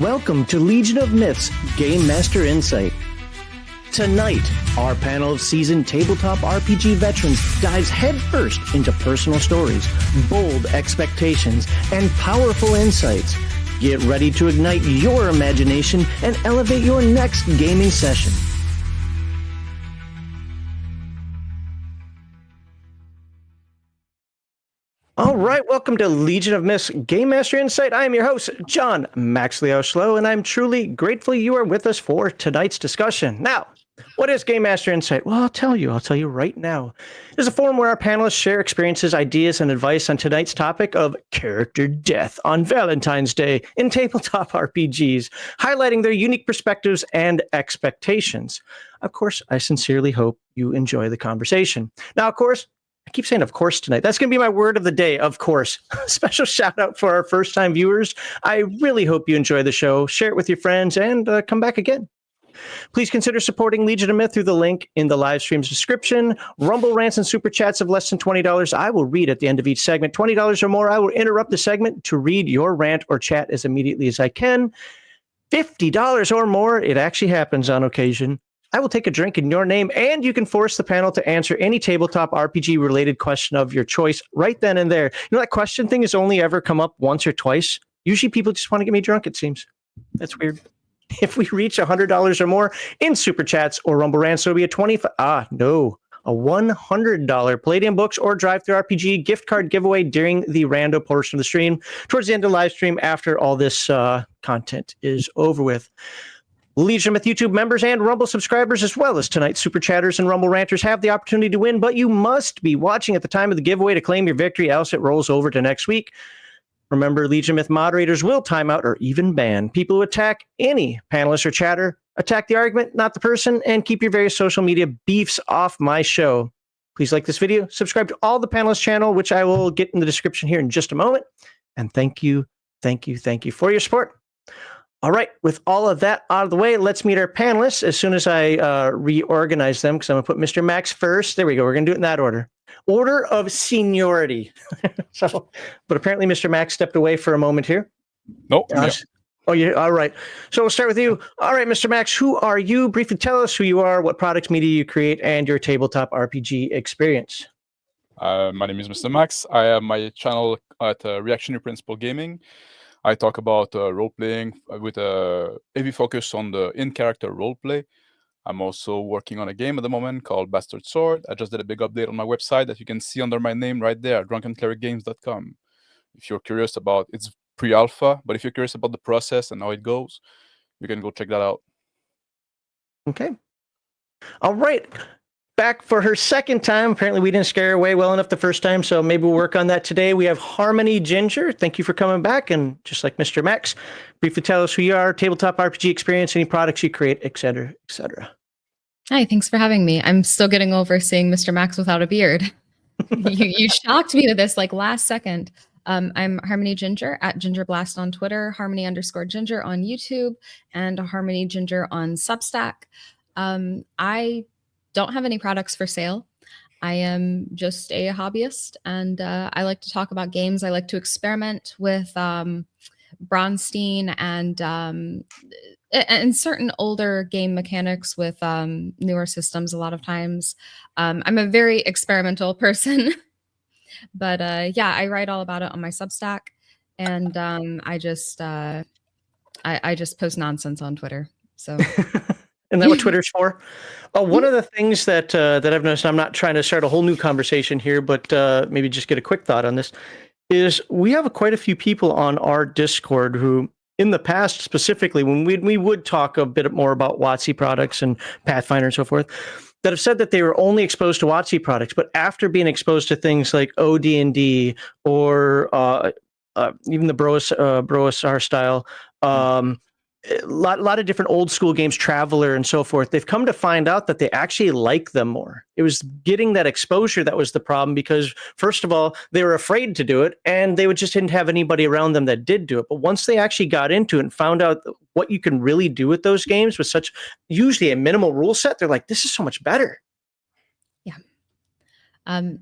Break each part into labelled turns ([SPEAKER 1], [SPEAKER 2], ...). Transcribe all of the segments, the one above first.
[SPEAKER 1] Welcome to Legion of Myths Game Master Insight. Tonight, our panel of seasoned tabletop RPG veterans dives headfirst into personal stories, bold expectations, and powerful insights. Get ready to ignite your imagination and elevate your next gaming session. All right, welcome to Legion of Myths Game Master Insight. I am your host, John Maxley Oslo, and I'm truly grateful you are with us for tonight's discussion. Now, what is Game Master Insight? Well, I'll tell you right now. It's a forum where our panelists share experiences, ideas, and advice on tonight's topic of character death on Valentine's Day in tabletop RPGs, highlighting their unique perspectives and expectations. Of course, I sincerely hope you enjoy the conversation. Now, of course, I keep saying of course tonight. That's going to be my word of the day, of course. Special shout out for our first time viewers. I really hope you enjoy the show. Share it with your friends and come back again. Please consider supporting Legion of Myth through the link in the live stream's description. Rumble rants and super chats of less than $20 I will read at the end of each segment. $20 or more, I will interrupt the segment to read your rant or chat as immediately as I can. $50 or more, it actually happens on occasion. I will take a drink in your name, and you can force the panel to answer any tabletop RPG-related question of your choice right then and there. You know, that question thing has only ever come up once or twice. Usually people just want to get me drunk, it seems. That's weird. If we reach $100 or more in Super Chats or Rumble Rants, it'll be a $100 Palladium Books or Drive-Thru RPG gift card giveaway during the rando portion of the stream, towards the end of the live stream after all this content is over with. Legion of Myth YouTube members and Rumble subscribers, as well as tonight's Super Chatters and Rumble Ranters, have the opportunity to win, but you must be watching at the time of the giveaway to claim your victory, else it rolls over to next week. Remember, Legion of Myth moderators will time out or even ban people who attack any panelist or chatter. Attack the argument, not the person, and keep your various social media beefs off my show. Please like this video, subscribe to all the panelists' channel, which I will get in the description here in just a moment. And thank you for your support. All right, with all of that out of the way, let's meet our panelists as soon as I reorganize them, because I'm going to put Mr. Max first. There we go. We're going to do it in that order. Order of seniority. But apparently Mr. Max stepped away for a moment here.
[SPEAKER 2] Nope.
[SPEAKER 1] Oh, yeah. All right. So we'll start with you. All right, Mr. Max, who are you? Briefly tell us who you are, what products, media you create, and your tabletop RPG experience.
[SPEAKER 2] My name is Mr. Max. I have my channel at Reactionary Principle Gaming. I talk about role-playing with a heavy focus on the in-character role-play. I'm also working on a game at the moment called Bastard Sword. I just did a big update on my website that you can see under my name right there, drunkenclericgames.com. If you're curious about, it's pre-alpha, but if you're curious about the process and how it goes, you can go check that out.
[SPEAKER 1] Okay. All right. Back for her second time. Apparently we didn't scare her away well enough the first time, so maybe we'll work on that today. We have Harmony Ginger. Thank you for coming back. And just like Mr. Max, briefly tell us who you are, tabletop RPG experience, any products you create, etc., etc.
[SPEAKER 3] Hi, thanks for having me. I'm still getting over seeing Mr. Max without a beard. you shocked me to this like last second. I'm Harmony Ginger at GingerBlast on Twitter, Harmony_Ginger on YouTube, and Harmony Ginger on Substack. I don't have any products for sale. I am just a hobbyist, and I like to talk about games. I like to experiment with Bronstein and certain older game mechanics with newer systems a lot of times. I'm a very experimental person, but yeah, I write all about it on my Substack, and I just post nonsense on Twitter. So.
[SPEAKER 1] Isn't that what Twitter's for? One of the things that I've noticed, I'm not trying to start a whole new conversation here, but maybe just get a quick thought on this, is we have quite a few people on our Discord who, in the past specifically, when we would talk a bit more about WotC products and Pathfinder and so forth, that have said that they were only exposed to WotC products, but after being exposed to things like OD&D or even the Broasar style, a lot of different old school games, Traveler and so forth, they've come to find out that they actually like them more. It was getting that exposure that was the problem, because first of all, they were afraid to do it, and they just didn't have anybody around them that did do it. But once they actually got into it and found out what you can really do with those games with such usually a minimal rule set, they're like, this is so much better.
[SPEAKER 3] Yeah.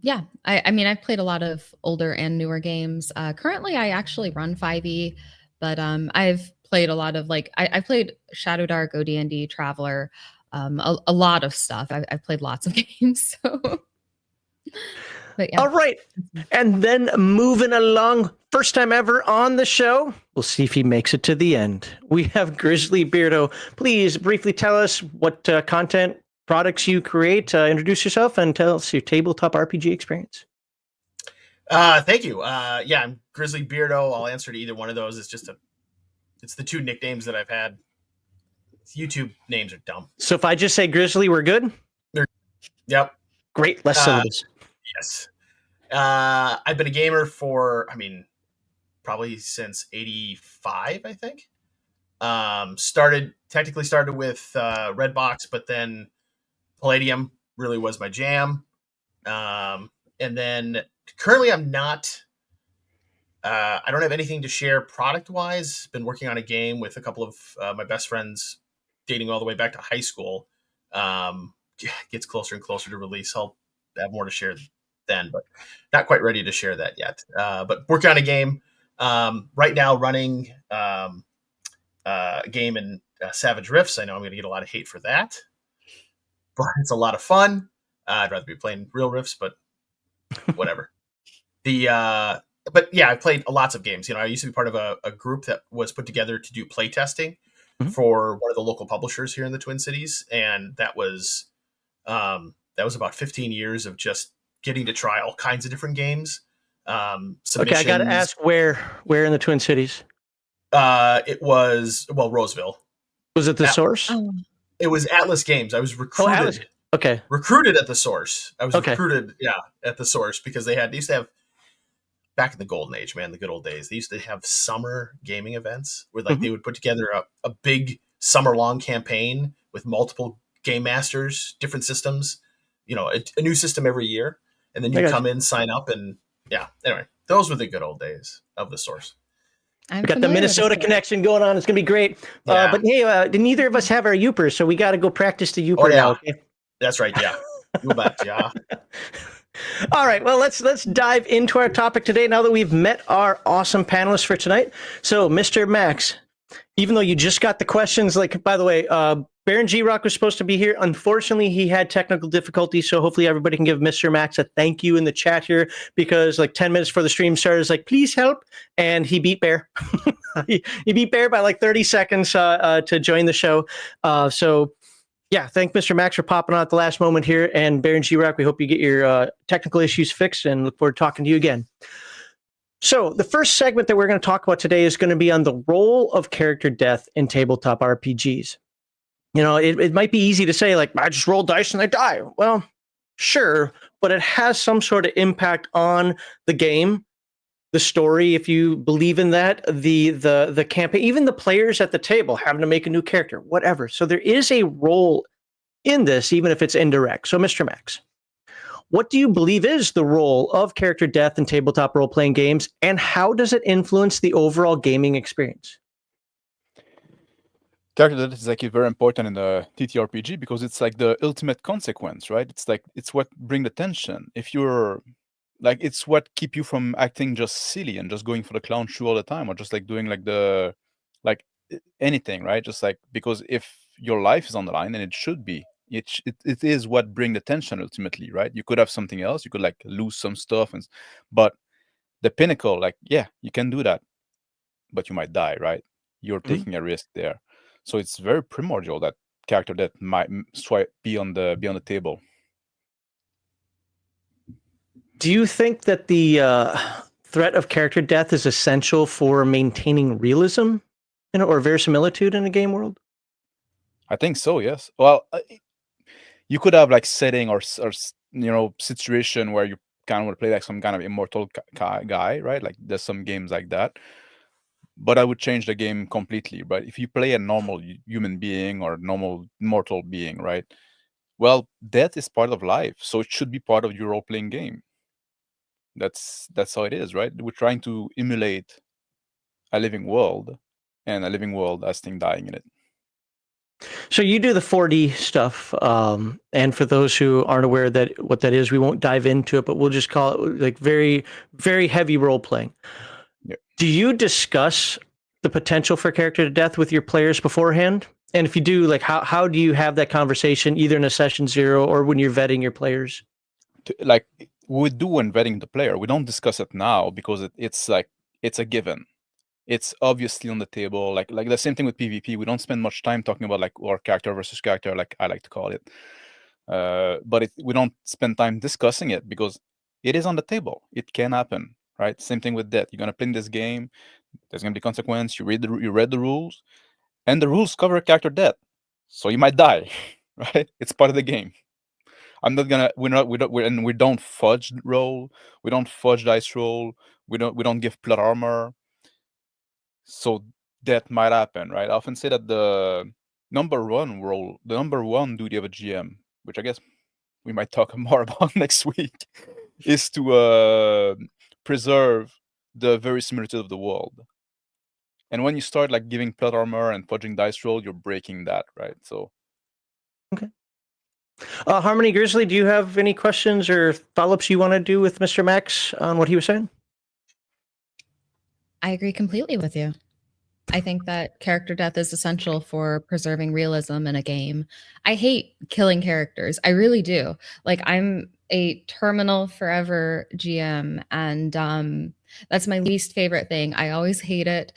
[SPEAKER 3] Yeah. I mean, I've played a lot of older and newer games. Currently, I actually run 5e, but I've played a lot of like I played Shadow Dark, OD&D, Traveler, a lot of stuff. I've played lots of games. So, but yeah.
[SPEAKER 1] All right. And then moving along, first time ever on the show. We'll see if he makes it to the end. We have Grizzly Beardo. Please briefly tell us what content products you create. Introduce yourself and tell us your tabletop RPG experience.
[SPEAKER 4] Thank you. Yeah, I'm Grizzly Beardo. I'll answer to either one of those. It's the two nicknames that I've had. YouTube names are dumb.
[SPEAKER 1] So if I just say Grizzly, we're good?
[SPEAKER 4] Yep.
[SPEAKER 1] Great. Less syllables.
[SPEAKER 4] Yes. I've been a gamer for, probably since 85, I think. Started with Redbox, but then Palladium really was my jam. And then currently I'm not, I don't have anything to share product-wise. Been working on a game with a couple of my best friends dating all the way back to high school. Gets closer and closer to release. I'll have more to share then, but not quite ready to share that yet. But working on a game right now, running a game in Savage Rifts. I know I'm going to get a lot of hate for that, but it's a lot of fun. I'd rather be playing real Rifts, but whatever. But yeah, I've played lots of games. I used to be part of a group that was put together to do play testing for one of the local publishers here in the Twin Cities, and that was about 15 years of just getting to try all kinds of different games.
[SPEAKER 1] Okay, I got to ask where in the Twin Cities?
[SPEAKER 4] It was Roseville.
[SPEAKER 1] Was it the Source?
[SPEAKER 3] Oh.
[SPEAKER 4] It was Atlas Games. I was recruited.
[SPEAKER 1] Atlas. Okay.
[SPEAKER 4] Recruited at the Source. I was recruited, at the Source because they used to have, back in the golden age, man, the good old days, they used to have summer gaming events where they would put together a big summer long campaign with multiple game masters, different systems, a new system every year. And then you come in, sign up, and anyway, those were the good old days of the Source.
[SPEAKER 1] We got the Minnesota connection going on. It's going to be great.
[SPEAKER 4] Yeah.
[SPEAKER 1] But hey, neither of us have our Yoopers, so we got to go practice the Yooper now. Okay?
[SPEAKER 4] That's right. Yeah. You bet. Yeah.
[SPEAKER 1] All right. Well, let's dive into our topic today now that we've met our awesome panelists for tonight. So, Mr. Max, even though you just got the questions, by the way, Baron G-Rock was supposed to be here. Unfortunately, he had technical difficulties, so hopefully everybody can give Mr. Max a thank you in the chat here, because 10 minutes before the stream started, please help, and he beat Bear. he beat Bear by 30 seconds to join the show. So, yeah, thank Mr. Max for popping on at the last moment here, and Baron G-Rock, we hope you get your technical issues fixed, and look forward to talking to you again. So the first segment that we're going to talk about today is going to be on the role of character death in tabletop RPGs. It might be easy to say, I just roll dice and I die. Well, sure, but it has some sort of impact on the game, the story, if you believe in that, the campaign, even the players at the table having to make a new character, whatever. So there is a role in this, even if it's indirect. So, Mr. Max, what do you believe is the role of character death in tabletop role-playing games, and how does it influence the overall gaming experience?
[SPEAKER 2] Character death is very important in the TTRPG because it's the ultimate consequence, right? It's what bring the tension. If you're it's what keep you from acting just silly and just going for the clown shoe all the time, or just doing anything, right? Just because if your life is on the line, and it should be, it is what bring the tension ultimately, right? You could have something else, you could lose some stuff, but the pinnacle, you can do that, but you might die, right? You're taking a risk there. So it's very primordial that character death might be on the table.
[SPEAKER 1] Do you think that the threat of character death is essential for maintaining realism, or verisimilitude in a game world?
[SPEAKER 2] I think so. Yes. Well, you could have setting or situation where you kind of want to play some kind of immortal guy, right? There's some games like that. But I would change the game completely. But if you play a normal human being or normal mortal being, right? Well, death is part of life, so it should be part of your role-playing game. That's how it is, right? We're trying to emulate a living world, and a living world has things dying in it.
[SPEAKER 1] So you do the 4D stuff, and for those who aren't aware what that is, we won't dive into it, but we'll just call it very, very heavy role-playing.
[SPEAKER 2] Yeah.
[SPEAKER 1] Do you discuss the potential for character death with your players beforehand? And if you do, like, how do you have that conversation either in a session 0 or when you're vetting your players?
[SPEAKER 2] Like we do when vetting the player, we don't discuss it now because it's like it's a given. It's obviously on the table. Like the same thing with PvP. We don't spend much time talking about like our character versus character, like I like to call it. But we don't spend time discussing it because it is on the table. It can happen, right? Same thing with death. You're gonna play in this game. There's gonna be consequence. You read the rules, and the rules cover character death, so you might die, right? It's part of the game. I'm not gonna. We don't fudge roll. We don't fudge dice roll. We don't give plot armor. So that might happen, right? I often say that the number one duty of a GM, which I guess we might talk more about next week, is to preserve the verisimilitude of the world. And when you start like giving plot armor and fudging dice roll, you're breaking that, right? So
[SPEAKER 1] okay. Harmony Grizzly, do you have any questions or follow-ups you want to do with Mr. Max on what he was saying?
[SPEAKER 3] I agree completely with you. I think that character death is essential for preserving realism in a game. I hate killing characters. I really do. Like, I'm a terminal forever GM, and that's my least favorite thing. I always hate it.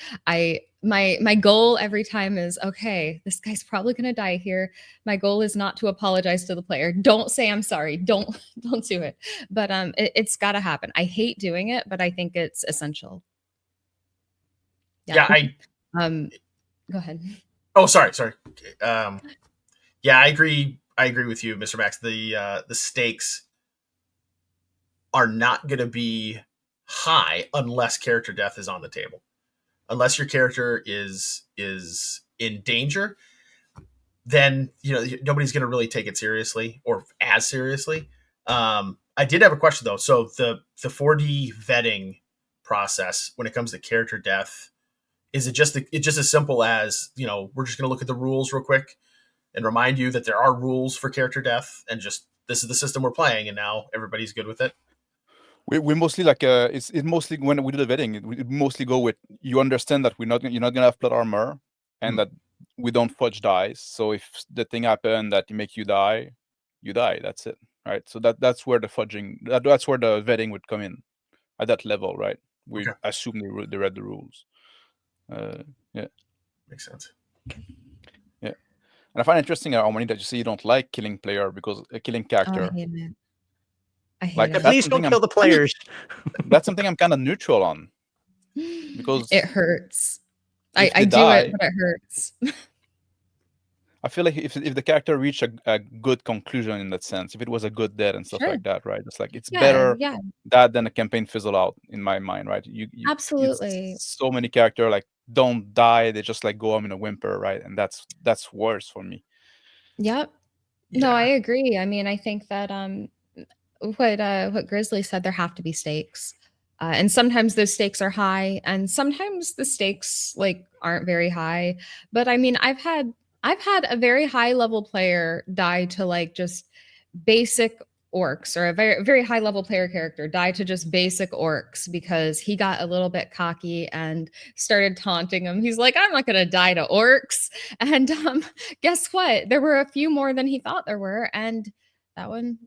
[SPEAKER 3] My goal every time is, okay, this guy's probably gonna die here. My goal is not to apologize to the player. Don't say I'm sorry. Don't do it. But it's gotta happen. I hate doing it, but I think it's essential.
[SPEAKER 4] Yeah,
[SPEAKER 3] Go ahead.
[SPEAKER 4] Oh, sorry. Yeah, I agree with you, Mr. Max. The stakes are not going to be high unless character death is on the table. Unless your character is in danger, then nobody's going to really take it seriously or as seriously. I did have a question though. So the 4D vetting process when it comes to character death, is it just as simple as, we're just going to look at the rules real quick and remind you that there are rules for character death, and just this is the system we're playing, and now everybody's good with it?
[SPEAKER 2] we mostly like it mostly when we do the vetting, we mostly go with, you understand that you're not gonna have plot armor, and that we don't fudge dice. So if the thing happened that make you die, you die. That's it, right? So that's where the fudging, that's where the vetting would come in at that level, right? We assume they read the rules. Yeah,
[SPEAKER 4] makes sense.
[SPEAKER 2] Yeah, and I find it interesting, Harmony, that you say you don't like killing player because killing character.
[SPEAKER 3] I hate it. I hate
[SPEAKER 2] Like,
[SPEAKER 3] it.
[SPEAKER 1] Please don't kill the players.
[SPEAKER 2] That's something I'm kind of neutral on, because
[SPEAKER 3] it hurts.
[SPEAKER 2] if
[SPEAKER 3] I
[SPEAKER 2] they
[SPEAKER 3] do
[SPEAKER 2] die,
[SPEAKER 3] it, but it hurts.
[SPEAKER 2] I feel like if the character reached a good conclusion in that sense, if it was a good death and stuff
[SPEAKER 3] Sure.
[SPEAKER 2] like that, right? It's like it's
[SPEAKER 3] Yeah,
[SPEAKER 2] better
[SPEAKER 3] yeah.
[SPEAKER 2] that than a campaign fizzle out, in my mind, right? You
[SPEAKER 3] Absolutely.
[SPEAKER 2] so many characters like don't die, they just like go on in a whimper, right? And that's worse for me.
[SPEAKER 3] Yep.
[SPEAKER 4] Yeah.
[SPEAKER 3] No, I agree. I mean, I think that what Grizzly said, there have to be stakes. And sometimes those stakes are high, and sometimes the stakes like aren't very high. But I mean, I've had a very high level player die to like just basic orcs, or a very very high level player character die to just basic orcs because he got a little bit cocky and started taunting him. He's like, I'm not gonna die to orcs. And guess what? There were a few more than he thought there were, and that one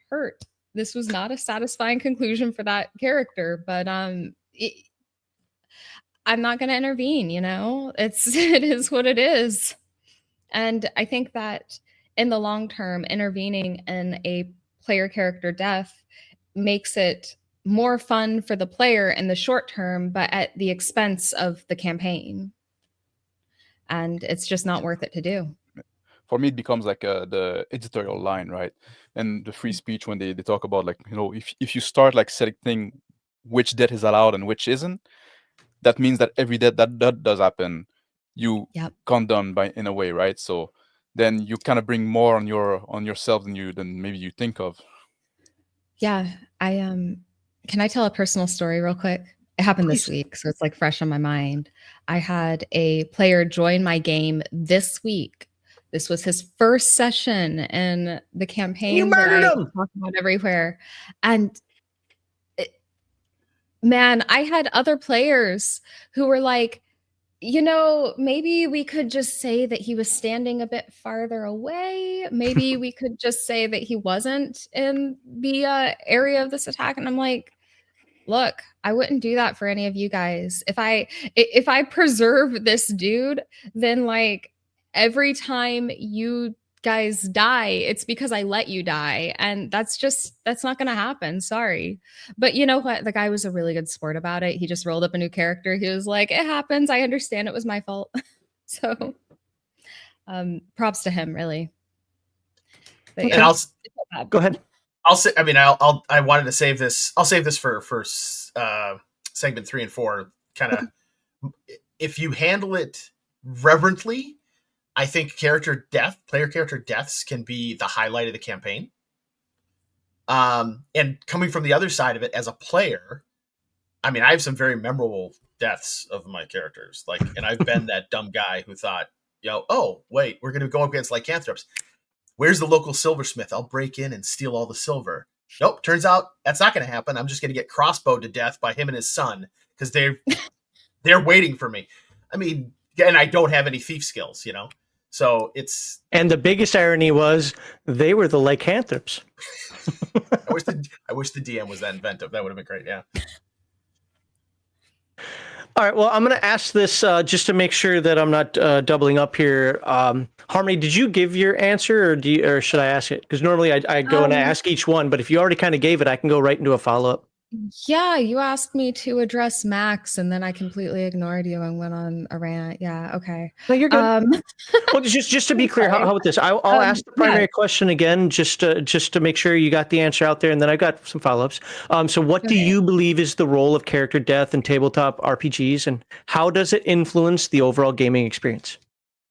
[SPEAKER 3] hurt. This was not a satisfying conclusion for that character, but I'm not going to intervene, it is what it is. And I think that in the long term, intervening in a player character death makes it more fun for the player in the short term, but at the expense of the campaign. And it's just not worth it to do.
[SPEAKER 2] For me, it becomes like the editorial line, right? And the free speech, when they talk about like, if you start like selecting which death is allowed and which isn't, that means that every death that does happen, you condone in a way, right? So then you kind of bring more on yourself than maybe you think of.
[SPEAKER 3] Yeah, can I tell a personal story real quick? It happened this week, so it's like fresh on my mind. I had a player join my game this week. This was his first session in the campaign.
[SPEAKER 1] You murdered him.
[SPEAKER 3] Talk about everywhere, and man, I had other players who were like, You know, maybe we could just say that he was standing a bit farther away. Maybe we could just say that he wasn't in the area of this attack. And I'm like, look, I wouldn't do that for any of you guys. If I preserve this dude, then like every time you guys die, it's because I let you die. And that's not gonna happen. Sorry. But you know what? The guy was a really good sport about it. He just rolled up a new character. He was like, it happens. I understand it was my fault. So props to him, really. But
[SPEAKER 4] And
[SPEAKER 3] yeah,
[SPEAKER 1] Go ahead.
[SPEAKER 4] I'll say. I mean, I wanted to save this. I'll save this for segment 3 and 4. Kind of, if you handle it reverently, I think player character deaths can be the highlight of the campaign. And coming from the other side of it as a player, I mean, I have some very memorable deaths of my characters. Like, and I've been that dumb guy who thought, oh wait, we're going to go up against lycanthropes. Where's the local silversmith? I'll break in and steal all the silver. Nope. Turns out that's not going to happen. I'm just going to get crossbowed to death by him and his son because they're waiting for me. I mean, and I don't have any thief skills, So it's.
[SPEAKER 1] And the biggest irony was they were the lycanthropes.
[SPEAKER 4] I wish the DM was that inventive. That would have been great. Yeah.
[SPEAKER 1] All right. Well, I'm going to ask this just to make sure that I'm not doubling up here. Harmony, did you give your answer, or should I ask it? Because normally I go and I ask each one, but if you already kind of gave it, I can go right into a follow-up.
[SPEAKER 3] Yeah, you asked me to address Max, and then I completely ignored you and went on a rant. Yeah, okay.
[SPEAKER 1] No, you're good. Well, just to be clear, how about this? I'll ask the primary question again, just to make sure you got the answer out there, and then I've got some follow-ups. So what do you believe is the role of character death in tabletop RPGs, and how does it influence the overall gaming experience?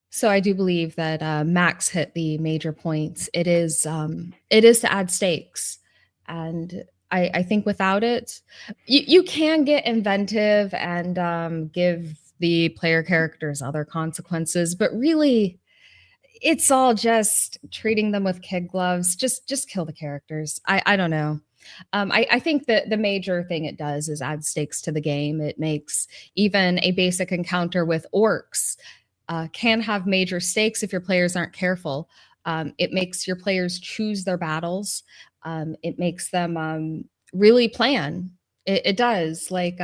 [SPEAKER 3] So I do believe that Max hit the major points. It is to add stakes, and I think without it, you can get inventive and give the player characters other consequences, but really, it's all just treating them with kid gloves. Just kill the characters. I don't know. I think that the major thing it does is add stakes to the game. It makes even a basic encounter with orcs can have major stakes if your players aren't careful. It makes your players choose their battles. It makes them really plan. It does. Like,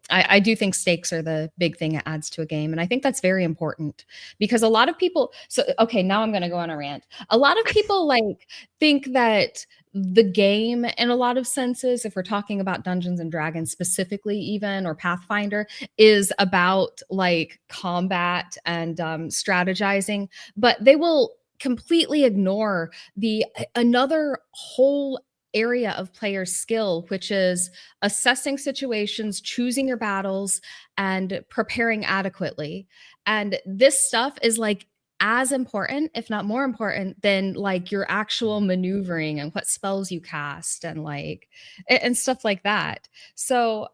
[SPEAKER 3] I do think stakes are the big thing it adds to a game. And I think that's very important because a lot of people. So, okay, now I'm going to go on a rant. A lot of people think that the game, in a lot of senses, if we're talking about Dungeons and Dragons specifically, even, or Pathfinder, is about like combat and strategizing, but they will completely ignore another whole area of player skill, which is assessing situations, choosing your battles, and preparing adequately. And this stuff is like as important, if not more important, than like your actual maneuvering and what spells you cast and stuff like that. So,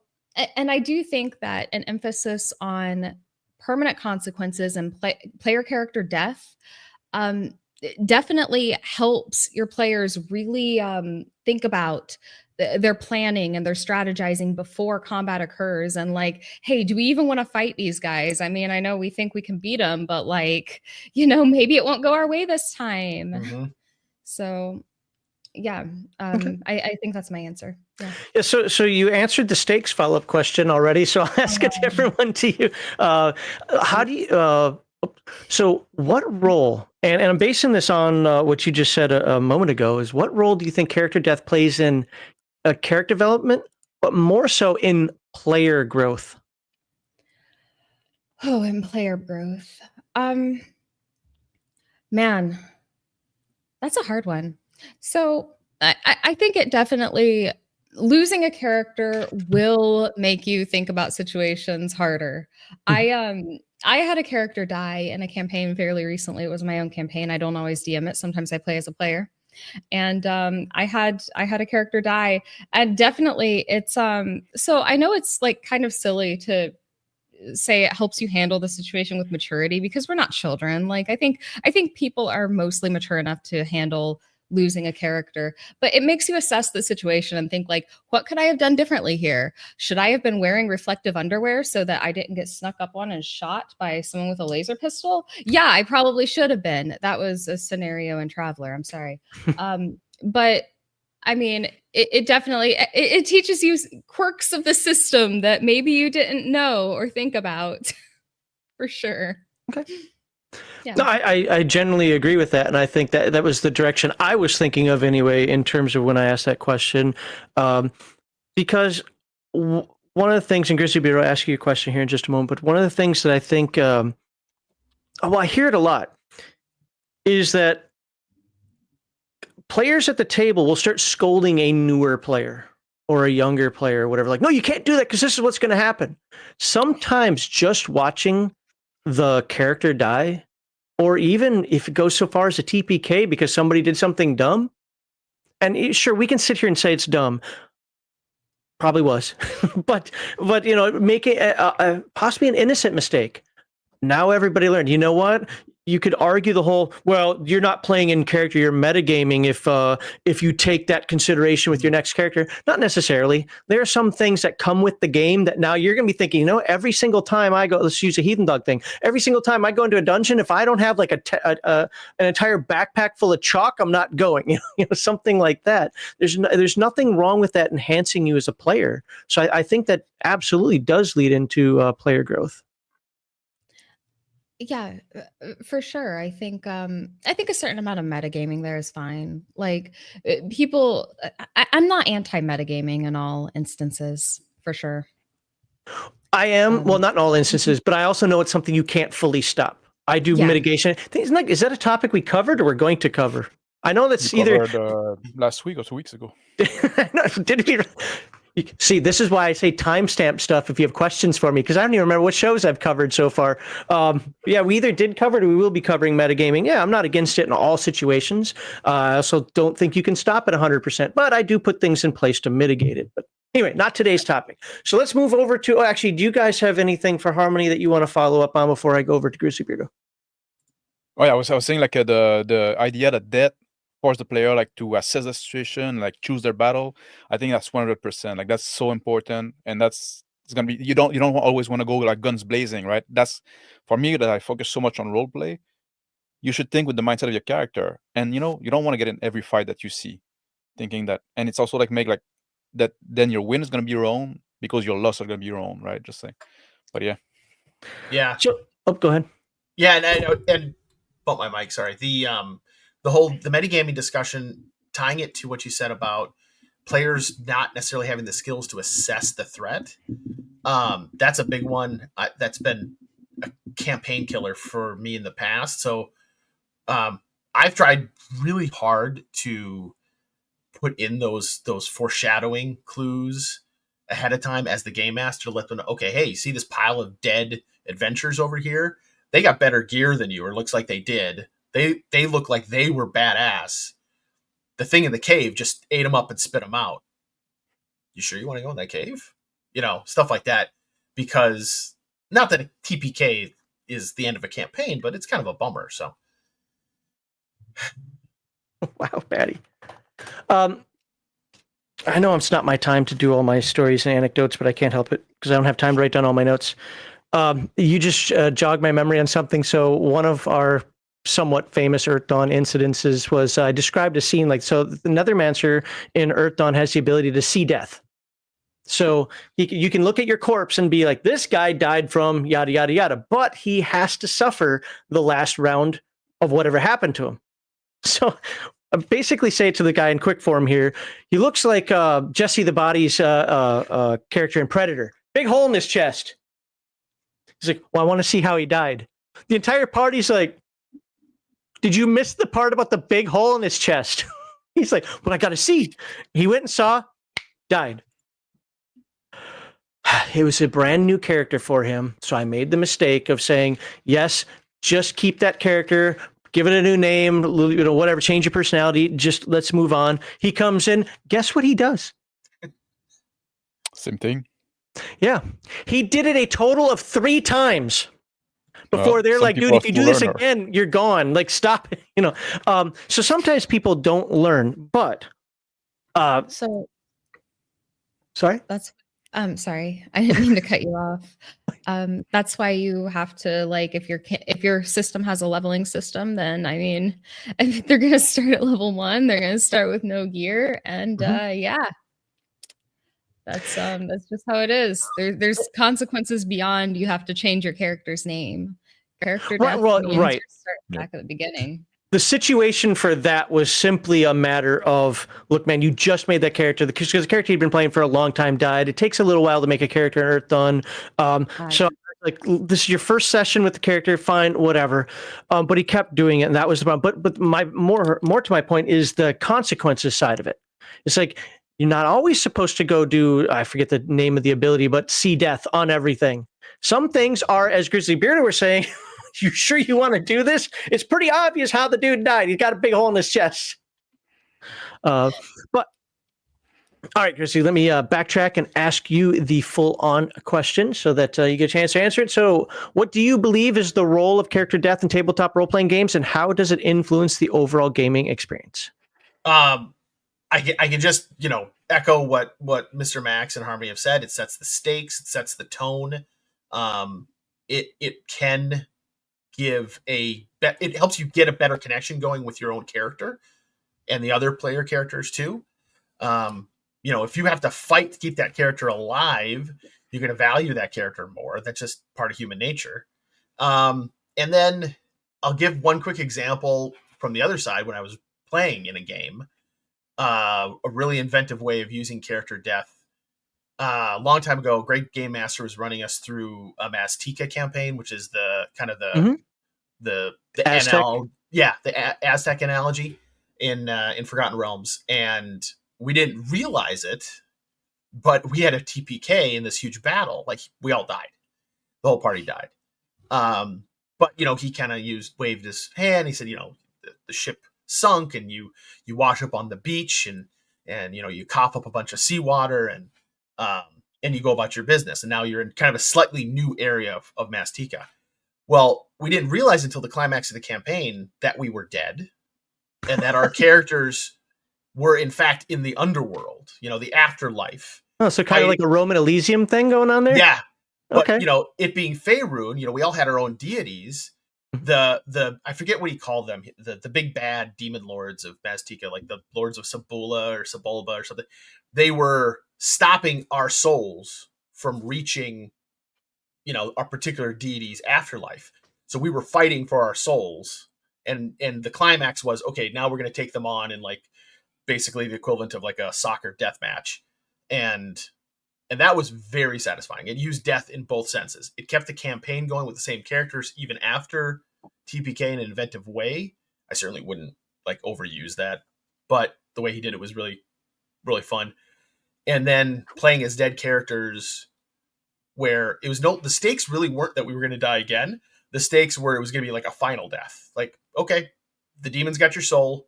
[SPEAKER 3] and I do think that an emphasis on permanent consequences and player character death definitely helps your players really think about their planning and their strategizing before combat occurs. And like, hey, do we even want to fight these guys? I mean, I know we think we can beat them, but maybe it won't go our way this time.
[SPEAKER 4] Mm-hmm.
[SPEAKER 3] So yeah, I think that's my answer.
[SPEAKER 1] Yeah. So you answered the stakes follow-up question already. So I'll ask a different one to you. How do you? So what role, and I'm basing this on what you just said a moment ago, is what role do you think character death plays in character development, but more so in player growth?
[SPEAKER 3] Oh, in player growth. Man, that's a hard one. So I think it definitely, losing a character will make you think about situations harder. I had a character die in a campaign fairly recently. It was my own campaign. I don't always DM it. Sometimes I play as a player. And I had a character die. And definitely it's so I know it's like kind of silly to say it helps you handle the situation with maturity because we're not children. Like I think people are mostly mature enough to handle losing a character, but it makes you assess the situation and think like, what could I have done differently here? Should I have been wearing reflective underwear so that I didn't get snuck up on and shot by someone with a laser pistol? Yeah, I probably should have been. That was a scenario in Traveler. I'm sorry. But I mean, it definitely, it teaches you quirks of the system that maybe you didn't know or think about. For sure.
[SPEAKER 1] Okay.
[SPEAKER 3] Yeah.
[SPEAKER 1] No, I generally agree with that, and I think that was the direction I was thinking of anyway in terms of when I asked that question, because one of the things, and Grizzly Beardo, I'll ask you a question here in just a moment, but one of the things that I think, I hear it a lot, is that players at the table will start scolding a newer player or a younger player or whatever, like, no, you can't do that because this is what's going to happen. Sometimes just watching the character die, or even if it goes so far as a TPK because somebody did something dumb, and sure, we can sit here and say it's dumb. Probably was, but you know, make it possibly an innocent mistake. Now everybody learned. You know what? You could argue the whole, well, you're not playing in character, you're metagaming if you take that consideration with your next character. Not necessarily. There are some things that come with the game that now you're going to be thinking, you know, every single time I go, let's use a Heathen Dog thing. Every single time I go into a dungeon, if I don't have like an entire backpack full of chalk, I'm not going. You know, something like that. There's nothing wrong with that enhancing you as a player. So I think that absolutely does lead into player growth.
[SPEAKER 3] Yeah, for sure. I think a certain amount of metagaming there is fine. Like people, I'm not anti-metagaming in all instances, for sure.
[SPEAKER 1] I am, well, not in all instances, but I also know it's something you can't fully stop. I do mitigation. Is that a topic we covered or we're going to cover? I know that's either
[SPEAKER 2] last week or 2 weeks ago.
[SPEAKER 1] Did we? See, this is why I say timestamp stuff if you have questions for me, because I don't even remember what shows I've covered so far. Yeah, we either did cover it or we will be covering metagaming. Yeah, I'm not against it in all situations. I also don't think you can stop it 100%, but I do put things in place to mitigate it. But anyway, not today's topic. So let's move over to, actually, do you guys have anything for Harmony that you want to follow up on before I go over to Grizzly Beardo?
[SPEAKER 2] Oh yeah, I was saying like the idea that death force the player like to assess the situation, like choose their battle. I think that's 100%. Like that's so important, and it's gonna be, you don't always want to go like guns blazing, right? That's for me that I focus so much on role play. You should think with the mindset of your character, and you don't want to get in every fight that you see, thinking that. And it's also like make like that. Then your win is gonna be your own because your loss are gonna be your own, right? Just saying. But
[SPEAKER 4] yeah.
[SPEAKER 1] So, go ahead.
[SPEAKER 4] Yeah, and bump my mic. Sorry. The metagaming discussion, tying it to what you said about players not necessarily having the skills to assess the threat. That's a big one. That's been a campaign killer for me in the past. So I've tried really hard to put in those foreshadowing clues ahead of time as the game master to let them know, okay, hey, you see this pile of dead adventurers over here? They got better gear than you, or looks like they did. They look like they were badass. The thing in the cave just ate them up and spit them out. You sure you want to go in that cave? Stuff like that. Because not that a TPK is the end of a campaign, but it's kind of a bummer. So,
[SPEAKER 1] wow, Patty. I know it's not my time to do all my stories and anecdotes, but I can't help it because I don't have time to write down all my notes. You just jogged my memory on something. So one of our somewhat famous Earth Dawn incidences was I described a scene like, so the Nethermancer in Earth Dawn has the ability to see death. So you can look at your corpse and be like, this guy died from yada, yada, yada, but he has to suffer the last round of whatever happened to him. So I basically say to the guy in quick form here, he looks like Jesse the Body's character in Predator. Big hole in his chest. He's like, well, I want to see how he died. The entire party's like, did you miss the part about the big hole in his chest? He's like, well, I got to see. He went and saw, died. It was a brand new character for him. So I made the mistake of saying, yes, just keep that character, give it a new name, whatever, change your personality. Just let's move on. He comes in. Guess what he does?
[SPEAKER 2] same thing.
[SPEAKER 1] Yeah. He did it a total of 3 times. before they're
[SPEAKER 2] some
[SPEAKER 1] like, dude,
[SPEAKER 2] people
[SPEAKER 1] if
[SPEAKER 2] are
[SPEAKER 1] you
[SPEAKER 2] slow
[SPEAKER 1] do this
[SPEAKER 2] learner.
[SPEAKER 1] again, you're gone. Like, stop it. So sometimes people don't learn, but
[SPEAKER 3] So
[SPEAKER 1] sorry.
[SPEAKER 3] that's sorry, I didn't mean to cut you off. That's why you have to, like, if your system has a leveling system, then I mean, if they're gonna start at level 1, they're gonna start with no gear, and yeah, that's just how it is. There's consequences beyond you have to change your character's name. Character
[SPEAKER 1] Right,
[SPEAKER 3] death
[SPEAKER 1] well,
[SPEAKER 3] means
[SPEAKER 1] right.
[SPEAKER 3] you're starting back at the beginning.
[SPEAKER 1] The situation for that was simply a matter of, look, man, you just made that character because the character you'd been playing for a long time died. It takes a little while to make a character in Earth Done. So like, this is your first session with the character, fine, whatever. But he kept doing it, and that was the problem. But my more to my point is the consequences side of it. It's like, you're not always supposed to go do, I forget the name of the ability, but see death on everything. Some things are, as Grizzly Beardo were saying, you sure you want to do this? It's pretty obvious how the dude died. He's got a big hole in his chest. But all right, Grizzly, let me backtrack and ask you the full-on question so that you get a chance to answer it. So what do you believe is the role of character death in tabletop role-playing games, and how does it influence the overall gaming experience?
[SPEAKER 4] I can just, echo what Mr. Max and Harmony have said. It sets the stakes. It sets the tone. It can it helps you get a better connection going with your own character and the other player characters too. If you have to fight to keep that character alive, you're going to value that character more. That's just part of human nature. And then I'll give one quick example from the other side. When I was playing in a game, a really inventive way of using character death. A long time ago, a great game master was running us through a Maztica campaign, which is the kind of the
[SPEAKER 1] Aztec?
[SPEAKER 4] the Aztec analogy in Forgotten Realms, and we didn't realize it, but we had a TPK in this huge battle. Like, we all died, the whole party died. But he kind of waved his hand. He said, the ship sunk, and you wash up on the beach, and you cough up a bunch of seawater, and you go about your business, and now you're in kind of a slightly new area of Maztica. Well, we didn't realize until the climax of the campaign that we were dead, and that our characters were in fact in the underworld, the afterlife.
[SPEAKER 1] Oh, so kind of like a Roman Elysium thing going on there?
[SPEAKER 4] Yeah. But,
[SPEAKER 1] okay.
[SPEAKER 4] It being Faerun, we all had our own deities. The I forget what he called them, the big bad demon lords of Maztica, like the lords of Sabula or Sabulba or something. They were stopping our souls from reaching, our particular deity's afterlife. So we were fighting for our souls, and the climax was, okay, now we're going to take them on in, like, basically the equivalent of like a soccer death match, and that was very satisfying. It used death in both senses. It kept the campaign going with the same characters even after TPK in an inventive way. I certainly wouldn't overuse that, but the way he did it was really, really fun. And then playing as dead characters, where it was the stakes really weren't that we were going to die again. The stakes were it was going to be like a final death. Like, okay, the demon's got your soul,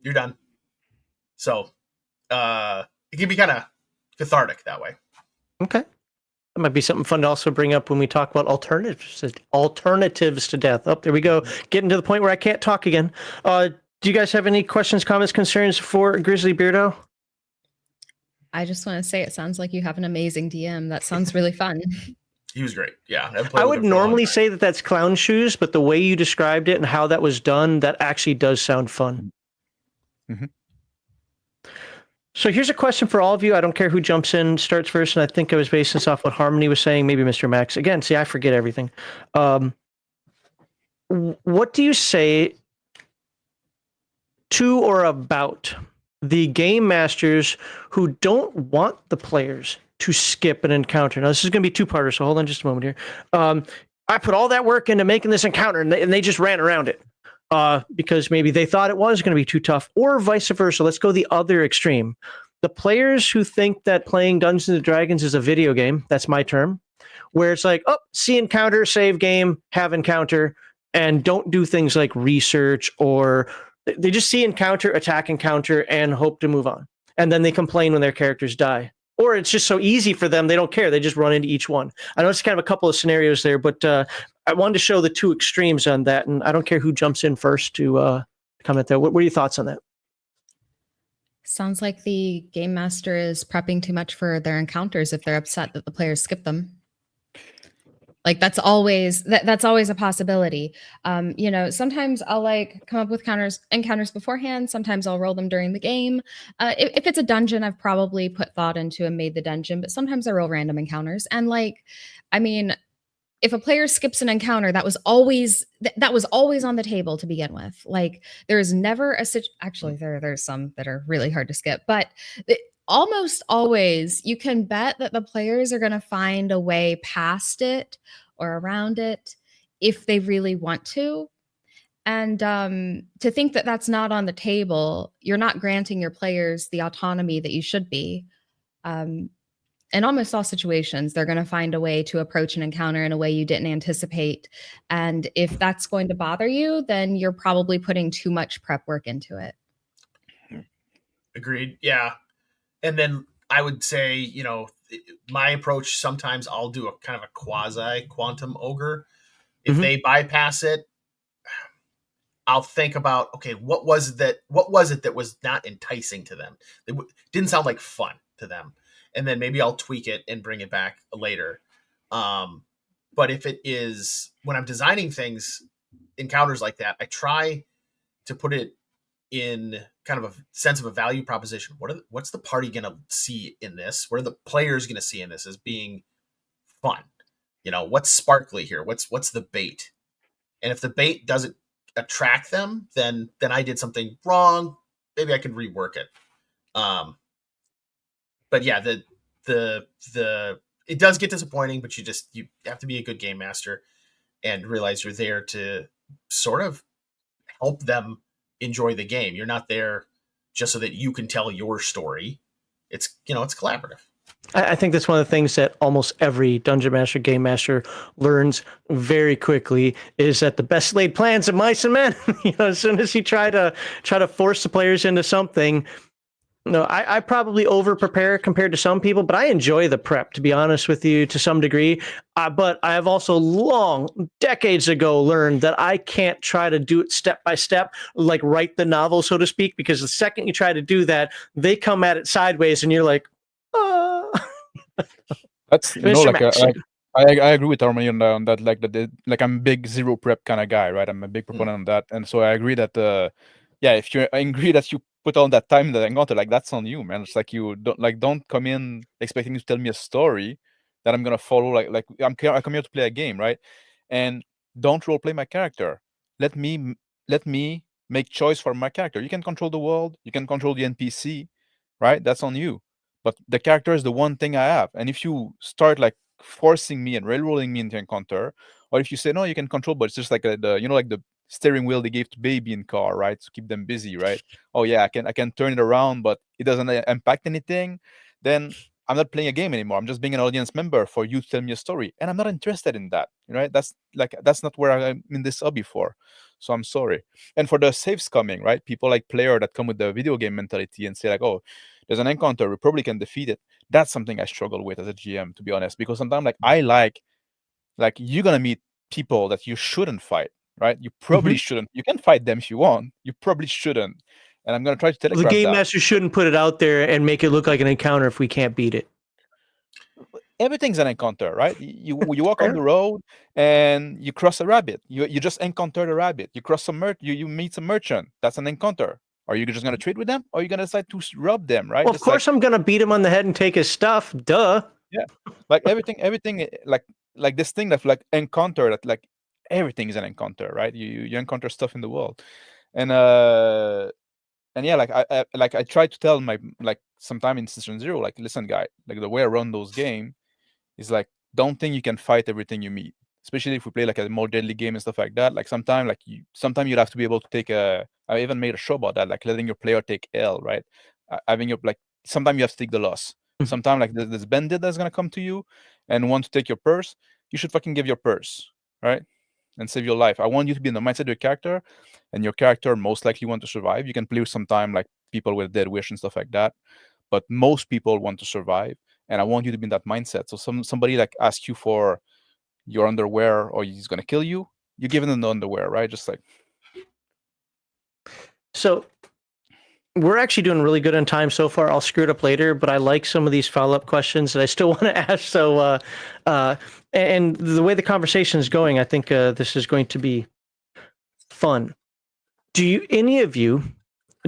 [SPEAKER 4] you're done. So it can be kind of cathartic that way.
[SPEAKER 1] Okay. That might be something fun to also bring up when we talk about alternatives to death. Oh, there we go. Getting to the point where I can't talk again. Do you guys have any questions, comments, concerns for Grizzly Beardo?
[SPEAKER 3] I just want to say it sounds like you have an amazing DM. That sounds really fun.
[SPEAKER 4] He was great. Yeah.
[SPEAKER 1] I would normally say that that's clown shoes, but the way you described it and how that was done, that actually does sound fun.
[SPEAKER 2] Mm-hmm.
[SPEAKER 1] So here's a question for all of you. I don't care who jumps in, starts first, and I think I was basing this off what Harmony was saying, maybe Mr. Max. Again, see, I forget everything. What do you say to or about the game masters who don't want the players to skip an encounter? Now, this is going to be two-parter, so hold on just a moment here. I put all that work into making this encounter, and they just ran around it because maybe they thought it was going to be too tough, or vice versa. Let's go the other extreme. The players who think that playing Dungeons & Dragons is a video game, that's my term, where it's like, oh, see encounter, save game, have encounter, and don't do things like research, or they just see encounter, attack encounter, and hope to move on. And then they complain when their characters die. or it's just so easy for them they don't care, they just run into each one. I know it's kind of a couple of scenarios there, but I wanted to show the two extremes on that, and I don't care who jumps in first to comment there. What are your thoughts on that?
[SPEAKER 3] Sounds like the game master is prepping too much for their encounters if they're upset that the players skip them. Like that's always a possibility. You know, sometimes I'll like come up with encounters beforehand. Sometimes I'll roll them during the game. If it's a dungeon, I've probably put thought into and made the dungeon, but sometimes I roll random encounters. And like, I mean, if a player skips an encounter, that was always on the table to begin with. Like there's never actually there's some that are really hard to skip, but almost always you can bet that the players are going to find a way past it or around it if they really want to. And to think that that's not on the table, you're not granting your players the autonomy that you should be. In almost all situations, they're going to find a way to approach an encounter in a way you didn't anticipate. And if that's going to bother you, then you're probably putting too much prep work into it.
[SPEAKER 4] Agreed. Yeah. And then I would say, you know, my approach, sometimes I'll do a kind of a quasi quantum ogre. If they bypass it, I'll think about, okay, what was it that was not enticing to them? It didn't sound like fun to them. And then maybe I'll tweak it and bring it back later. But if it is, when I'm designing things, encounters like that, I try to put it in kind of a sense of a value proposition. What's the party going to see in this? What are the players going to see in this as being fun? You know, what's sparkly here? What's the bait? And if the bait doesn't attract them, then I did something wrong. Maybe I could rework it. But yeah, the it does get disappointing, but you have to be a good game master and realize you're there to sort of help them enjoy the game. You're not there just so that you can tell your story. It's collaborative.
[SPEAKER 1] I think that's one of the things that almost every dungeon master, game master learns very quickly is that the best laid plans of mice and men. As soon as you try to force the players into something. No, I probably over prepare compared to some people, but I enjoy the prep, to be honest with you, to some degree. But I have also decades ago, learned that I can't try to do it step by step, like write the novel, so to speak, because the second you try to do that, they come at it sideways, and you're like,
[SPEAKER 2] That's
[SPEAKER 1] Mr. Max.
[SPEAKER 2] I agree with Harmony on that. Like I'm a big zero prep kind of guy, right? I'm a big proponent on that, and so I agree that if you're angry that you put all that time in the encounter, like that's on you, man. It's like you don't come in expecting you to tell me a story that I'm gonna follow. I come here to play a game, right? And don't roleplay my character. Let me make choice for my character. You can control the world, you can control the NPC, right? That's on you. But the character is the one thing I have. And if you start like forcing me and railroading me into encounter, or if you say no, you can control, but it's just like the steering wheel they gave to baby in car, right? To keep them busy, right? Oh yeah, I can turn it around, but it doesn't impact anything. Then I'm not playing a game anymore. I'm just being an audience member for you to tell me a story, and I'm not interested in that, right? That's not where I'm in this hobby for. So I'm sorry. And for the saves coming, right? People like player that come with the video game mentality and say like, oh, there's an encounter, we probably can defeat it. That's something I struggle with as a GM, to be honest, because sometimes I like you're gonna meet people that you shouldn't fight, right? You probably shouldn't. You can fight them if you want. You probably shouldn't. And I'm gonna try to telegraph
[SPEAKER 1] the game
[SPEAKER 2] that.
[SPEAKER 1] master shouldn't put it out there and make it look like an encounter if we can't beat it.
[SPEAKER 2] Everything's an encounter, right? You walk on the road and you cross a rabbit. You just encountered a rabbit. You cross you meet some merchant. That's an encounter. Are you just gonna trade with them, or are you gonna decide to rob them, right?
[SPEAKER 1] Well, of course I'm gonna beat him on the head and take his stuff. Duh.
[SPEAKER 2] Yeah, like everything, like this thing that encounter that everything is an encounter, right? You encounter stuff in the world, and yeah, I try to tell my sometime in Session Zero, listen, guy, the way I run those game is don't think you can fight everything you meet, especially if we play a more deadly game and stuff like that. Sometimes you'd have to be able to take I even made a show about that, letting your player take L, right? Having your sometimes you have to take the loss. Sometimes this bandit that's gonna come to you and want to take your purse, you should fucking give your purse, right? And save your life. I want you to be in the mindset of your character, and your character most likely want to survive. You can play with sometime people with dead wish and stuff like that, but most people want to survive. and I want you to be in that mindset. So somebody like asks you for your underwear, or he's gonna kill you, you're giving them the underwear, right? Just like.
[SPEAKER 1] So we're actually doing really good on time so far. I'll screw it up later, but I like some of these follow-up questions that I still want to ask. So, and the way the conversation is going, I think this is going to be fun. Do any of you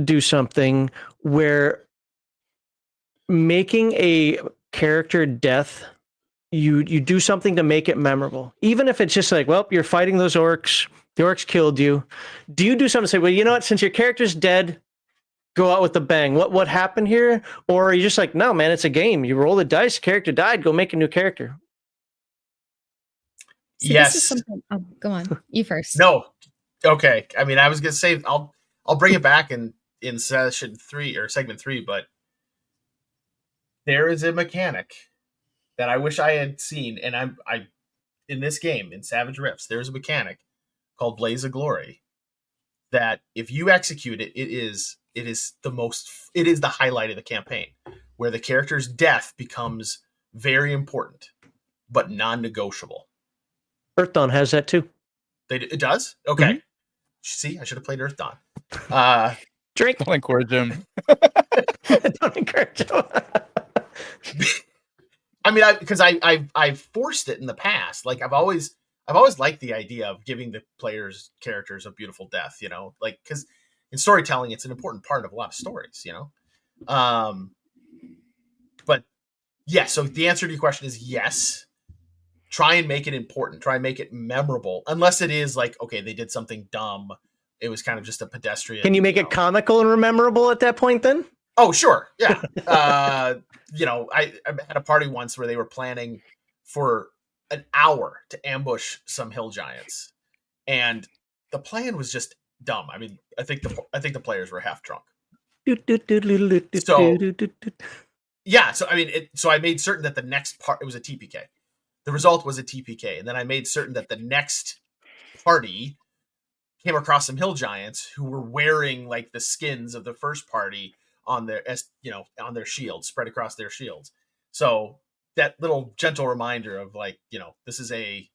[SPEAKER 1] do something where making a character death, you do something to make it memorable, even if it's just like, well, you're fighting those orcs, the orcs killed you. Do you do something to say, well, you know what, since your character's dead, go out with a bang? What happened here? Or are you just like, no, man, it's a game. You roll the dice, character died, go make a new character.
[SPEAKER 3] So
[SPEAKER 4] Yes.
[SPEAKER 3] This is something. Oh, go on. You first.
[SPEAKER 4] No. Okay. I mean, I was gonna say I'll bring it back in segment 3, but there is a mechanic that I wish I had seen, and I in this game in Savage Rifts, there's a mechanic called Blaze of Glory that if you execute it, it is the highlight of the campaign, where the character's death becomes very important but non-negotiable.
[SPEAKER 1] Earth Dawn has that too.
[SPEAKER 4] It does? Okay. Mm-hmm. See, I should have played Earth Dawn.
[SPEAKER 1] Drink.
[SPEAKER 2] Don't encourage him.
[SPEAKER 1] Don't encourage him.
[SPEAKER 4] I mean, because I've forced it in the past. Like I've always liked the idea of giving the players' characters a beautiful death. You know, like because in storytelling, it's an important part of a lot of stories. You know, but yeah. So the answer to your question is yes. Try and make it important. Try and make it memorable. Unless it is like, okay, they did something dumb. It was kind of just a pedestrian.
[SPEAKER 1] Can you make it comical and memorable at that point then?
[SPEAKER 4] Oh, sure. Yeah. You know, I had a party once where they were planning for an hour to ambush some hill giants. And the plan was just dumb. I mean, I think the players were half drunk. So, yeah. So, I mean, so I made certain that the next part, it was a TPK. The result was a TPK. And then I made certain that the next party came across some hill giants who were wearing like the skins of the first party on their shields, spread across their shields. So that little gentle reminder of like, you know, this is a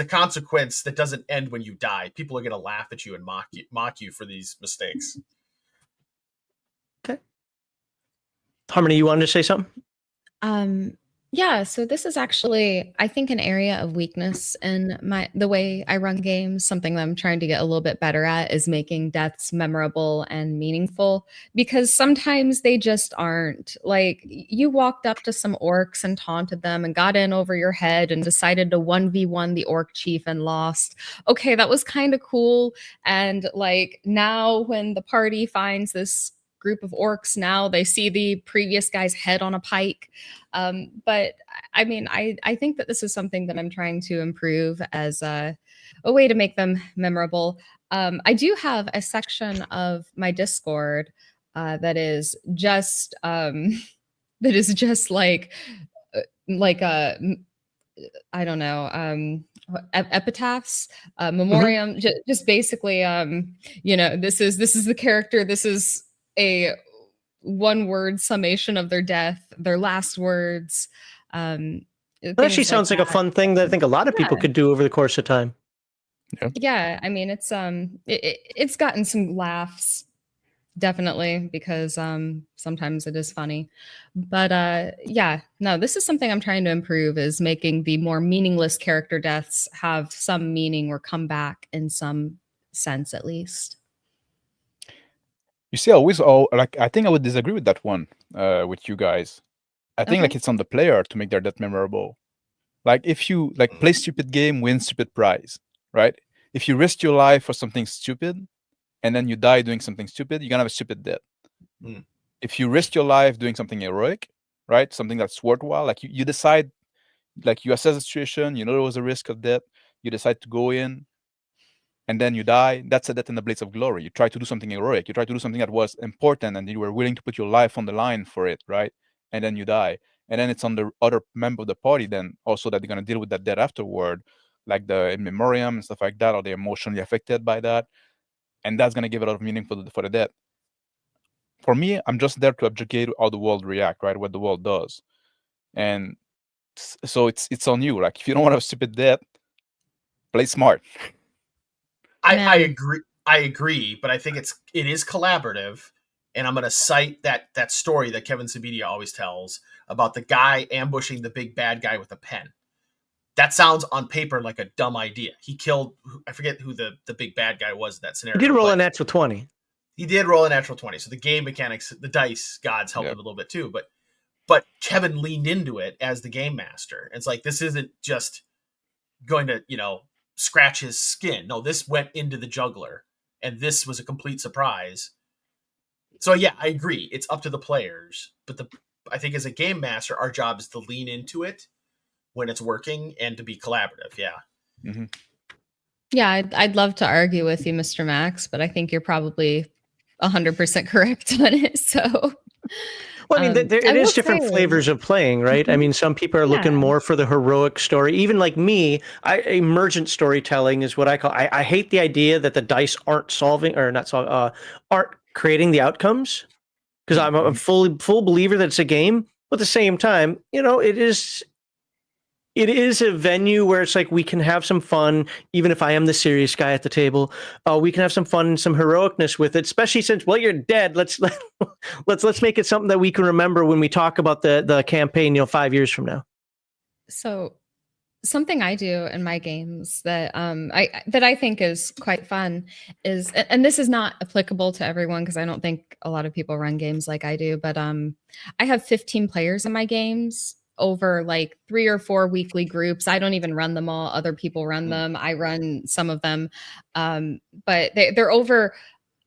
[SPEAKER 4] consequence that doesn't end when you die. People are going to laugh at you and mock you for these mistakes.
[SPEAKER 1] Okay. Harmony, you wanted to say something?
[SPEAKER 3] Yeah, so this is actually, I think, an area of weakness in the way I run games. Something that I'm trying to get a little bit better at is making deaths memorable and meaningful, because sometimes they just aren't. Like, you walked up to some orcs and taunted them and got in over your head and decided to 1v1 the orc chief and lost. Okay, that was kind of cool. And like now when the party finds this group of orcs, now they see the previous guy's head on a pike. But I mean, I think that this is something that I'm trying to improve as a way to make them memorable. I do have a section of my Discord that is just like I don't know, epitaphs, memoriam, just basically, you know, this is the character, this is a one-word summation of their death, their last words.
[SPEAKER 1] That actually sounds like a fun thing that I think a lot of people could do over the course of time.
[SPEAKER 3] Yeah, I mean, it's gotten some laughs, definitely, because sometimes it is funny. But yeah, no, this is something I'm trying to improve, is making the more meaningless character deaths have some meaning or come back in some sense, at least.
[SPEAKER 2] You see, I think I would disagree with that one with you guys. I think like it's on the player to make their death memorable. Like if you like play stupid game, win stupid prize, right? If you risk your life for something stupid and then you die doing something stupid, you're gonna have a stupid death. If you risk your life doing something heroic, right? Something that's worthwhile, like you decide, like you assess the situation, you know there was a risk of death, you decide to go in, and then you die, that's a death in the blaze of glory. You try to do something heroic. You try to do something that was important and you were willing to put your life on the line for it, right? And then you die. And then it's on the other member of the party then also that they're going to deal with that death afterward, like the in memoriam and stuff like that, or they're emotionally affected by that. And that's going to give a lot of meaning for the death. For me, I'm just there to objective how the world react, right? What the world does. And so it's on you. Like, if you don't want to have stupid death, play smart.
[SPEAKER 4] I agree. I agree, but I think it is collaborative, and I'm going to cite that story that Kevin Sabidia always tells about the guy ambushing the big bad guy with a pen. That sounds on paper like a dumb idea. He killed, I forget who the big bad guy was in that scenario.
[SPEAKER 1] He did roll a natural 20.
[SPEAKER 4] He did roll a natural 20. So the game mechanics, the dice gods helped him a little bit too. But Kevin leaned into it as the game master. It's like, this isn't just going to, scratch his skin. No, this went into the juggler, and this was a complete surprise. So yeah, I agree. It's up to the players, but I think as a game master, our job is to lean into it when it's working and to be collaborative. Yeah.
[SPEAKER 2] Mm-hmm.
[SPEAKER 3] Yeah, I'd love to argue with you, Mr. Max, but I think you're probably 100% correct on it. So,
[SPEAKER 1] well, I mean, it is different flavors of playing, right? Mm-hmm. I mean, some people are looking more for the heroic story. Even like me, emergent storytelling is what I call. I hate the idea that the dice aren't solving or not solving, aren't creating the outcomes, because I'm a full believer that it's a game. But at the same time, it is a venue where it's like we can have some fun, even if I am the serious guy at the table. We can have some fun and some heroicness with it, especially since, well, you're dead. Let's make it something that we can remember when we talk about the campaign, 5 years from now.
[SPEAKER 3] So, something I do in my games that I think is quite fun is, and this is not applicable to everyone because I don't think a lot of people run games like I do, but I have 15 players in my games over like 3 or 4 weekly groups. I don't even run them all. Other people run them. I run some of them. But they're over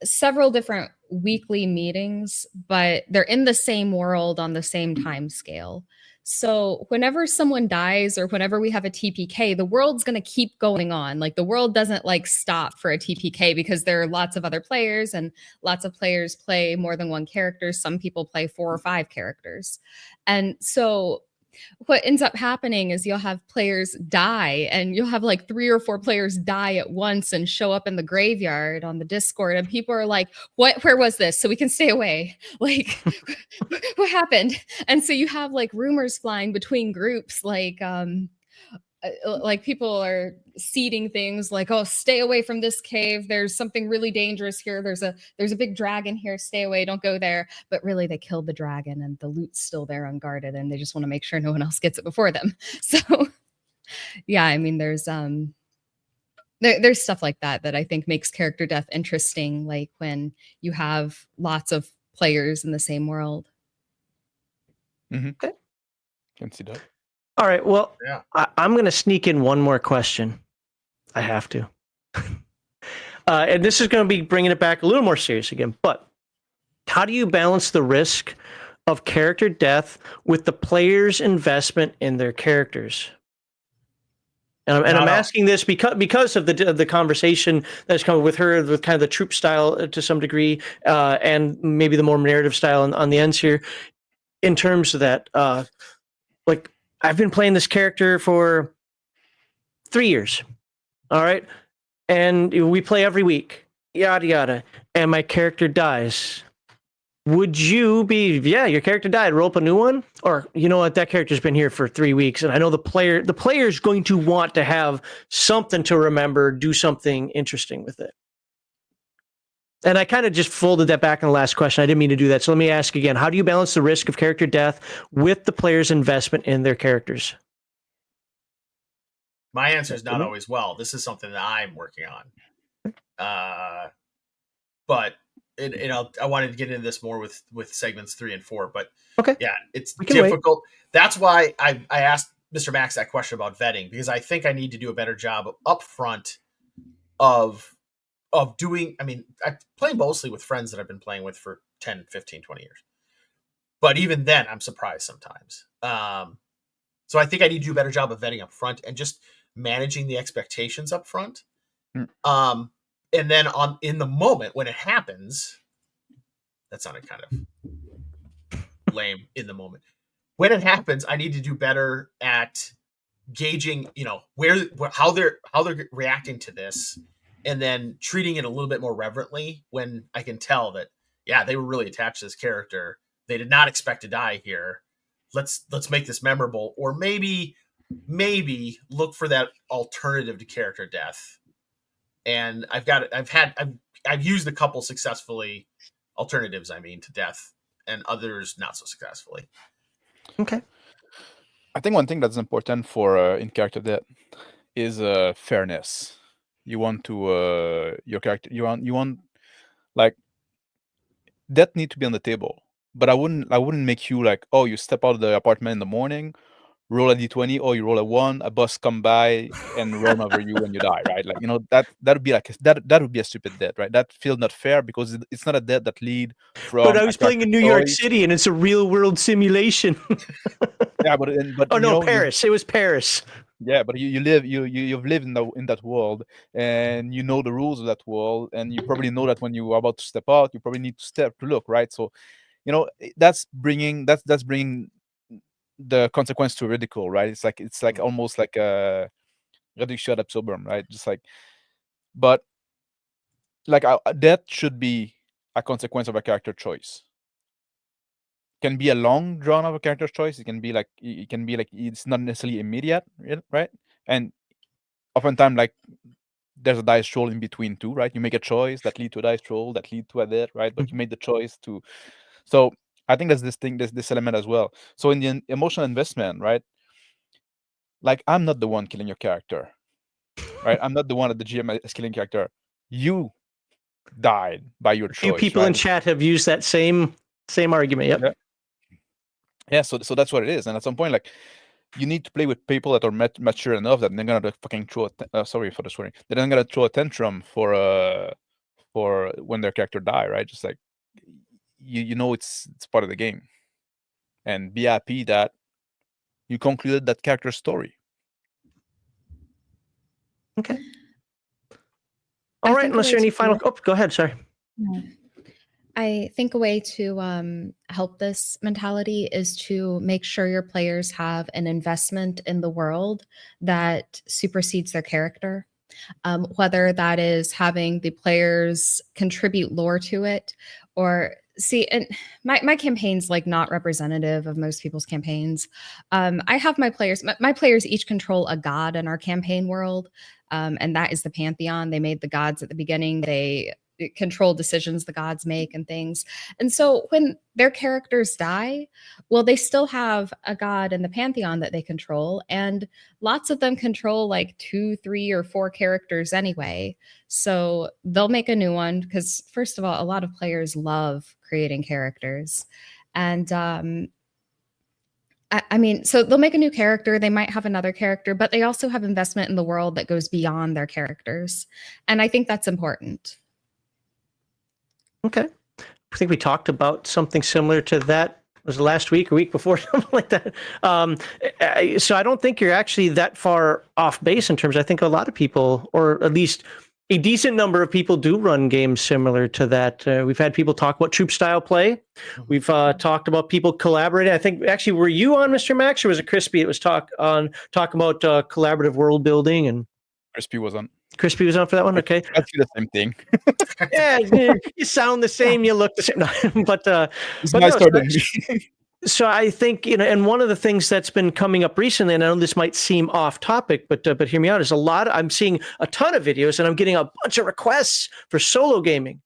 [SPEAKER 3] several different weekly meetings, but they're in the same world on the same time scale. So whenever someone dies or whenever we have a TPK, the world's going to keep going on. Like, the world doesn't like stop for a TPK because there are lots of other players, and lots of players play more than one character. Some people play 4 or 5 characters. And so what ends up happening is you'll have players die, and you'll have like 3 or 4 players die at once and show up in the graveyard on the Discord, and people are like, where was this? So we can stay away. Like, what happened? And so you have like rumors flying between groups, like people are seeding things like, oh, stay away from this cave. There's something really dangerous here. There's a big dragon here. Stay away. Don't go there. But really, they killed the dragon and the loot's still there unguarded, and they just want to make sure no one else gets it before them. So yeah, I mean, there's stuff like that I think makes character death interesting, like when you have lots of players in the same world.
[SPEAKER 2] Mm-hmm. Okay. Can see that.
[SPEAKER 1] All right. Well, I'm going to sneak in one more question. I have to. And this is going to be bringing it back a little more serious again. But how do you balance the risk of character death with the player's investment in their characters? And I'm asking this because of the conversation that's come with her, with kind of the troop style to some degree, and maybe the more narrative style on the ends here, in terms of that, like, I've been playing this character for 3 years. All right. And we play every week, yada, yada. And my character dies. Would you be, your character died, roll up a new one? Or, you know what, that character's been here for 3 weeks, and I know the player's going to want to have something to remember, do something interesting with it. And I kind of just folded that back in the last question. I didn't mean to do that. So let me ask again. How do you balance the risk of character death with the player's investment in their characters?
[SPEAKER 4] My answer is not always well. This is something that I'm working on. But I wanted to get into this more with segments 3 and 4. But yeah, it's difficult. That's why I asked Mr. Max that question about vetting, because I think I need to do a better job up front of doing, I mean, I play mostly with friends that I've been playing with for 10, 15, 20 years. But even then, I'm surprised sometimes. So I think I need to do a better job of vetting up front and just managing the expectations up front. And then in the moment when it happens, that sounded kind of lame, in the moment. When it happens, I need to do better at gauging, how they're reacting to this, and then treating it a little bit more reverently when I can tell that, they were really attached to this character. They did not expect to die here. let's make this memorable, or maybe look for that alternative to character death. And I've used a couple successfully, alternatives, I mean, to death, and others not so successfully.
[SPEAKER 1] Okay.
[SPEAKER 2] I think one thing that's important for in character death is fairness. You want to your character. You want like death need to be on the table. But I wouldn't make you like, oh, you step out of the apartment in the morning, roll a d20, or you roll a 1, a bus come by and run over you when you die, right? Like, that would be like that would be a stupid death, right? That feels not fair because it's not a death that lead from.
[SPEAKER 1] But I was playing in New York City, and it's a real world simulation.
[SPEAKER 2] Yeah, but
[SPEAKER 1] oh no, Paris. It was Paris.
[SPEAKER 2] Yeah, but you've lived in that world, and you know the rules of that world, and you probably know that when you are about to step out, you probably need to look, right? So, that's bringing the consequence to ridicule, right? It's like almost like a reduction ad absurdum, right? Just like, but like that should be a consequence of a character choice. Can be a long drawn of a character choice. It can be like it's not necessarily immediate, right? And oftentimes, like, there's a dice roll in between too, right? You make a choice that lead to a dice roll that lead to a death, right? But you made the choice to. So I think there's this element as well. So in the emotional investment, right? Like, I'm not the one killing your character, right? I'm not the one that the GM is killing character. You died by your choice.
[SPEAKER 1] A few people in chat have used that same argument. Yep.
[SPEAKER 2] Yeah. So that's what it is. And at some point, like, you need to play with people that are mature enough that they're gonna fucking throw. Sorry for the swearing. They're not gonna throw a tantrum for when their character die, right? Just like it's part of the game, and be happy that you concluded that character's story.
[SPEAKER 1] Okay. All right. Unless there are any final. Oh, go ahead. Sorry.
[SPEAKER 3] Yeah. I think a way to help this mentality is to make sure your players have an investment in the world that supersedes their character. Whether that is having the players contribute lore to it, or and my campaign's like not representative of most people's campaigns. I have my players each control a god in our campaign world, and that is the Pantheon. They made the gods at the beginning. They control decisions the gods make and things. And so when their characters die, well, they still have a god in the Pantheon that they control, and lots of them control like 2, 3, or 4 characters anyway. So they'll make a new one because, first of all, a lot of players love creating characters. And I mean, so they'll make a new character, they might have another character, but they also have investment in the world that goes beyond their characters. And I think that's important.
[SPEAKER 1] Okay. I think we talked about something similar to that. Was it last week or week before, something like that? So I don't think you're actually that far off base in terms. I think a lot of people, or at least a decent number of people, do run games similar to that. We've had people talk about troop style play. We've talked about people collaborating. I think actually, were you on, Mr. Max, or was it Crispy? It was talking about collaborative world building, and
[SPEAKER 2] Crispy was on.
[SPEAKER 1] Crispy was on for that one. Okay,
[SPEAKER 2] that's the same thing.
[SPEAKER 1] Yeah, you sound the same, you look the same. But so I think, and one of the things that's been coming up recently, and I know this might seem off topic, but hear me out, is I'm seeing a ton of videos, and I'm getting a bunch of requests for solo gaming.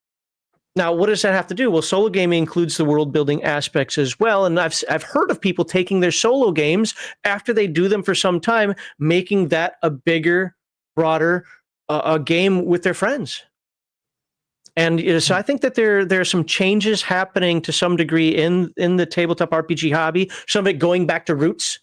[SPEAKER 1] Now, what does that have to do? Well, solo gaming includes the world building aspects as well, and I've heard of people taking their solo games after they do them for some time, making that a bigger, broader a game with their friends. And so I think that there are some changes happening to some degree in the tabletop RPG hobby. Some of it going back to roots,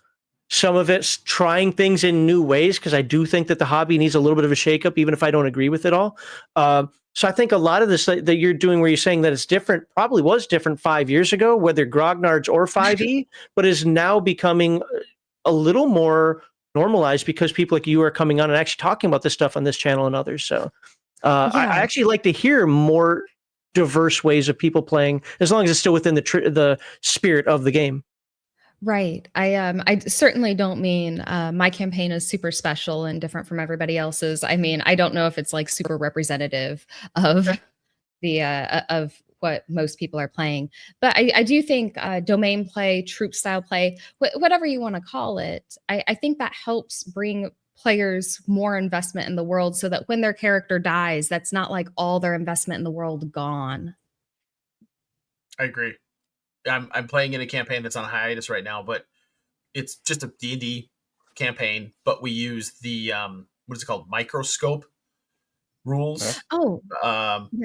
[SPEAKER 1] some of it's trying things in new ways, because I do think that the hobby needs a little bit of a shakeup, even if I don't agree with it all. So I think a lot of this that you're doing, where you're saying that it's different, probably was different 5 years ago, whether grognards or 5e, but is now becoming a little more normalized because people like you are coming on and actually talking about this stuff on this channel and others. So I actually like to hear more diverse ways of people playing, as long as it's still within the spirit of the game.
[SPEAKER 3] Right. I certainly don't mean my campaign is super special and different from everybody else's. I mean, I don't know if it's like super representative of the of what most people are playing. But I do think domain play, troop style play, whatever you want to call it, I think that helps bring players more investment in the world, so that when their character dies, that's not like all their investment in the world gone.
[SPEAKER 4] I agree. I'm playing in a campaign that's on hiatus right now, but it's just a D&D campaign, but we use the what is it called, microscope rules.
[SPEAKER 3] Oh,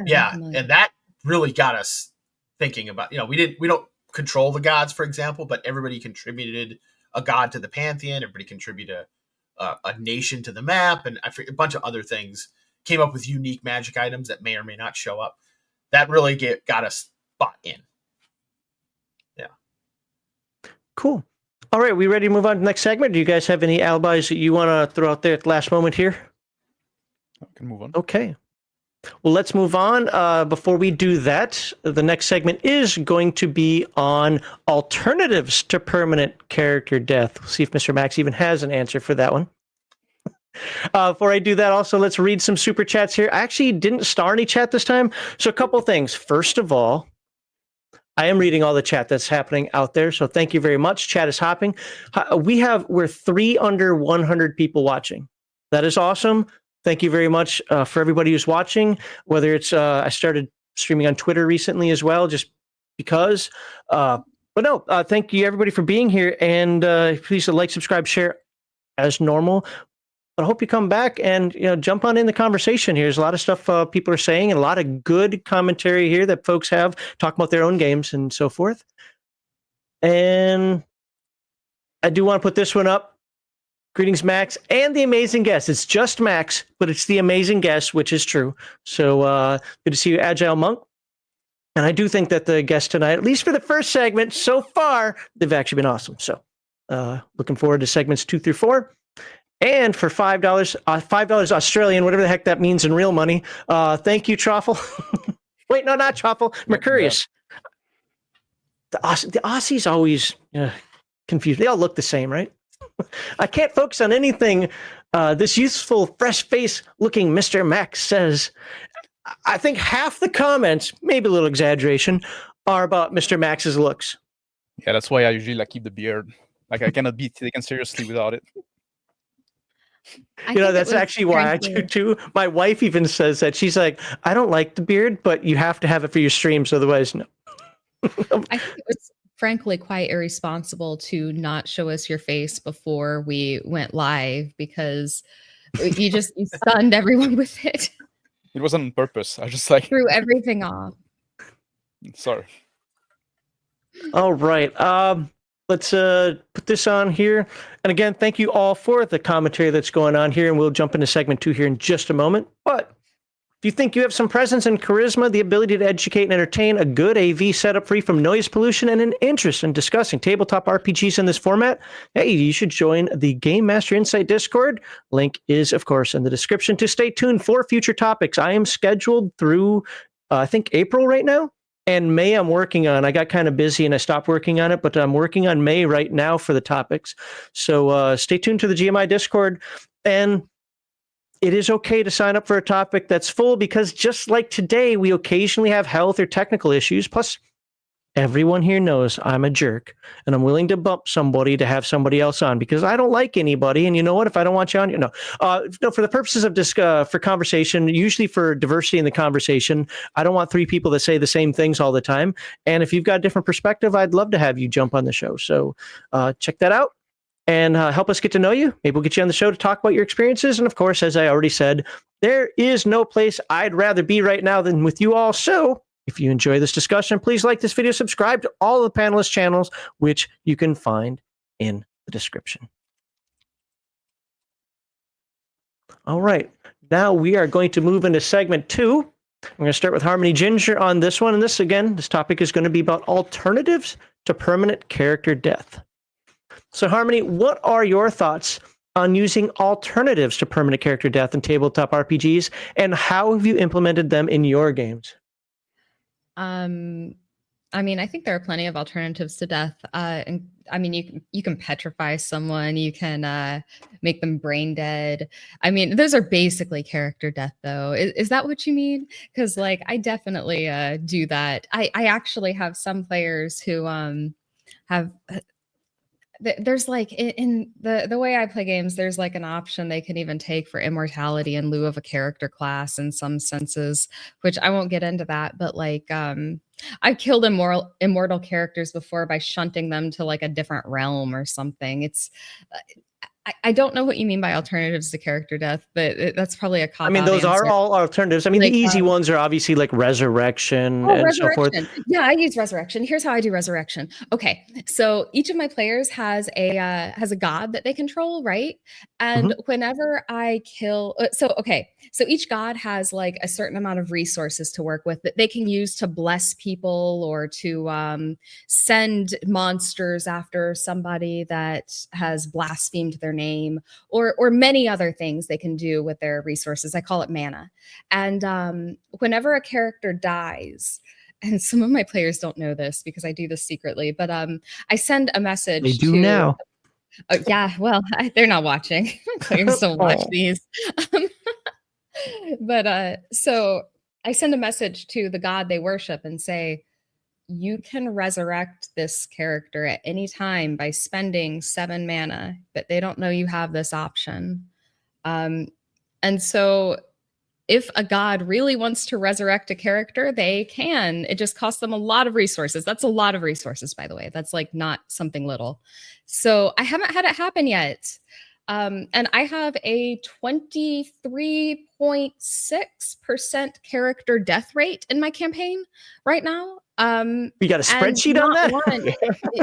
[SPEAKER 4] yeah, and that really got us thinking about, we don't control the gods, for example, but everybody contributed a god to the pantheon. Everybody contributed a nation to the map, and a bunch of other things. Came up with unique magic items that may or may not show up. That really got us bought in. Yeah.
[SPEAKER 1] Cool. All right, we ready to move on to the next segment? Do you guys have any alibis that you want to throw out there at the last moment here?
[SPEAKER 2] I can move on.
[SPEAKER 1] Okay. Well, let's move on. Before we do that, the next segment is going to be on alternatives to permanent character death. We'll see if Mr. Max even has an answer for that one. Before I do that, also, let's read some super chats here. I actually didn't star any chat this time. So a couple things. First of all, I am reading all the chat that's happening out there. So thank you very much. Chat is hopping. We're 3 under 100 people watching. That is awesome. Thank you very much for everybody who's watching, whether it's I started streaming on Twitter recently as well, just because. But no, thank you everybody for being here. And please like, subscribe, share as normal. But I hope you come back and jump on in the conversation here. There's a lot of stuff people are saying and a lot of good commentary here that folks have talking about their own games and so forth. And I do want to put this one up. Greetings, Max, and the amazing guest. It's just Max, but it's the amazing guest, which is true. So good to see you, Agile Monk. And I do think that the guests tonight, at least for the first segment so far, they've actually been awesome. So looking forward to segments 2 through 4. And for $5 Australian, whatever the heck that means in real money. Thank you, Truffle. Wait, no, not Truffle. Mercurius. Yeah. The Aussies always confused. They all look the same, right? I can't focus on anything. This youthful, fresh-face-looking Mr. Max says. I think half the comments, maybe a little exaggeration, are about Mr. Max's looks.
[SPEAKER 2] Yeah, that's why I usually keep the beard. I cannot be taken seriously without it.
[SPEAKER 1] That's actually why I do too. My wife even says that. She's like, I don't like the beard, but you have to have it for your streams, otherwise no.
[SPEAKER 3] I think it was frankly quite irresponsible to not show us your face before we went live, because you stunned everyone with it.
[SPEAKER 2] It wasn't on purpose. I just
[SPEAKER 3] threw everything off.
[SPEAKER 2] Sorry.
[SPEAKER 1] All right. Let's put this on here. And again, thank you all for the commentary that's going on here. And we'll jump into segment 2 here in just a moment. But if you think you have some presence and charisma, the ability to educate and entertain, a good AV setup free from noise pollution, and an interest in discussing tabletop RPGs in this format, hey, you should join the Game Master Insight Discord. Link is, of course, in the description to stay tuned for future topics. I am scheduled through, I think, April right now. And May I'm working on. I got kind of busy and I stopped working on it, but I'm working on May right now for the topics. So stay tuned to the GMI Discord. And it is okay to sign up for a topic that's full, because just like today, we occasionally have health or technical issues. Plus, everyone here knows I'm a jerk and I'm willing to bump somebody to have somebody else on, because I don't like anybody. And you know what? If I don't want you on, no, for the purposes of for conversation, usually for diversity in the conversation, I don't want 3 people that say the same things all the time. And if you've got a different perspective, I'd love to have you jump on the show. So check that out and help us get to know you. Maybe we'll get you on the show to talk about your experiences. And of course, as I already said, there is no place I'd rather be right now than with you all. So if you enjoy this discussion, please like this video, subscribe to all of the panelist channels, which you can find in the description. All right, now we are going to move into segment 2. I'm going to start with Harmony Ginger on this one. And this topic is going to be about alternatives to permanent character death. So Harmony, what are your thoughts on using alternatives to permanent character death in tabletop RPGs, and how have you implemented them in your games?
[SPEAKER 3] I'm I mean, I think there are plenty of alternatives to death. And I mean, you can petrify someone, you can make them brain dead. I mean, those are basically character death, though. Is that what you mean? Because like, I definitely do that. I actually have some players who have there's like in the way I play games, there's like an option they can even take for immortality in lieu of a character class in some senses, which I won't get into that, but like I've killed immortal characters before by shunting them to like a different realm or something. It's I don't know what you mean by alternatives to character death, but that's probably a cop
[SPEAKER 1] I mean,
[SPEAKER 3] out
[SPEAKER 1] those
[SPEAKER 3] answer.
[SPEAKER 1] are all alternatives. I mean,
[SPEAKER 3] Like,
[SPEAKER 1] the easy ones are obviously like resurrection and so forth.
[SPEAKER 3] Resurrection. Yeah, I use resurrection. Here's how I do resurrection. Okay, so each of my players has a god that they control, right? And whenever I kill, so each god has like a certain amount of resources to work with that they can use to bless people or to send monsters after somebody that has blasphemed their name, or many other things they can do with their resources. I call it mana. And whenever a character dies, and some of my players don't know this because I do this secretly, but I send a message
[SPEAKER 1] They do
[SPEAKER 3] to
[SPEAKER 1] now.
[SPEAKER 3] yeah, well, they're not watching. My players don't watch
[SPEAKER 1] Oh.
[SPEAKER 3] these. But so I send a message to the god they worship and say, you can resurrect this character at any time by spending 7 mana, but they don't know you have this option. And so if a god really wants to resurrect a character, they can. It just costs them a lot of resources. That's a lot of resources, by the way. That's like not something little. So I haven't had it happen yet. And I have a 23.6% character death rate in my campaign right now.
[SPEAKER 1] You got a spreadsheet on that?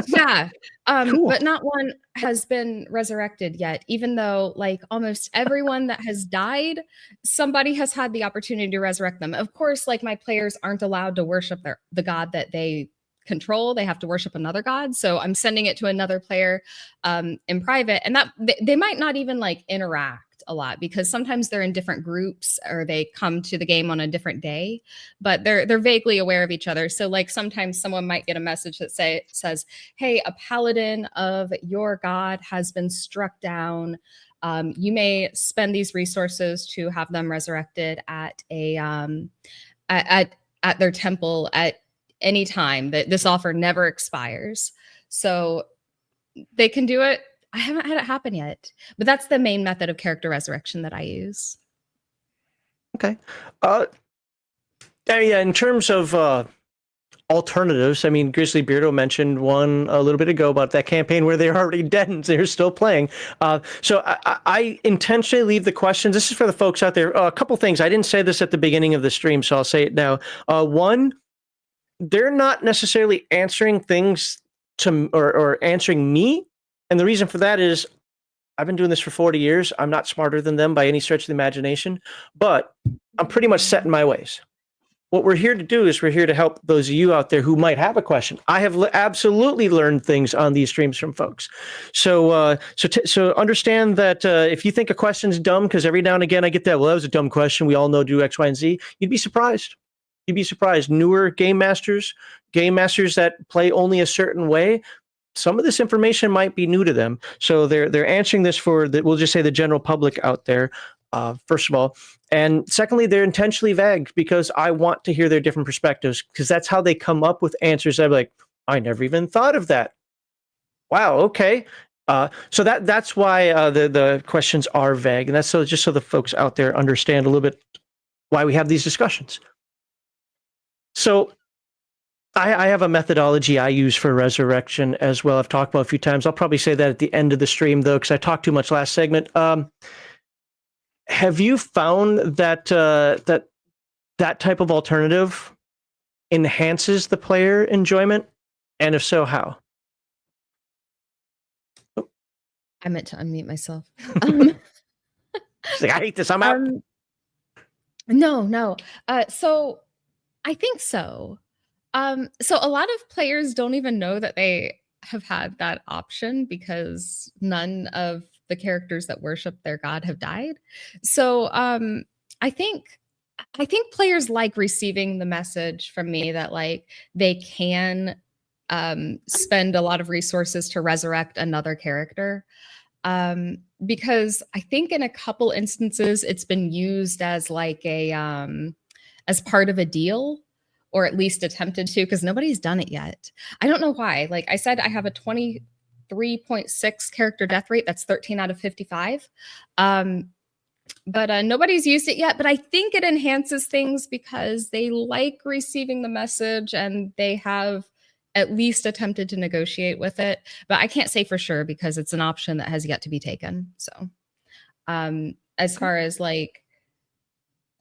[SPEAKER 3] Yeah.
[SPEAKER 1] Cool.
[SPEAKER 3] But not one has been resurrected yet, even though like almost everyone that has died, somebody has had the opportunity to resurrect them. Of course, like my players aren't allowed to worship the god that they control. They have to worship another god. So I'm sending it to another player in private, and that they might not even like interact a lot because sometimes they're in different groups or they come to the game on a different day, but they're vaguely aware of each other. So like sometimes someone might get a message that says, hey, a paladin of your god has been struck down. You may spend these resources to have them resurrected at a at their temple at any time. That this offer never expires. So they can do it. I haven't had it happen yet, but that's the main method of character resurrection that I use.
[SPEAKER 1] Okay. Yeah, in terms of alternatives, I mean, Grizzly Beardo mentioned one a little bit ago about that campaign where they're already dead and they're still playing. So I intentionally leave the questions. This is for the folks out there. A couple things. I didn't say this at the beginning of the stream, so I'll say it now. One, they're not necessarily answering things to or answering me. And the reason for that is I've been doing this for 40 years. I'm not smarter than them by any stretch of the imagination, but I'm pretty much set in my ways. What we're here to do is we're here to help those of you out there who might have a question. I have absolutely learned things on these streams from folks. So so understand that if you think a question's dumb, because every now and again I get that, well, that was a dumb question. We all know do X, Y, and Z. You'd be surprised. You'd be surprised. Newer game masters that play only a certain way, some of this information might be new to them. So they're answering this for we'll just say the general public out there, first of all. And secondly, they're intentionally vague because I want to hear their different perspectives, because that's how they come up with answers. I'm like, I never even thought of that. Wow, okay. So that's why the questions are vague. And that's just so the folks out there understand a little bit why we have these discussions. So I have a methodology I use for resurrection as well. I've talked about a few times. I'll probably say that at the end of the stream, though, because I talked too much last segment. Have you found that that type of alternative enhances the player enjoyment? And if so, how?
[SPEAKER 3] I meant to unmute myself.
[SPEAKER 1] She's like, I hate this. I'm out.
[SPEAKER 3] No. So I think so. So a lot of players don't even know that they have had that option because none of the characters that worship their god have died. So I think I think players like receiving the message from me that like they can spend a lot of resources to resurrect another character. Because I think in a couple instances it's been used as like a as part of a deal, or at least attempted to, because nobody's done it yet. I don't know why. Like I said, I have a 23.6 character death rate. That's 13 out of 55. But nobody's used it yet. But I think it enhances things because they like receiving the message and they have at least attempted to negotiate with it. But I can't say for sure because it's an option that has yet to be taken. So as far as like,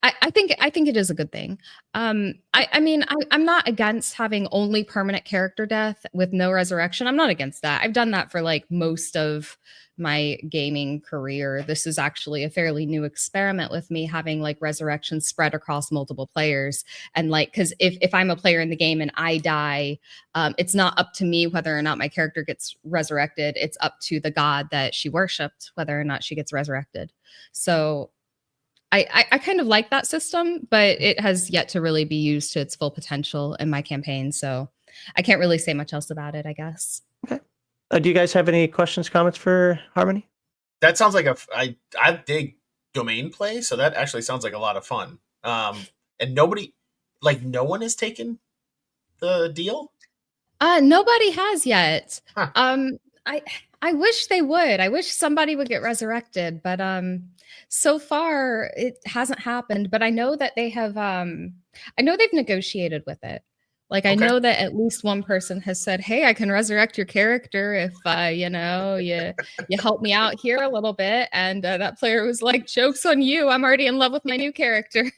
[SPEAKER 3] I think it is a good thing. I mean, I'm not against having only permanent character death with no resurrection. I'm not against that. I've done that for like most of my gaming career. This is actually a fairly new experiment with me having like resurrection spread across multiple players. And like, because if I'm a player in the game and I die, it's not up to me whether or not my character gets resurrected. It's up to the god that she worshipped whether or not she gets resurrected. So I kind of like that system, but it has yet to really be used to its full potential in my campaign. So I can't really say much else about it, I guess.
[SPEAKER 1] Okay. Do you guys have any questions, comments for Harmony?
[SPEAKER 4] That sounds like I dig domain play, so that actually sounds like a lot of fun. And nobody, like no one has taken the deal.
[SPEAKER 3] Nobody has yet.
[SPEAKER 4] Huh.
[SPEAKER 3] I wish they would. I wish somebody would get resurrected, but so far it hasn't happened. But I know that they have I know they've negotiated with it. Like I know that at least one person has said, "Hey, I can resurrect your character if you know, you help me out here a little bit." And that player was like, "Joke's on you. I'm already in love with my new character."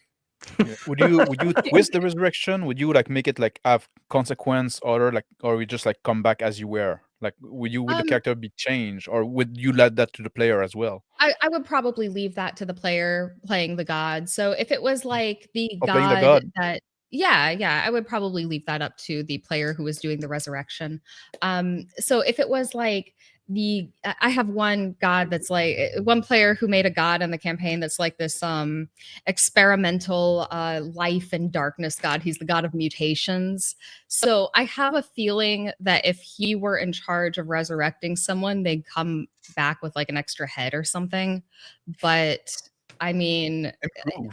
[SPEAKER 2] Yeah. Would you twist the resurrection? Would you like make it like have consequence or like, or we just like come back as you were? Like would the character be changed, or would you let that to the player as well?
[SPEAKER 3] I would probably leave that to the player playing the god. So if it was like the
[SPEAKER 2] Or playing the
[SPEAKER 3] god
[SPEAKER 2] god?
[SPEAKER 3] that yeah, I would probably leave that up to the player who was doing the resurrection. So if it was like I have one god that's like one player who made a god in the campaign that's like this experimental life and darkness god. He's the god of mutations. So I have a feeling that if he were in charge of resurrecting someone, they'd come back with like an extra head or something. But I mean,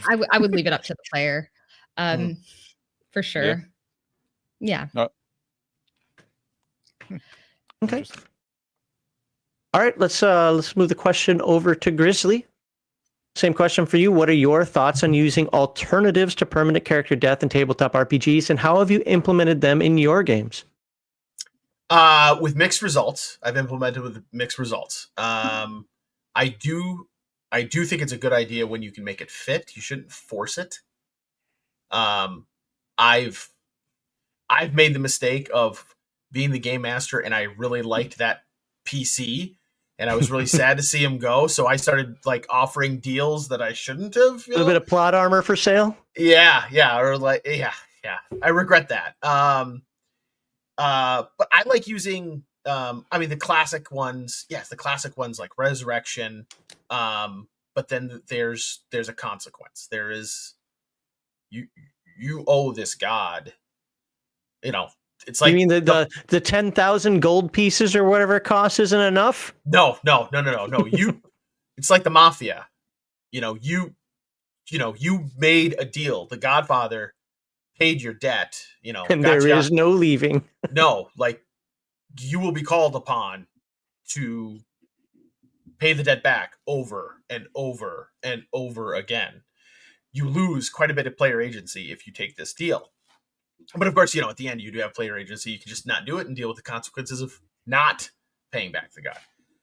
[SPEAKER 3] I would leave it up to the player. For sure. Yeah.
[SPEAKER 2] No.
[SPEAKER 1] Okay. All right, let's move the question over to Grizzly. Same question for you. What are your thoughts on using alternatives to permanent character death in tabletop RPGs, and how have you implemented them in your games?
[SPEAKER 4] With mixed results. I've implemented with mixed results. I do think it's a good idea when you can make it fit. You shouldn't force it. I've made the mistake of being the game master, and I really liked that PC, and I was really sad to see him go. So I started like offering deals that I shouldn't have.
[SPEAKER 1] A little bit of plot armor for sale.
[SPEAKER 4] Yeah, or like yeah. I regret that. But I like using. I mean, the classic ones. Yes, the classic ones like resurrection. But then there's a consequence. There is you owe this god. You know, it's like,
[SPEAKER 1] you mean the 10,000 gold pieces or whatever it costs isn't enough?
[SPEAKER 4] No. You, it's like the mafia. You made a deal. The Godfather paid your debt.
[SPEAKER 1] And there is no leaving.
[SPEAKER 4] No, like you will be called upon to pay the debt back over and over and over again. You lose quite a bit of player agency if you take this deal. But of course, at the end, you do have player agency. You can just not do it and deal with the consequences of not paying back the god.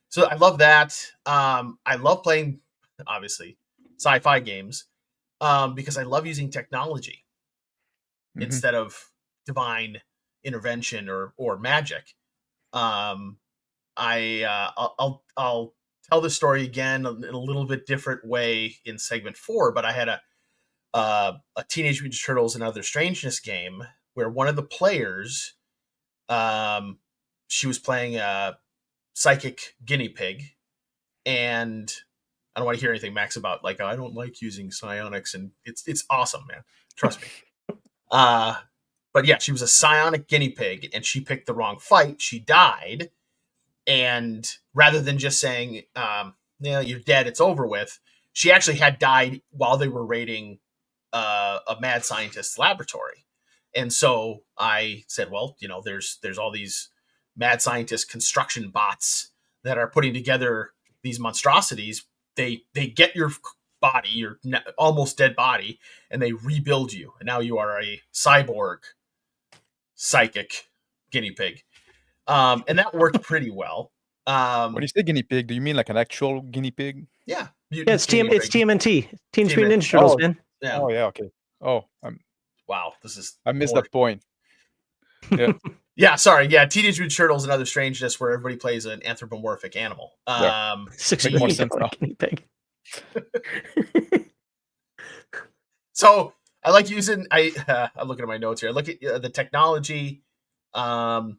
[SPEAKER 4] So I love that. I love playing, obviously, sci-fi games because I love using technology instead of divine intervention or magic. I'll tell the story again in a little bit different way in segment 4, but I had a Teenage Mutant Ninja Turtles and Other Strangeness game where one of the players, she was playing a psychic guinea pig, and I don't want to hear anything, Max, about like, I don't like using psionics, and it's awesome, man. Trust me. But yeah, she was a psionic guinea pig, and she picked the wrong fight. She died, and rather than just saying, you're dead, it's over with, she actually had died while they were raiding a mad scientist's laboratory. And so I said, well, there's all these mad scientist construction bots that are putting together these monstrosities. They get your body, your almost dead body, and they rebuild you. And now you are a cyborg psychic guinea pig. And that worked pretty well.
[SPEAKER 2] When you say guinea pig, do you mean like an actual guinea pig?
[SPEAKER 4] Yeah.
[SPEAKER 1] It's TMNT, Teenage Mutant Ninja Turtles, man.
[SPEAKER 4] Yeah.
[SPEAKER 2] Oh yeah, okay. Oh,
[SPEAKER 4] Wow, this is
[SPEAKER 2] I missed
[SPEAKER 4] boring.
[SPEAKER 2] that point. Yeah.
[SPEAKER 4] Yeah, sorry. Yeah, Teenage Mutant Turtles and Other Strangeness, where everybody plays an anthropomorphic animal.
[SPEAKER 2] Yeah.
[SPEAKER 1] $6
[SPEAKER 2] Make more
[SPEAKER 1] million
[SPEAKER 2] sense now.
[SPEAKER 1] guinea pig.
[SPEAKER 4] So I like using. I'm looking at my notes here. I look at the technology, but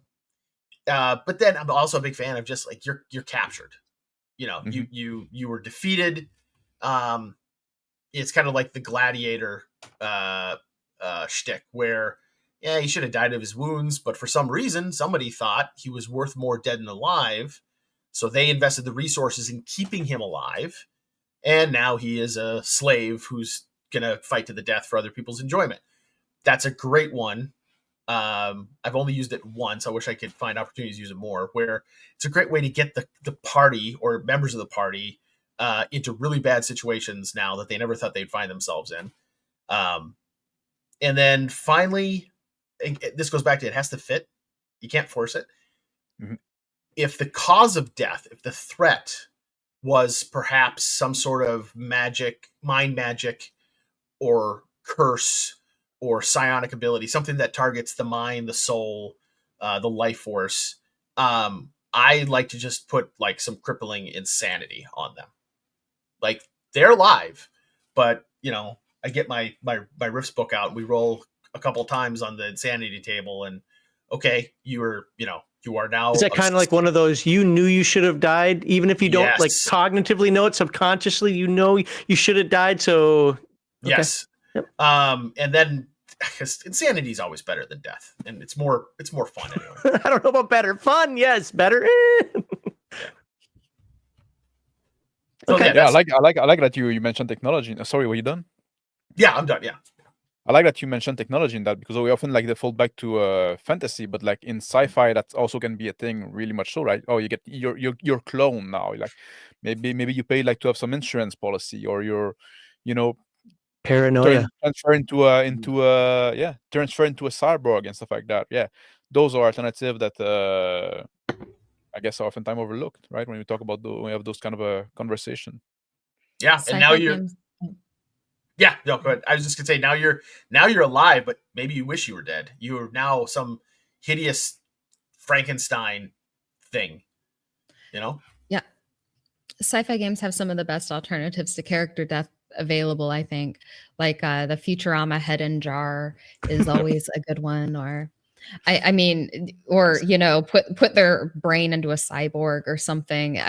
[SPEAKER 4] then I'm also a big fan of just like you're captured. You were defeated. It's kind of like the gladiator shtick, where he should have died of his wounds, but for some reason somebody thought he was worth more dead than alive, so they invested the resources in keeping him alive, and now he is a slave who's gonna fight to the death for other people's enjoyment. That's a great one. I've only used it once. I wish I could find opportunities to use it more, where it's a great way to get the party or members of the party into really bad situations now that they never thought they'd find themselves in. And then finally, this goes back to, it has to fit. You can't force it.
[SPEAKER 2] Mm-hmm.
[SPEAKER 4] If the cause of death, if the threat was perhaps some sort of magic, mind magic, or curse, or psionic ability, something that targets the mind, the soul, the life force, I like to just put like some crippling insanity on them. Like, they're alive, but I get my Rifts book out. We roll a couple times on the insanity table, and okay, you are now.
[SPEAKER 1] Is that kind of like one of those, you knew you should have died, even if you don't like cognitively know it, subconsciously you should have died? So okay.
[SPEAKER 4] Yes.
[SPEAKER 1] Yep.
[SPEAKER 4] And then, because insanity is always better than death, and it's more fun anyway.
[SPEAKER 1] I don't know about better. Fun, yes. Better.
[SPEAKER 4] So
[SPEAKER 1] Okay.
[SPEAKER 2] Yeah, I like that you mentioned technology. Sorry, were you done?
[SPEAKER 4] Yeah, I'm done. Yeah.
[SPEAKER 2] I like that you mentioned technology in that, because we often like default back to fantasy, but like in sci-fi, that also can be a thing, really much so, right? Oh, you get your clone now. Like maybe you pay like to have some insurance policy, or your,
[SPEAKER 1] Paranoia.
[SPEAKER 2] transfer into a cyborg and stuff like that. Yeah, those are alternatives that I guess are oftentimes overlooked, right? When we talk about when we have those kind of a conversation.
[SPEAKER 4] Yeah, and now you're.
[SPEAKER 3] games.
[SPEAKER 4] Yeah, no, go ahead. I was just gonna say, now you're alive, but maybe you wish you were dead. You are now some hideous Frankenstein thing.
[SPEAKER 3] Yeah. Sci-fi games have some of the best alternatives to character death available, I think. Like the Futurama head in jar is always a good one, or I mean, or put their brain into a cyborg or something.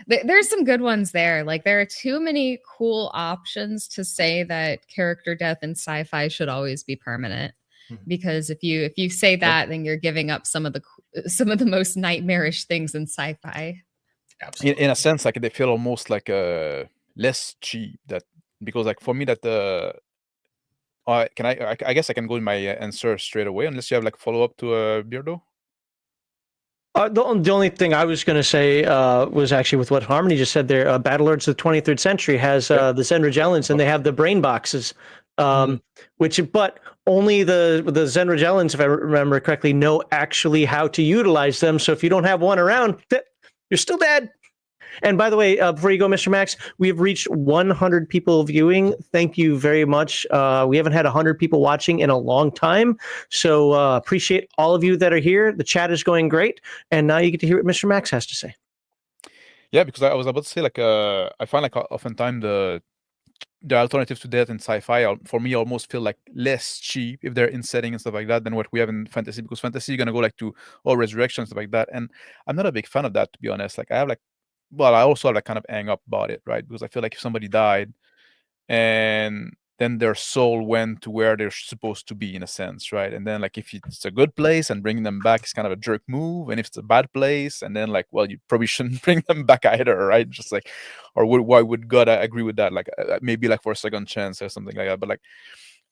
[SPEAKER 3] There's some good ones there. Like, there are too many cool options to say that character death in sci-fi should always be permanent. Because if you say that, then you're giving up some of the most nightmarish things in sci-fi.
[SPEAKER 4] Absolutely.
[SPEAKER 2] In a sense, like they feel almost like less cheap, because like for me that I guess I can go in my answer straight away, unless you have like follow up to Beardo.
[SPEAKER 1] The only thing I was going to say was actually with what Harmony just said there. Battlelords of the 23rd Century has the Zenragellans, and they have the brain boxes, but only the Zenragellans, if I remember correctly, know actually how to utilize them. So if you don't have one around, you're still dead. And by the way, before you go, Mr. Max, we have reached 100 people viewing. Thank you very much. We haven't had 100 people watching in a long time. So appreciate all of you that are here. The chat is going great. And now you get to hear what Mr. Max has to say.
[SPEAKER 2] Yeah, because I was about to say, like, I find like oftentimes the alternatives to death in sci-fi, for me, almost feel like less cheap if they're in setting and stuff like that than what we have in fantasy, because fantasy, you're going to go like to resurrection and stuff like that. And I'm not a big fan of that, to be honest. Like, I have like well, I also like kind of hang up about it, right? Because I feel like if somebody died and then their soul went to where they're supposed to be in a sense, right? And then like if it's a good place and bringing them back is kind of a jerk move, and if it's a bad place, and then like, well, you probably shouldn't bring them back either, right? Just like, or why would God agree with that? Like maybe like for a second chance or something like that. But like,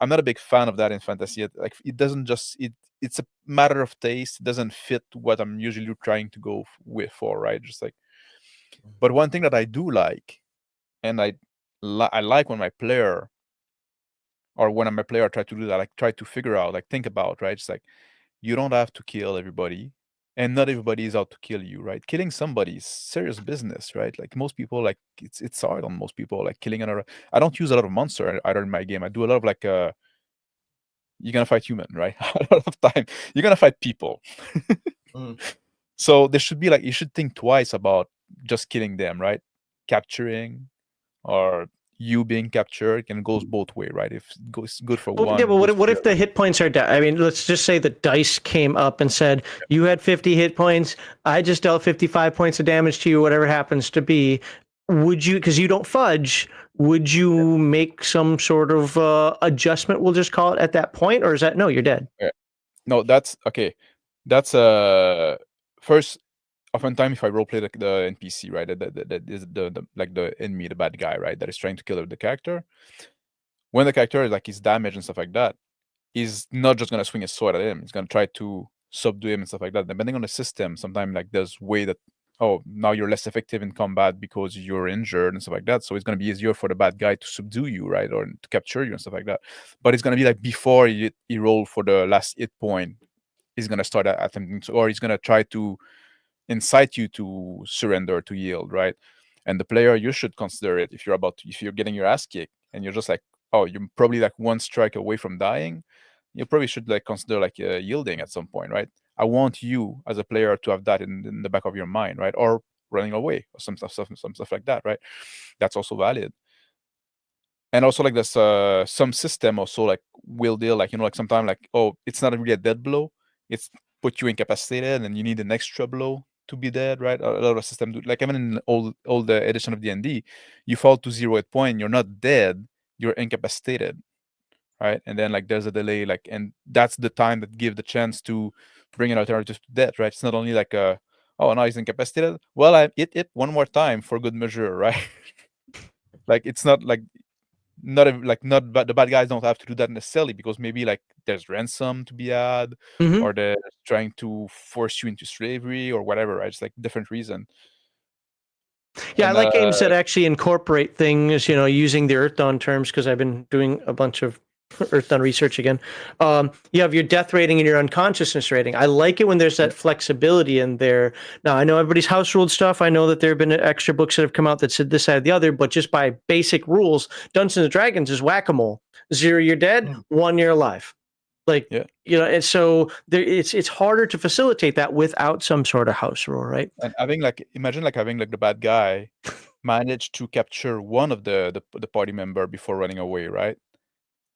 [SPEAKER 2] I'm not a big fan of that in fantasy. Like it doesn't just it's a matter of taste. It doesn't fit what I'm usually trying to go for, right? Just like, but one thing that I do like, and I like when my player try to do that, like try to figure out, like think about, right? It's like, you don't have to kill everybody, and not everybody is out to kill you, right? Killing somebody is serious business, right? Like most people, like it's hard on most people, like killing another. I don't use a lot of monster either in my game. I do a lot of like you're gonna fight human, right? A lot of time you're gonna fight people. So there should be like, you should think twice about just killing them, right? Capturing or you being captured, and goes both way, right? If it goes good for one,
[SPEAKER 1] Yeah, but
[SPEAKER 2] goes
[SPEAKER 1] what
[SPEAKER 2] for
[SPEAKER 1] if the hit points are down? I mean, let's just say the dice came up and said you had 50 hit points. I just dealt 55 points of damage to you, whatever happens to be. Would you, because you don't fudge, would you make some sort of adjustment, we'll just call it, at that point? Or is that, no, you're dead?
[SPEAKER 2] No, that's okay. That's first, oftentimes if I roleplay the NPC, right, that is the like the enemy, the bad guy, right, that is trying to kill the character. When the character is like is damaged and stuff like that, he's not just gonna swing a sword at him. He's gonna try to subdue him and stuff like that. Depending on the system, sometimes like there's way that, oh, now you're less effective in combat because you're injured and stuff like that. So it's gonna be easier for the bad guy to subdue you, right, or to capture you and stuff like that. But it's gonna be like before he roll for the last hit point, he's gonna start attempting to, or he's gonna try to incite you to surrender, to yield, right? And the player, you should consider it if you're getting your ass kicked and you're just like, oh, you're probably like one strike away from dying. You probably should like consider like yielding at some point, right? I want you as a player to have that in the back of your mind, right? Or running away or some stuff like that, right? That's also valid. And also like there's some system also like will deal like, you know, like sometimes like, oh, it's not really a dead blow, it's put you incapacitated and you need an extra blow to be dead, right? A lot of system do, like even in all the edition of D&D, you fall to 0 hit point, you're not dead, you're incapacitated, right? And then like there's a delay, like, and that's the time that give the chance to bring an alternative to death, right? It's not only like oh, now he's incapacitated, well, I hit it one more time for good measure, right? Like it's not like the bad guys don't have to do that necessarily, because maybe like there's ransom to be had, or they're trying to force you into slavery or whatever, right? It's like different reason.
[SPEAKER 1] Yeah,
[SPEAKER 2] And,
[SPEAKER 1] I like games that actually incorporate things, you know, using the Earthdawn terms, because I've been doing a bunch of Earthdawn research again. You have your death rating and your unconsciousness rating. I like it when there's that flexibility in there. Now, I know everybody's house ruled stuff. I know that there have been extra books that have come out that said this, that, the other, but just by basic rules, Dungeons and Dragons is whack-a-mole. 0, you're dead. 1, you're alive. Like, you know, and so it's harder to facilitate that without some sort of house rule, right?
[SPEAKER 2] And having like, imagine like having like the bad guy manage to capture one of the party member before running away, right?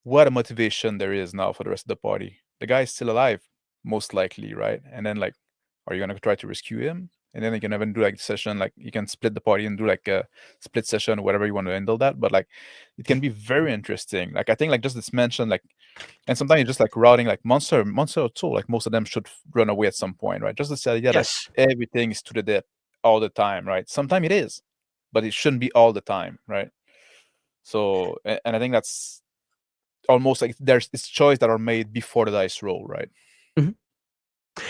[SPEAKER 2] What a motivation there is now for the rest of the party. The guy is still alive, most likely, right? And then like, are you gonna try to rescue him? And then you can even do like session, like you can split the party and do like a split session, whatever you want to handle that. But like, it can be very interesting. Like I think like just this mention, like, and sometimes you're just like routing like monster or two, like most of them should run away at some point, right? Just this idea that everything is to the death all the time, right? Sometimes it is, but it shouldn't be all the time, right? So, and I think that's almost like it's choices that are made before the dice roll, right?
[SPEAKER 1] And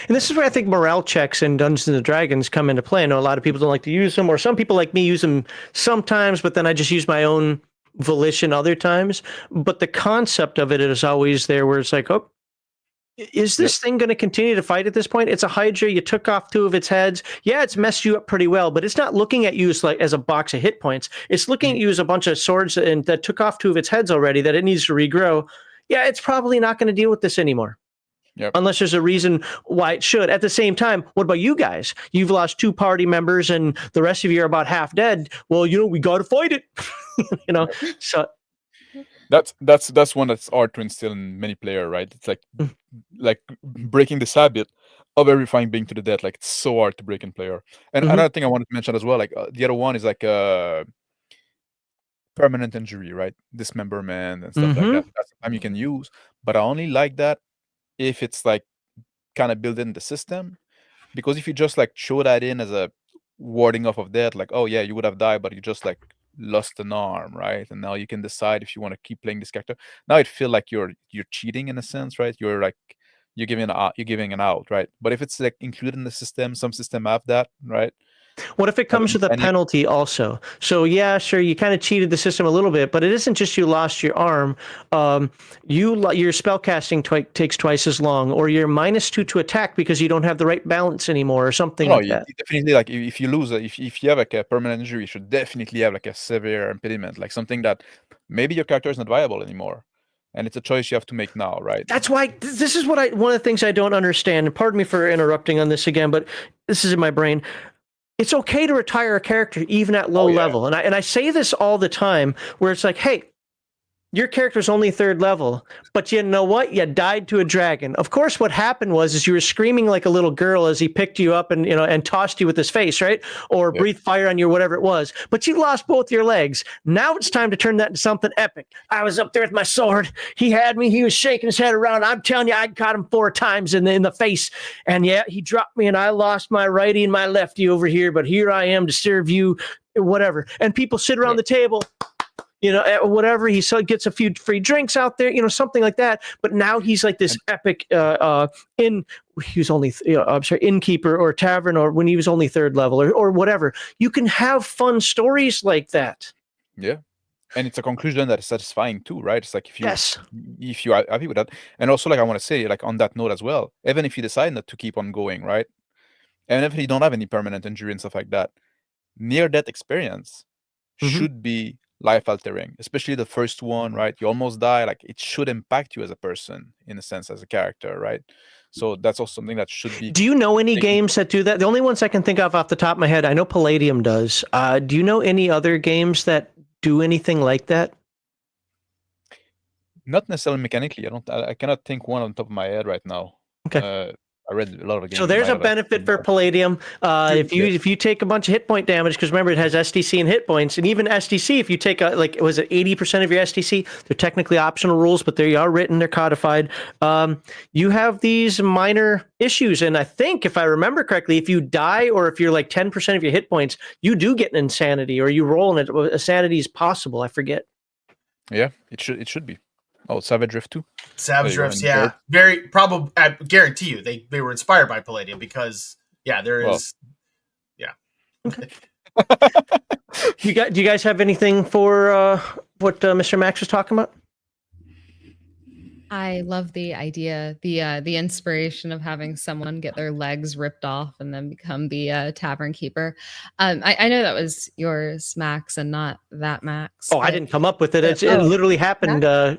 [SPEAKER 1] this is where I think morale checks in Dungeons and Dragons come into play. I know a lot of people don't like to use them, or some people like me use them sometimes, but then I just use my own volition other times. But the concept of it is always there, where it's like, oh, is this thing going to continue to fight at this point? It's a Hydra. You took off 2 of its heads. Yeah, it's messed you up pretty well, but it's not looking at you as a box of hit points. It's looking at you as a bunch of swords that took off 2 of its heads already, that it needs to regrow. Yeah, it's probably not going to deal with this anymore. Unless there's a reason why it should. At the same time, what about you guys? You've lost 2 party members and the rest of you are about half dead. Well, you know, we got to fight it. You know, so
[SPEAKER 2] That's one that's hard to instill in many player, right? It's like breaking this habit of everything being to the death. Like it's so hard to break in player. And another thing I wanted to mention as well, like the other one is like permanent injury, right? Dismemberment and stuff like that. That's the time you can use, but I only like that if it's like kind of built in the system, because if you just like show that in as a warding off of death, like, oh yeah, you would have died, but you just like lost an arm, right? And now you can decide if you want to keep playing this character. Now it feel like you're cheating in a sense, right? You're like you're giving an out, right? But if it's like included in the system, some system have that, right?
[SPEAKER 1] What if it comes with a penalty also? So yeah, sure, you kind of cheated the system a little bit, but it isn't just you lost your arm. Your spell casting takes twice as long, or you're -2 to attack because you don't have the right balance anymore, or something like that.
[SPEAKER 2] Definitely, like if you lose, if you have like a permanent injury, you should definitely have like a severe impediment, like something that maybe your character is not viable anymore. And it's a choice you have to make now, right?
[SPEAKER 1] That's why this is one of the things I don't understand. And pardon me for interrupting on this again, but this is in my brain. It's okay to retire a character even at low level. And I say this all the time where it's like, hey, your character's only 3rd level, but you know what? You died to a dragon. Of course, what happened was you were screaming like a little girl as he picked you up and and tossed you with his face, right? Or breathed fire on you, or whatever it was. But you lost both your legs. Now it's time to turn that into something epic. I was up there with my sword. He had me. He was shaking his head around. I'm telling you, I caught him 4 times in the face. And yeah, he dropped me, and I lost my righty and my lefty over here. But here I am to serve you, whatever. And people sit around the table. Whatever, he gets a few free drinks out there, something like that. But now he's like this epic he was only innkeeper or tavern, or when he was only 3rd level or whatever. You can have fun stories like that.
[SPEAKER 2] Yeah. And it's a conclusion that is satisfying too, right? It's like if you are happy with that. And also, like, I want to say, like, on that note as well, even if you decide not to keep on going, right? And if you don't have any permanent injury and stuff like that, near-death experience should be life-altering, especially the first one, right? You almost die. Like, it should impact you as a person, in a sense, as a character, right? So that's also something that should be...
[SPEAKER 1] Do you know any games that do that? The only ones I can think of off the top of my head, I know Palladium does. Do you know any other games that do anything like that?
[SPEAKER 2] Not necessarily mechanically. I cannot think one on top of my head right now.
[SPEAKER 1] Okay.
[SPEAKER 2] I read a lot of games.
[SPEAKER 1] So there's a benefit for Palladium. If you take a bunch of hit point damage, because remember it has SDC and hit points, and even SDC, if you take was it 80% of your SDC? They're technically optional rules, but they are written, they're codified. You have these minor issues, and I think if I remember correctly, if you die or if you're like 10% of your hit points, you do get an insanity, or you roll in it. Insanity is possible. I forget.
[SPEAKER 2] Yeah, it should be. Oh, Savage Rift too.
[SPEAKER 4] Savage Rifts, yeah, very probably. I guarantee you, they were inspired by Palladium because there is,
[SPEAKER 1] Okay. Do you guys have anything for what Mr. Max was talking about?
[SPEAKER 3] I love the idea, the inspiration of having someone get their legs ripped off and then become the tavern keeper. I know that was yours, Max, and not that Max.
[SPEAKER 1] Oh, I didn't come up with it. It literally happened. I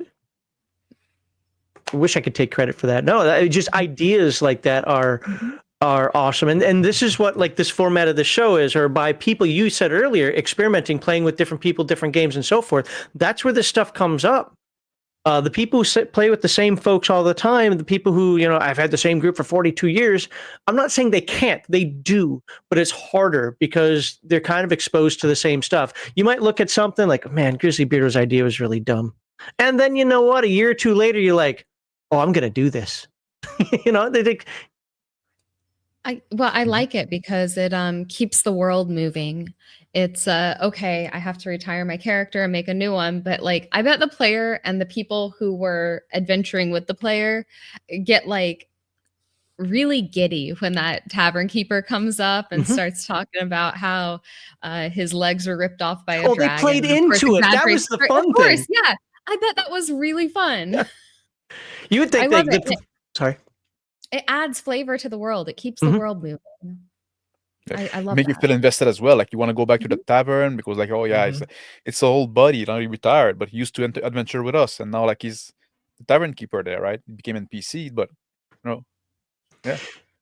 [SPEAKER 1] wish I could take credit for that. No, just ideas like that are awesome. And this is what like this format of the show is, or by people you said earlier, experimenting, playing with different people, different games, and so forth. That's where this stuff comes up. The people who play with the same folks all the time, the people who, I've had the same group for 42 years. I'm not saying they can't, they do, but it's harder because they're kind of exposed to the same stuff. You might look at something like, man, Grizzly Beardo's idea was really dumb. And then you know what? A year or two later, you're like, oh, I'm going to do this. They think.
[SPEAKER 3] I like it because it keeps the world moving. It's okay, I have to retire my character and make a new one, but like I bet the player and the people who were adventuring with the player get like really giddy when that tavern keeper comes up and starts talking about how his legs were ripped off by a dragon.
[SPEAKER 1] They played into it. That was the fun thing.
[SPEAKER 3] Yeah. I bet that was really fun.
[SPEAKER 1] Yeah. You would think sorry.
[SPEAKER 3] It adds flavor to the world. It keeps the world moving.
[SPEAKER 2] Yeah.
[SPEAKER 3] I love
[SPEAKER 2] Make
[SPEAKER 3] that.
[SPEAKER 2] you feel invested as well. Like you want to go back to the tavern because like, oh yeah, it's an old buddy. Now he retired, but he used to adventure with us, and now like he's the tavern keeper there, right? He became NPC, but yeah.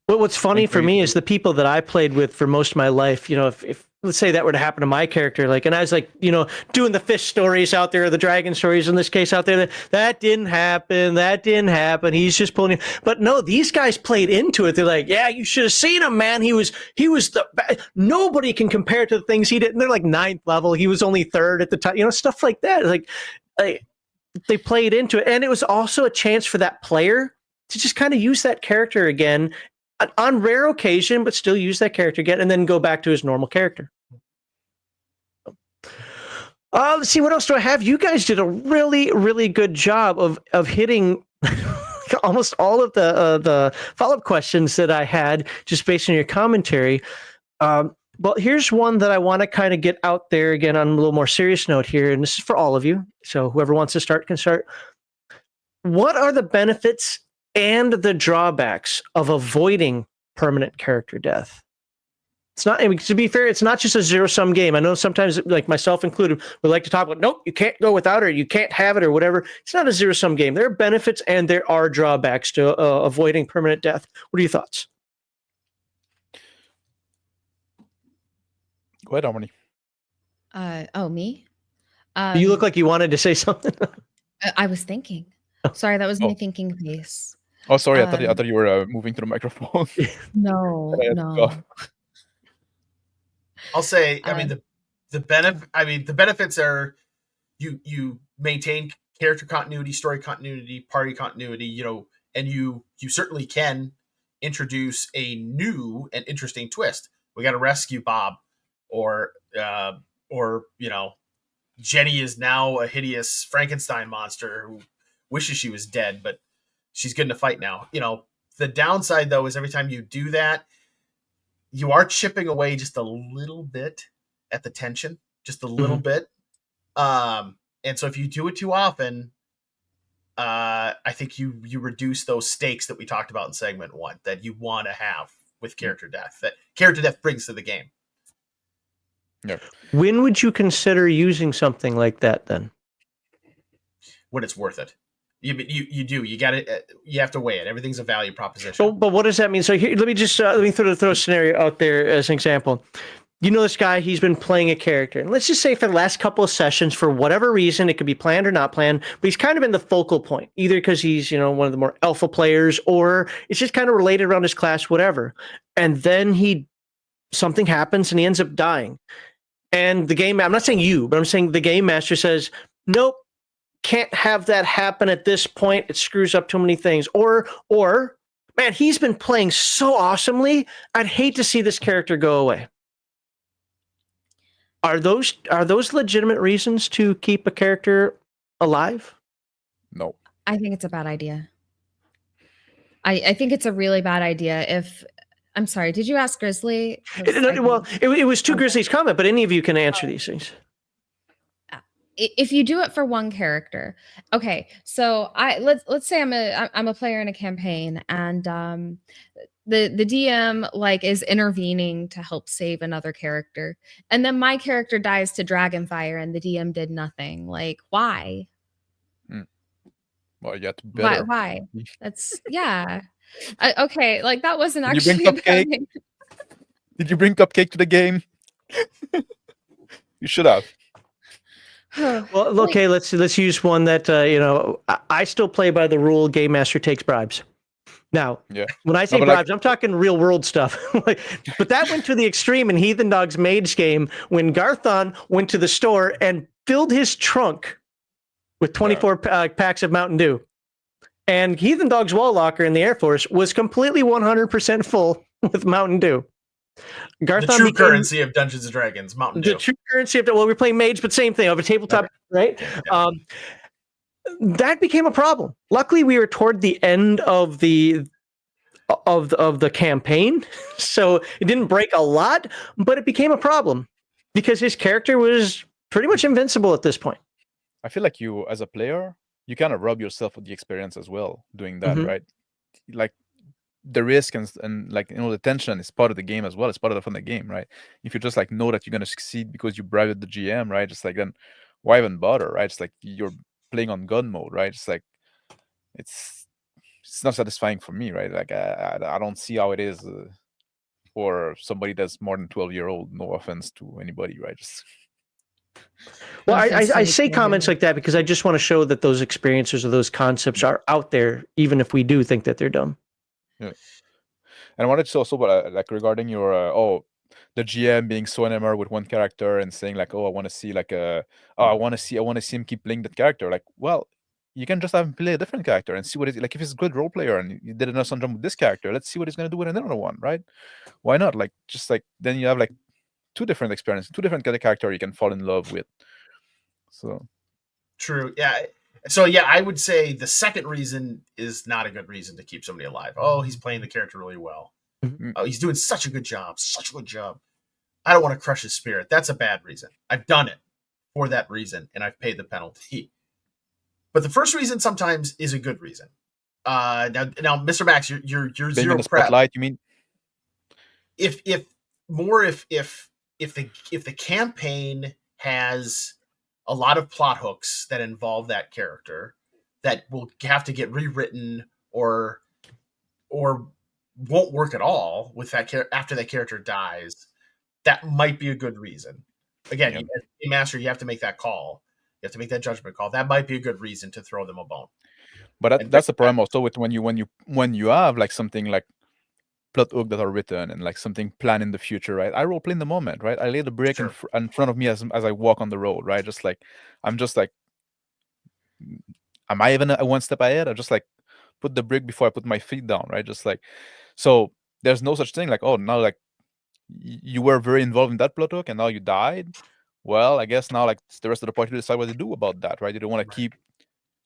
[SPEAKER 1] Well, what's funny for me is the people that I played with for most of my life. If let's say that were to happen to my character, like, and I was like, you know, doing the fish stories out there, or the dragon stories in this case out there, that didn't happen. That didn't happen. He's just pulling. But no, these guys played into it. They're like, yeah, you should have seen him, man. He was nobody can compare to the things he did. And they're like 9th level. He was only 3rd at the time, you know, stuff like that. Like they played into it. And it was also a chance for that player to just kind of use that character again on rare occasion, but still use that character again and then go back to his normal character. Let's see, what else do I have? You guys did a really, really good job of hitting almost all of the follow-up questions that I had just based on your commentary. But here's one that I want to kind of get out there again on a little more serious note here, and this is for all of you. So whoever wants to start can start. What are the benefits and the drawbacks of avoiding permanent character death? It's not, I mean, to be fair, it's not just a zero-sum game. I know sometimes, like myself included, we like to talk about, nope, you can't go without it, or you can't have it, or whatever. It's not a zero-sum game. There are benefits and there are drawbacks to avoiding permanent death. What are your thoughts?
[SPEAKER 2] Go ahead, Harmony.
[SPEAKER 3] Me?
[SPEAKER 1] You look like you wanted to say something.
[SPEAKER 3] I was thinking. Sorry, that was my thinking face.
[SPEAKER 2] Oh, sorry, I thought you were moving to the microphone.
[SPEAKER 3] No.
[SPEAKER 4] I'll say, I mean, the benefits are you maintain character continuity, story continuity, party continuity, you know, and you certainly can introduce a new and interesting twist. We got to rescue Bob, or you know, Jenny is now a hideous Frankenstein monster who wishes she was dead, but she's good in a fight now. You know, the downside though is every time you do that, you are chipping away just a little bit at the tension, just a little bit. And so if you do it too often, I think you reduce those stakes that we talked about in segment 1 that you want to have with character death, that character death brings to the game.
[SPEAKER 2] Yeah.
[SPEAKER 1] When would you consider using something like that then?
[SPEAKER 4] When it's worth it. You got it. You have to weigh it. Everything's a value proposition.
[SPEAKER 1] But what does that mean? So here, let me throw a scenario out there as an example. You know, this guy, he's been playing a character, and let's just say for the last couple of sessions, for whatever reason, it could be planned or not planned, but he's kind of been the focal point, either because he's, you know, one of the more alpha players, or it's just kind of related around his class, whatever. And then something happens and he ends up dying. And the game, I'm not saying you, but I'm saying the game master says, nope, can't have that happen at this point. It screws up too many things. Or, man, he's been playing so awesomely, I'd hate to see this character go away. Are those legitimate reasons to keep a character alive?
[SPEAKER 2] No.
[SPEAKER 3] I think it's a bad idea. I think it's a really bad idea. I'm sorry, did you ask Grizzly?
[SPEAKER 1] Well, it was to Grizzly's comment, but any of you can answer these things.
[SPEAKER 3] If you do it for one character, okay. So let's say I'm a player in a campaign, and the DM like is intervening to help save another character, and then my character dies to dragonfire, and the DM did nothing. Like, why?
[SPEAKER 2] Well, you have to better.
[SPEAKER 3] Why? That's okay. Like that wasn't
[SPEAKER 2] Did you
[SPEAKER 3] actually
[SPEAKER 2] bring cupcake? Did you bring cupcake to the game? You should have.
[SPEAKER 1] Well, okay, let's use one that you know, I still play by the rule: game master takes bribes. Now, when I say bribes, I'm talking real world stuff. But that went to the extreme in Heathen Dog's Mage game when Garthon went to the store and filled his trunk with 24 packs of Mountain Dew. And Heathen Dog's wall locker in the Air Force was completely 100% full with Mountain Dew.
[SPEAKER 4] Garthon, the true currency of Dungeons and Dragons, Mountain Dew.
[SPEAKER 1] The true currency of, well, we're playing Mage, but same thing, of a tabletop, right? Yeah. That became a problem. Luckily, we were toward the end of the campaign, so it didn't break a lot, but it became a problem because his character was pretty much invincible at this point.
[SPEAKER 2] I feel like you, as a player, you kind of rub yourself with the experience as well, doing that, right? Like, the risk and like, you know, the tension is part of the game as well. It's part of the fun of the game, right? If you just like know that you're gonna succeed because you bribed the GM, right? Just like, then why even bother, right? It's like you're playing on gun mode, right? It's like it's not satisfying for me, right? Like I don't see how it is or somebody that's more than 12-year-old. No offense to anybody, right? Just
[SPEAKER 1] Well,
[SPEAKER 3] No offense to
[SPEAKER 1] I
[SPEAKER 3] any
[SPEAKER 1] say
[SPEAKER 3] 12-year-old.
[SPEAKER 1] comments like that because I just want to show that those experiences or those concepts are out there, even if we do think that they're dumb.
[SPEAKER 2] yeah. And I wanted to also, like regarding your the GM being so enamored with one character and saying like, oh, I want to see like I want to see him keep playing that character. Like, well, you can just have him play a different character and see what is like if he's a good role player and you did an awesome job with this character. Let's see what he's gonna do with another one, right? Why not? Like, just like then you have like two different experiences, two different kind of character you can fall in love with. So
[SPEAKER 4] True. Yeah. So yeah, I would say the second reason is not a good reason to keep somebody alive. Oh, he's playing the character really well.
[SPEAKER 1] Mhm.
[SPEAKER 4] Oh, he's doing such a good job. Such a good job. I don't want to crush his spirit. That's a bad reason. I've done it for that reason, and I've paid the penalty. But the first reason sometimes is a good reason. Now, Mr. Max, you're
[SPEAKER 2] being
[SPEAKER 4] zero
[SPEAKER 2] in the
[SPEAKER 4] prep.
[SPEAKER 2] spotlight, you mean?
[SPEAKER 4] If the campaign has a lot of plot hooks that involve that character that will have to get rewritten or won't work at all with that after that character dies, that might be a good reason. Again,
[SPEAKER 2] Yep.
[SPEAKER 4] as a master, you have to make that call. You have to make that judgment call. That might be a good reason to throw them a bone.
[SPEAKER 2] But that's the problem also with when you have like something like plot hook that are written and like something planned in the future, right? I role play in the moment, right? I lay the brick
[SPEAKER 4] Sure.
[SPEAKER 2] in front of me as I walk on the road, right? Just like I'm just like, am I even one step ahead? I just like put the brick before I put my feet down, right? Just like, so there's no such thing like, oh, now like you were very involved in that plot hook and now you died. Well, I guess now like it's the rest of the party to decide what to do about that, right? You don't want to keep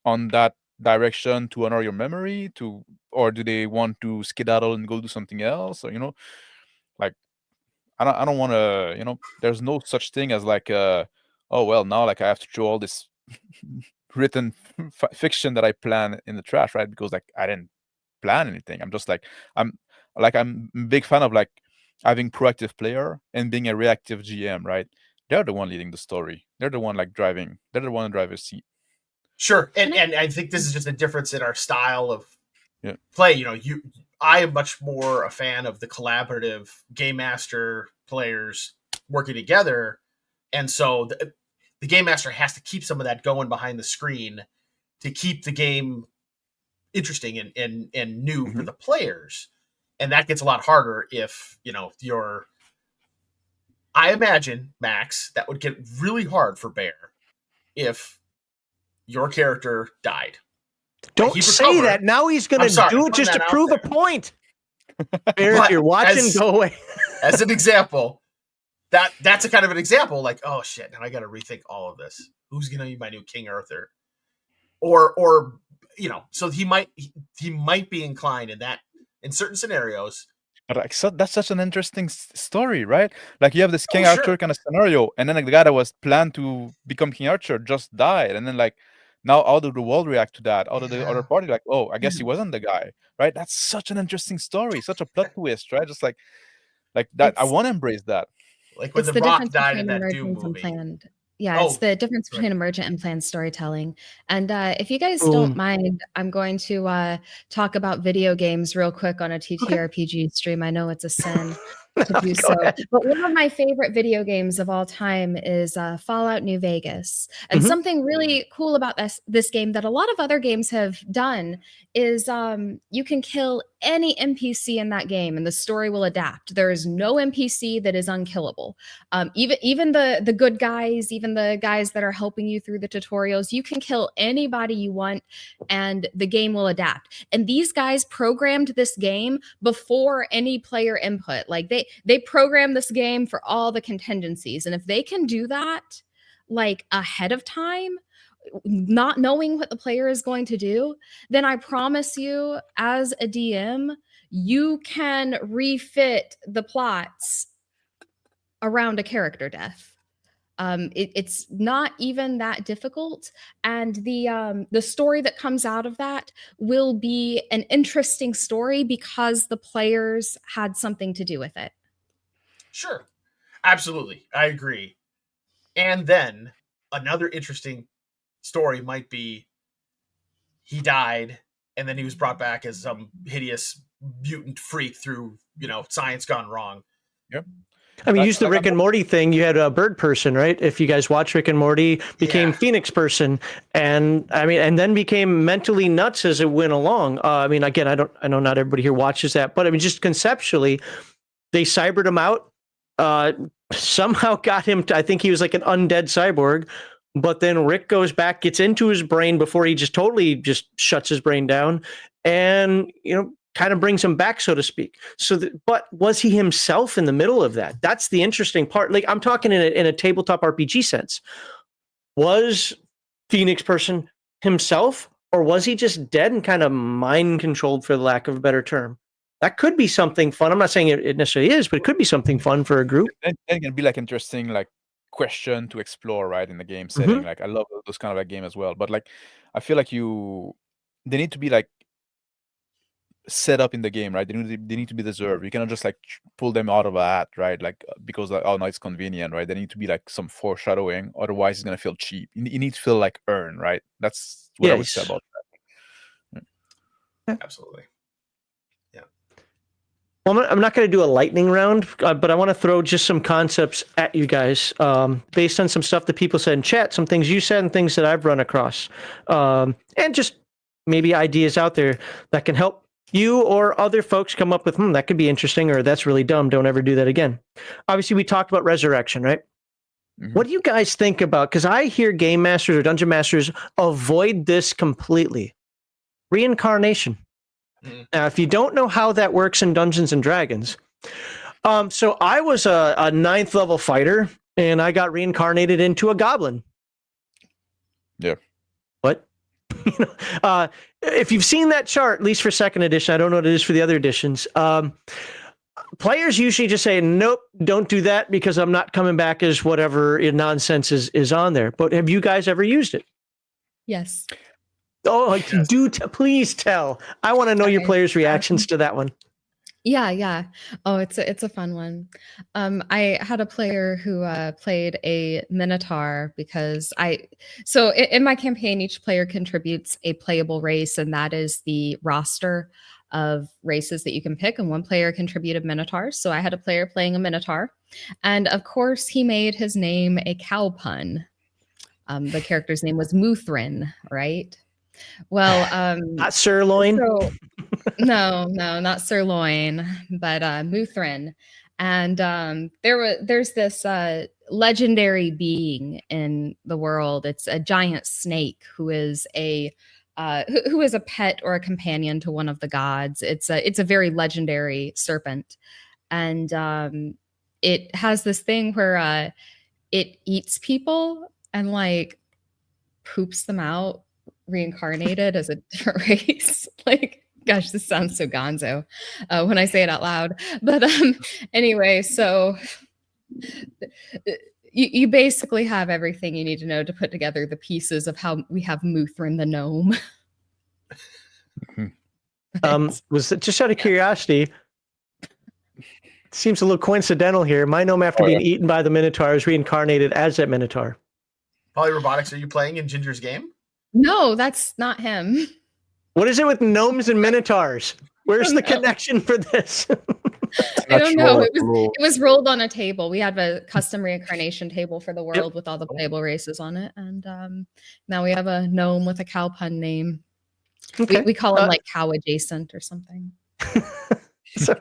[SPEAKER 2] on that direction to honor your memory, or do they want to skedaddle and go do something else, or like I don't want to, there's no such thing as like oh well, now like I have to throw all this written fiction that I plan in the trash, right? Because like I didn't plan anything. I'm just like I'm a big fan of like having proactive player and being a reactive GM, right? They're the one leading the story. They're the one like driving. They're the one in the driver's seat.
[SPEAKER 4] Sure. And I think this is just a difference in our style of
[SPEAKER 2] Yeah.
[SPEAKER 4] play. I am much more a fan of the collaborative game master players working together. And so the game master has to keep some of that going behind the screen to keep the game interesting and new for the players. And that gets a lot harder if, you're, I imagine, Max, that would get really hard for Bear if your character died.
[SPEAKER 1] Don't
[SPEAKER 4] He'd
[SPEAKER 1] say
[SPEAKER 4] recover.
[SPEAKER 1] that. Now he's going
[SPEAKER 4] I'm
[SPEAKER 1] to
[SPEAKER 4] sorry,
[SPEAKER 1] do
[SPEAKER 4] I'm
[SPEAKER 1] it just to
[SPEAKER 4] putting that
[SPEAKER 1] prove a
[SPEAKER 4] out there.
[SPEAKER 1] point. Bear, if
[SPEAKER 4] But
[SPEAKER 1] you're watching, go away.
[SPEAKER 4] As an example, that's a kind of an example. Like, oh shit, now I got to rethink all of this. Who's going to be my new King Arthur? Or so he might be inclined in certain scenarios.
[SPEAKER 2] But like, that's such an interesting story, right? Like you have this King
[SPEAKER 4] Oh,
[SPEAKER 2] Arthur
[SPEAKER 4] sure.
[SPEAKER 2] kind of scenario, and then like the guy that was planned to become King Arthur just died, and then like now how did the world react to that? How did the other party like, oh, I guess he wasn't the guy, right? That's such an interesting story, such a plot twist, right? Just like that, I want to embrace that.
[SPEAKER 4] Like when
[SPEAKER 3] It's
[SPEAKER 4] The
[SPEAKER 3] the
[SPEAKER 4] Rock
[SPEAKER 3] difference
[SPEAKER 4] died in
[SPEAKER 3] between
[SPEAKER 4] that Doom
[SPEAKER 3] emergent and
[SPEAKER 4] movie.
[SPEAKER 3] planned. Yeah, it's
[SPEAKER 4] Oh,
[SPEAKER 3] the difference
[SPEAKER 4] right.
[SPEAKER 3] between emergent and planned storytelling. And if you guys
[SPEAKER 1] Boom.
[SPEAKER 3] don't mind, I'm going to talk about video games real quick on a TTRPG stream. I know it's a sin to do
[SPEAKER 1] Go
[SPEAKER 3] so.
[SPEAKER 1] ahead.
[SPEAKER 3] But one of my favorite video games of all time is Fallout New Vegas. And
[SPEAKER 1] Mhm.
[SPEAKER 3] something really cool about this game that a lot of other games have done is you can kill any NPC in that game and the story will adapt. There is no NPC that is unkillable. Even the good guys, even the guys that are helping you through the tutorials, you can kill anybody you want and the game will adapt. And these guys programmed this game before any player input. Like they programmed this game for all the contingencies. And if they can do that like ahead of time, not knowing what the player is going to do, then I promise you, as a DM, you can refit the plots around a character death. It's not even that difficult, and the story that comes out of that will be an interesting story because the players had something to do with it.
[SPEAKER 4] Sure. Absolutely. I agree. And then another interesting story might be he died and then he was brought back as some hideous mutant freak through science gone wrong.
[SPEAKER 2] Yep.
[SPEAKER 1] I mean, use the Rick and Morty thing. You had a bird person, right? If you guys watch Rick and Morty, became Phoenix person, and then became mentally nuts as it went along. I mean, again, I know not everybody here watches that, but I mean, just conceptually, they cybered him out. Somehow got him to, I think he was like an undead cyborg, but then Rick goes back, gets into his brain before he just totally just shuts his brain down, and kind of brings him back, so to speak. But was he himself in the middle of that? That's the interesting part. Like, I'm talking in a tabletop RPG sense. Was Phoenix person himself, or was he just dead and kind of mind controlled, for the lack of a better term? That could be something fun. I'm not saying it necessarily is, but it could be something fun for a group.
[SPEAKER 2] And it can be like interesting, like question to explore, right, in the game setting. Like, I love those kind of like game as well. But like, I feel like they need to be like set up in the game, right? They need to be deserved. You cannot just like pull them out of a hat, right? Like, because like, oh no, it's convenient, right? There need to be like some foreshadowing, otherwise it's gonna feel cheap. You need to feel like earned, right? That's what I would say about that.
[SPEAKER 4] Absolutely. Yeah.
[SPEAKER 1] Well, I'm not going to do a lightning round, but I want to throw just some concepts at you guys, based on some stuff that people said in chat, some things you said, and things that I've run across, and just maybe ideas out there that can help you or other folks come up with, that could be interesting, or that's really dumb, don't ever do that again. Obviously, we talked about resurrection, right? What do you guys think about, because I hear game masters or dungeon masters avoid this completely, reincarnation. Now, if you don't know how that works in Dungeons and Dragons, so I was a 9th level fighter, and I got reincarnated into a goblin.
[SPEAKER 2] Yeah.
[SPEAKER 1] What? If you've seen that chart, at least for 2nd edition, I don't know what it is for the other editions. Players usually just say, nope, don't do that, because I'm not coming back as whatever nonsense is on there. But have you guys ever used it?
[SPEAKER 3] Yes.
[SPEAKER 1] Oh, yes. Please tell. I want to know your players' reactions to that one.
[SPEAKER 3] Yeah. Oh, it's a fun one. I had a player who played a Minotaur because so in my campaign, each player contributes a playable race, and that is the roster of races that you can pick. And one player contributed Minotaurs, so I had a player playing a Minotaur, and of course, he made his name a cow pun. The character's name was Muthrin, right? Well,
[SPEAKER 1] not sirloin.
[SPEAKER 3] So, no, not sirloin, but Muthrin. And there's this legendary being in the world. It's a giant snake who is a pet or a companion to one of the gods. It's a very legendary serpent, and it has this thing where it eats people and like poops them out, reincarnated as a different race. Like, gosh, this sounds so gonzo when I say it out loud. But anyway, so you basically have everything you need to know to put together the pieces of how we have Muthrin the gnome.
[SPEAKER 1] Was it, just out of curiosity, seems a little coincidental here. My gnome, after being eaten by the Minotaur, is reincarnated as that Minotaur.
[SPEAKER 4] Polyrobotics, are you playing in Ginger's game?
[SPEAKER 3] No, that's not him.
[SPEAKER 1] What is it with gnomes and Minotaurs? Where's the connection for this?
[SPEAKER 3] I don't know. It was rolled on a table. We have a custom reincarnation table for the world with all the playable races on it. And now we have a gnome with a cow pun name. Okay. We call him like cow adjacent or something.
[SPEAKER 1] So,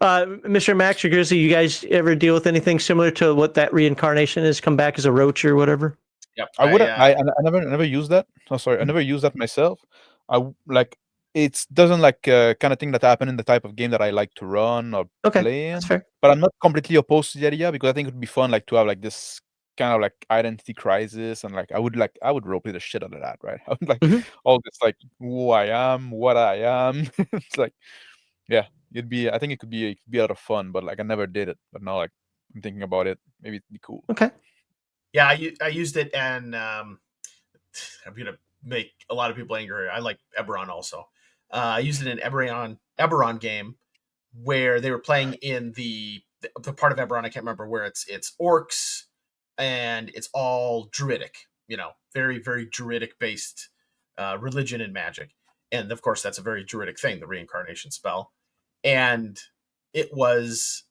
[SPEAKER 1] Mr. Max or Grizzly, you guys ever deal with anything similar to what that reincarnation is? Come back as a roach or whatever?
[SPEAKER 4] Yep.
[SPEAKER 2] I never used that. Oh, sorry, I never used that myself. It doesn't like kind of thing that happen in the type of game that I like to run or play in.
[SPEAKER 1] That's fair.
[SPEAKER 2] But I'm not completely opposed to the idea, because I think it would be fun, like, to have like this kind of like identity crisis, and like I would roleplay the shit out of that, right? I would like all this like who I am, what I am. It's like, yeah, I think it could be a lot of fun, but like I never did it. But now like I'm thinking about it, maybe it'd be cool.
[SPEAKER 1] Okay.
[SPEAKER 4] Yeah, I used it, and I'm gonna make a lot of people angry. I like Eberron also. I used it in Eberron game where they were playing in the part of Eberron, I can't remember, where it's orcs and it's all druidic, very, very druidic based religion and magic. and of course that's a very druidic thing, the reincarnation spell. And it was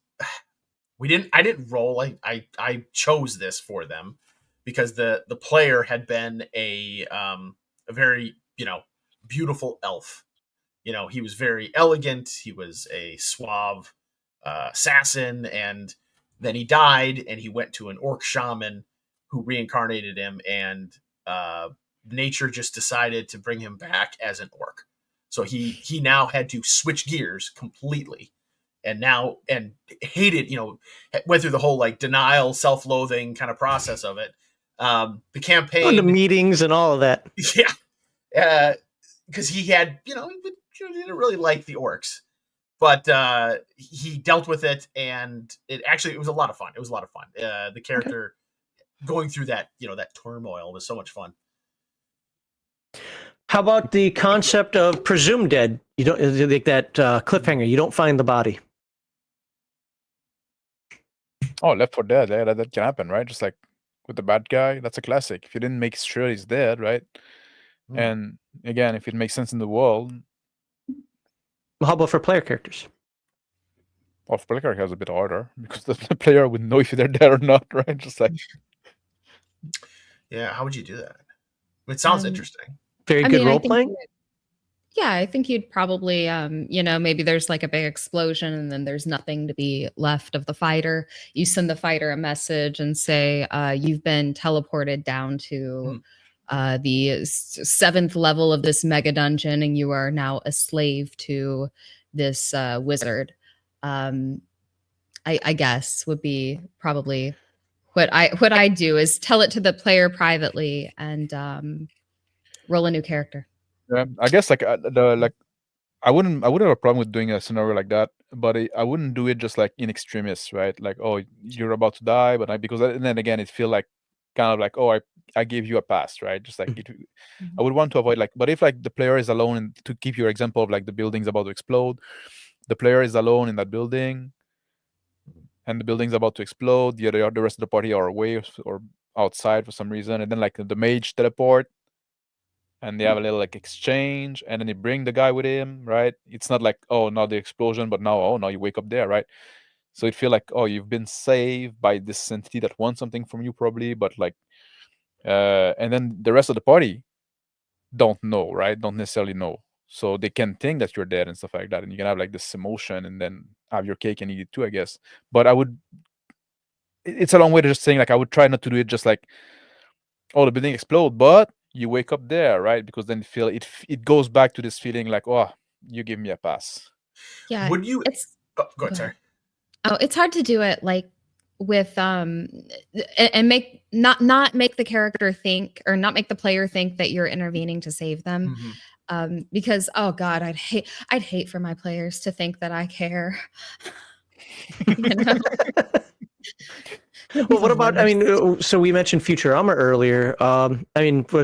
[SPEAKER 4] I didn't roll. I chose this for them because the player had been a very, beautiful elf. He was very elegant. He was a suave assassin, and then he died, and he went to an orc shaman who reincarnated him, and nature just decided to bring him back as an orc. So he now had to switch gears completely, and hated, went through the whole like denial, self-loathing kind of process of it. The campaign,
[SPEAKER 1] the meetings and all of that.
[SPEAKER 4] Yeah, because he had, he didn't really like the orcs, but he dealt with it, and it was a lot of fun. It was a lot of fun. The character going through that, that turmoil was so much fun.
[SPEAKER 1] How about the concept of presumed dead? You don't like that cliffhanger. You don't find the body.
[SPEAKER 2] Oh, Left 4 Dead, yeah, that can happen, right? Just like with the bad guy, that's a classic. If you didn't make sure he's dead, right? And again, if it makes sense in the world.
[SPEAKER 1] How about for player characters?
[SPEAKER 2] Well, for player character is a bit harder because the player would know if they're dead or not, right? Just like.
[SPEAKER 4] Yeah, how would you do that? It sounds interesting.
[SPEAKER 1] Very good role playing.
[SPEAKER 3] Yeah, I think you'd probably, maybe there's like a big explosion and then there's nothing to be left of the fighter. You send the fighter a message and say, you've been teleported down to the 7th level of this mega dungeon, and you are now a slave to this wizard. I guess would be probably what I do is tell it to the player privately and roll a new character.
[SPEAKER 2] Yeah, I guess I wouldn't have a problem with doing a scenario like that, but I wouldn't do it just like in extremis, right? Like, oh, you're about to die, but and then again, it feel like kind of like, oh, I gave you a pass, right? Just like I would want to avoid but if like the player is alone, and to keep your example of like the building's about to explode, the player is alone in that building, and the building's about to explode. The rest of the party are away or outside for some reason, and then like the mage teleport. And they have a little like exchange, and then they bring the guy with him, right? It's not like, oh, not the explosion, but now you wake up there, right? So it feel like, oh, you've been saved by this entity that wants something from you, probably, but like, and then the rest of the party don't know, right? Don't necessarily know, so they can think that you're dead and stuff like that, and you can have like this emotion, and then have your cake and eat it too, I guess. But it's a long way to just saying like I would try not to do it just like, oh, the building explode, but you wake up there, right? Because then it goes back to this feeling like, oh, you give me a pass.
[SPEAKER 3] Yeah.
[SPEAKER 4] Would you? Go ahead, sorry.
[SPEAKER 3] Oh, it's hard to do it like with and make not make the character think, or not make the player think that you're intervening to save them. Because oh god, I'd hate for my players to think that I care.
[SPEAKER 1] Well, what about, so we mentioned Futurama earlier.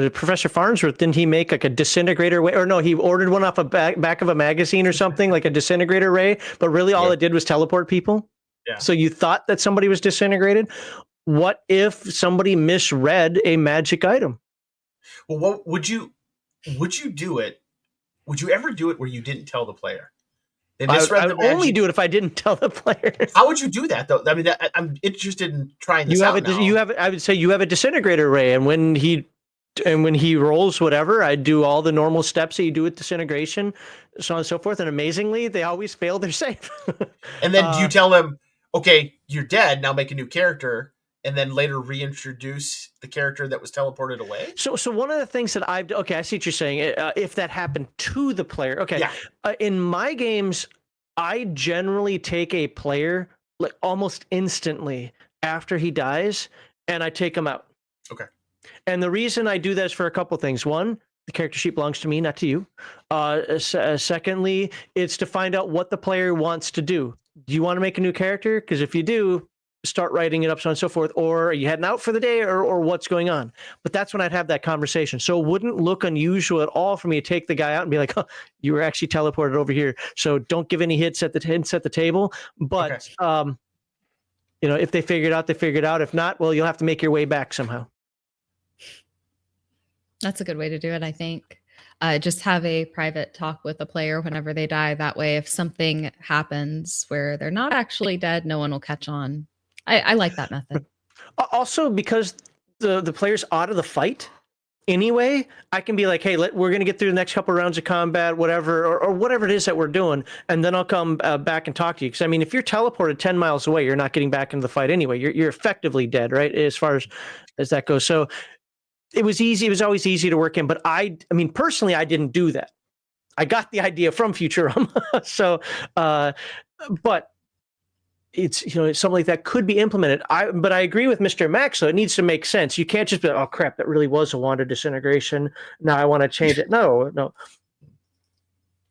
[SPEAKER 1] Professor Farnsworth, didn't he make like a disintegrator ray? Or no, he ordered one off a back of a magazine or something, like a disintegrator ray, but really all it did was teleport people? Yeah. So you thought that somebody was disintegrated? What if somebody misread a magic item?
[SPEAKER 4] Well, what would you do it? Would you ever do it where you didn't tell the player?
[SPEAKER 1] I would only do it if I didn't tell the players.
[SPEAKER 4] How would you do that, though? I mean, I'm interested in trying this out now.
[SPEAKER 1] I would say you have a disintegrator ray, and when he rolls whatever, I do all the normal steps that you do with disintegration, so on and so forth. And amazingly, they always fail their save.
[SPEAKER 4] And then do you tell them, okay, you're dead, now make a new character, and then later reintroduce the character that was teleported away? So
[SPEAKER 1] one of the things that I see what you're saying. If that happened to the player, okay. Yeah. In my games, I generally take a player like almost instantly after he dies, and I take him out.
[SPEAKER 4] Okay.
[SPEAKER 1] And the reason I do that is for a couple things. One, the character sheet belongs to me, not to you. Secondly, it's to find out what the player wants to do. Do you want to make a new character? Because if you do, start writing it up, so on and so forth, or are you heading out for the day, or what's going on? But that's when I'd have that conversation. So it wouldn't look unusual at all for me to take the guy out and be like, oh, you were actually teleported over here. So don't give any hints at the table. But, okay. If they figure it out, they figure it out. If not, well, you'll have to make your way back somehow.
[SPEAKER 3] That's a good way to do it, I think. just have a private talk with a player whenever they die. That way, if something happens where they're not actually dead, no one will catch on. I like that method.
[SPEAKER 1] Also, because the player's out of the fight anyway, I can be like, hey, we're going to get through the next couple rounds of combat, whatever, or whatever it is that we're doing, and then I'll come back and talk to you. Because, I mean, if you're teleported 10 miles away, you're not getting back into the fight anyway. You're effectively dead, right, as far as that goes. So it was easy. It was always easy to work in. But I mean, personally, I didn't do that. I got the idea from Futurama. So, but it's, you know, it's something like that could be implemented. But I agree with Mr. Max. So it needs to make sense. You can't just be, oh crap, that really was a wand of disintegration. Now I want to change it. No.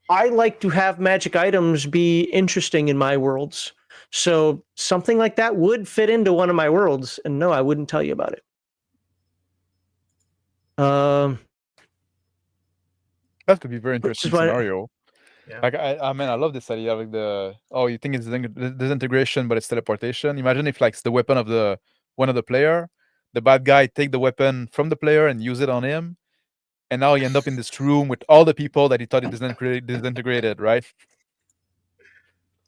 [SPEAKER 1] I like to have magic items be interesting in my worlds. So something like that would fit into one of my worlds. And no, I wouldn't tell you about it.
[SPEAKER 2] That could be a very interesting scenario.
[SPEAKER 4] Yeah.
[SPEAKER 2] Like I mean, I love this idea of like you think it's disintegration, but it's teleportation. Imagine if like it's the weapon of one of the player, the bad guy take the weapon from the player and use it on him, and now you end up in this room with all the people that he thought he disintegrated, right?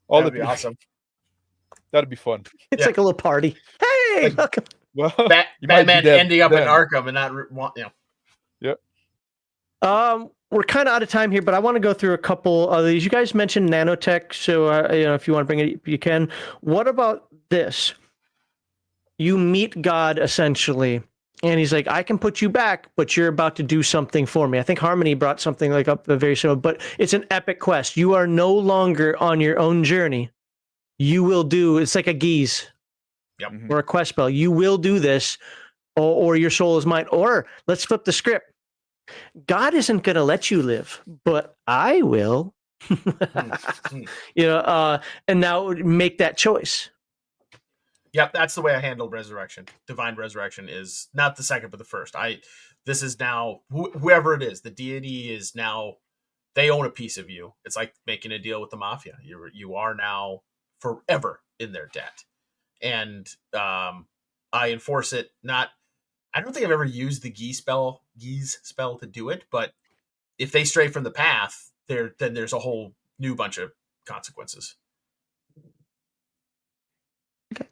[SPEAKER 4] That'd be awesome.
[SPEAKER 2] That'd be fun.
[SPEAKER 1] It's like a little party. Hey,
[SPEAKER 4] like,
[SPEAKER 1] welcome.
[SPEAKER 2] Well,
[SPEAKER 4] Batman ending up in Arkham and not, you know.
[SPEAKER 2] Yep.
[SPEAKER 1] We're kind of out of time here, but I want to go through a couple of these. You guys mentioned nanotech, so you know, if you want to bring it, you can. What about this? You meet God essentially, and he's like, "I can put you back, but you're about to do something for me." I think Harmony brought something like up very similar, but it's an epic quest. You are no longer on your own journey. You will do. It's like a geese, or a quest spell. You will do this, or your soul is mine. Or let's flip the script. God isn't going to let you live, but I will. You know, and now make that choice.
[SPEAKER 4] Yep, that's the way I handled resurrection. Divine resurrection is not the second, but the first. This is now whoever it is. The deity is now, they own a piece of you. It's like making a deal with the mafia. You are now forever in their debt, and I enforce it. I don't think I've ever used the geese spell to do it, but if they stray from the path, then there's a whole new bunch of consequences.
[SPEAKER 1] Okay.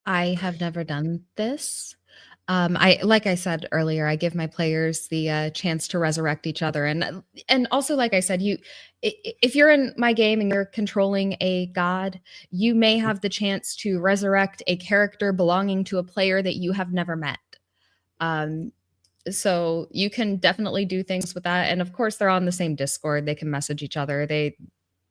[SPEAKER 3] I have never done this. Like I said earlier, I give my players the chance to resurrect each other, and also, like I said, if you're in my game and you're controlling a god, you may have the chance to resurrect a character belonging to a player that you have never met. So you can definitely do things with that, and of course, they're on the same Discord. They can message each other. They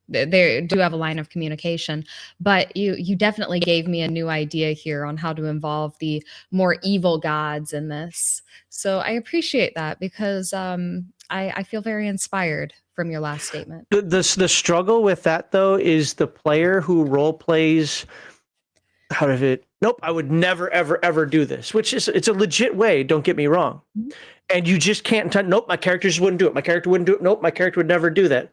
[SPEAKER 3] do have a line of communication, but you definitely gave me a new idea here on how to involve the more evil gods in this. So I appreciate that, because I feel very inspired from your last statement.
[SPEAKER 1] The struggle with that though is the player who role plays out of it. Nope, I would never ever do this. Which is, it's a legit way. Don't get me wrong, and you just can't. Nope, my character just wouldn't do it. My character wouldn't do it. Nope, my character would never do that.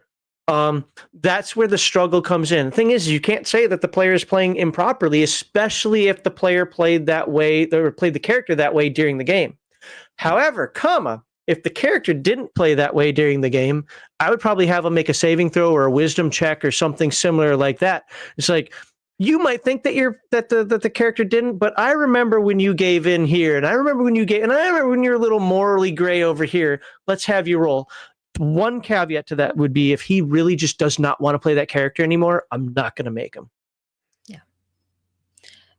[SPEAKER 1] That's where the struggle comes in. The thing is, you can't say that the player is playing improperly, especially if the player played that way, or played the character that way during the game. However, if the character didn't play that way during the game, I would probably have them make a saving throw or a wisdom check or something similar like that. It's like, you might think that the character didn't, but I remember when you gave in here, and I remember when you remember when you're a little morally gray over here. Let's have you roll. One caveat to that would be, if he really just does not want to play that character anymore, I'm not going to make him.
[SPEAKER 3] Yeah.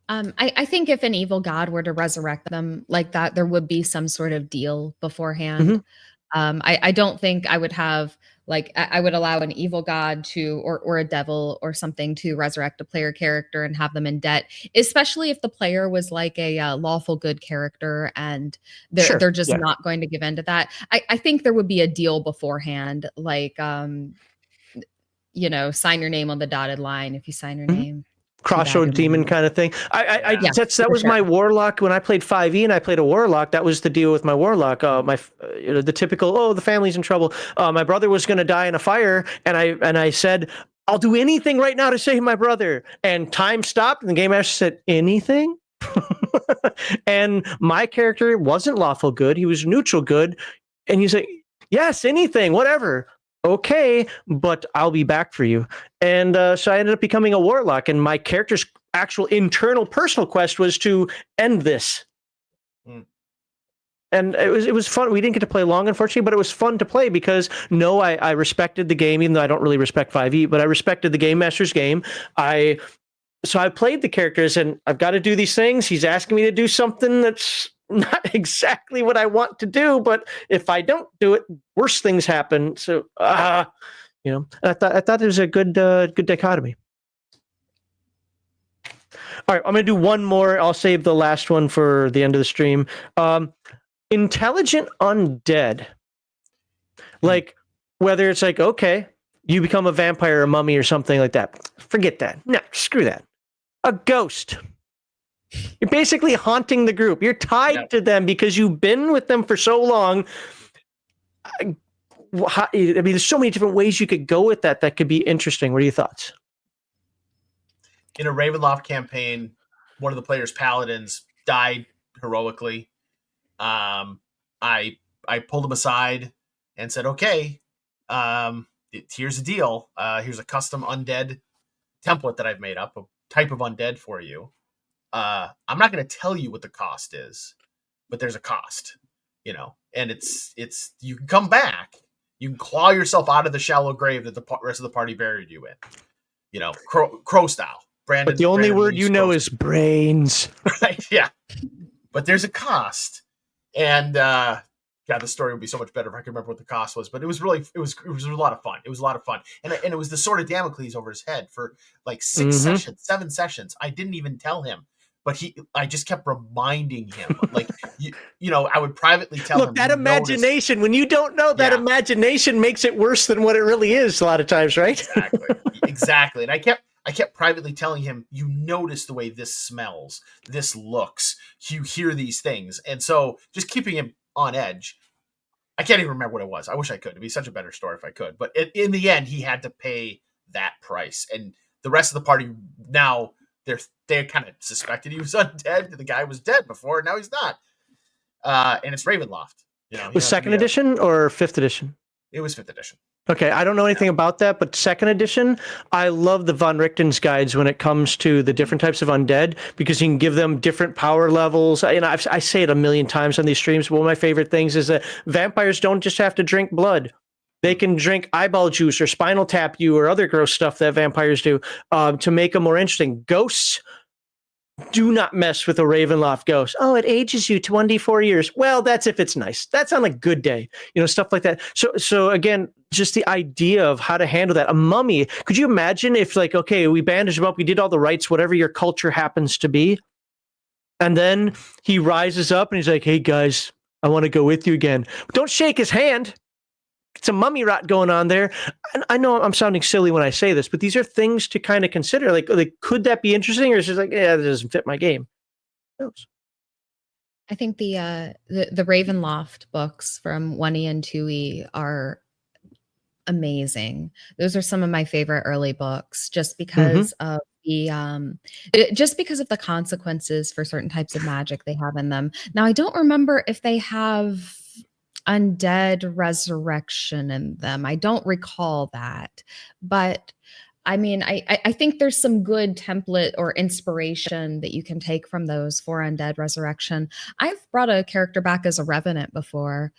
[SPEAKER 3] I think if an evil god were to resurrect them like that, there would be some sort of deal beforehand. I don't think I would have, like, I would allow an evil god to, or a devil or something, to resurrect a player character and have them in debt, especially if the player was like a lawful good character and they're just not going to give in to that. I think there would be a deal beforehand, like, you know, sign your name on the dotted line if you sign your name.
[SPEAKER 1] Crossroad demon kind of thing. That was my warlock when I played 5e, and I played a warlock. That was the deal with my warlock. The typical, the family's in trouble. My brother was going to die in a fire, and I said, I'll do anything right now to save my brother. And time stopped, and the game master said, anything? And my character wasn't lawful good. He was neutral good. And he's like, yes, anything, whatever. Okay, but I'll be back for you. And so I ended up becoming a warlock, and my character's actual internal personal quest was to end this. And it was fun. We didn't get to play long, unfortunately, but it was fun to play because I respected the game, even though I don't really respect 5e, but I respected the game master's game. So I played the characters, and I've got to do these things. He's asking me to do something that's not exactly what I want to do, but if I don't do it, worse things happen. So, I thought it was a good dichotomy. All right, I'm going to do one more. I'll save the last one for the end of the stream. Intelligent undead. Like, whether it's like, okay, you become a vampire or a mummy or something like that. Forget that. No, screw that. A ghost. You're basically haunting the group. You're tied to them because you've been with them for so long. I mean, there's so many different ways you could go with that could be interesting. What are your thoughts?
[SPEAKER 4] In a Ravenloft campaign, one of the players' paladins died heroically. I pulled him aside and said, okay, here's the deal. Here's a custom undead template that I've made up, a type of undead for you. I'm not going to tell you what the cost is, but there's a cost, and it's you can come back. You can claw yourself out of the shallow grave that the rest of the party buried you in, crow style. Brandon,
[SPEAKER 1] but the only word
[SPEAKER 4] is
[SPEAKER 1] brains.
[SPEAKER 4] Right? Yeah. But there's a cost. And God, the story would be so much better if I could remember what the cost was. But it was a lot of fun. It was a lot of fun. And it was the sword of Damocles over his head for like 7 sessions. I didn't even tell him. But I just kept reminding him, like, I would privately tell him.
[SPEAKER 1] Look, that imagination, when you don't know, that imagination makes it worse than what it really is a lot of times, right?
[SPEAKER 4] Exactly. And I kept privately telling him, you notice the way this smells, this looks, you hear these things. And so just keeping him on edge. I can't even remember what it was. I wish I could. It'd be such a better story if I could. But in the end, he had to pay that price. And the rest of the party now, they kind of suspected he was undead. The guy was dead before, and now he's not. And it's Ravenloft.
[SPEAKER 1] Was second edition or 5th edition?
[SPEAKER 4] It was 5th edition.
[SPEAKER 1] Okay, I don't know anything about that, but 2nd edition, I love the Von Richten's guides when it comes to the different types of undead, because you can give them different power levels. I say it a million times on these streams, but one of my favorite things is that vampires don't just have to drink blood. They can drink eyeball juice or spinal tap you or other gross stuff that vampires do to make them more interesting. Ghosts, do not mess with a Ravenloft ghost. Oh, it ages you 24 years. Well, that's if it's nice. That's on a good day, stuff like that. So again, just the idea of how to handle that. A mummy, could you imagine if, like, okay, we bandaged him up, we did all the rites, whatever your culture happens to be, and then he rises up and he's like, hey guys, I want to go with you again. Don't shake his hand. It's a mummy rot going on there. And I know I'm sounding silly when I say this, but these are things to kind of consider. Like, could that be interesting, or is it just like, yeah, that doesn't fit my game? Who knows?
[SPEAKER 3] I think the Ravenloft books from 1E and 2E are amazing. Those are some of my favorite early books, just because of the consequences for certain types of magic they have in them. Now, I don't remember if they have undead resurrection in them. I don't recall that, but I mean, I think there's some good template or inspiration that you can take from those for undead resurrection. I've brought a character back as a revenant before,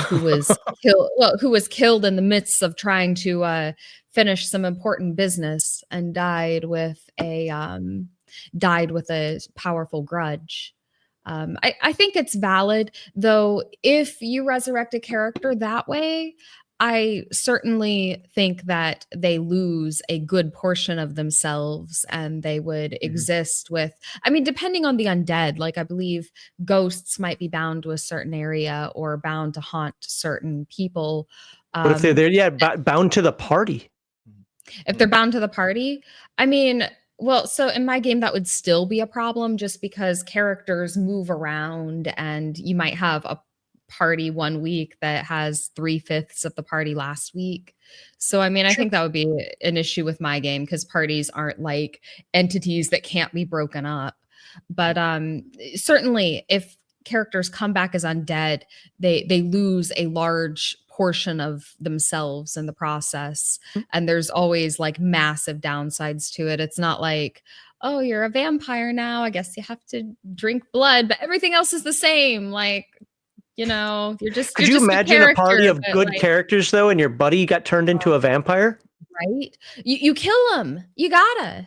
[SPEAKER 3] who was killed in the midst of trying to finish some important business and died with a powerful grudge. I think it's valid, though. If you resurrect a character that way, I certainly think that they lose a good portion of themselves, and they would exist with, I mean, depending on the undead, like I believe ghosts might be bound to a certain area or bound to haunt certain people.
[SPEAKER 1] What if they're there? Yeah, bound to the party.
[SPEAKER 3] If they're bound to the party, I mean, well, so in my game, that would still be a problem, just because characters move around, and you might have a party one week that has 3/5 of the party last week. So, I mean, I think that would be an issue with my game, because parties aren't like entities that can't be broken up. But certainly, if characters come back as undead, they lose a large portion of themselves in the process. And there's always like massive downsides to it. It's not like, oh, you're a vampire now, I guess you have to drink blood, but everything else is the same. Like, you know, you're just
[SPEAKER 1] Could
[SPEAKER 3] you're
[SPEAKER 1] you
[SPEAKER 3] just
[SPEAKER 1] imagine a party
[SPEAKER 3] character,
[SPEAKER 1] of
[SPEAKER 3] but,
[SPEAKER 1] good
[SPEAKER 3] like,
[SPEAKER 1] characters though, and your buddy got turned into a vampire?
[SPEAKER 3] right? You kill him. You gotta.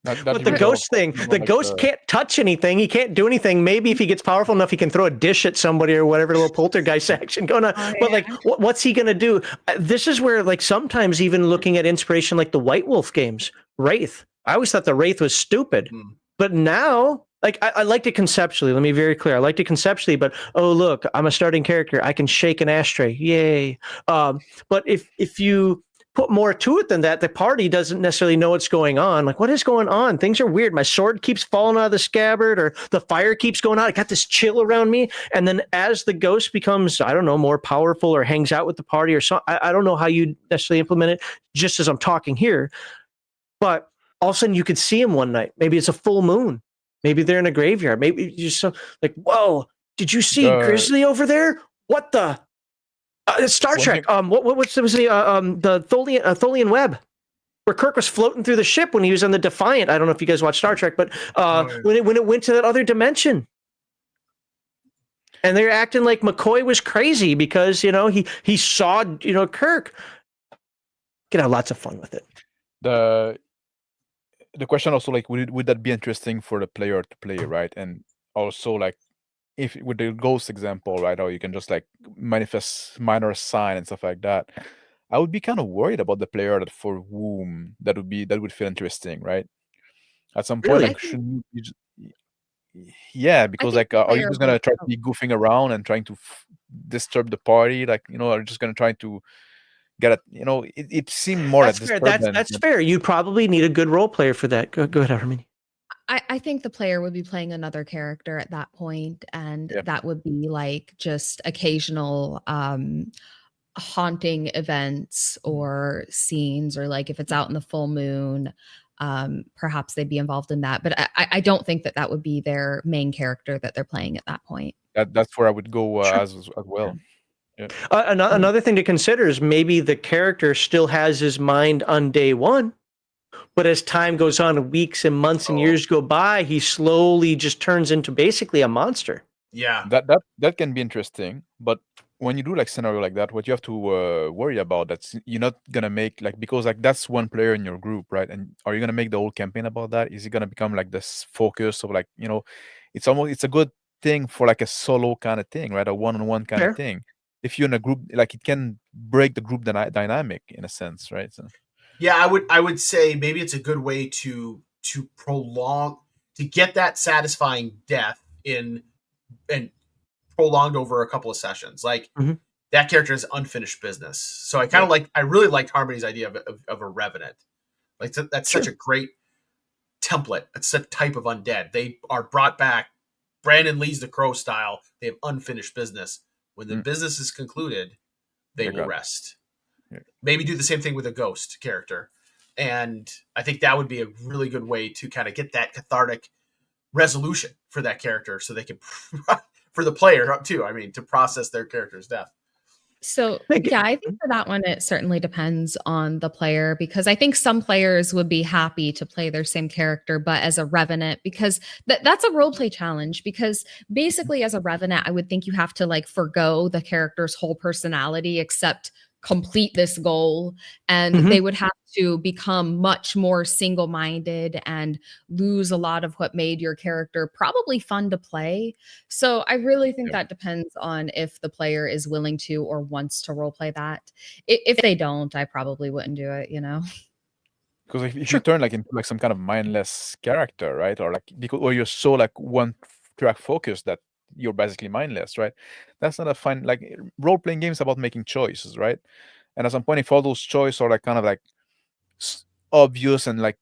[SPEAKER 2] That
[SPEAKER 1] But the
[SPEAKER 2] depends
[SPEAKER 1] ghost
[SPEAKER 2] on,
[SPEAKER 1] thing,
[SPEAKER 2] you know,
[SPEAKER 1] the
[SPEAKER 2] like
[SPEAKER 1] ghost can't touch anything. He can't do anything. Maybe if he gets powerful enough, he can throw a dish at somebody or whatever, a little poltergeist action going on.
[SPEAKER 3] Oh,
[SPEAKER 1] But
[SPEAKER 3] yeah.
[SPEAKER 1] like, what's he gonna do? This is where, like, sometimes even looking at inspiration, like the White Wolf games, Wraith. I always thought the Wraith was stupid, but now, like, I liked it conceptually. Let me be very clear. I liked it conceptually, but oh look, I'm a starting character. I can shake an ashtray. Yay! But if you put more to it than that, the party doesn't necessarily know what's going on. Like, what is going on? Things are weird. My sword keeps falling out of the scabbard, or the fire keeps going out. I got this chill around me. And then as the ghost becomes, I don't know, more powerful or hangs out with the party or so, I don't know how you necessarily implement it just as I'm talking here. But all of a sudden you could see him one night. Maybe it's a full moon. Maybe they're in a graveyard. Maybe you're just so like, whoa, did you see Grizzly over there? What the? Star Trek. Was the Tholian Web, where Kirk was floating through the ship when he was on the Defiant. I don't know if you guys watch Star Trek, but when it went to that other dimension, and they're acting like McCoy was crazy because he saw Kirk. Could have lots of fun with it.
[SPEAKER 2] The question also, like, would that be interesting for the player to play, right? And also, like, if with the ghost example, right, or you can just like manifest minor sign and stuff like that, I would be kind of worried about the player that for whom that would feel interesting, right? At some point,
[SPEAKER 1] Really?
[SPEAKER 2] like, shouldn't you yeah, because like, are you just gonna try to be goofing around and trying to disturb the party, like, are you just gonna try to get it? It seemed more
[SPEAKER 1] that's fair. That's fair. You probably need a good role player for that. Go ahead, Harmony.
[SPEAKER 3] I think the player would be playing another character at that point, and that would be like just occasional haunting events or scenes, or like if it's out in the full moon, perhaps they'd be involved in that. But I don't think that would be their main character that they're playing at that point.
[SPEAKER 2] That's where I would go as well. Yeah.
[SPEAKER 1] Another thing to consider is maybe the character still has his mind on day one, but as time goes on, weeks and months and years go by, he slowly just turns into basically a monster.
[SPEAKER 4] Yeah.
[SPEAKER 2] That can be interesting, but when you do like scenario like that, what you have to worry about, that's you're not gonna make, like, because like that's one player in your group, right? And are you gonna make the whole campaign about that? Is it gonna become like this focus of like, it's a good thing for like a solo kind of thing, right? A one-on-one kind of thing. If you're in a group, like, it can break the group dynamic in a sense, right? So.
[SPEAKER 4] Yeah, I would say maybe it's a good way to prolong, to get that satisfying death and prolonged over a couple of sessions. Like, that character is unfinished business. So I really liked Harmony's idea of a Revenant. Like, that's such a great template. It's a type of undead. They are brought back. Brandon Lee's The Crow style. They have unfinished business. When the business is concluded, they will rest. Yeah. Maybe do the same thing with a ghost character. And I think that would be a really good way to kind of get that cathartic resolution for that character, so they can, for the player too, I mean, to process their character's death.
[SPEAKER 3] So yeah, I think for that one, it certainly depends on the player, because I think some players would be happy to play their same character, but as a Revenant, because that's a role play challenge. Because basically as a Revenant, I would think you have to like forgo the character's whole personality, except complete this goal, and they would have to become much more single-minded and lose a lot of what made your character probably fun to play. So I really think that depends on if the player is willing to or wants to role play that. If they don't, I probably wouldn't do it,
[SPEAKER 2] Because if you turn like into like some kind of mindless character, right, or like or you're so like one track focused that you're basically mindless, right? That's not a fun, like, role-playing games about making choices, right? And at some point, if all those choices are like kind of like obvious and like,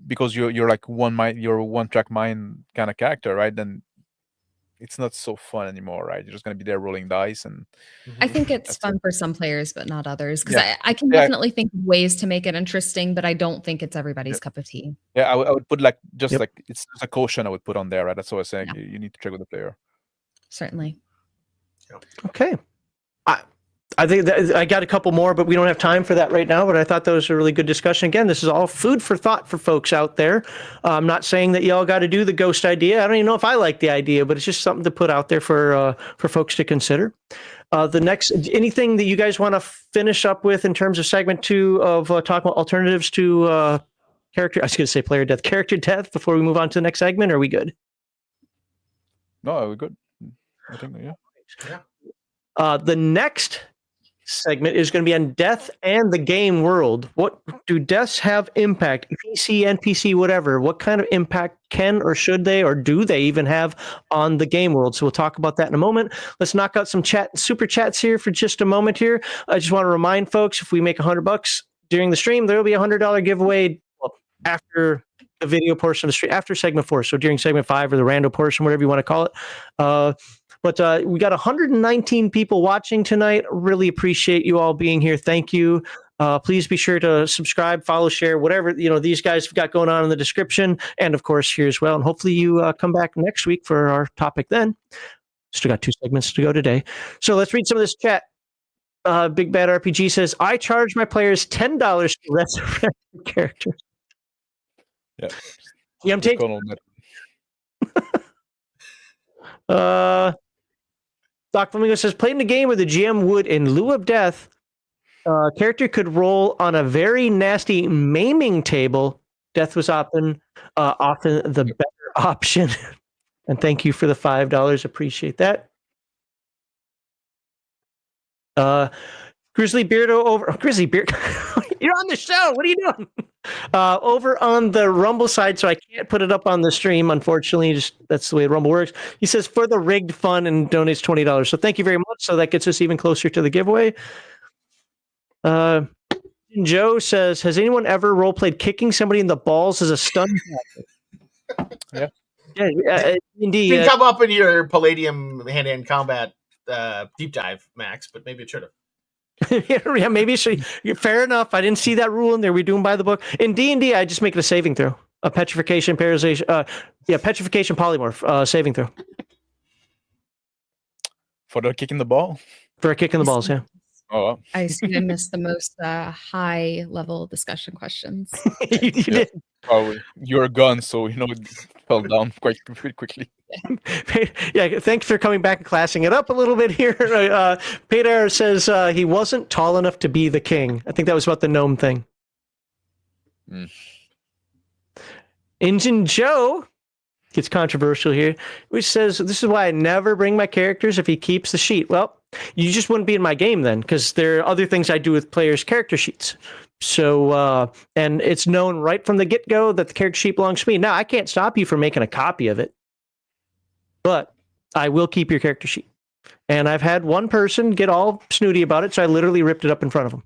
[SPEAKER 2] because you're like you're one track mind kind of character, right? Then it's not so fun anymore, right? You're just gonna be there rolling dice. And
[SPEAKER 3] I think it's fun for some players, but not others. Because I can definitely think of ways to make it interesting, but I don't think it's everybody's cup of tea.
[SPEAKER 2] Yeah, I would put like just like it's just a caution I would put on there, right? That's what I was saying. You need to check with the player.
[SPEAKER 3] Certainly.
[SPEAKER 1] Okay. I think that I got a couple more, but we don't have time for that right now. But I thought that was a really good discussion. Again, this is all food for thought for folks out there. I'm not saying that y'all got to do the ghost idea. I don't even know if I like the idea, but it's just something to put out there for folks to consider. The next, anything that you guys want to finish up with in terms of segment 2 of talking about alternatives to character? I was going to say player death, character death before we move on to the next segment. Are we good?
[SPEAKER 2] No, we're good. I think
[SPEAKER 4] Yeah.
[SPEAKER 1] The next segment is going to be on death and the game world. What do deaths have impact? PC, NPC, whatever. What kind of impact can or should they or do they even have on the game world? So we'll talk about that in a moment. Let's knock out some super chats here for just a moment here. I just want to remind folks, if we make $100 during the stream, there will be a $100 giveaway after the video portion of the stream, after segment 4. So during segment 5 or the rando portion, whatever you want to call it. But we got 119 people watching tonight. Really appreciate you all being here. Thank you. Please be sure to subscribe, follow, share, whatever these guys have got going on in the description, and of course here as well. And hopefully you come back next week for our topic then. Still got 2 segments to go today. So let's read some of this chat. Big Bad RPG says, I charge my players $10 to resurrect the character.
[SPEAKER 2] Yeah,
[SPEAKER 1] I'm taking. Doc Flamingo says, playing the game where the GM would, in lieu of death, character could roll on a very nasty maiming table. Death was often the better option. And thank you for the $5. Appreciate that. Grizzly Beardo Grizzly Beardo. You're on the show. What are you doing? Over on the Rumble side, so I can't put it up on the stream, unfortunately. Just that's the way Rumble works. He says for the rigged fun and donates $20. So thank you very much. So that gets us even closer to the giveaway. Joe says, has anyone ever role played kicking somebody in the balls as a stun tactic? Yeah, indeed.
[SPEAKER 4] Didn't come up in your Palladium hand-to-hand combat deep dive, Max, but maybe it should have.
[SPEAKER 1] Yeah, maybe it should. Fair enough. I didn't see that rule in there. We're doing by the book. In D&D, I just make it a saving throw. A petrification, paralyzation. Petrification polymorph saving throw.
[SPEAKER 2] For the kick in the ball?
[SPEAKER 1] For a kick in the balls, yeah.
[SPEAKER 2] Oh, wow.
[SPEAKER 3] I see I missed the most high level discussion questions.
[SPEAKER 1] You did.
[SPEAKER 2] Oh, you're a gun, so it fell down quite quickly.
[SPEAKER 1] Yeah, thanks for coming back and classing it up a little bit here. Peter says he wasn't tall enough to be the king. I think that was about the gnome thing. Engine Joe gets controversial here, which says, this is why I never bring my characters if he keeps the sheet. Well, you just wouldn't be in my game then, because there are other things I do with players' character sheets. So, and it's known right from the get-go that the character sheet belongs to me. Now, I can't stop you from making a copy of it, but I will keep your character sheet. And I've had one person get all snooty about it, so I literally ripped it up in front of them.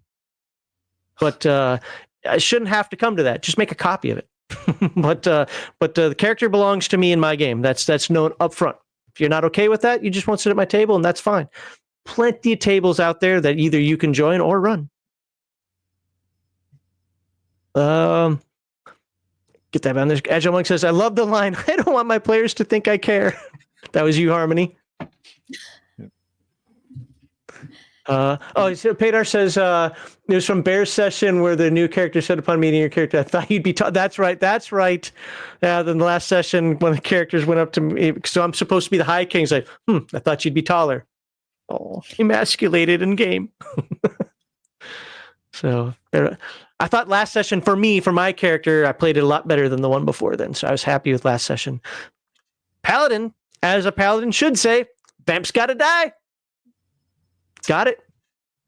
[SPEAKER 1] But I shouldn't have to come to that. Just make a copy of it. but the character belongs to me in my game. That's known up front. If you're not okay with that, you just won't sit at my table, and that's fine. Plenty of tables out there that either you can join or run. Get that on there. Agile Monk says, I love the line, I don't want my players to think I care. That was you, Harmony. So Padar says, it was from Bear's session where the new character said upon meeting your character, I thought you'd be that's right. Then the last session when the characters went up to me, so I'm supposed to be the High King. Like, I thought you'd be taller. Oh, emasculated in game. So I thought last session for my character, I played it a lot better than the one before then. So I was happy with last session. Paladin, as a paladin should say, Vamp's gotta die. Got it.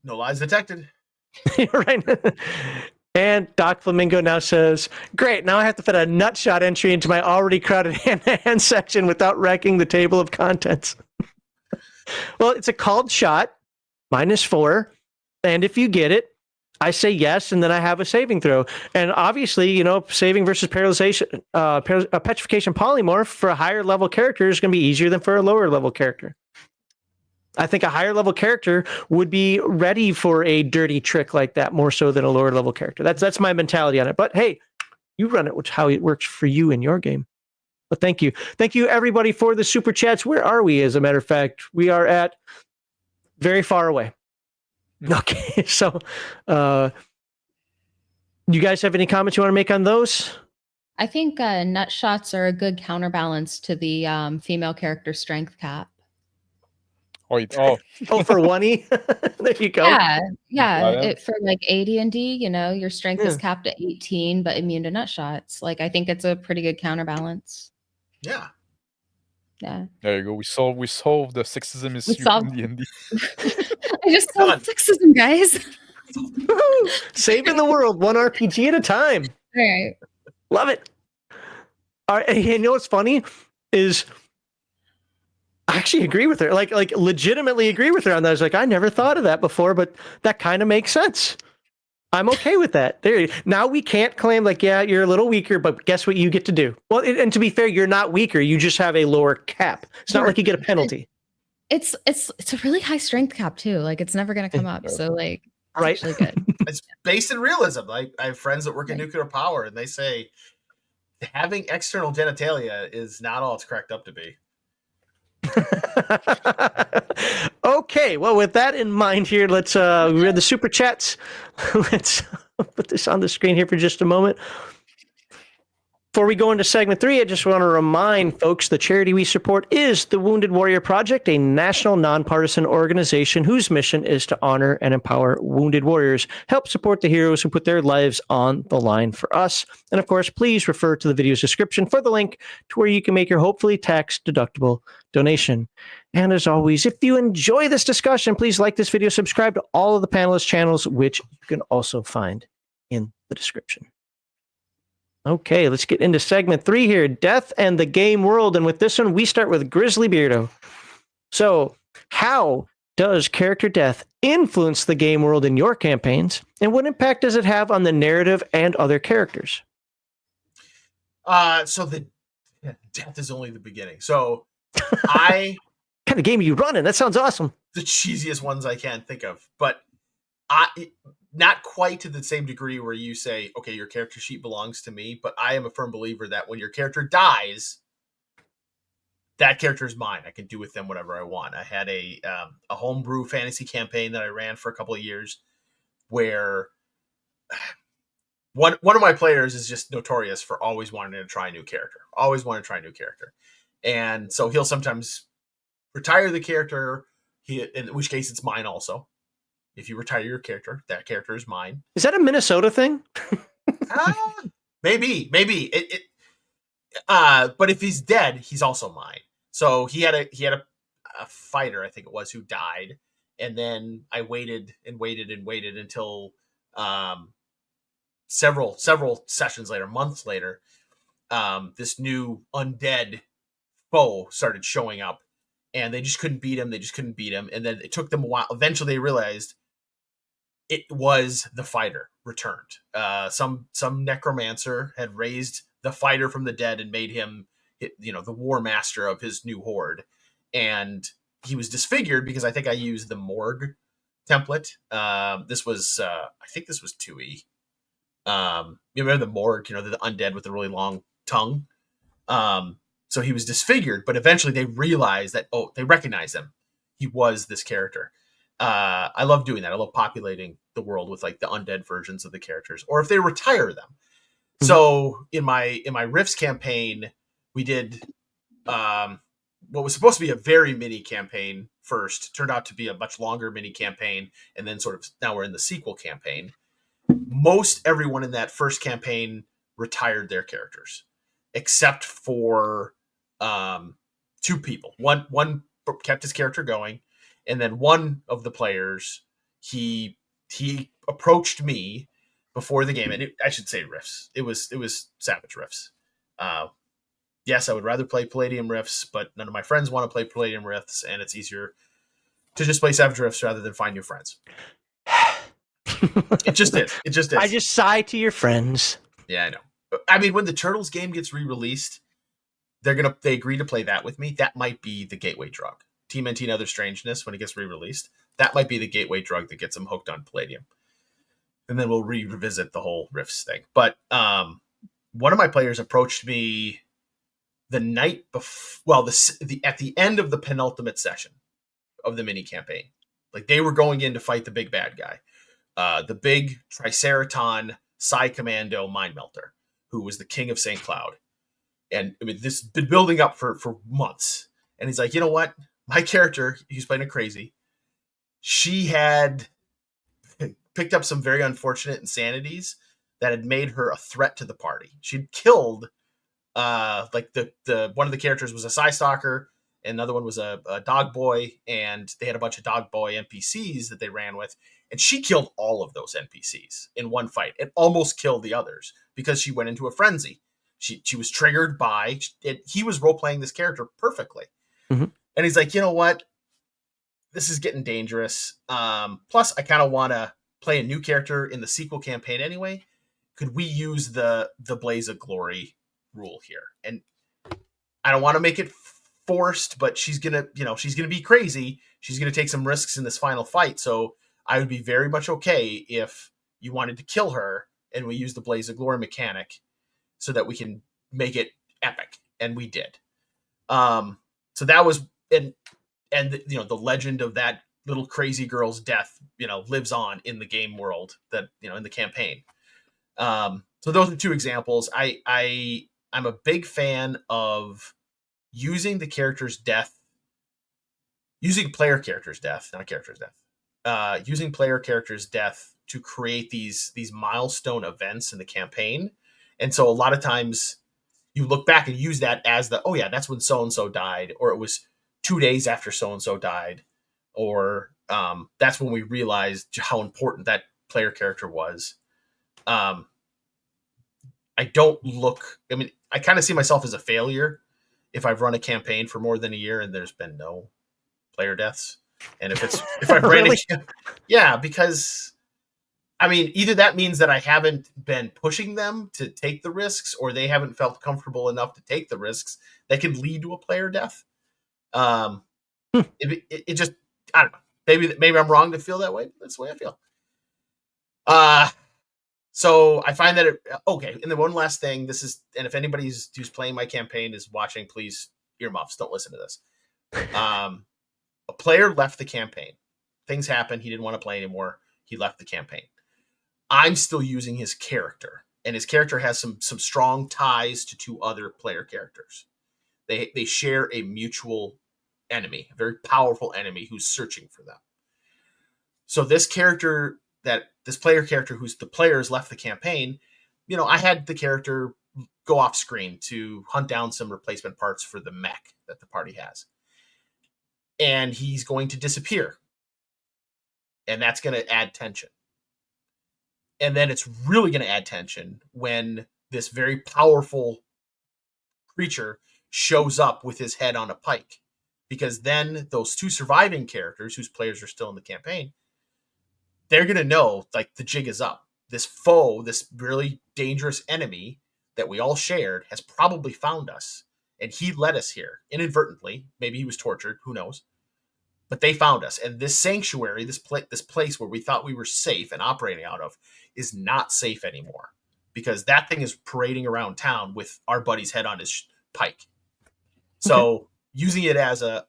[SPEAKER 4] No lies detected.
[SPEAKER 1] Right. And Doc Flamingo now says, great, now I have to fit a nutshot entry into my already crowded hand-to-hand section without wrecking the table of contents. Well, it's a called shot, -4. And if you get it, I say yes, and then I have a saving throw. And obviously, saving versus paralyzation, a petrification polymorph for a higher level character is going to be easier than for a lower level character. I think a higher level character would be ready for a dirty trick like that more so than a lower level character. That's my mentality on it. But hey, you run it, how it works for you in your game. But thank you everybody for the super chats. Where are we? As a matter of fact, we are at very far away. Okay, so you guys have any comments you want to make on those?
[SPEAKER 3] I think nut shots are a good counterbalance to the female character strength cap.
[SPEAKER 2] Oh,
[SPEAKER 1] Oh, for one-y? There you go.
[SPEAKER 3] Yeah, yeah.
[SPEAKER 2] Yeah.
[SPEAKER 3] It for like AD&D, your strength is
[SPEAKER 1] Yeah.
[SPEAKER 3] capped at 18, but immune to nut shots. Like I think it's a pretty good counterbalance.
[SPEAKER 4] Yeah.
[SPEAKER 3] Yeah.
[SPEAKER 2] There you go. We solved the sexism
[SPEAKER 3] We
[SPEAKER 2] issue
[SPEAKER 3] solved-
[SPEAKER 2] in D&D.
[SPEAKER 3] I just
[SPEAKER 4] Done.
[SPEAKER 3] solved sexism, guys.
[SPEAKER 1] Woohoo! Saving the world one RPG at a time.
[SPEAKER 3] All right.
[SPEAKER 1] Love it. All right, and you know what's funny is I actually agree with her. Like legitimately agree with her on that. I was like, I never thought of that before, but that kind of makes sense. I'm okay with that. There. Now we can't claim like, yeah, you're a little weaker, but guess what you get to do? Well, and to be fair, you're not weaker. You just have a lower cap. It's not like you get a penalty.
[SPEAKER 3] It's a really high strength cap too. Like it's never gonna come up. So like it's
[SPEAKER 1] Right.
[SPEAKER 3] actually good.
[SPEAKER 4] It's based in realism. I have friends that work in nuclear power, and they say having external genitalia is not all it's cracked up to be.
[SPEAKER 1] Okay, well, with that in mind here, let's we read the super chats. Let's put this on the screen here for just a moment. Before we go into segment 3, I just want to remind folks the charity we support is the Wounded Warrior Project, a national nonpartisan organization whose mission is to honor and empower wounded warriors, help support the heroes who put their lives on the line for us. And of course, please refer to the video's description for the link to where you can make your hopefully tax-deductible donation. And as always, if you enjoy this discussion, please like this video, subscribe to all of the panelist channels, which you can also find in the description. Okay, let's get into segment 3 here, Death and the Game World. And with this one, we start with Grizzly Beardo. So, how does character death influence the game world in your campaigns? And what impact does it have on the narrative and other characters?
[SPEAKER 4] So the death is only the beginning. So I
[SPEAKER 1] What kind of game are you running? That sounds awesome.
[SPEAKER 4] the cheesiest ones I can think of, but I not quite to the same degree where you say, okay, your character sheet belongs to me, but I am a firm believer that when your character dies, that character is mine. I can do with them whatever I want. I had a homebrew fantasy campaign that I ran for a couple of years where one of my players is just notorious for always wanting to try a new character. Always want to try a new character. And so he'll sometimes retire the character, in which case it's mine also. If you retire your character, that character is mine.
[SPEAKER 1] Is that a Minnesota thing?
[SPEAKER 4] Maybe. But if he's dead, he's also mine. So he had a fighter, I think it was, who died, and then I waited until several sessions later, months later, this new undead foe started showing up, and they just couldn't beat him. And then it took them a while. Eventually, they realized it was the fighter returned. Some necromancer had raised the fighter from the dead and made him, the war master of his new horde. And he was disfigured because I think I used the morgue template. This was, I think this was 2E. You remember the morgue, the undead with the really long tongue. So he was disfigured, but eventually they realized that, they recognized him. He was this character. I love doing that. I love populating the world with like the undead versions of the characters, or if they retire them. Mm-hmm. So in my Rifts campaign, we did what was supposed to be a very mini campaign first, turned out to be a much longer mini campaign, and then sort of now we're in the sequel campaign. Most everyone in that first campaign retired their characters, except for 2 people. One kept his character going. And then one of the players, he approached me before the game, and I should say Rifts. It was Savage Rifts. Yes, I would rather play Palladium Rifts, but none of my friends want to play Palladium Rifts, and it's easier to just play Savage Rifts rather than find new friends. It just is.
[SPEAKER 1] I just sigh to your friends.
[SPEAKER 4] Yeah, I know. I mean, when the Turtles game gets re-released, they agree to play that with me. That might be the gateway drug. TMNT and Other Strangeness, when it gets re-released, that might be the gateway drug that gets them hooked on Palladium. And then we'll revisit the whole Rifts thing. But one of my players approached me the night before, at the end of the penultimate session of the mini campaign. Like they were going in to fight the big bad guy, the big Triceraton Psi Commando Mind Melter, who was the king of St. Cloud. And I mean, this has been building up for months. And he's like, you know what? My character, he's playing it crazy. She had picked up some very unfortunate insanities that had made her a threat to the party. She'd killed like the one of the characters was a Psi Stalker, and another one was a dog boy, and they had a bunch of dog boy NPCs that they ran with, and she killed all of those NPCs in one fight and almost killed the others because she went into a frenzy. She was triggered by it. He was role playing this character perfectly, and he's like, you know what, this is getting dangerous. Plus, I kind of want to play a new character in the sequel campaign anyway. Could we use the Blaze of Glory rule here? And I don't want to make it forced, but she's gonna be crazy. She's gonna take some risks in this final fight. So I would be very much okay if you wanted to kill her and we use the Blaze of Glory mechanic so that we can make it epic. And we did. So that was and the legend of that little crazy girl's death, lives on in the game world, that in the campaign. So those are two examples. I'm a big fan of using the character's death, using player character's death, not character's death, using player character's death to create these milestone events in the campaign. And so a lot of times you look back and use that as that's when so-and-so died, or it was 2 days after so-and-so died, or that's when we realized how important that player character was. I kind of see myself as a failure if I've run a campaign for more than a year and there's been no player deaths. And if I've ran
[SPEAKER 1] Really?
[SPEAKER 4] because either that means that I haven't been pushing them to take the risks, or they haven't felt comfortable enough to take the risks that could lead to a player death. It just, I don't know. Maybe I'm wrong to feel that way. That's the way I feel. So I find that okay. And then one last thing, and if anybody who's playing my campaign is watching, please earmuffs, don't listen to this. A player left the campaign. Things happened. He didn't want to play anymore. He left the campaign. I'm still using his character, and his character has some strong ties to two other player characters. They share a mutual enemy, a very powerful enemy who's searching for them. So this player character who's the players left the campaign, I had the character go off screen to hunt down some replacement parts for the mech that the party has. And he's going to disappear. And that's going to add tension. And then it's really going to add tension when this very powerful creature shows up with his head on a pike. Because then those two surviving characters, whose players are still in the campaign, they're going to know, like, the jig is up. This foe, this really dangerous enemy that we all shared, has probably found us. And he led us here inadvertently. Maybe he was tortured. Who knows? But they found us. And this sanctuary, this place where we thought we were safe and operating out of, is not safe anymore. Because that thing is parading around town with our buddy's head on his pike. So using it as an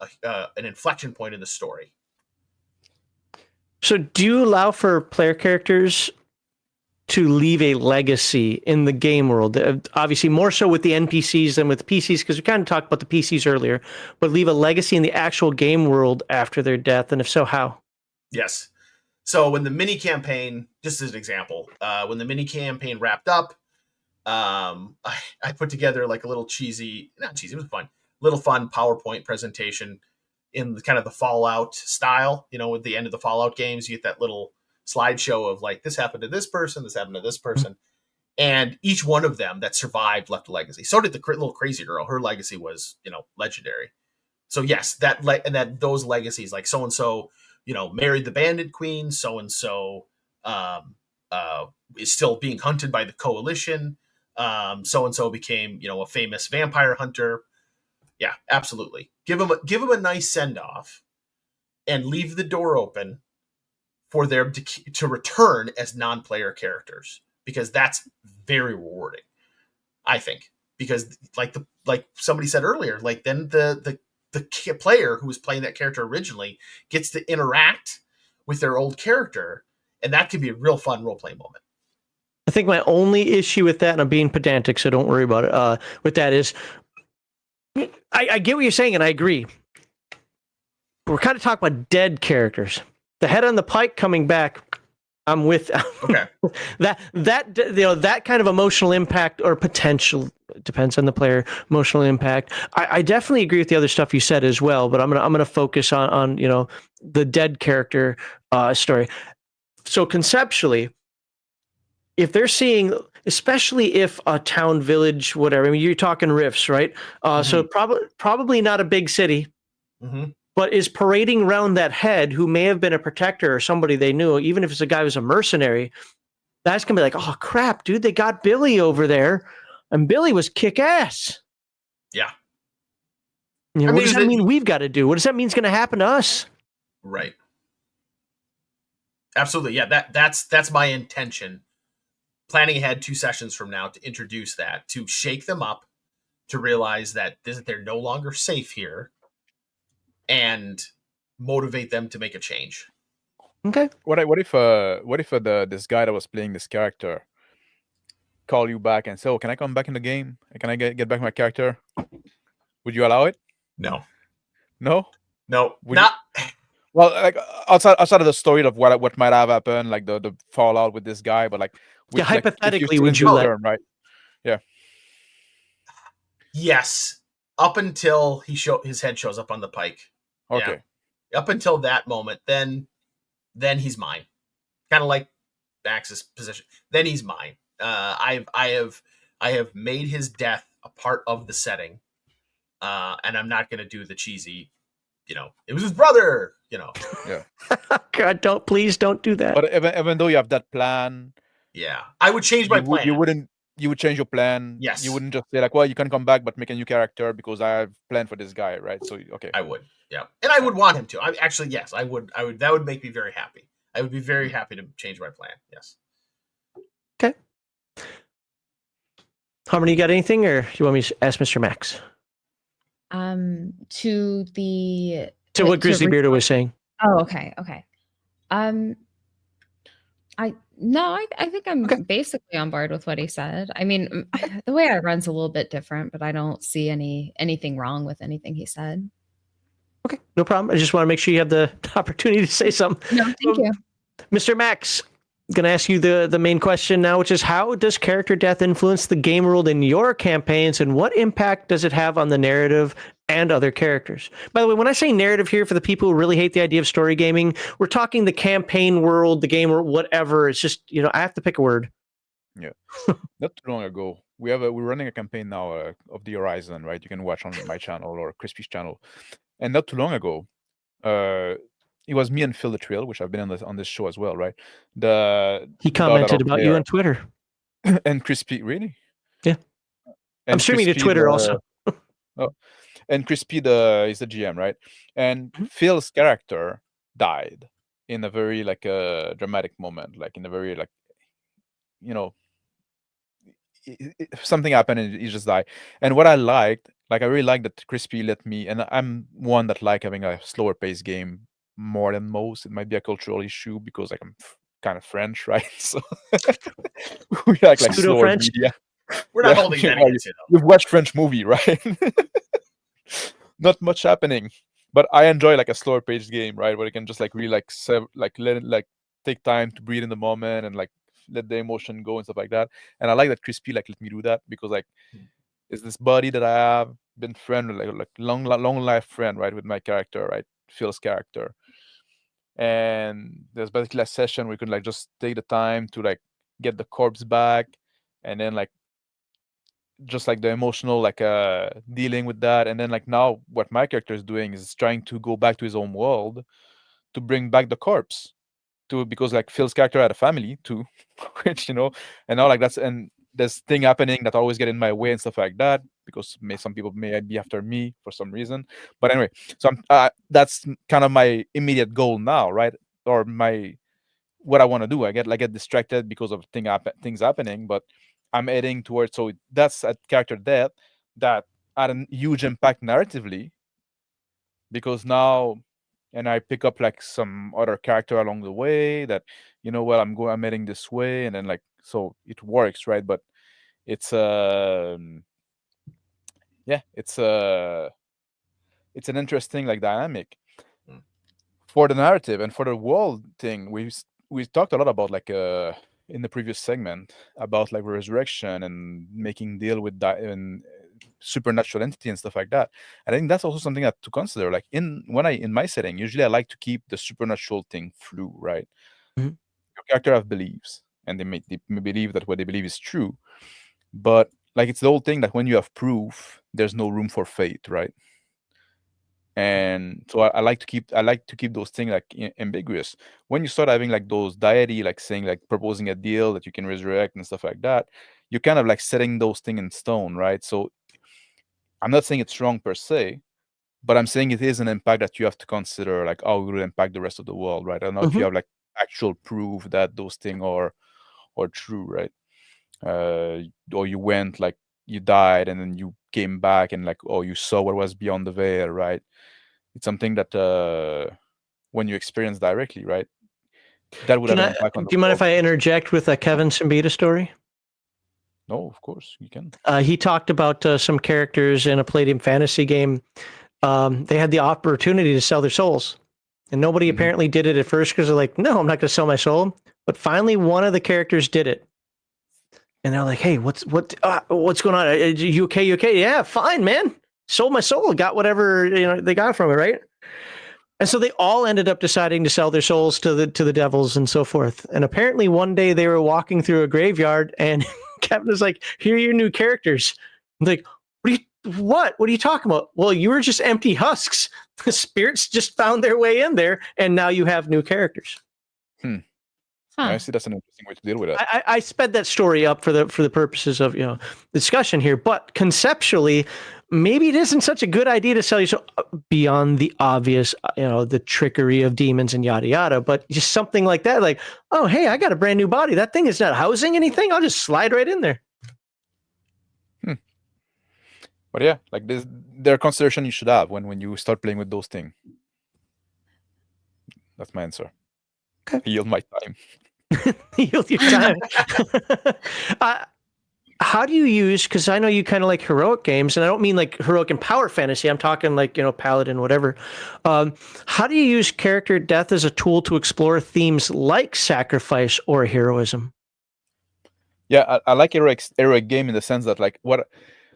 [SPEAKER 4] inflection point in the story.
[SPEAKER 1] So do you allow for player characters to leave a legacy in the game world? Obviously, more so with the NPCs than with PCs, because we kind of talked about the PCs earlier, but leave a legacy in the actual game world after their death, and if so, how?
[SPEAKER 4] Yes. So when the mini campaign, just as an example, when the mini campaign wrapped up, I put together like a little not cheesy, it was fun, little fun PowerPoint presentation in kind of the Fallout style. With the end of the Fallout games, you get that little slideshow of like, this happened to this person, this happened to this person. And each one of them that survived left a legacy. So did the little crazy girl. Her legacy was, legendary. So yes, those legacies, like so-and-so, married the bandit queen, so-and-so is still being hunted by the coalition. So-and-so became, a famous vampire hunter. Yeah, absolutely. Give them a nice send-off and leave the door open for them to return as non-player characters, because that's very rewarding, I think. Because like somebody said earlier, like then the player who was playing that character originally gets to interact with their old character, and that can be a real fun role playing moment.
[SPEAKER 1] I think my only issue with that, and I'm being pedantic, so don't worry about it. With that is, I get what you're saying, and I agree. We're kind of talking about dead characters. The head on the pike coming back. I'm with
[SPEAKER 4] Okay.
[SPEAKER 1] that kind of emotional impact or potential depends on the player emotional impact. I definitely agree with the other stuff you said as well, but I'm gonna focus on the dead character story. So conceptually, if they're seeing, especially if a town, village, whatever, I mean, you're talking Rifts, right? So probably not a big city.
[SPEAKER 4] Mm-hmm.
[SPEAKER 1] But is parading around that head who may have been a protector or somebody they knew, even if it's a guy who's a mercenary, that's going to be like, oh, crap, dude, they got Billy over there. And Billy was kick-ass.
[SPEAKER 4] Yeah.
[SPEAKER 1] What does that mean we've got to do? What does that mean is going to happen to us?
[SPEAKER 4] Right. Absolutely. Yeah, that's my intention. Planning ahead 2 sessions from now to introduce that, to shake them up, to realize that they're no longer safe here, and motivate them to make a change.
[SPEAKER 1] Okay.
[SPEAKER 2] What if this guy that was playing this character call you back and say, "Oh, can I come back in the game? Can I get back my character?" Would you allow it?
[SPEAKER 4] No.
[SPEAKER 2] No.
[SPEAKER 4] Not.
[SPEAKER 2] Well, like outside of the story of what might have happened, like the fallout with this guy, but like,
[SPEAKER 1] hypothetically, would you let?
[SPEAKER 2] Right? Yeah.
[SPEAKER 4] Yes, up until his head shows up on the pike.
[SPEAKER 2] Okay.
[SPEAKER 4] Yeah. Up until that moment, then he's mine. Kind of like Max's position. Then he's mine. I have made his death a part of the setting, and I'm not going to do the cheesy. It was his brother.
[SPEAKER 2] Yeah.
[SPEAKER 1] God, please don't do that.
[SPEAKER 2] But even though you have that plan,
[SPEAKER 4] yeah, I would change my plan.
[SPEAKER 2] You would change your plan.
[SPEAKER 4] Yes.
[SPEAKER 2] You wouldn't just say like, well, you can come back, but make a new character because I have planned for this guy, right? So okay.
[SPEAKER 4] I would. Yeah, and I would want him to. Yes, I would. That would make me very happy. I would be very happy to change my plan. Yes.
[SPEAKER 1] Okay. Harmony, you got anything, or do you want me to ask Mr. Max?
[SPEAKER 3] To
[SPEAKER 1] what Grizzly Beardo was saying.
[SPEAKER 3] Oh, okay. I think I'm basically on board with what he said. I mean, the way I run's a little bit different, but I don't see anything wrong with anything he said.
[SPEAKER 1] Okay, no problem. I just want to make sure you have the opportunity to say something.
[SPEAKER 3] No, thank you.
[SPEAKER 1] Mr. Max, I'm going to ask you the main question now, which is how does character death influence the game world in your campaigns, and what impact does it have on the narrative and other characters? By the way, when I say narrative here, for the people who really hate the idea of story gaming, we're talking the campaign world, the game world, whatever. It's just, I have to pick a word.
[SPEAKER 2] Yeah. Not too long ago, we're running a campaign now of the Horizon, right? You can watch on my channel or Crispy's channel. And not too long ago, it was me and Phil the Trail, which I've been on this show as well, right?
[SPEAKER 1] He commented about you on Twitter.
[SPEAKER 2] And Crispy, really?
[SPEAKER 1] Yeah.
[SPEAKER 2] And
[SPEAKER 1] I'm streaming to Twitter also.
[SPEAKER 2] And Crispy is the GM, right? And Phil's character died in a very dramatic moment, like in a very something happened and he just died. And what I liked, I really liked that Crispy let me, and I'm one that like having a slower paced game more than most. It might be a cultural issue because I'm kind of French, right? So we like slower
[SPEAKER 1] French
[SPEAKER 2] media.
[SPEAKER 4] We're not holding that against you, though.
[SPEAKER 2] You've watched French movie, right? Not much happening, but I enjoy a slower paced game, right? Where you can just really let it take time to breathe in the moment and let the emotion go and stuff like that. And I like that Crispy let me do that because it's this buddy that I have been friend with, long life friend, right, with my character, right, Phil's character. And there's basically a session where we could just take the time to get the corpse back, and then just the emotional dealing with that. And then now what my character is doing is trying to go back to his own world to bring back the corpse because Phil's character had a family too, which and now and there's thing happening that always get in my way and stuff like that because some people may be after me for some reason. But anyway, so that's kind of my immediate goal now, right? Or what I want to do. I get distracted because of things happening, but I'm heading towards. So that's a character death that had a huge impact narratively because now and I pick up like some other character along the way that, well, I'm heading this way, and then like, so it works, right? But it's yeah, it's an interesting like dynamic
[SPEAKER 4] Mm.
[SPEAKER 2] for the narrative and for the world thing. We talked a lot about like in the previous segment about like resurrection and making deal with and supernatural entity and stuff like that. And I think that's also something that to consider. Like in my setting, usually I like to keep the supernatural thing flu, right?
[SPEAKER 1] Mhm.
[SPEAKER 2] Your character have beliefs, and they may believe that what they believe is true, but like it's the whole thing that when you have proof, there's no room for fate, right? And so I like to keep those things like ambiguous. When you start having like those deity like saying like proposing a deal that you can resurrect and stuff like that, you're kind of like setting those things in stone, right? So I'm not saying it's wrong per se, but I'm saying it is an impact that you have to consider, like how it will impact the rest of the world, right? I don't know if you
[SPEAKER 1] Mhm.
[SPEAKER 2] have like actual proof that those things are true, right? Or you went like you died and then you came back and like, oh, you saw what was beyond the veil, right? It's something that when you experience directly, right, that would have an impact on
[SPEAKER 1] Do
[SPEAKER 2] the
[SPEAKER 1] you mind
[SPEAKER 2] world.
[SPEAKER 1] if I interject with a Kevin Simbita story?
[SPEAKER 2] No, of course you can.
[SPEAKER 1] He talked about some characters in a Palladium fantasy game. They had the opportunity to sell their souls, and nobody
[SPEAKER 2] Mhm.
[SPEAKER 1] apparently did it at first because they're like, "No, I'm not going to sell my soul." But finally, one of the characters did it, and they're like, "Hey, what's going on? You okay? You okay? Yeah, fine, man. Sold my soul. Got whatever they got from it, right?" And so they all ended up deciding to sell their souls to the devils and so forth. And apparently, one day they were walking through a graveyard, and Kevin was like, "Here are your new characters." I'm like, what are you talking about? Well, you were just empty husks. The spirits just found their way in there, and now you have new characters.
[SPEAKER 2] Yeah,
[SPEAKER 3] Huh.
[SPEAKER 2] I see that's an interesting way to deal with it.
[SPEAKER 1] I sped that story up for the purposes of discussion here, but conceptually, maybe it isn't such a good idea to sell you so beyond the obvious, the trickery of demons and yada yada. But just something like that, like, oh hey, I got a brand new body. That thing is not housing anything. I'll just slide right in there.
[SPEAKER 2] But yeah, like there are consideration you should have when you start playing with those things. That's my answer.
[SPEAKER 1] Okay.
[SPEAKER 2] I yield my time.
[SPEAKER 1] Yield your time. How do you use, because I know you kind of like heroic games, and I don't mean like heroic and power fantasy, I'm talking like, paladin, whatever. How do you use character death as a tool to explore themes like sacrifice or heroism?
[SPEAKER 2] Yeah, I like heroic game in the sense that like what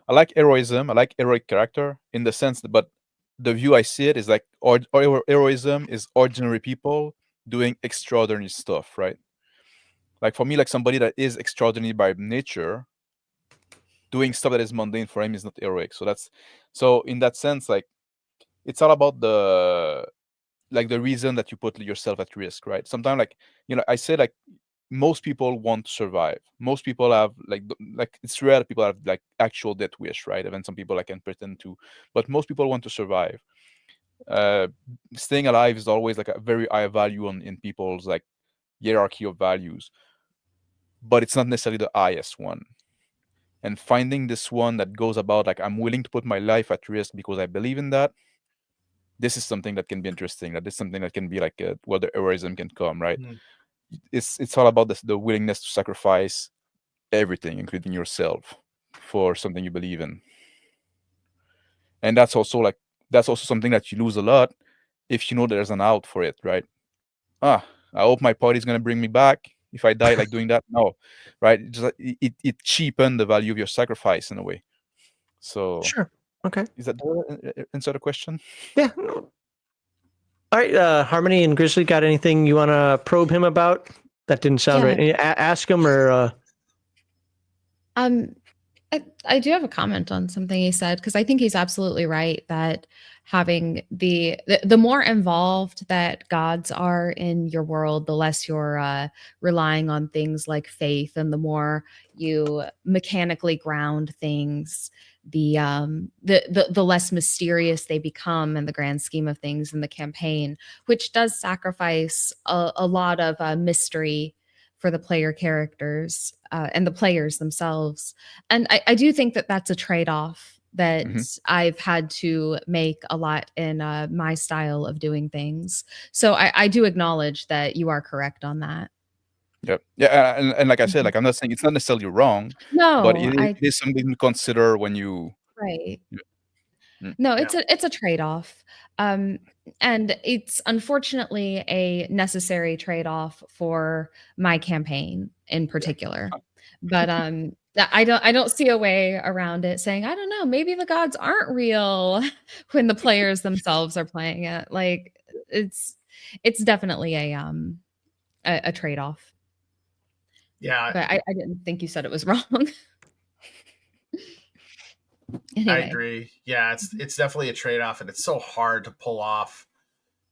[SPEAKER 2] I like heroism, I like heroic character in the sense that, but the view I see it is like heroism is ordinary people doing extraordinary stuff, right? Like for me, like somebody that is extraordinary by nature, doing stuff that is mundane for him is not heroic. So in that sense, like it's all about the reason that you put yourself at risk, right? Sometimes like I say like most people want to survive. Most people have like it's rare that people have like actual death wish, right? And then some people like can pretend to, but most people want to survive. Staying alive is always like a very high value in people's like hierarchy of values, but it's not necessarily the highest one. And finding this one that goes about like I'm willing to put my life at risk because I believe in that, this is something that can be interesting. That is something that can be like where the heroism can come, right?
[SPEAKER 4] Mm.
[SPEAKER 2] It's all about the willingness to sacrifice everything, including yourself, for something you believe in. And that's also something that you lose a lot if you know there's an out for it, right? I hope my party's gonna bring me back if I die like doing that. No, right? It cheapened the value of your sacrifice in a way. So
[SPEAKER 1] Sure. Okay.
[SPEAKER 2] is that answer the question?
[SPEAKER 1] Yeah. All right. Harmony and Grizzly, got anything you want to probe him about? That didn't sound
[SPEAKER 3] Yeah.
[SPEAKER 1] right. Ask him or.
[SPEAKER 3] I do have a comment on something he said, because I think he's absolutely right that having the more involved that gods are in your world, the less you're relying on things like faith, and the more you mechanically ground things, the less mysterious they become in the grand scheme of things in the campaign, which does sacrifice a lot of mystery for the player characters and the players themselves. And I do think that that's a trade-off that
[SPEAKER 2] Mhm.
[SPEAKER 3] I've had to make a lot in my style of doing things. So I do acknowledge that you are correct on that.
[SPEAKER 2] Yep. Yeah, and like I said,
[SPEAKER 3] Mhm.
[SPEAKER 2] like I'm not saying it's not necessarily wrong, but
[SPEAKER 3] No,
[SPEAKER 2] it is something to consider when you.
[SPEAKER 3] right.
[SPEAKER 2] Yeah. Mm.
[SPEAKER 3] No,
[SPEAKER 4] Yeah.
[SPEAKER 3] it's a trade-off. Um, and it's unfortunately a necessary trade-off for my campaign in particular. But I don't see a way around it saying, I don't know, maybe the gods aren't real when the players themselves are playing it. Like it's it's definitely a trade-off.
[SPEAKER 4] Yeah,
[SPEAKER 3] But I didn't think you said it was wrong.
[SPEAKER 4] I
[SPEAKER 3] Anyway.
[SPEAKER 4] agree. Yeah, it's definitely a trade off, and it's so hard to pull off,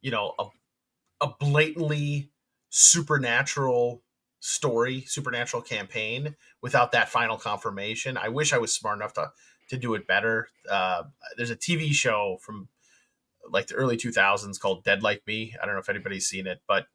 [SPEAKER 4] a blatantly supernatural story, supernatural campaign without that final confirmation. I wish I was smart enough to do it better. There's a TV show from like the early 2000s called Dead Like Me. I don't know if anybody's seen it, but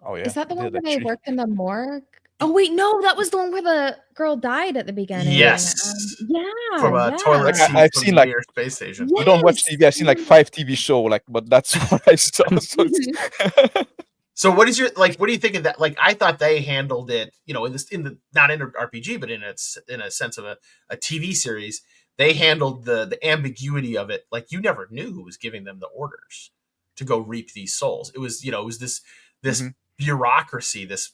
[SPEAKER 2] Oh yeah,
[SPEAKER 3] Is that the
[SPEAKER 2] it
[SPEAKER 3] one
[SPEAKER 2] did
[SPEAKER 3] where they
[SPEAKER 2] actually.
[SPEAKER 3] worked in the morgue? Oh wait, no, that was the one where the girl died at the beginning.
[SPEAKER 4] yes,
[SPEAKER 3] Yeah,
[SPEAKER 4] from a
[SPEAKER 3] yeah.
[SPEAKER 4] toilet
[SPEAKER 2] Like
[SPEAKER 4] seat
[SPEAKER 2] I've
[SPEAKER 4] from
[SPEAKER 2] seen
[SPEAKER 4] the
[SPEAKER 2] like
[SPEAKER 4] Mir space station.
[SPEAKER 2] I don't watch
[SPEAKER 3] Yes.
[SPEAKER 2] TV. I've seen like 5 TV show, like, but that's what I saw. So it's
[SPEAKER 4] So what is your like? What do you think of that? Like, I thought they handled it, in the not in an RPG, but in a sense of a TV series. They handled the ambiguity of it. Like, you never knew who was giving them the orders to go reap these souls. It was this
[SPEAKER 2] Mhm.
[SPEAKER 4] bureaucracy, this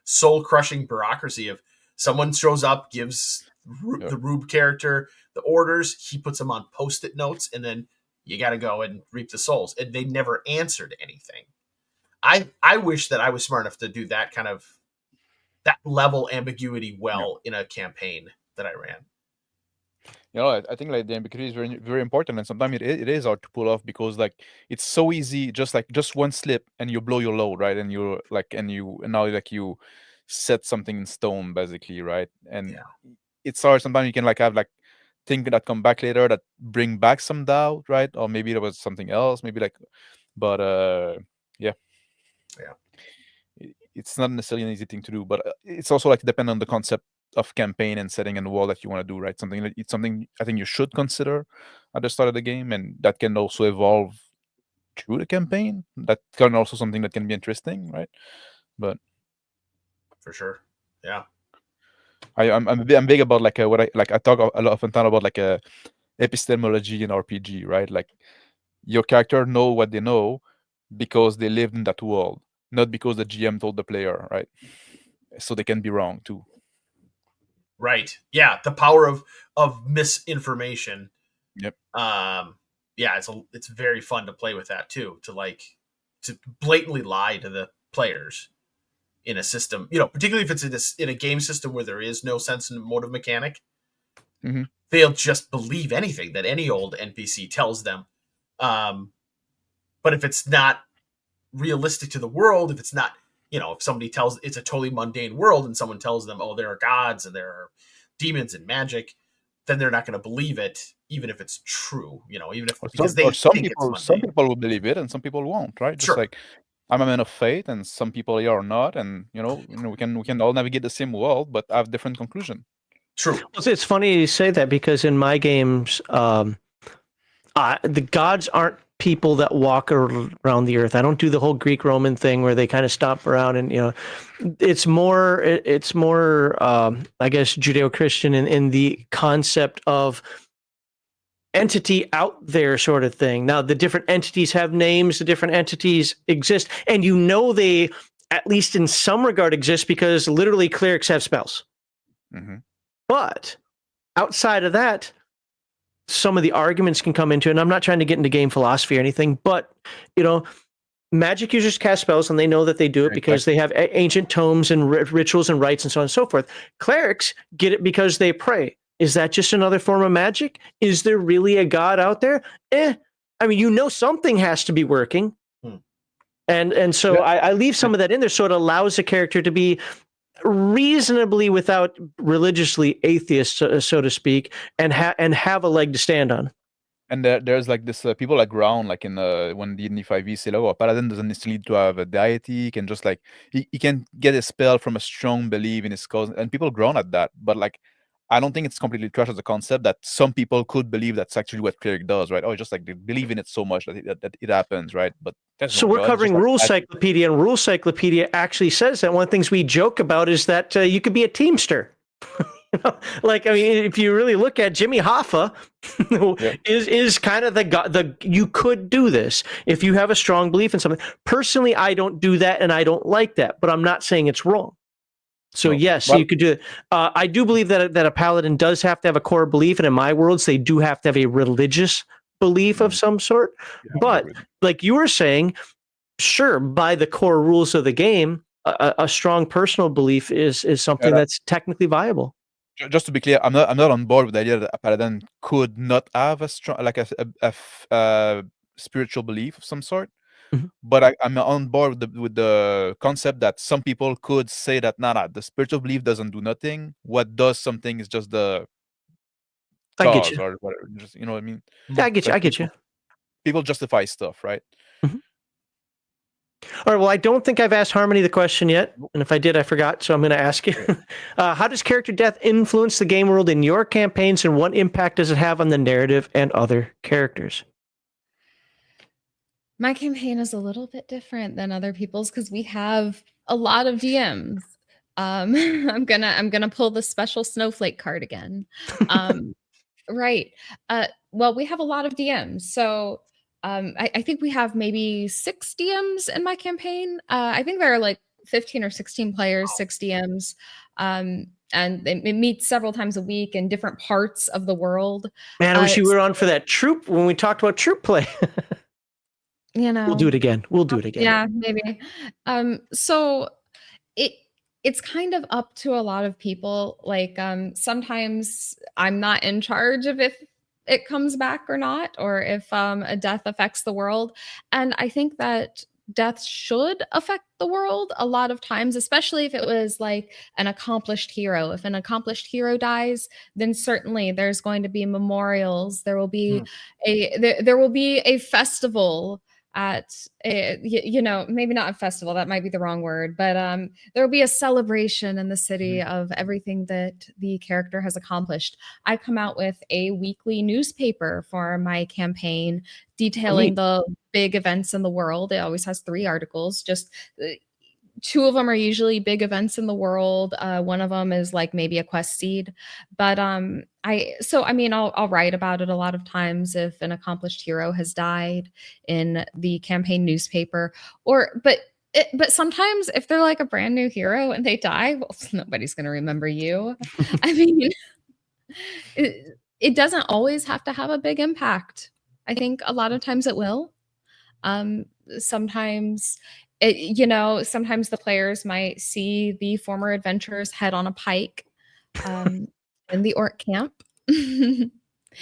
[SPEAKER 4] soul crushing bureaucracy of someone shows up, gives
[SPEAKER 2] Yeah.
[SPEAKER 4] the Rube character the orders, he puts them on post-it notes, and then you got to go and reap the souls. And they never answered anything. I wish that I was smart enough to do that kind of that level ambiguity well in a campaign that I ran.
[SPEAKER 2] I think like the ambiguity is very very important, and sometimes it is hard to pull off because like it's so easy, just one slip and you blow your load, right? And you're like, and now like you set something in stone basically, right? And
[SPEAKER 4] Yeah.
[SPEAKER 2] it's hard. Sometimes you can like have like things that come back later that bring back some doubt, right? Or maybe there was something else, maybe like, but yeah.
[SPEAKER 4] Yeah.
[SPEAKER 2] It's not necessarily an easy thing to do, but it's also like depend on the concept of campaign and setting and wall that you want to do, right? It's something I think you should consider at the start of the game, and that can also evolve through the campaign. That can also something that can be interesting, right? But
[SPEAKER 4] For sure. Yeah.
[SPEAKER 2] I'm big about like what I talk a lot often about like a epistemology in RPG, right? Like your character know what they know because they lived in that world, not because the GM told the player, right? So they can be wrong too.
[SPEAKER 4] Right. Yeah. The power of misinformation.
[SPEAKER 2] Yep.
[SPEAKER 4] Yeah, it's very fun to play with that too, to blatantly lie to the players in a system, particularly if it's in a game system where there is no sense and motive mechanic.
[SPEAKER 2] Mhm.
[SPEAKER 4] They'll just believe anything that any old NPC tells them. But if it's not realistic to the world, if it's not, if somebody tells it's a totally mundane world and someone tells them, oh, there are gods and there are demons and magic, then they're not going to believe it, even if it's true, even if because they think it's
[SPEAKER 2] Some
[SPEAKER 4] mundane.
[SPEAKER 2] people will believe it and some people won't, right? Just
[SPEAKER 4] Sure.
[SPEAKER 2] like I'm a man of faith and some people are not, and we can all navigate the same world but have different conclusion.
[SPEAKER 4] True.
[SPEAKER 1] Well, it's funny you say that because in my games, the gods aren't people that walk around the earth. I don't do the whole Greek Roman thing where they kind of stomp around, and it's more I guess Judeo-Christian in the concept of entity out there sort of thing. Now the different entities have names, the different entities exist, and they at least in some regard exist because literally clerics have spells.
[SPEAKER 2] Mm-hmm.
[SPEAKER 1] But outside of that, some of the arguments can come into it, and I'm not trying to get into game philosophy or anything, but magic users cast spells and they know that they do it because they have ancient tomes and rituals and rites and so on and so forth. Clerics get it because they pray. Is that just another form of magic? Is there really a god out there? I mean, something has to be working. And so I leave some of that in there so it allows a character to be reasonably without religiously atheist, so to speak, and have a leg to stand on.
[SPEAKER 2] And there's like this people like ground like in when D&D 5e say, oh, a paladin doesn't necessarily need to have a deity. He can just like he can get a spell from a strong belief in his cause, and people groan at that. But like I don't think it's completely trash as a concept that some people could believe that's actually what cleric does, right? Oh, just like they believe in it so much that it happens, right? But there's
[SPEAKER 1] So
[SPEAKER 2] no
[SPEAKER 1] we're
[SPEAKER 2] God,
[SPEAKER 1] covering
[SPEAKER 2] just like
[SPEAKER 1] Rules Cyclopedia, and Rules Cyclopedia actually says that one of the things we joke about is that you could be a teamster. Like, I mean, if you really look at Jimmy Hoffa, is kind of the you could do this if you have a strong belief in something. Personally, I don't do that, and I don't like that, but I'm not saying it's wrong. So yes, you could do it. I do believe that a paladin does have to have a core belief, and in my worlds, they do have to have a religious belief of some sort. But like you were saying, sure, by the core rules of the game, a strong personal belief is something that's technically viable.
[SPEAKER 2] Just to be clear, I'm not on board with the idea that a paladin could not have a strong, like a spiritual belief of some sort. But I'm on board with the concept that some people could say that the spiritual belief doesn't do nothing. What does something is just the
[SPEAKER 1] I get you.
[SPEAKER 2] or whatever. Just, you know what I mean?
[SPEAKER 1] Yeah, I get you. I get you.
[SPEAKER 2] People justify stuff, right?
[SPEAKER 1] All right. Well, I don't think I've asked Harmony the question yet, and if I did, I forgot. So I'm going to ask you: how does character death influence the game world in your campaigns, and what impact does it have on the narrative and other characters?
[SPEAKER 3] My campaign is a little bit different than other people's because we have a lot of DMs. I'm gonna pull the special snowflake card again. Right. Well, we have a lot of DMs, so I think we have maybe 6 DMs in my campaign. I think there are like 15 or 16 players, 6 DMs, and it meets several times a week in different parts of the world.
[SPEAKER 1] Man, I wish you were on for that troop when we talked about troop play.
[SPEAKER 3] You know,
[SPEAKER 1] we'll do it again. We'll do it again.
[SPEAKER 3] Yeah, maybe. So it's kind of up to a lot of people. Like sometimes I'm not in charge of if it comes back or not, or if a death affects the world. And I think that death should affect the world a lot of times, especially if it was like an accomplished hero. If an accomplished hero dies, then certainly there's going to be memorials. There will be there will be a festival at maybe not a festival, that might be the wrong word, but there will be a celebration in the city of everything that the character has accomplished. I come out with a weekly newspaper for my campaign detailing the big events in the world. It always has 3 articles, just 2 of them are usually big events in the world. One of them is like maybe a quest seed, but I'll write about it a lot of times if an accomplished hero has died in the campaign newspaper, but sometimes if they're like a brand new hero and they die, well, nobody's going to remember you. I mean, it doesn't always have to have a big impact. I think a lot of times it will. Sometimes sometimes the players might see the former adventurers head on a pike in the orc camp.
[SPEAKER 1] The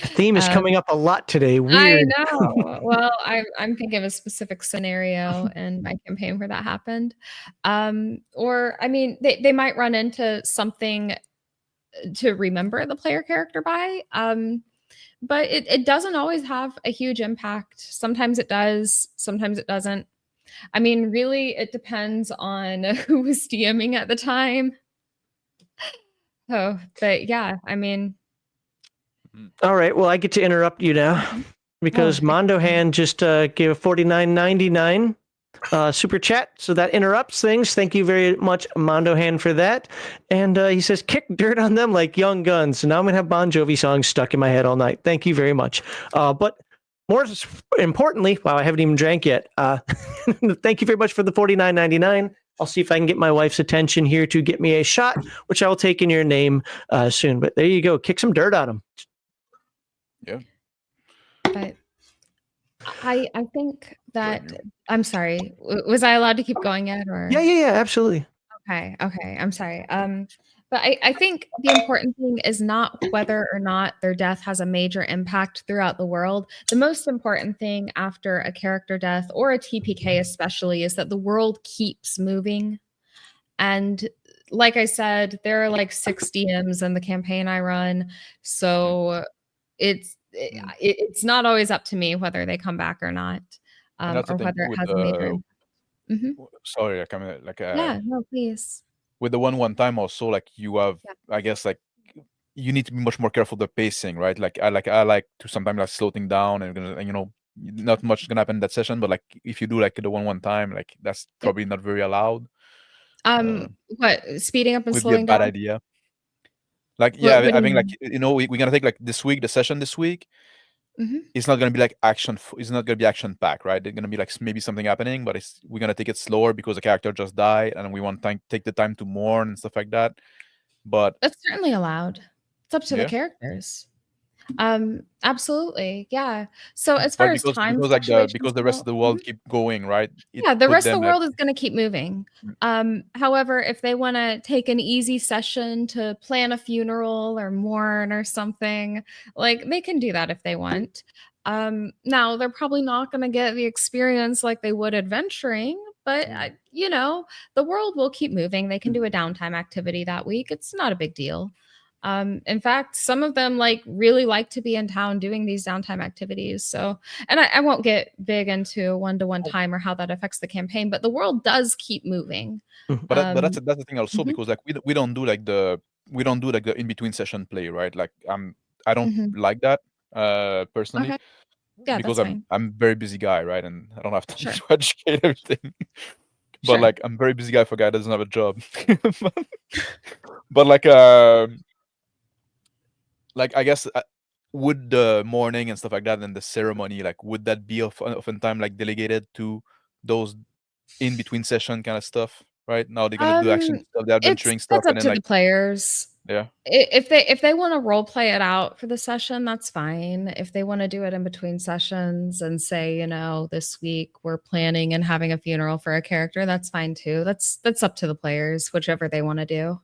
[SPEAKER 1] theme is coming up a lot today. Weird.
[SPEAKER 3] I know. Well, I'm thinking of a specific scenario in my campaign where that happened. Or I mean, they might run into something to remember the player character by. But it doesn't always have a huge impact. Sometimes it does, sometimes it doesn't. I mean, really, it depends on who was DMing at the time. Oh, but yeah, I mean.
[SPEAKER 1] All right. Well, I get to interrupt you now because Mondo Hand just gave a $49.99 super chat. So that interrupts things. Thank you very much, Mondo Hand, for that. And he says, kick dirt on them like young guns. So now I'm going to have Bon Jovi songs stuck in my head all night. Thank you very much. But more importantly, wow, I haven't even drank yet. Thank you very much for the $49.99. I'll see if I can get my wife's attention here to get me a shot, which I will take in your name soon. But there you go. Kick some dirt on them.
[SPEAKER 2] Yeah.
[SPEAKER 3] But I think that I'm sorry. Was I allowed to keep going yet? Or
[SPEAKER 1] Yeah, absolutely.
[SPEAKER 3] Okay. I'm sorry. But I think the important thing is not whether or not their death has a major impact throughout the world. The most important thing after a character death or a TPK especially is that the world keeps moving. And like I said, there are like 6 DMs in the campaign I run. So it's not always up to me whether they come back or not, or whether it has a major impact.
[SPEAKER 2] Sorry, like
[SPEAKER 3] yeah, no, please.
[SPEAKER 2] With the one time also, like you have, I guess, like you need to be much more careful of the pacing, right? Like I like to sometimes like slow things down, and not much is gonna happen in that session. But like if you do like the one time, like that's probably not very allowed.
[SPEAKER 3] What, speeding up and
[SPEAKER 2] Would be a
[SPEAKER 3] slowing
[SPEAKER 2] bad
[SPEAKER 3] down?
[SPEAKER 2] idea. Like
[SPEAKER 3] What
[SPEAKER 2] I
[SPEAKER 3] do you
[SPEAKER 2] think like
[SPEAKER 3] mean?
[SPEAKER 2] we're gonna take like the session this week.
[SPEAKER 3] Mhm.
[SPEAKER 2] It's not gonna be like it's not gonna be action packed, right? There's gonna be like maybe something happening, but we're gonna take it slower because the character just died, and we want to take the time to mourn and stuff like that. But
[SPEAKER 3] That's certainly allowed. It's up to the
[SPEAKER 2] yeah,
[SPEAKER 3] characters. Absolutely. Yeah. So as far
[SPEAKER 2] but
[SPEAKER 3] as time
[SPEAKER 2] because
[SPEAKER 3] fluctuations
[SPEAKER 2] because the rest
[SPEAKER 3] go,
[SPEAKER 2] of the world keep going, right? It
[SPEAKER 3] yeah, the
[SPEAKER 2] put
[SPEAKER 3] rest of
[SPEAKER 2] them
[SPEAKER 3] the
[SPEAKER 2] like
[SPEAKER 3] world is going to keep moving.
[SPEAKER 2] mm,
[SPEAKER 3] However, if they want to take an easy session to plan a funeral or mourn or something, like they can do that if they want. Now they're probably not going to get the experience like they would adventuring, but the world will keep moving. They can do a downtime activity that week. It's not a big deal. In fact, some of them really like to be in town doing these downtime activities. So, and I won't get big into one-to-one time or how that affects the campaign, but the world does keep moving.
[SPEAKER 1] Mhm.
[SPEAKER 2] but that's the thing also,
[SPEAKER 3] Mhm,
[SPEAKER 2] because like we don't do like the in between session play, right? Like I don't
[SPEAKER 3] mhm.
[SPEAKER 2] like that personally,
[SPEAKER 3] Okay. Yeah,
[SPEAKER 2] because
[SPEAKER 3] that's fine.
[SPEAKER 2] I'm very busy guy, right? And I don't have time
[SPEAKER 3] Sure.
[SPEAKER 2] to educate everything. But
[SPEAKER 3] Sure.
[SPEAKER 2] like I'm very busy guy for a guy that doesn't have a job. But like I guess would the mourning and stuff like that and the ceremony, like would that be often time like delegated to those in between session kind of stuff? Right now they're gonna do action
[SPEAKER 3] Um,
[SPEAKER 2] stuff, the adventuring stuff,
[SPEAKER 3] that's
[SPEAKER 2] and
[SPEAKER 3] up
[SPEAKER 2] then
[SPEAKER 3] to the
[SPEAKER 2] like
[SPEAKER 3] players.
[SPEAKER 2] yeah.
[SPEAKER 3] If they want to role play it out for the session, that's fine. If they want to do it in between sessions and say, this week we're planning and having a funeral for a character, that's fine too. That's up to the players, whichever they want to do.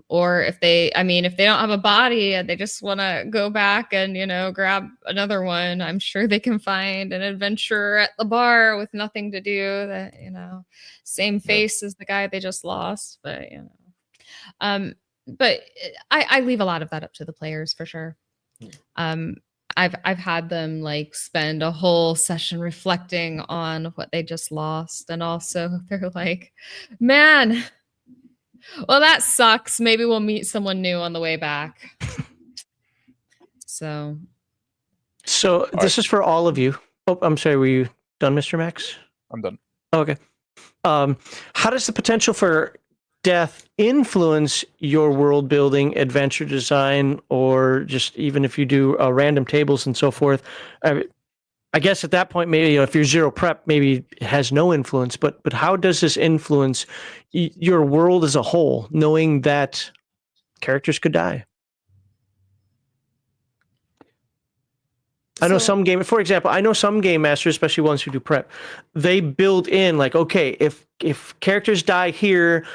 [SPEAKER 3] Or if they don't have a body and they just want to go back and grab another one, I'm sure they can find an adventurer at the bar with nothing to do that same
[SPEAKER 2] Yeah.
[SPEAKER 3] face as the guy they just lost, um but I leave a lot of that up to the players for sure. um I've had them spend a whole session reflecting on what they just lost, and also they're like, man, well, that sucks. Maybe we'll meet someone new on the way back. So,
[SPEAKER 1] So
[SPEAKER 2] All right,
[SPEAKER 1] this is for all of you. Oh, I'm sorry. Were you done, Mr. Max?
[SPEAKER 2] I'm done.
[SPEAKER 1] Okay. How does the potential for death influence your world building, adventure design, or just even if you do random tables and so forth? I guess at that point, maybe if you're zero prep, maybe it has no influence. But how does this influence your world as a whole, knowing that characters could die? I know some game, for example, I know some game masters, especially ones who do prep, they build in like, okay, if characters die here,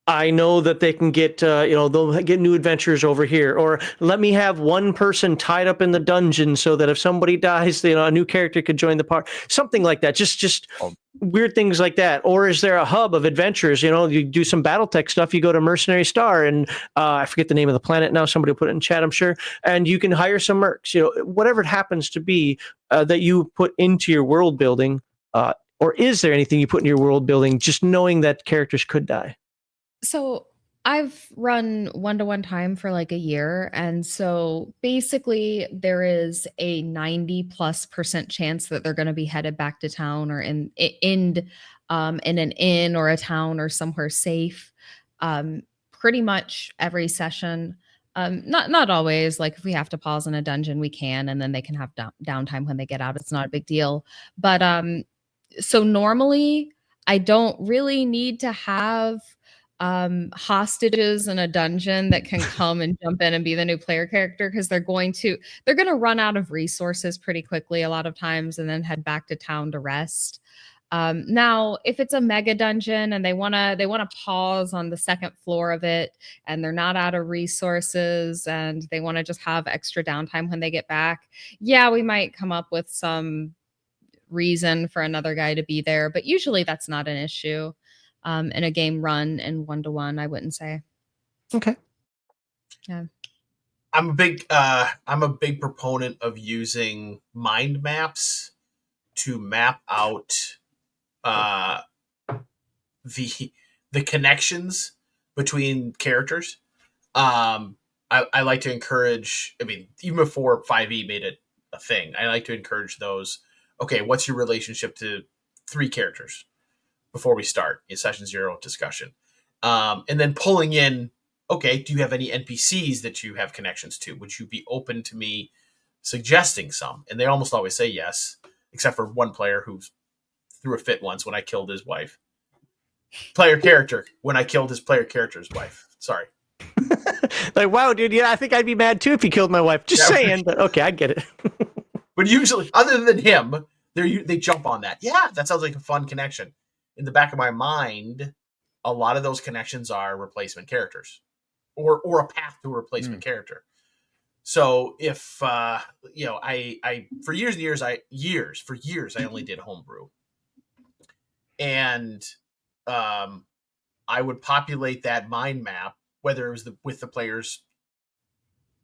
[SPEAKER 1] I know that they can get, they'll get new adventures over here, or let me have one person tied up in the dungeon so that if somebody dies, a new character could join the party, something like that. Just
[SPEAKER 2] Um,
[SPEAKER 1] weird things like that. Or is there a hub of adventures? You do some BattleTech stuff. You go to Mercenary Star, and I forget the name of the planet now. Somebody will put it in chat, I'm sure. And you can hire some mercs. Whatever it happens to be that you put into your world building. Or is there anything you put in your world building just knowing that characters could die?
[SPEAKER 3] So I've run one-to-one time for a year. And so basically there is a 90+% chance that they're going to be headed back to town or in an inn or a town or somewhere safe. Pretty much every session. Not always. Like if we have to pause in a dungeon, we can, and then they can have downtime when they get out. It's not a big deal. But so normally I don't really need to have hostages in a dungeon that can come and jump in and be the new player character, because they're going to run out of resources pretty quickly a lot of times and then head back to town to rest. Now, if it's a mega dungeon and they wanna pause on the second floor of it and they're not out of resources and they want to just have extra downtime when they get back, yeah, we might come up with some reason for another guy to be there, but usually that's not an issue. In a game run in one-to-one, I wouldn't say.
[SPEAKER 1] Okay.
[SPEAKER 3] Yeah.
[SPEAKER 4] I'm a big proponent of using mind maps to map out the connections between characters. I like to encourage, I mean, even before 5e made it a thing, I like to encourage those, okay, what's your relationship to 3 characters before we start in session 0 discussion? And then pulling in, okay, do you have any NPCs that you have connections to? Would you be open to me suggesting some? And they almost always say yes, except for one player who threw a fit once when I killed his wife. Player character, when I killed his player character's wife. Sorry.
[SPEAKER 1] Like, wow, dude, yeah, I think I'd be mad too if you killed my wife. Just saying, but okay, I get it.
[SPEAKER 4] But usually, other than him, they jump on that. Yeah, that sounds like a fun connection. In the back of my mind, a lot of those connections are replacement characters, or a path to a replacement character. So if you know, I for years and years, I only did homebrew, and I would populate that mind map, whether it was with the player's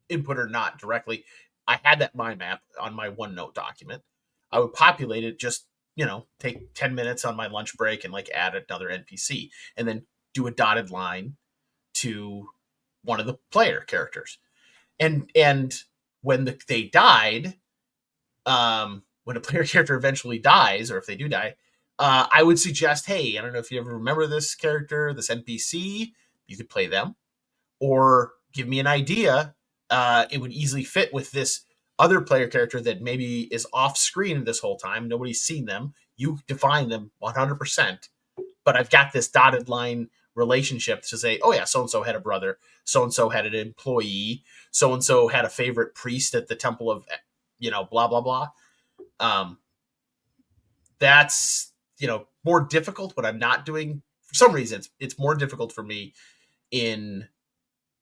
[SPEAKER 4] input or not directly. I had that mind map on my OneNote document. I would populate it, just, you know, take 10 minutes on my lunch break and like add another NPC, and then do a dotted line to one of the player characters. And when they died, when a player character eventually dies, or if they do die, I would suggest, hey, I don't know if you ever remember this character, this NPC, you could play them, or give me an idea. It would easily fit with this other player character that maybe is off screen this whole time. Nobody's seen them. You define them 100%, but I've got this dotted line relationship to say, oh yeah, so-and-so had a brother, so-and-so had an employee, so-and-so had a favorite priest at the temple of, you know, blah, blah, blah. That's, you know, more difficult when I'm not doing, for some reason, it's more difficult for me in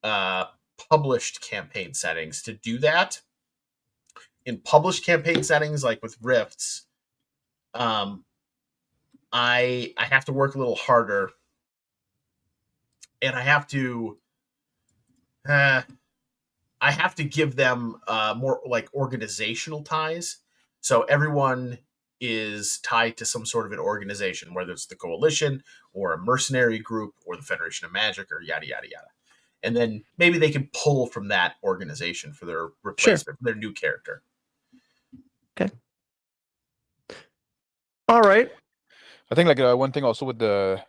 [SPEAKER 4] published campaign settings to do that. In published campaign settings, like with Rifts, I have to work a little harder, and I have to give them more like organizational ties. So everyone is tied to some sort of an organization, whether it's the Coalition or a mercenary group or the Federation of Magic or yada, yada, yada. And then maybe they can pull from that organization for their replacement, for their new character.
[SPEAKER 1] Okay. All right.
[SPEAKER 2] I think like one thing also with the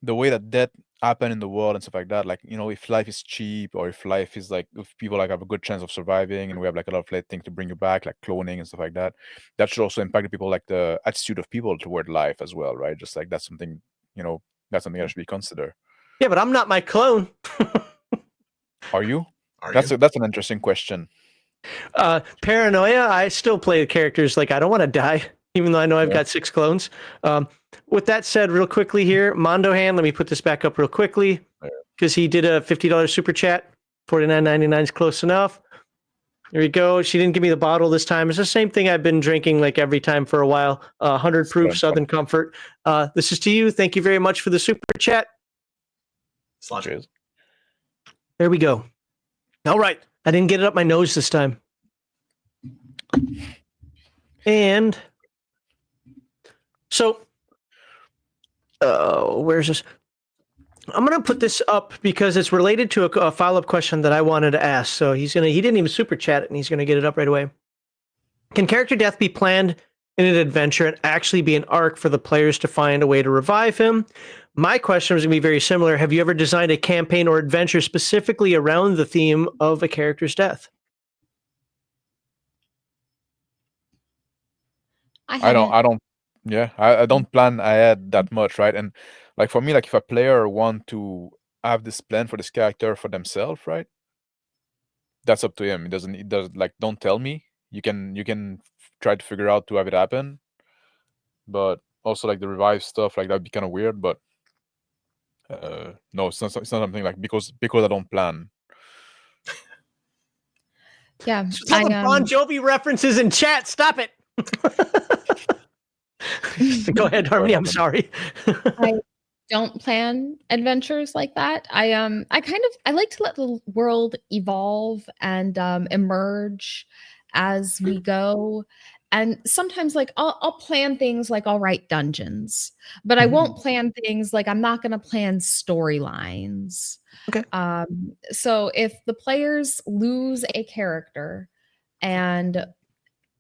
[SPEAKER 2] way that death happen in the world and stuff like that, like, you know, if life is cheap, or if life is like, if people like have a good chance of surviving, and we have like a lot of things to bring you back, like cloning and stuff like that, that should also impact the people, like the attitude of people toward life as well, right? Just like that's something, you know, that's something that should be considered.
[SPEAKER 1] Yeah, but I'm not my clone.
[SPEAKER 2] Are you? That's an interesting question.
[SPEAKER 1] Paranoia, I still play the characters like I don't want to die, even though I know I've got 6 clones. With that said, real quickly here, Mondohan, let me put this back up real quickly, because he did a $50 super chat. $49.99 is close enough. There we go. She didn't give me the bottle this time. It's the same thing I've been drinking like every time for a while. 100 proof Southern Comfort. This is to you. Thank you very much for the super chat.
[SPEAKER 2] Cheers.
[SPEAKER 1] There we go. All right. I didn't get it up my nose this time. And so, where's this? I'm going to put this up because it's related to a follow-up question that I wanted to ask. So he didn't even super chat it, and he's going to get it up right away. Can character death be planned in an adventure and actually be an arc for the players to find a way to revive him? My question was going to be very similar. Have you ever designed a campaign or adventure specifically around the theme of a character's death?
[SPEAKER 2] I don't plan ahead that much, right? And like for me, like if a player want to have this plan for this character for themselves, right? That's up to him. It does like, don't tell me. You can try to figure out to have it happen. But also like the revive stuff, like that'd be kind of weird, but no, it's not something like because I don't plan.
[SPEAKER 3] Yeah.
[SPEAKER 1] All the Bon Jovi references in chat. Stop it. Go ahead, Harmony. I'm sorry.
[SPEAKER 3] I don't plan adventures like that. I like to let the world evolve and emerge as we go. And sometimes like I'll plan things like I'll write dungeons, but I won't plan things like I'm not going to plan storylines.
[SPEAKER 1] Okay.
[SPEAKER 3] So if the players lose a character, and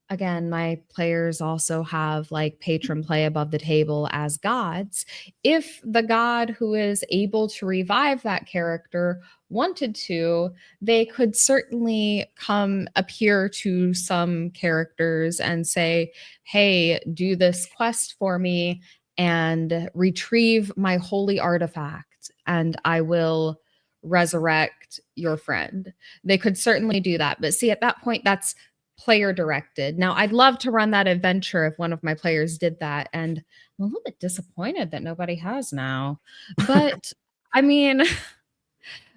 [SPEAKER 3] again, my players also have like patron play above the table as gods. If the god who is able to revive that character wanted to, they could certainly come appear to some characters and say, hey, do this quest for me and retrieve my holy artifact, and I will resurrect your friend. They could certainly do that. But see, at that point, that's player directed. Now, I'd love to run that adventure if one of my players did that, and I'm a little bit disappointed that nobody has now. But I mean,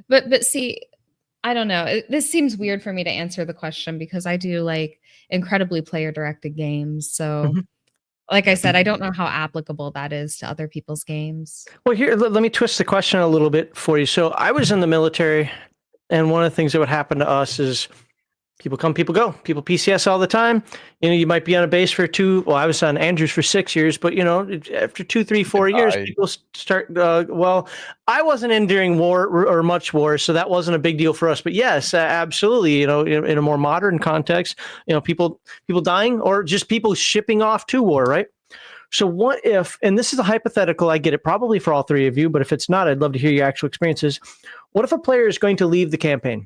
[SPEAKER 3] but see, I don't know. This seems weird for me to answer the question because I do like incredibly player directed games. So, like I said, I don't know how applicable that is to other people's games.
[SPEAKER 1] Well, here, let me twist the question a little bit for you. So I was in the military, and one of the things that would happen to us is people come, people go. People PCS all the time. You know, you might be on a base for I was on Andrews for 6 years, but, you know, after 2, 3, 4 years, people start, well, I wasn't in during war or much war, so that wasn't a big deal for us. But yes, absolutely, you know, in a more modern context, you know, people dying or just people shipping off to war, right? So what if, and this is a hypothetical, I get it probably for all three of you, but if it's not, I'd love to hear your actual experiences. What if a player is going to leave the campaign?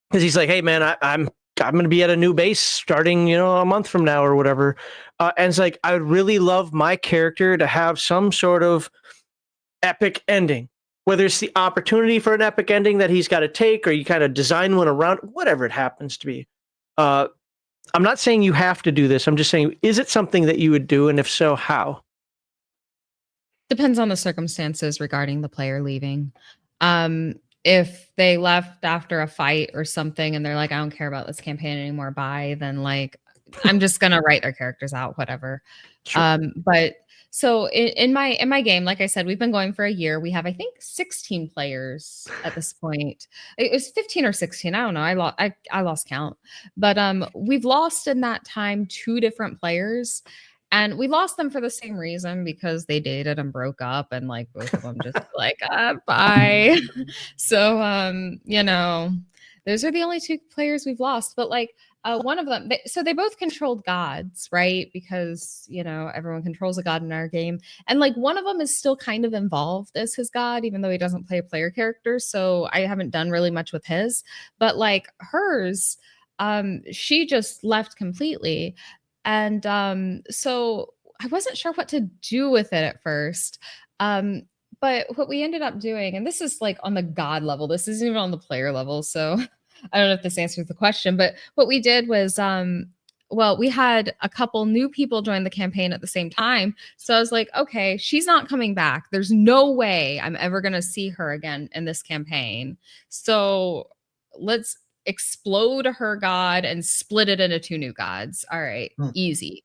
[SPEAKER 1] Because he's like, hey, man, I'm going to be at a new base starting, you know, a month from now or whatever. And it's like, I would really love my character to have some sort of epic ending, whether it's the opportunity for an epic ending that he's got to take, or you kind of design one around, whatever it happens to be. I'm not saying you have to do this. I'm just saying, is it something that you would do? And if so, how?
[SPEAKER 3] Depends on the circumstances regarding the player leaving. If they left after a fight or something and they're like, I don't care about this campaign anymore, bye, then like, I'm just going to write their characters out, whatever. Sure. But so in my game, like I said, we've been going for a year. We have, I think, 16 players at this point. It was 15 or 16. I don't know. I lost count. But we've lost in that time 2 different players. And we lost them for the same reason, because they dated and broke up, and like both of them just like, bye. So, you know, those are the only 2 players we've lost. But like one of them, so they both controlled gods, right? Because, you know, everyone controls a god in our game. And like one of them is still kind of involved as his god, even though he doesn't play a player character. So I haven't done really much with his. But like hers, she just left completely. And so I wasn't sure what to do with it at first. But what we ended up doing, and this is like on the god level, this isn't even on the player level, so I don't know if this answers the question, but what we did was, well, we had a couple new people join the campaign at the same time. So I was like, okay, she's not coming back. There's no way I'm ever going to see her again in this campaign. So let's explode her god and split it into 2 new gods. All right, easy.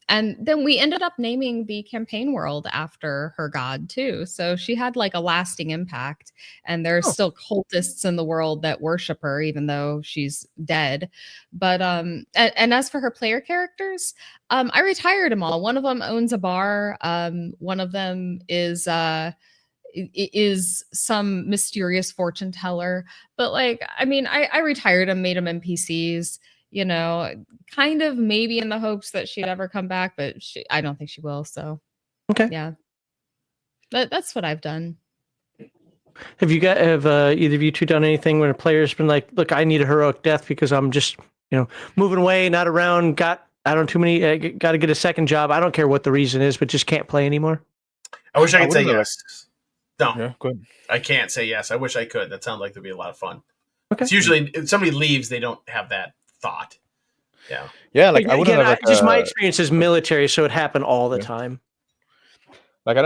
[SPEAKER 3] And then we ended up naming the campaign world after her god too. So she had like a lasting impact, and there's still cultists in the world that worship her, even though she's dead. But and as for her player characters, I retired them all. One of them owns a bar. One of them is some mysterious fortune teller. But like, I mean, I retired them, made them NPCs, you know, kind of maybe in the hopes that she'd ever come back, but I don't think she will. So,
[SPEAKER 1] okay,
[SPEAKER 3] yeah, that's what I've done.
[SPEAKER 1] Have either of you two done anything when a player's been like, look, I need a heroic death because I'm just, you know, moving away, not around, got to get a second job. I don't care what the reason is, but just can't play anymore.
[SPEAKER 4] I wish I could say yes. No,
[SPEAKER 2] yeah, go ahead.
[SPEAKER 4] I can't say yes. I wish I could. That sounds like there'd be a lot of fun.
[SPEAKER 1] Okay.
[SPEAKER 4] It's usually if somebody leaves, they don't have that thought. Yeah.
[SPEAKER 2] Yeah, like I wouldn't have like
[SPEAKER 1] just my experience is military, so it happened all the time.
[SPEAKER 2] Like I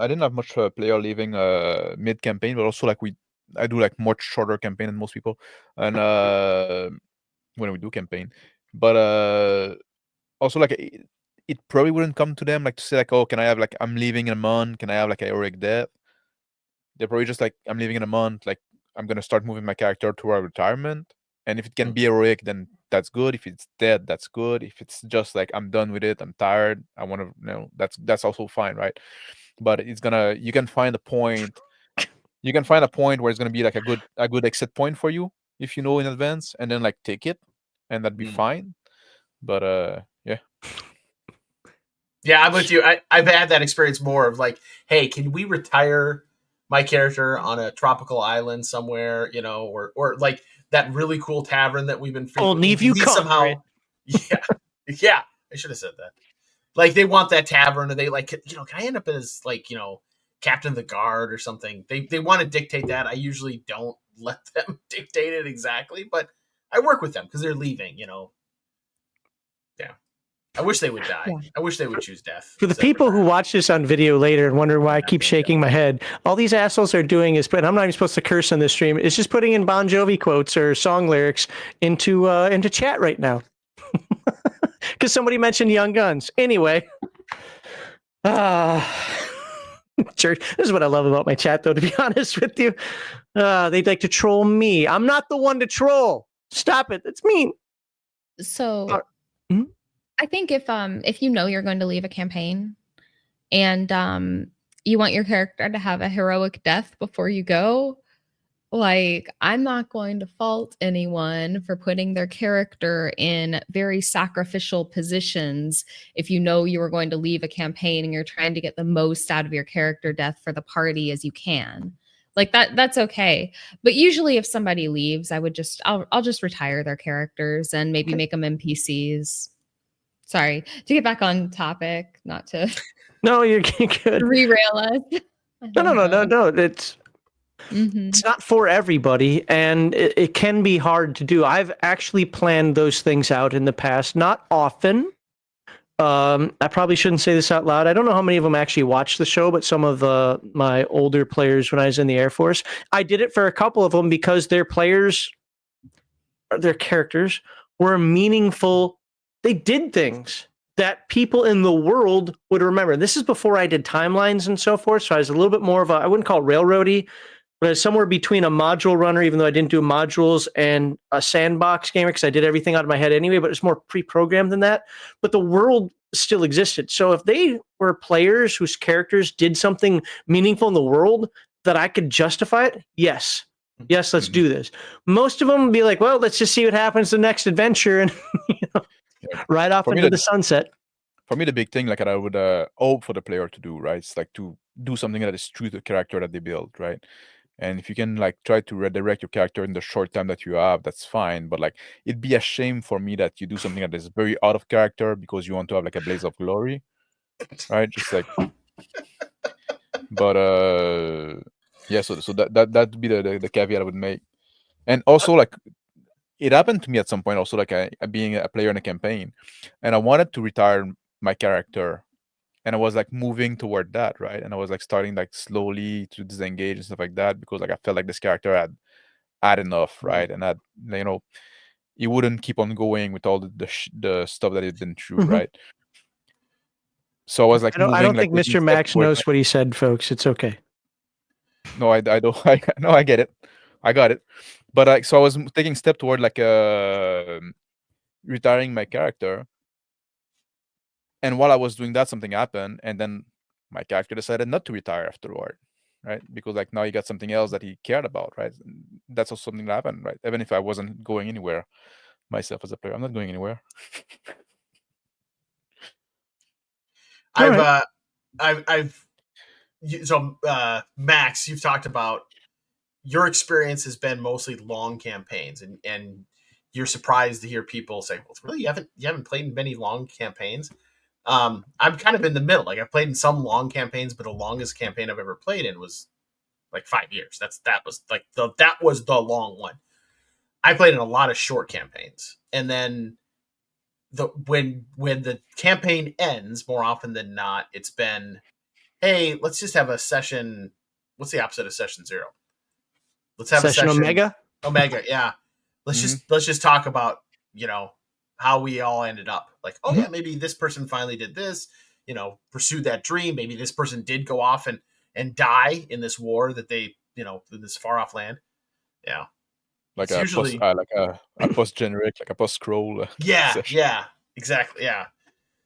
[SPEAKER 2] didn't have much player leaving mid campaign, but also like I do like much shorter campaign than most people, and when we do campaign, but also like it probably wouldn't come to them like to say like, oh, can I have like I'm leaving in a month? Can I have like a heroic death? They're probably just like, I'm leaving in a month. Like I'm gonna start moving my character toward retirement. And if it can be heroic, then that's good. If it's dead, that's good. If it's just like I'm done with it, I'm tired, I want to, that's also fine, right? But you can find a point. You can find a point where it's gonna be like a good exit point for you if you know in advance, and then like take it, and that'd be fine. But yeah.
[SPEAKER 4] Yeah, I'm with you. I've had that experience more of like, hey, can we retire my character on a tropical island somewhere, or like that really cool tavern that we've been frequenting.
[SPEAKER 1] Leave you
[SPEAKER 4] somehow,
[SPEAKER 1] right?
[SPEAKER 4] yeah. I should have said that. Like they want that tavern, or they like, can I end up as like, captain of the guard or something? They want to dictate that. I usually don't let them dictate it exactly, but I work with them because they're leaving. Yeah. I wish they would die.
[SPEAKER 3] Yeah.
[SPEAKER 4] I wish they would choose death.
[SPEAKER 1] For the people who watch this on video later and wonder why I keep shaking my head, all these assholes are doing is, but I'm not even supposed to curse on this stream, is just putting in Bon Jovi quotes or song lyrics into chat right now. Because somebody mentioned Young Guns. Anyway. Church. This is what I love about my chat, though, to be honest with you. They'd like to troll me. I'm not the one to troll. Stop it. That's mean.
[SPEAKER 3] So I think if you know you're going to leave a campaign and you want your character to have a heroic death before you go, like, I'm not going to fault anyone for putting their character in very sacrificial positions if you know you are going to leave a campaign and you're trying to get the most out of your character death for the party as you can. Like that's okay. But usually if somebody leaves, I'll just retire their characters and maybe make them NPCs. Sorry, to get back on topic, not to
[SPEAKER 1] No, you're good.
[SPEAKER 3] Derail us.
[SPEAKER 1] No. It's not for everybody, and it can be hard to do. I've actually planned those things out in the past, not often. I probably shouldn't say this out loud. I don't know how many of them actually watch the show, but some of my older players when I was in the Air Force, I did it for a couple of them because their characters were meaningful. They did things that people in the world would remember. This is before I did timelines and so forth, so I was a little bit more of I wouldn't call it railroady, but somewhere between a module runner, even though I didn't do modules, and a sandbox gamer because I did everything out of my head anyway, but it's more pre-programmed than that. But the world still existed. So if they were players whose characters did something meaningful in the world that I could justify it, yes, let's do this. Most of them would be like, well, let's just see what happens the next adventure and right off into the sunset.
[SPEAKER 2] For me, the big thing, like I would hope for the player to do, right? It's like to do something that is true to the character that they build, right? And if you can like try to redirect your character in the short time that you have, that's fine. But like it'd be a shame for me that you do something that is very out of character because you want to have like a blaze of glory, right? Just like, but yeah. So that'd be the caveat I would make. And also like it happened to me at some point also, like being a player in a campaign, and I wanted to retire my character. And I was like moving toward that, right? And I was like starting like slowly to disengage and stuff like that because like I felt like this character had enough, right? And that he wouldn't keep on going with all the stuff that he'd been through, right? So I was like,
[SPEAKER 1] I don't think Mr. Max knows what he said, folks. It's okay.
[SPEAKER 2] No, I don't. No, I get it. I got it. But like, so I was taking a step toward like retiring my character. And while I was doing that, something happened, and then my character decided not to retire afterward, right? Because like now he got something else that he cared about, right? That's also something that happened, right? Even if I wasn't going anywhere myself as a player, I'm not going anywhere.
[SPEAKER 4] Max, you've talked about your experience has been mostly long campaigns, and you're surprised to hear people say, "Well, really, you haven't played in many long campaigns." I'm kind of in the middle. Like I've played in some long campaigns, but the longest campaign I've ever played in was like 5 years. That was the long one. I played in a lot of short campaigns, and then when the campaign ends, more often than not, it's been, hey, let's just have a session. What's the opposite of session 0? Let's have
[SPEAKER 1] session
[SPEAKER 4] a session
[SPEAKER 1] Omega.
[SPEAKER 4] Omega, yeah. Let's just talk about how we all ended up. Like, oh yeah, maybe this person finally did this. Pursued that dream. Maybe this person did go off and die in this war that they in this far off land. Yeah.
[SPEAKER 2] like
[SPEAKER 4] It's
[SPEAKER 2] a
[SPEAKER 4] usually
[SPEAKER 2] a post generic, like a post scroll. session.
[SPEAKER 4] yeah, exactly, yeah.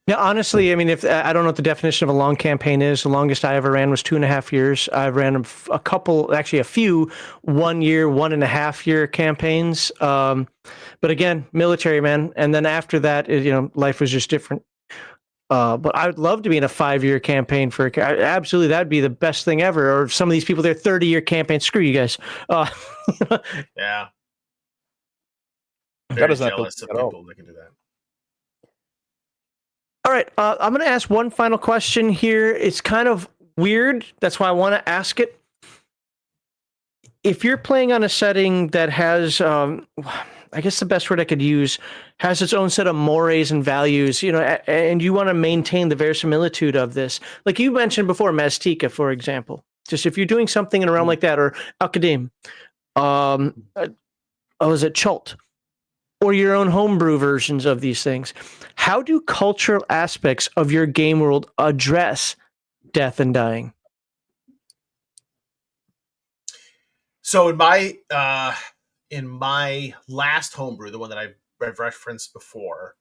[SPEAKER 1] Yeah, honestly, I mean, if I don't know what the definition of a long campaign is, the longest I ever ran was 2.5 years. I ran a couple, actually a few 1 year, 1.5 year campaigns. But again, military, man. And then after that, life was just different. But I would love to be in a 5-year campaign for absolutely. That'd be the best thing ever. Or some of these people, they're 30-year campaigns. Screw you guys.
[SPEAKER 4] Yeah.
[SPEAKER 2] That
[SPEAKER 4] Very
[SPEAKER 2] doesn't appeal
[SPEAKER 4] jealous
[SPEAKER 2] to
[SPEAKER 4] of
[SPEAKER 2] me at all.
[SPEAKER 4] people that can do that.
[SPEAKER 1] All right, I'm going to ask one final question here. It's kind of weird. That's why I want to ask it. If you're playing on a setting that has, I guess the best word I could use, has its own set of mores and values, and you want to maintain the verisimilitude of this, like you mentioned before, Maztica, for example. Just if you're doing something in a realm like that, or Alkadim, was it Chult? Or your own homebrew versions of these things. How do cultural aspects of your game world address death and dying?
[SPEAKER 4] So in my last homebrew, the one that I've referenced before,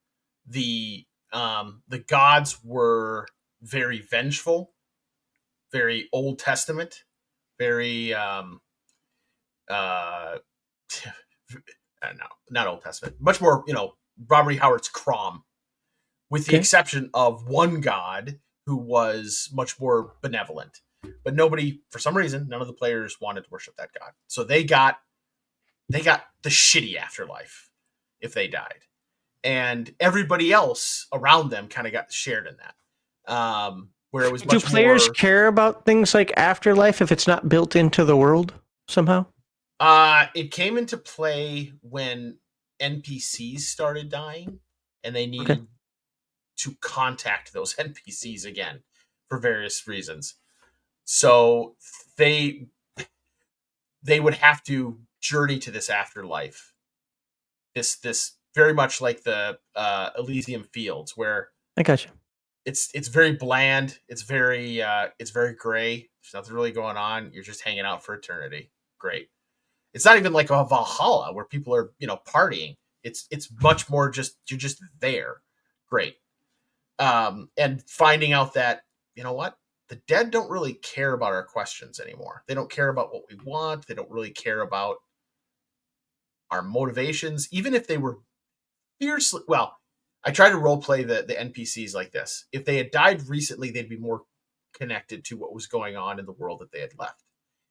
[SPEAKER 4] the gods were very vengeful, very Old Testament, very no, not Old Testament, much more, Robert E. Howard's Crom, with the exception of one god who was much more benevolent. But nobody, for some reason, none of the players wanted to worship that god. So they got the shitty afterlife if they died. And everybody else around them kind of got shared in that. Where it was much
[SPEAKER 1] Do players
[SPEAKER 4] more,
[SPEAKER 1] care about things like afterlife if it's not built into the world somehow?
[SPEAKER 4] It came into play when NPCs started dying, and they needed to contact those NPCs again for various reasons. So they would have to journey to this afterlife. This very much like the Elysium Fields, where
[SPEAKER 1] I got you.
[SPEAKER 4] It's very bland. It's very gray. There's nothing really going on. You're just hanging out for eternity. Great. It's not even like a Valhalla where people are, partying. It's much more just, you're just there. Great. And finding out that, you know what? The dead don't really care about our questions anymore. They don't care about what we want. They don't really care about our motivations, even if they were fiercely, well, I try to role play the NPCs like this. If they had died recently, they'd be more connected to what was going on in the world that they had left.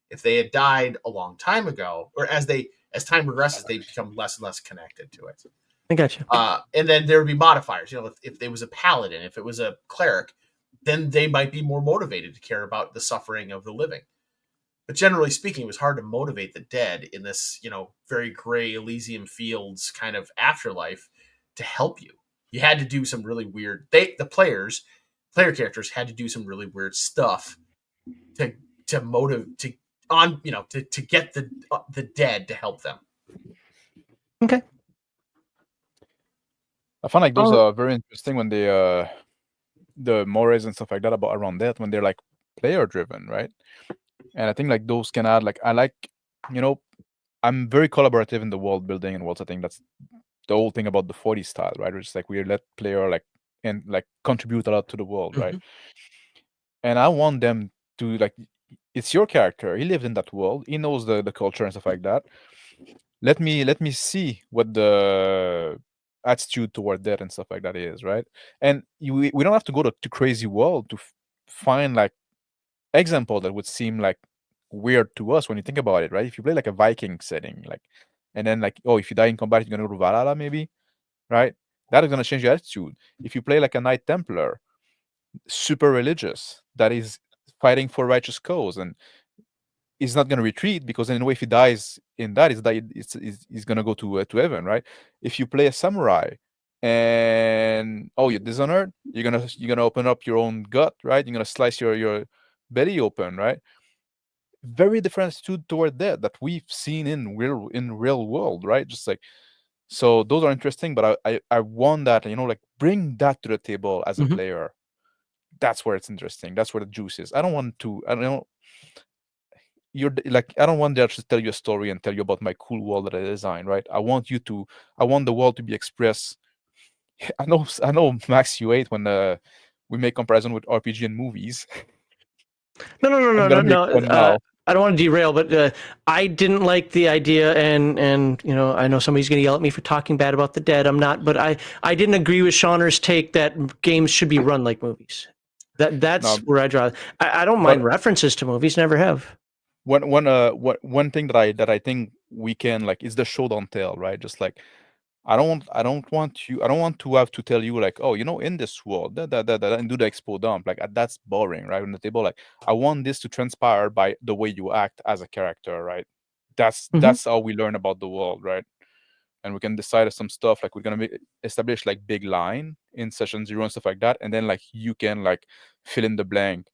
[SPEAKER 4] If they had died a long time ago, or as time progresses, they become less and less connected to it.
[SPEAKER 1] I got you.
[SPEAKER 4] And then there would be modifiers. If it was a paladin, if it was a cleric, then they might be more motivated to care about the suffering of the living. But generally speaking, it was hard to motivate the dead in this, very gray Elysium Fields kind of afterlife to help you. You had to do some really weird. Player characters had to do some really weird stuff to get the dead to help them.
[SPEAKER 1] Okay.
[SPEAKER 2] I find like those are very interesting when they the mores and stuff like that about around that, when they're like player driven, right? And I think like those can add, like, I like, I'm very collaborative in the world building and world setting. That's the whole thing about the 40 style, right? Which is like we let player contribute a lot to the world, right? And I want them to, like, it's your character. He lived in that world. He knows the culture and stuff like that. Let me see what the attitude toward that and stuff like that is, right? And we don't have to go to crazy world to find like example that would seem like weird to us when you think about it, right? If you play like a Viking setting, like, and then like, oh, if you die in combat, you're gonna go to Valhalla, maybe, right? That is gonna change your attitude. If you play like a Knight Templar, super religious, that is fighting for righteous cause, and is not gonna retreat, because anyway, if he dies in that, he's gonna go to heaven, right? If you play a samurai and you're dishonored, you're gonna open up your own gut, right? You're gonna slice your belly open, right? Very different attitude toward that we've seen in real world, right? Just like, so those are interesting, but I want that, like, bring that to the table as a player. That's where it's interesting. That's where the juice is. I don't want to, like, I don't want to just tell you a story and tell you about my cool world that I designed, right? I want the world to be expressed. I know, Max, you hate when we make comparison with RPG and movies.
[SPEAKER 1] No.
[SPEAKER 2] I'm gonna make one now.
[SPEAKER 1] I don't want to derail, but I didn't like the idea, and you know, I know somebody's going to yell at me for talking bad about the dead. I'm not, but I didn't agree with Shauner's take that games should be run like movies. That's
[SPEAKER 2] No,
[SPEAKER 1] where I draw. I don't mind references to movies, never have.
[SPEAKER 2] One thing that I think we can, like, is the show don't tell, right? Just like, I don't want to have to tell you, like, oh, you know, in this world, and do the expo dump. Like, that's boring, right? On the table, like, I want this to transpire by the way you act as a character, right? That's how we learn about the world, right? And we can decide some stuff, like, we're gonna establish like big line in session 0 and stuff like that, and then, like, you can, like, fill in the blank.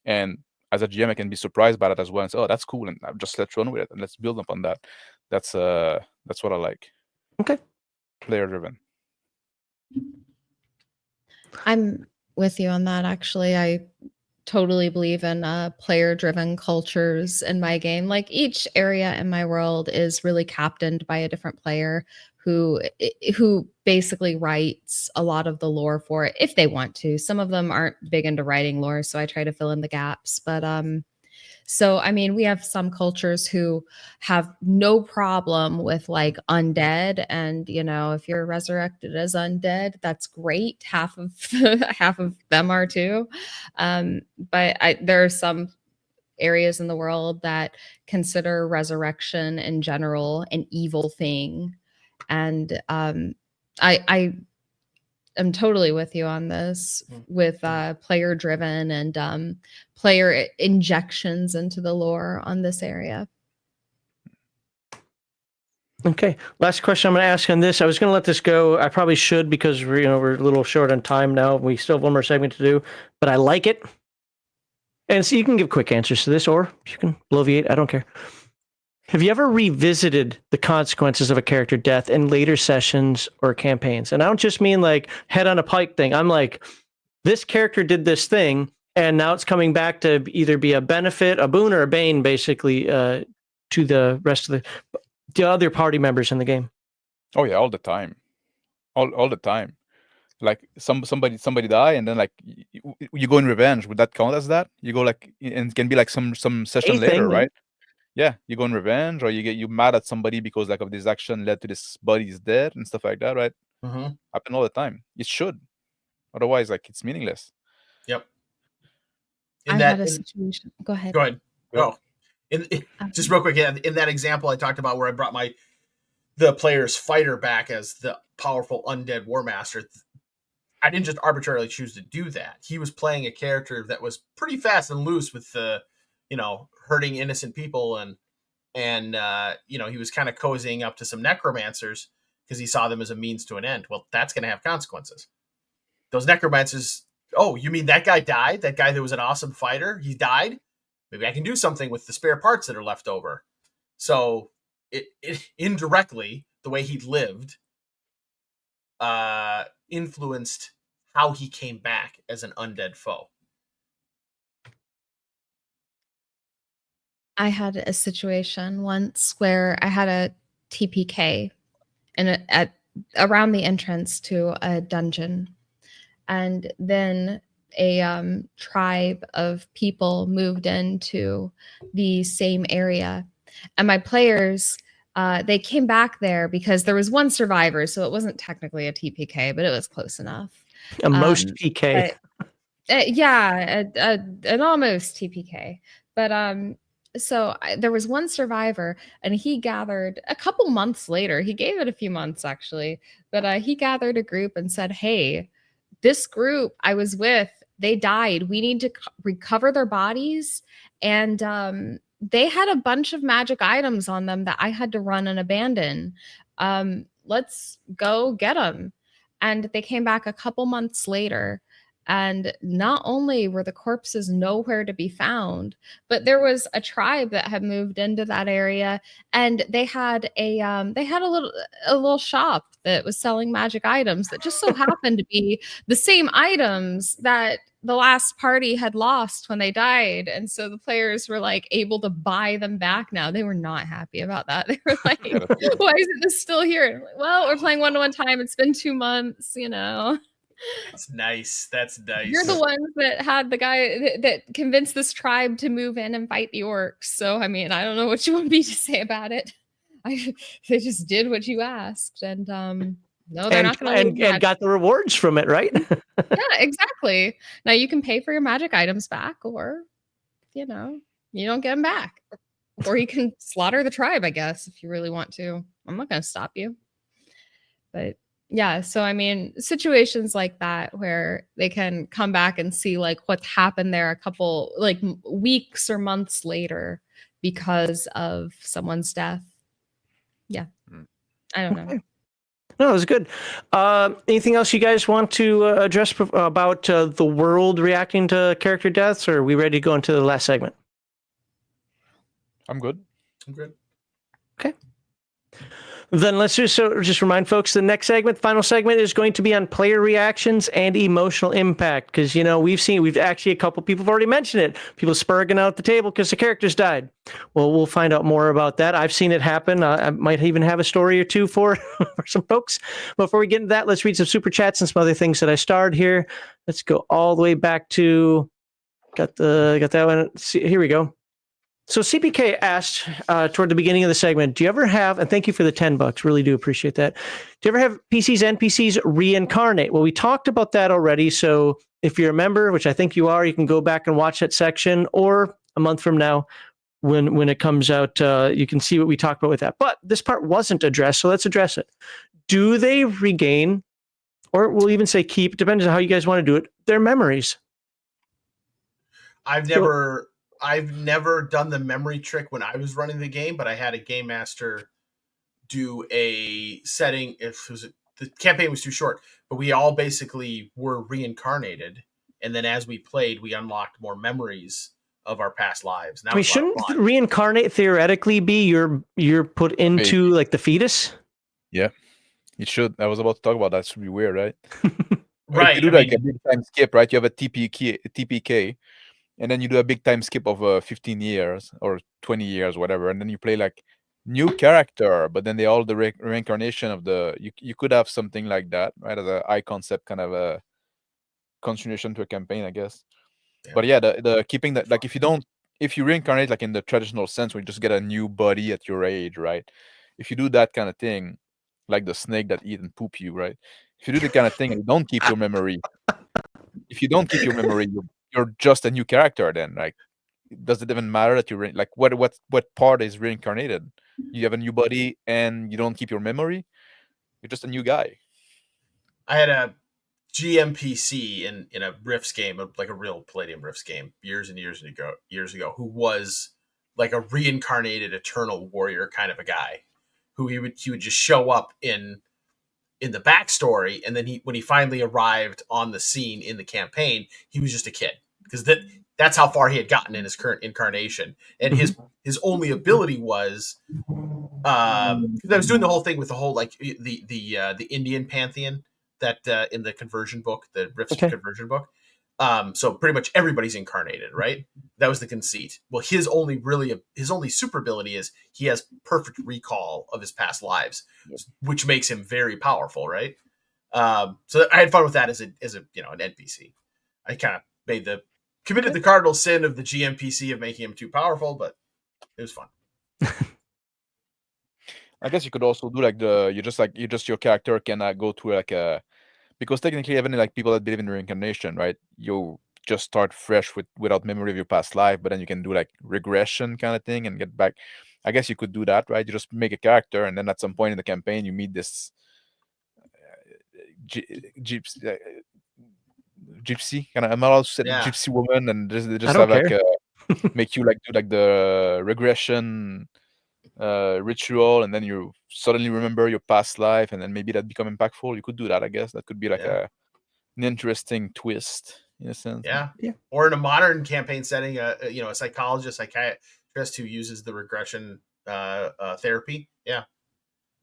[SPEAKER 2] And as a GM, I can be surprised by that as well and say, oh, that's cool, and just let's run with it and let's build up on that. That's what I like.
[SPEAKER 1] Okay.
[SPEAKER 2] Player driven.
[SPEAKER 3] I'm with you on that. Actually, I totally believe in player driven cultures in my game. Like, each area in my world is really captained by a different player who basically writes a lot of the lore for it if they want to. Some of them aren't big into writing lore, so I try to fill in the gaps. But so, I mean, we have some cultures who have no problem with like undead, and you know, if you're resurrected as undead, that's great. Half of half of them are too. But there are some areas in the world that consider resurrection in general an evil thing, and I am totally with you on this with player driven and player injections into the lore on this area.
[SPEAKER 1] Okay. Last question I'm going to ask on this. I was going to let this go. I probably should, because we're a little short on time now. We still have one more segment to do, but I like it. And so you can give quick answers to this, or you can bloviate. I don't care. Have you ever revisited the consequences of a character death in later sessions or campaigns? And I don't just mean like head on a pike thing. I'm like, this character did this thing, and now it's coming back to either be a benefit, a boon, or a bane, basically, to the rest of the other party members in the game.
[SPEAKER 2] Oh yeah, all the time, all the time. Like, somebody die, and then, like, you go in revenge. Would that count as that? You go, like, and it can be like some session later, right? Yeah, you go in revenge, or you mad at somebody because, like, of this action led to this body's death and stuff like that, right? Happen all the time. It should, otherwise, like, it's meaningless.
[SPEAKER 4] Yep.
[SPEAKER 3] I had a situation. Go ahead.
[SPEAKER 4] Go ahead. Oh, just real quick. In that example I talked about, where I brought the player's fighter back as the powerful undead war master, I didn't just arbitrarily choose to do that. He was playing a character that was pretty fast and loose with the, hurting innocent people, and he was kind of cozying up to some necromancers because he saw them as a means to an end. Well, that's going to have consequences. Those necromancers. Oh, you mean that guy died? That guy that was an awesome fighter, he died? Maybe I can do something with the spare parts that are left over. So it indirectly, the way he lived influenced how he came back as an undead foe.
[SPEAKER 3] I had a situation once where I had a TPK at around the entrance to a dungeon, and then a tribe of people moved into the same area, and my players they came back there because there was one survivor, so it wasn't technically a TPK, but it was close enough.
[SPEAKER 1] A most PK.
[SPEAKER 3] Yeah, an almost TPK. But so there was one survivor, and he gathered a couple months later. He gave it a few months, actually, but he gathered a group and said, "Hey, this group I was with, they died. We need to recover their bodies." And they had a bunch of magic items on them that I had to run and abandon. Let's go get them. And they came back a couple months later, And not only were the corpses nowhere to be found, but there was a tribe that had moved into that area, and they had a little shop that was selling magic items that just so happened to be the same items that the last party had lost when they died. And so the players were like able to buy them back now. They were not happy about that. They were like, why isn't this still here? Like, well, we're playing 1-to-1 time. It's been 2 months, you know.
[SPEAKER 4] That's nice. That's nice.
[SPEAKER 3] You're the ones that had the guy that convinced this tribe to move in and fight the orcs. So, I mean, I don't know what you want me to say about it. They just did what you asked. And no, they're not going to
[SPEAKER 1] and got the rewards from it, right?
[SPEAKER 3] Yeah, exactly. Now you can pay for your magic items back, or, you know, you don't get them back. Or you can slaughter the tribe, I guess, if you really want to. I'm not going to stop you. But yeah, so I mean, situations like that where they can come back and see like what's happened there a couple like weeks or months later because of someone's death. Yeah. I don't know.
[SPEAKER 1] Okay. No, it was good. Anything else you guys want to address about the world reacting to character deaths, or are we ready to go into the last segment?
[SPEAKER 2] I'm good.
[SPEAKER 4] I'm good.
[SPEAKER 1] Okay. Then let's just remind folks the next segment, final segment, is going to be on player reactions and emotional impact. Because, you know, we've actually, a couple people have already mentioned it. People spurging out the table because the characters died. Well, we'll find out more about that. I've seen it happen. I might even have a story or two for some folks. Before we get into that, let's read some super chats and some other things that I starred here. Let's go all the way back to, got that one. See, here we go. So CPK asked toward the beginning of the segment, do you ever have, and thank you for the $10, really do appreciate that. Do you ever have NPCs reincarnate? Well, we talked about that already. So if you're a member, which I think you are, you can go back and watch that section, or a month from now when it comes out, you can see what we talked about with that. But this part wasn't addressed, so let's address it. Do they regain, or we'll even say keep, depends on how you guys want to do it, their memories?
[SPEAKER 4] I've never done the memory trick when I was running the game, but I had a game master do a setting. The campaign was too short, but we all basically were reincarnated, and then as we played, we unlocked more memories of our past lives.
[SPEAKER 1] I mean, shouldn't reincarnate theoretically be you're put into like the fetus?
[SPEAKER 2] Yeah, it should. I was about to talk about that. It should be weird, right?
[SPEAKER 4] Right.
[SPEAKER 2] You do like a big time skip, right? You have a TPK. And then you do a big time skip of 15 years or 20 years, whatever. And then you play like new character, but then they all the reincarnation of the, you could have something like that, right? As a high concept kind of a continuation to a campaign, I guess. Yeah. But yeah, the keeping that, like if you reincarnate like in the traditional sense where you just get a new body at your age, right? If you do that kind of thing, like the snake that eat and poop you, right? If you do the kind of thing and you don't keep your memory, you're just a new character then. Like, does it even matter that you're like what part is reincarnated? You have a new body and you don't keep your memory, you're just a new guy.
[SPEAKER 4] I had a GMPC in a Rifts game, like a real Palladium Rifts game, years and years ago, who was like a reincarnated eternal warrior kind of a guy, who he would just show up in the backstory, and then when he finally arrived on the scene in the campaign, he was just a kid, because that's how far he had gotten in his current incarnation. And his only ability was I was doing the whole thing with the whole like the Indian pantheon that in the conversion book, the Rifts conversion book. So pretty much everybody's incarnated, right? That was the conceit. Well, his only super ability is he has perfect recall of his past lives, which makes him very powerful, right? So I had fun with that as an NPC. I kind of committed the cardinal sin of the GMPC of making him too powerful, but it was fun.
[SPEAKER 2] I guess you could also do like your character can go through like a, because technically even like people that believe in reincarnation, right? You just start fresh without memory of your past life, but then you can do like regression kind of thing and get back. I guess you could do that, right? You just make a character, and then at some point in the campaign, you meet this gypsy kind of. I'm allowed to say gypsy woman, and they just have like make you like do like the regression ritual, and then you suddenly remember your past life, and then maybe that become impactful. You could do that, I guess. That could be like a an interesting twist in a sense.
[SPEAKER 4] Yeah.
[SPEAKER 1] Yeah.
[SPEAKER 4] Or in a modern campaign setting, a psychologist, psychiatrist who uses the regression therapy. Yeah.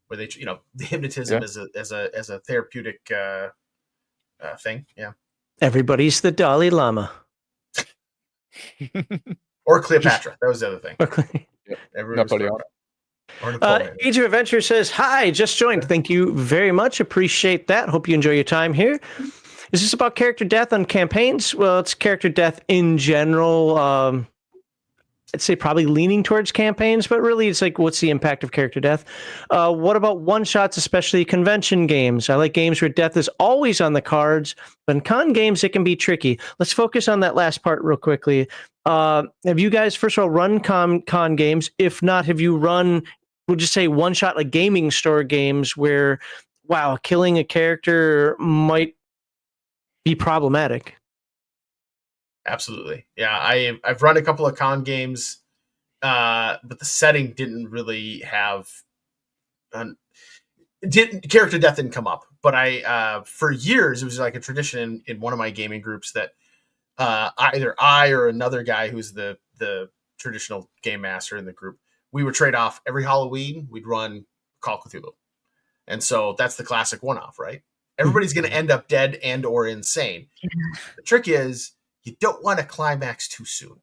[SPEAKER 4] Where they, the hypnotism as a therapeutic thing. Yeah.
[SPEAKER 1] Everybody's the Dalai Lama.
[SPEAKER 4] Or Cleopatra. That was the other thing.
[SPEAKER 2] Yep.
[SPEAKER 4] Everybody was
[SPEAKER 2] Napoleon.
[SPEAKER 4] Or Napoleon.
[SPEAKER 1] Age of Adventure says, hi, just joined. Thank you very much. Appreciate that. Hope you enjoy your time here. Is this about character death on campaigns? Well, it's character death in general. I'd say probably leaning towards campaigns, but really it's like, what's the impact of character death? What about one-shots, especially convention games? I like games where death is always on the cards, but in con games, it can be tricky. Let's focus on that last part real quickly. Have you guys, first of all, run con games? If not, have you run, we'll just say one-shot like gaming store games where, wow, killing a character might be problematic?
[SPEAKER 4] Absolutely. Yeah, I've run a couple of con games, but the setting didn't really have character death didn't come up. But I for years it was like a tradition in one of my gaming groups that either I or another guy who's the traditional game master in the group, we would trade off every Halloween. We'd run Call of Cthulhu, and so that's the classic one-off, right? Everybody's going to end up dead and or insane. The trick is, you don't want to climax too soon,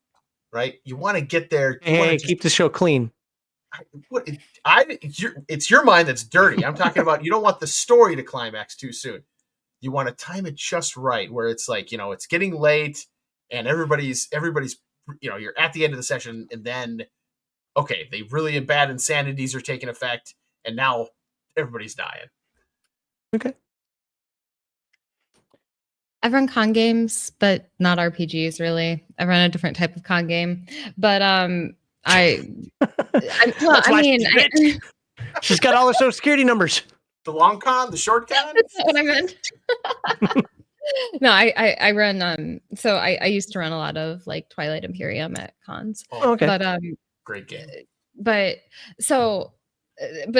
[SPEAKER 4] right? You want to get there.
[SPEAKER 1] Hey, keep the show clean.
[SPEAKER 4] It's your mind that's dirty. I'm talking about you don't want the story to climax too soon. You want to time it just right, where it's like, it's getting late and everybody's, you're at the end of the session, and then, okay, they really bad insanities are taking effect, and now everybody's dying.
[SPEAKER 1] Okay.
[SPEAKER 3] I've run con games, but not RPGs really. I run a different type of con game, but
[SPEAKER 1] She's got all her social security numbers.
[SPEAKER 4] The long con, the short con.
[SPEAKER 3] That's not what I meant. No, I run. So I used to run a lot of like Twilight Imperium at cons.
[SPEAKER 4] Oh,
[SPEAKER 1] okay.
[SPEAKER 3] But
[SPEAKER 4] great game.
[SPEAKER 3] But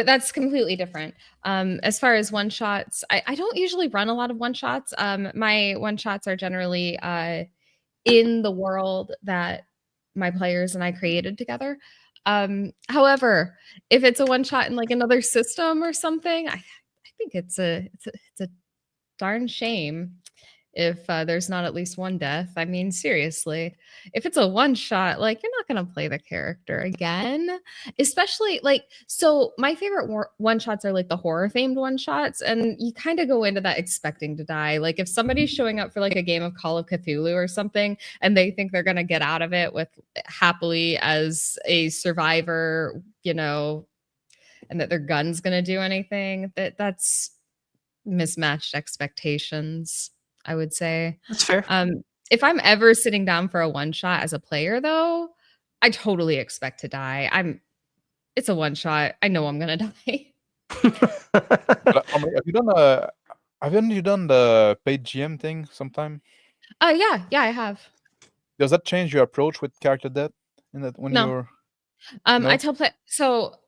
[SPEAKER 3] that's completely different. As far as one shots, I don't usually run a lot of one shots. My one shots are generally in the world that my players and I created together. However, if it's a one shot in like another system or something, I think it's a darn shame if there's not at least one death. I mean, seriously, if it's a one shot, like, you're not going to play the character again, especially like, so my favorite one shots are like the horror themed one shots. And you kind of go into that expecting to die. Like if somebody's showing up for like a game of Call of Cthulhu or something, and they think they're going to get out of it with happily as a survivor, and that their gun's going to do anything, that's mismatched expectations, I would say.
[SPEAKER 1] That's fair.
[SPEAKER 3] If I'm ever sitting down for a one shot as a player, though, I totally expect to die. It's a one shot. I know I'm gonna die.
[SPEAKER 2] Haven't you done the paid GM thing sometime?
[SPEAKER 3] Yeah, I have.
[SPEAKER 2] Does that change your approach with character death in that when
[SPEAKER 3] No.
[SPEAKER 2] you're?
[SPEAKER 3] No? I tell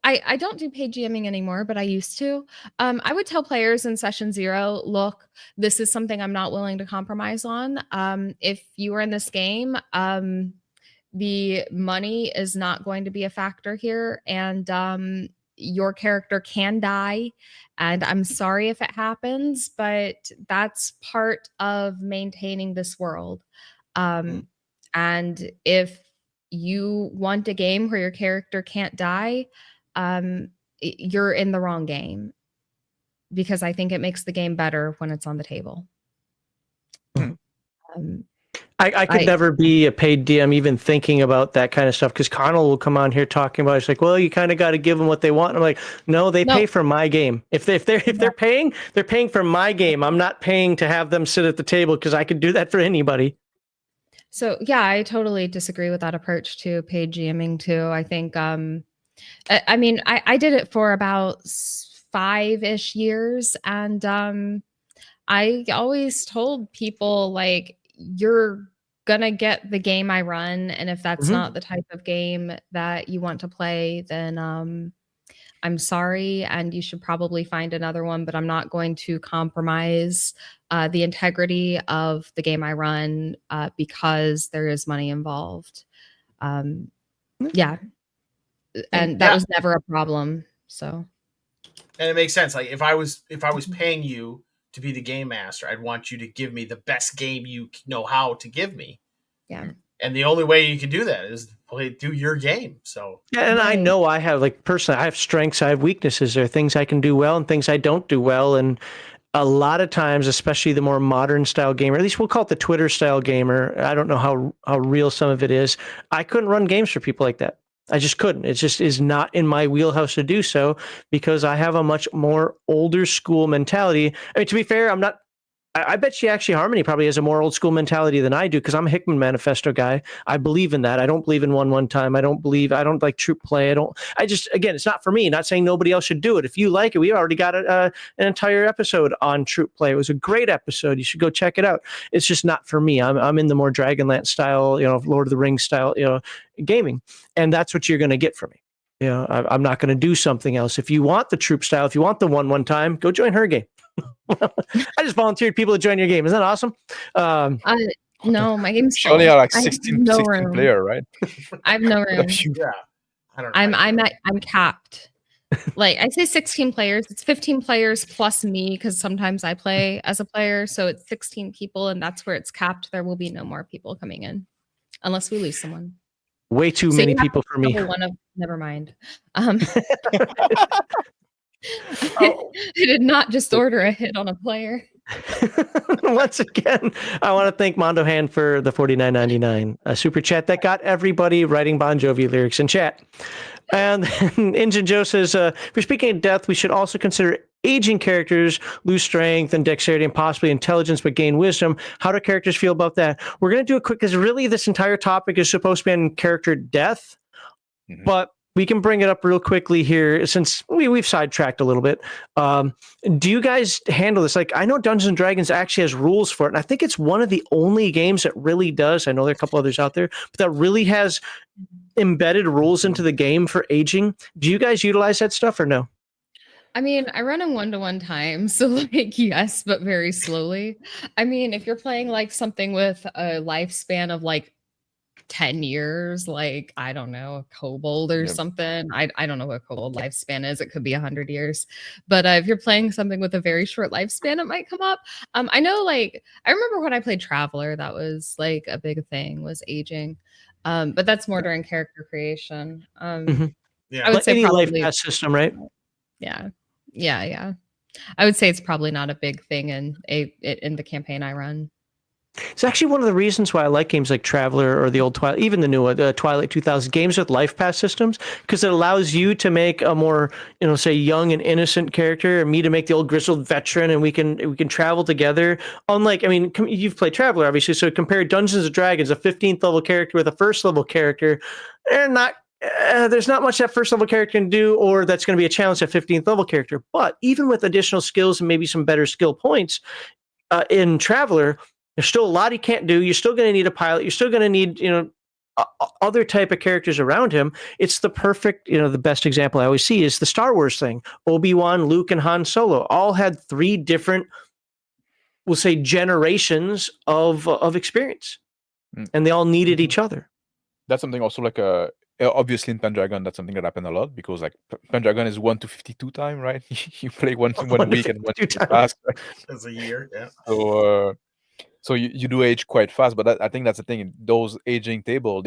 [SPEAKER 3] I don't do paid GMing anymore, but I used to. I would tell players in session 0, look, this is something I'm not willing to compromise on. If you are in this game, the money is not going to be a factor here, and your character can die, and I'm sorry if it happens, but that's part of maintaining this world. And if you want a game where your character can't die, you're in the wrong game, because I think it makes the game better when it's on the table.
[SPEAKER 1] I could never be a paid DM even thinking about that kind of stuff, because Connell will come on here talking about it. It's like, well, you kind of got to give them what they want. And I'm like, no, they pay for my game. If they're paying, they're paying for my game. I'm not paying to have them sit at the table, because I could do that for anybody.
[SPEAKER 3] So yeah, I totally disagree with that approach to paid GMing too. I think, I mean, I did it for about 5-ish years, and I always told people, like, you're gonna get the game I run, and if that's not the type of game that you want to play, then I'm sorry, and you should probably find another one, but I'm not going to compromise the integrity of the game I run because there is money involved. Yeah. And that
[SPEAKER 4] Yeah.
[SPEAKER 3] was never a problem. So,
[SPEAKER 4] And it makes sense. Like if I was paying you to be the game master, I'd want you to give me the best game you know how to give me.
[SPEAKER 3] yeah.
[SPEAKER 4] And the only way you can do that is do your game. So
[SPEAKER 1] Yeah, and I
[SPEAKER 3] Right.
[SPEAKER 1] know I have, like, personally, I have strengths, I have weaknesses. There are things I can do well and things I don't do well. And a lot of times, especially the more modern style gamer, at least we'll call it the Twitter style gamer. I don't know how real some of it is. I couldn't run games for people like that. I just couldn't. It just is not in my wheelhouse to do so because I have a much more older school mentality. I mean, to be fair, I'm not. I bet she actually Harmony probably has a more old school mentality than I do because I'm a Hickman Manifesto guy. I believe in that. I don't believe in one time. I don't like troop play. Again, it's not for me. Not saying nobody else should do it. If you like it, we already got an entire episode on troop play. It was a great episode. You should go check it out. It's just not for me. I'm in the more Dragonlance style, Lord of the Rings style, gaming. And that's what you're going to get from me. I'm not going to do something else. If you want the troop style, if you want the one time, go join her game. I just volunteered people to join your game. Isn't that awesome?
[SPEAKER 3] No, my game's
[SPEAKER 2] She only
[SPEAKER 3] full.
[SPEAKER 2] had like
[SPEAKER 3] I have
[SPEAKER 2] 16,
[SPEAKER 3] no
[SPEAKER 2] 16
[SPEAKER 3] room.
[SPEAKER 2] player, right?
[SPEAKER 3] I have no room.
[SPEAKER 4] yeah, I don't know.
[SPEAKER 3] I'm capped. Like I say 16 players, it's 15 players plus me because sometimes I play as a player, so it's 16 people and that's where it's capped. There will be no more people coming in unless we lose someone.
[SPEAKER 1] Way too
[SPEAKER 3] So
[SPEAKER 1] many
[SPEAKER 3] you have
[SPEAKER 1] people
[SPEAKER 3] to
[SPEAKER 1] for me.
[SPEAKER 3] double one of never mind.
[SPEAKER 1] Oh.
[SPEAKER 3] I did not just order a hit on a player.
[SPEAKER 1] Once again, I want to thank Mondo Hand for the $49.99 super chat that got everybody writing Bon Jovi lyrics in chat. And Engine Joe says, for speaking of death, we should also consider aging characters lose strength and dexterity and possibly intelligence, but gain wisdom. How do characters feel about that? We're going to do a quick, because really this entire topic is supposed to be on character death, but we can bring it up real quickly here since we've sidetracked a little bit. Do you guys handle this? Like, I know Dungeons and Dragons actually has rules for it, and I think it's one of the only games that really does. I know there are a couple others out there, but that really has embedded rules into the game for aging. Do you guys utilize that stuff or no?
[SPEAKER 3] I mean, I run in 1-to-1 time, so like yes, but very slowly. I mean, if you're playing like something with a lifespan of like 10 years, like I don't know, a kobold or something. I don't know what kobold lifespan is. It could be 100 years. But if you're playing something with a very short lifespan, it might come up. I know, like I remember when I played Traveler, that was like a big thing, was aging. But that's more during character creation.
[SPEAKER 4] Yeah,
[SPEAKER 3] I would say
[SPEAKER 1] any
[SPEAKER 3] probably
[SPEAKER 1] life path system, right?
[SPEAKER 3] Yeah. I would say it's probably not a big thing in the campaign I run.
[SPEAKER 1] It's actually one of the reasons why I like games like Traveler or the old Twilight, even the new one, the Twilight 2000 games with life path systems, because it allows you to make a more, say young and innocent character, and me to make the old grizzled veteran, and we can travel together. Unlike, I mean, you've played Traveler, obviously, so compare Dungeons and Dragons, a 15th level character with a first level character, and there's not much that first level character can do, or that's going to be a challenge at 15th level character. But even with additional skills and maybe some better skill points in Traveler, there's still a lot he can't do. You're still going to need a pilot. You're still going to need, other type of characters around him. It's the perfect, the best example I always see is the Star Wars thing. Obi-Wan, Luke, and Han Solo all had 3 different, we'll say, generations of experience, and they all needed each other.
[SPEAKER 2] That's something also like obviously in Pendragon, that's something that happened a lot because like Pendragon is 1 to 52 time, right? You play one week and 1 too fast. Right?
[SPEAKER 4] That's a year, yeah.
[SPEAKER 2] So you do age quite fast, but I think that's the thing. Those aging table,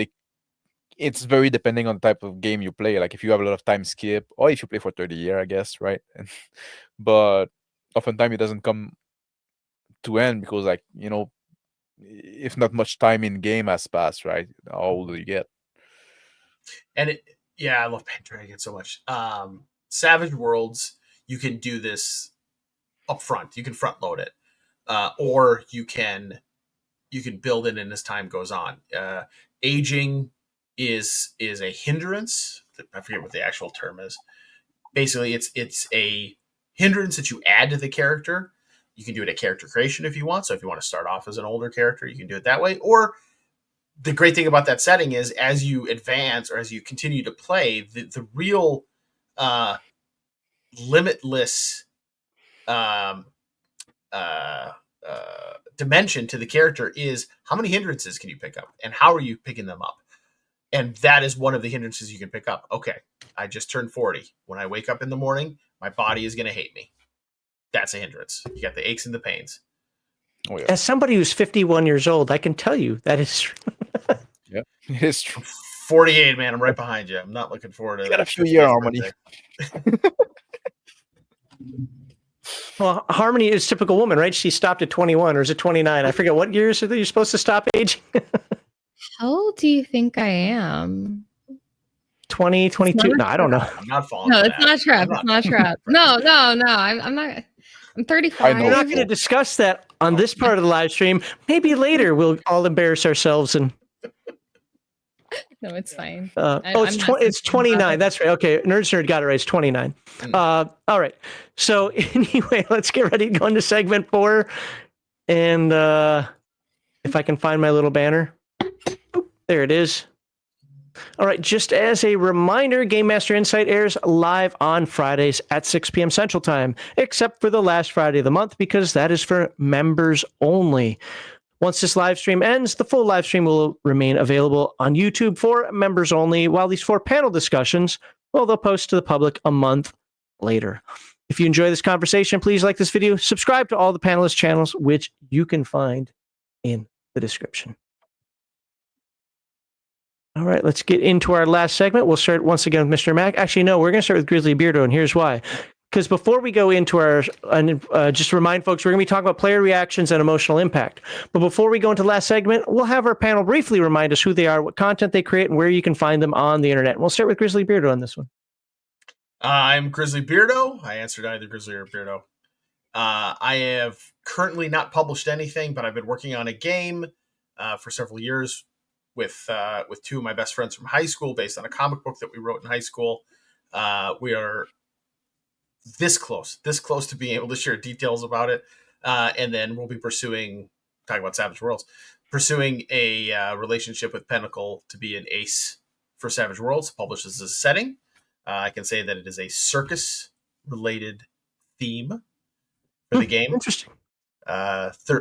[SPEAKER 2] it's very depending on the type of game you play. Like if you have a lot of time skip, or if you play for 30 years, I guess, right? But oftentimes it doesn't come to end because, like, if not much time in game has passed, right? How old do you get?
[SPEAKER 4] And I love Pendragon so much. Savage Worlds, you can do this up front. You can front load it. Or you can build it in as time goes on. Aging is a hindrance. I forget what the actual term is. Basically, it's a hindrance that you add to the character. You can do it at character creation if you want. So if you want to start off as an older character, you can do it that way. Or the great thing about that setting is as you advance or as you continue to play, the real limitless dimension to the character is how many hindrances can you pick up and how are you picking them up? And that is one of the hindrances you can pick up. Okay, I just turned 40. When I wake up in the morning, my body is going to hate me. That's a hindrance. You got the aches and the pains.
[SPEAKER 2] Oh yeah.
[SPEAKER 1] As somebody who's 51 years old, I can tell you that is true.
[SPEAKER 2] Yeah, it is true.
[SPEAKER 4] 48, man. I'm right behind you. I'm not looking forward to
[SPEAKER 2] You got
[SPEAKER 4] that.
[SPEAKER 2] a few year
[SPEAKER 4] 50th
[SPEAKER 2] harmony.
[SPEAKER 4] birthday.
[SPEAKER 1] Well, Harmony is typical woman, right? She stopped at 21, or is it 29? I forget what years are you're supposed to stop aging.
[SPEAKER 3] How old do you think I am?
[SPEAKER 1] 20, 22? No, I don't know.
[SPEAKER 4] I'm not falling.
[SPEAKER 3] No,
[SPEAKER 4] for
[SPEAKER 3] it's
[SPEAKER 4] that.
[SPEAKER 3] not a trap.
[SPEAKER 4] I'm
[SPEAKER 3] It's not a trap. No. I'm not. I'm 35.
[SPEAKER 2] I know.
[SPEAKER 1] We're not going to discuss that on this part of the live stream. Maybe later we'll all embarrass ourselves and.
[SPEAKER 3] No, it's fine.
[SPEAKER 1] It's 29. That's right. Okay, Nerd got it right. It's 29. All right. So anyway, let's get ready to go into segment 4. And if I can find my little banner. Boop, there it is. All right, just as a reminder, Game Master Insight airs live on Fridays at 6 p.m. Central Time, except for the last Friday of the month, because that is for members only. Once this live stream ends, the full live stream will remain available on YouTube for members only, while these 4 panel discussions, well, they'll post to the public a month later. If you enjoy this conversation, please like this video, subscribe to all the panelist channels, which you can find in the description. All right, let's get into our last segment. We'll start once again with Mr. Mac. Actually, no, we're going to start with Grizzly Beardo, and here's why. Because before we go into our, just to remind folks, we're going to be talking about player reactions and emotional impact. But before we go into the last segment, we'll have our panel briefly remind us who they are, what content they create, and where you can find them on the internet. And we'll start with Grizzly Beardo on this one.
[SPEAKER 4] I'm Grizzly Beardo. I answered either Grizzly or Beardo. I have currently not published anything, but I've been working on a game for several years with 2 of my best friends from high school, based on a comic book that we wrote in high school. We are this close to being able to share details about it, and then we'll be talking about Savage Worlds, pursuing a relationship with Pinnacle to be an ace for Savage Worlds. Publishes as a setting. I can say that it is a circus-related theme for the game.
[SPEAKER 1] Interesting.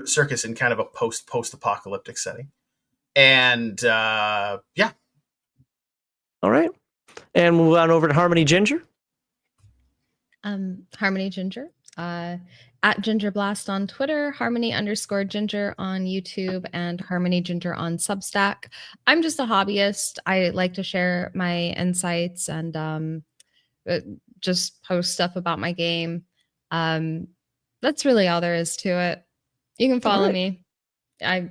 [SPEAKER 4] Circus in kind of a post-apocalyptic setting. And yeah.
[SPEAKER 1] All right. And move on over to Harmony Ginger.
[SPEAKER 3] Harmony Ginger. At Ginger Blast on Twitter, Harmony_Ginger on YouTube, and Harmony Ginger on Substack. I'm just a hobbyist. I like to share my insights and just post stuff about my game. That's really all there is to it. You can follow me. I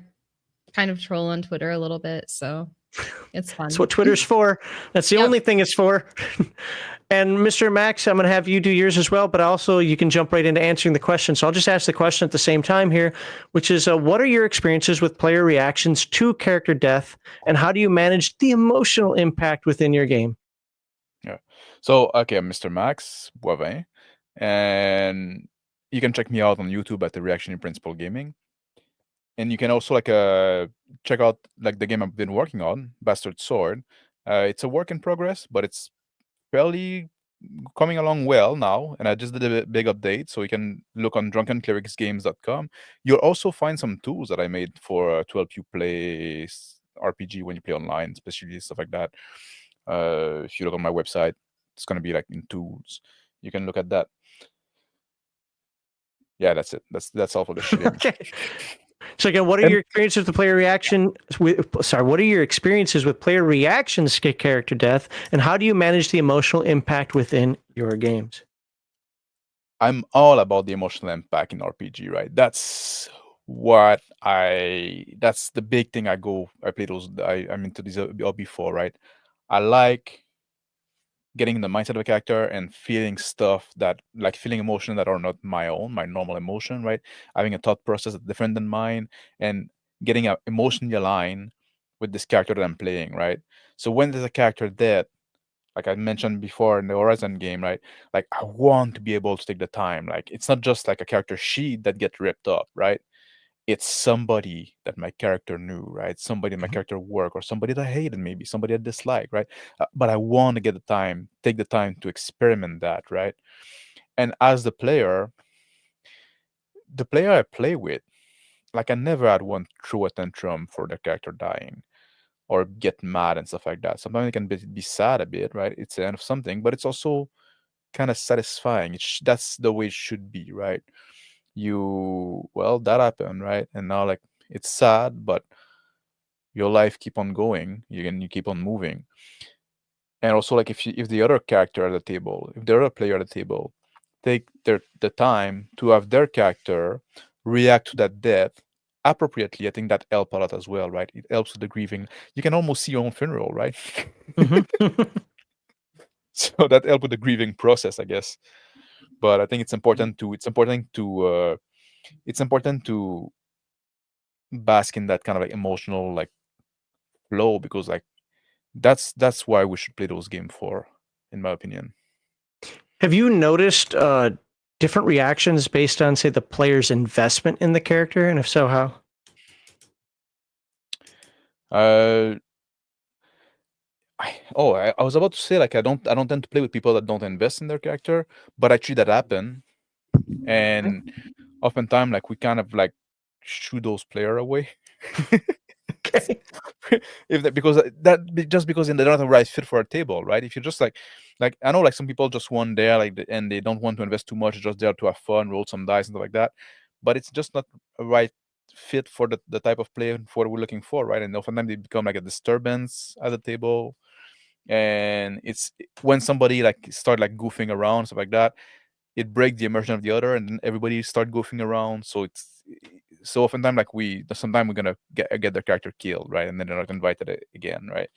[SPEAKER 3] kind of troll on Twitter a little bit, so it's fun.
[SPEAKER 1] That's what Twitter's for. That's the only thing it's for. And Mr. Max, I'm going to have you do yours as well, but also you can jump right into answering the question. So I'll just ask the question at the same time here, which is, what are your experiences with player reactions to character death, and how do you manage the emotional impact within your game?
[SPEAKER 2] Yeah. So, okay, I'm Mr. Max Boivin, and you can check me out on YouTube at the Reaction in Principle Gaming. And you can also check out the game I've been working on, Bastard Sword. It's a work in progress, but it's fairly coming along well now. And I just did a big update, so you can look on drunkenclericsgames.com. You'll also find some tools that I made for to help you play RPG when you play online, especially stuff like that. If you look on my website, it's going to be in tools. You can look at that. Yeah, that's it. That's all for the shit.
[SPEAKER 1] Okay. So again, what are your experiences with player reaction? What are your experiences with player reactions to character death, and how do you manage the emotional impact within your games?
[SPEAKER 2] I'm all about the emotional impact in RPG, right? That's the big thing I play those. I'm into this before, right? I like getting in the mindset of a character and feeling stuff feeling emotion that are not my normal emotion, right? Having a thought process that's different than mine, and getting emotionally aligned with this character that I'm playing, right? So when there's a character dead, like I mentioned before in the Horizon game, right? I want to be able to take the time. It's not just like a character sheet that gets ripped up, right? It's somebody that my character knew, right? Somebody in my character work, or somebody that I hated, maybe somebody I disliked, right? But I want to take the time to experiment that, right? And as the player I play with, like I never had one throw a tantrum for their character dying or get mad and stuff like that. Sometimes it can be sad a bit, right? It's the end of something, but it's also kind of satisfying. That's the way it should be, right? Well, that happened, right? And now like it's sad, but your life keep on going. You keep on moving. And also like if the other character at the table, if the other player at the table take the time to have their character react to that death appropriately, I think that helps a lot as well, right? It helps with the grieving. You can almost see your own funeral, right? So that helps with the grieving process, I guess. But I think it's important to bask in that kind of like emotional like flow, because like that's why we should play those games for, in my opinion.
[SPEAKER 1] Have you noticed different reactions based on, say, the player's investment in the character, and if so, how?
[SPEAKER 2] I was about to say, like, I don't tend to play with people that don't invest in their character, but I see that happen, and oftentimes like we kind of like shoo those player away.
[SPEAKER 1] Okay.
[SPEAKER 2] Just because they're not the right fit for a table, right? If you just like I know like some people just want there and they don't want to invest too much, just there to have fun, roll some dice and stuff like that, but it's just not a right fit for the type of player for what we're looking for, right? And oftentimes they become like a disturbance at the table, and it's when somebody like start like goofing around, stuff like that, it breaks the immersion of the other, and then everybody start goofing around. So oftentimes like sometimes we're gonna get their character killed, right? And then they're not invited again, right?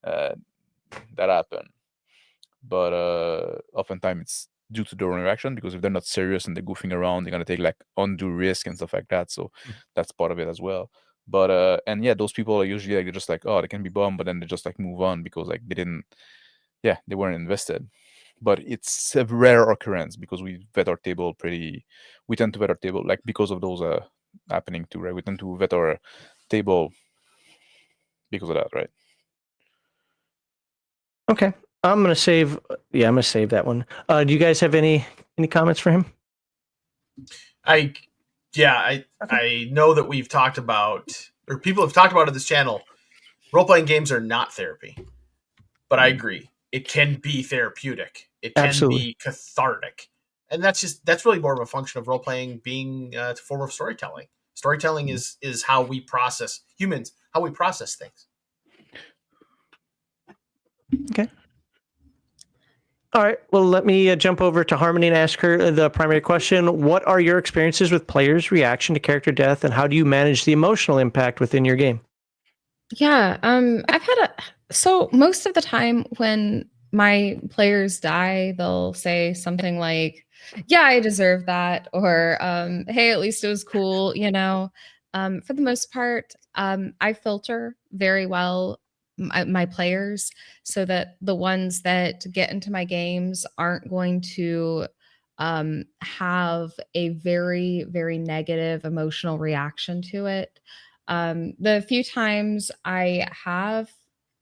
[SPEAKER 2] That happen. But oftentimes it's due to their own reaction, because if they're not serious and they're goofing around, they're gonna take like undue risk and stuff like that. So that's part of it as well. But and yeah, those people are usually like, they're just like, oh, they can be bummed, but then they just like move on because like they weren't invested. But it's a rare occurrence because we tend to vet our table like because of those happening too, right? We tend to vet our table because of that, right?
[SPEAKER 1] Okay. I'm gonna save that one. Do you guys have any comments for him?
[SPEAKER 4] I know that we've talked about, or people have talked about on this channel, role-playing games are not therapy. But I agree. It can be therapeutic. It can
[SPEAKER 1] Absolutely.
[SPEAKER 4] be cathartic. And that's really more of a function of role-playing being a form of storytelling. Storytelling is how we process things.
[SPEAKER 1] Okay. All right. Well, let me jump over to Harmony and ask her the primary question. What are your experiences with players' reaction to character death, and how do you manage the emotional impact within your game?
[SPEAKER 3] Yeah, I've had so most of the time when my players die, they'll say something like, "Yeah, I deserve that," or "Hey, at least it was cool," you know. For the most part, I filter very well my players so that the ones that get into my games aren't going to have a very, very negative emotional reaction to it. The few times I have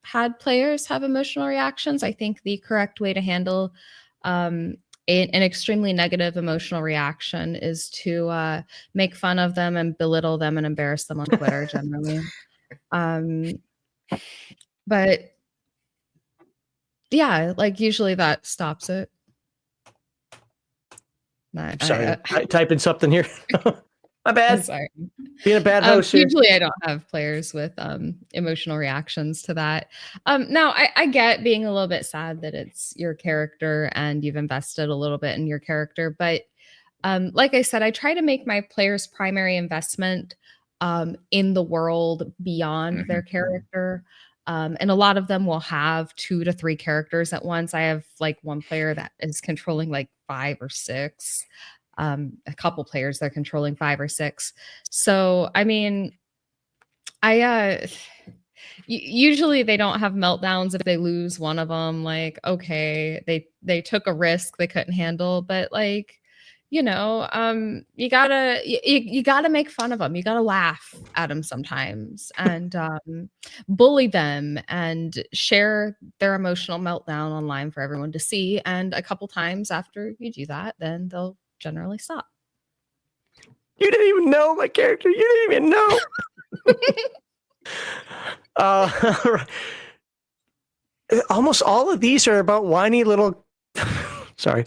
[SPEAKER 3] had players have emotional reactions, I think the correct way to handle an extremely negative emotional reaction is to make fun of them and belittle them and embarrass them on Twitter generally. But yeah, like usually that stops it.
[SPEAKER 1] Sorry, typing something here. My
[SPEAKER 3] I'm
[SPEAKER 1] bad.
[SPEAKER 3] sorry.
[SPEAKER 1] Being a bad host here.
[SPEAKER 3] Usually I don't have players with emotional reactions to that. Now I get being a little bit sad that it's your character and you've invested a little bit in your character, but like I said, I try to make my players' primary investment in the world beyond their character. And a lot of them will have 2 to 3 characters at once. I have like one player that is controlling like 5 or 6. A couple players they're controlling 5 or 6. So I mean, I usually they don't have meltdowns if they lose one of them. Like, okay, they took a risk they couldn't handle, but like you gotta make fun of them. You gotta laugh at them sometimes, and bully them, and share their emotional meltdown online for everyone to see. And a couple times after you do that, then they'll generally stop.
[SPEAKER 1] You didn't even know my character. You didn't even know. Almost all of these are about whiny little. Sorry.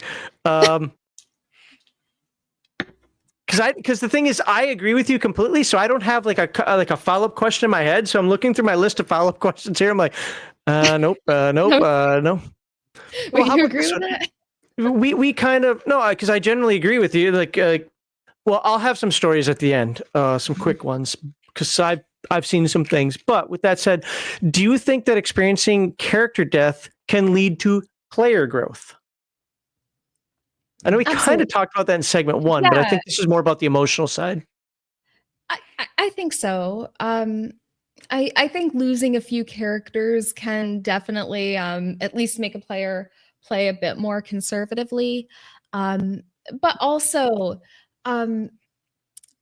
[SPEAKER 1] Because the thing is, I agree with you completely. So I don't have like a follow-up question in my head. So I'm looking through my list of follow-up questions here. I'm like, nope, no.
[SPEAKER 3] Wait,
[SPEAKER 1] how
[SPEAKER 3] you
[SPEAKER 1] about
[SPEAKER 3] agree
[SPEAKER 1] this
[SPEAKER 3] with
[SPEAKER 1] one?
[SPEAKER 3] that?
[SPEAKER 1] We kind of no, because I generally agree with you. Well, I'll have some stories at the end, some quick ones, because I've seen some things. But with that said, do you think that experiencing character death can lead to player growth? I know we kind of talked about that in segment 1, but I think this is more about the emotional side.
[SPEAKER 3] I think so. I think losing a few characters can definitely at least make a player play a bit more conservatively. But also,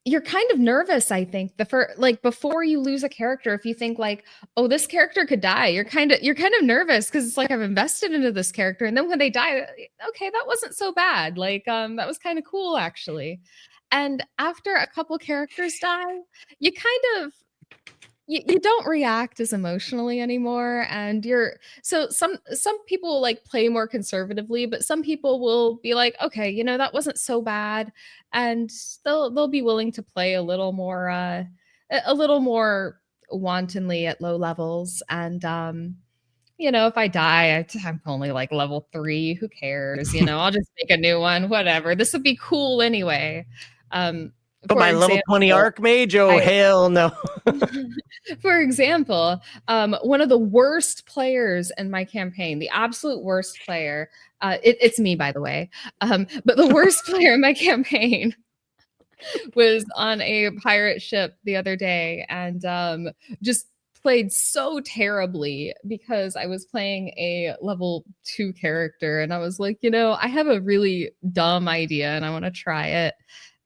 [SPEAKER 3] you're kind of nervous, I think, before you lose a character. If you think like, oh, this character could die, you're kind of nervous, because it's like, I've invested into this character, and then when they die, okay, that wasn't so bad. Like, that was kind of cool, actually. And after a couple characters die, you kind of you don't react as emotionally anymore, and some people like play more conservatively, but some people will be like, okay, that wasn't so bad, and they'll be willing to play a little more wantonly at low levels. And if I die, I'm only like level 3, who cares? I'll just make a new one, whatever, this would be cool anyway.
[SPEAKER 1] But my level 20 Archmage, hell no.
[SPEAKER 3] For example, one of the worst players in my campaign, the absolute worst player, it's me, by the way, but the worst player in my campaign was on a pirate ship the other day, and just played so terribly, because I was playing a level 2 character, and I was like, I have a really dumb idea, and I want to try it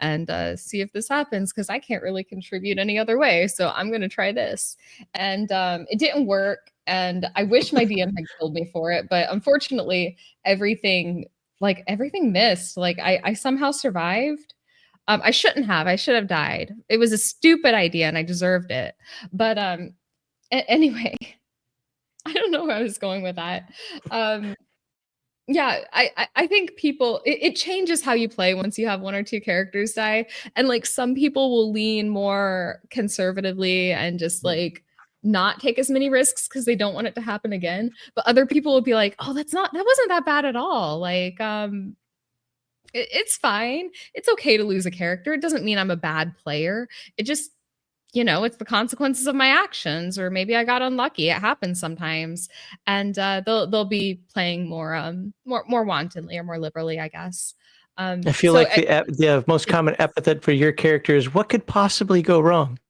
[SPEAKER 3] and see if this happens, because I can't really contribute any other way. So I'm going to try this. And it didn't work. And I wish my DM had killed me for it. But unfortunately, everything missed. Like, I somehow survived. I shouldn't have. I should have died. It was a stupid idea, and I deserved it. But anyway, I don't know where I was going with that. Yeah, I think people, it changes how you play once you have 1 or 2 characters die. And like, some people will lean more conservatively and just like not take as many risks because they don't want it to happen again. But other people will be like, oh, that wasn't that bad at all. Like, it's fine. It's okay to lose a character. It doesn't mean I'm a bad player. It just, it's the consequences of my actions, or maybe I got unlucky. It happens sometimes. And they'll be playing more wantonly, or more liberally, I guess.
[SPEAKER 1] I feel like the most common epithet for your character is, what could possibly go wrong?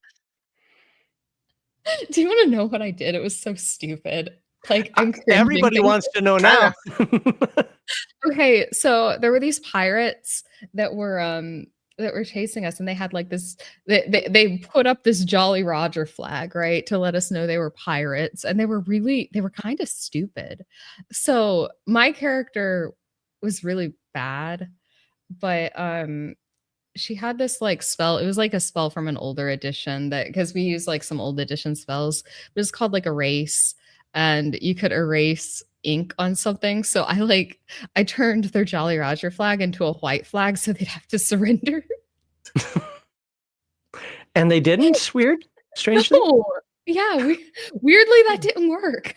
[SPEAKER 3] Do you want to know what I did? It was so stupid. Like,
[SPEAKER 1] everybody wants to know now.
[SPEAKER 3] Okay, so there were these pirates that were chasing us, and they had like this, they put up this Jolly Roger flag, right, to let us know they were pirates, and they were kind of stupid. So my character was really bad, but she had this like spell. It was like a spell from an older edition, that, because we use like some old edition spells, but it's called like erase, and you could erase ink on something. So I turned their Jolly Roger flag into a white flag, so they'd have to surrender.
[SPEAKER 1] And they didn't? Weird? Strangely?
[SPEAKER 3] No. Yeah, weirdly that didn't work.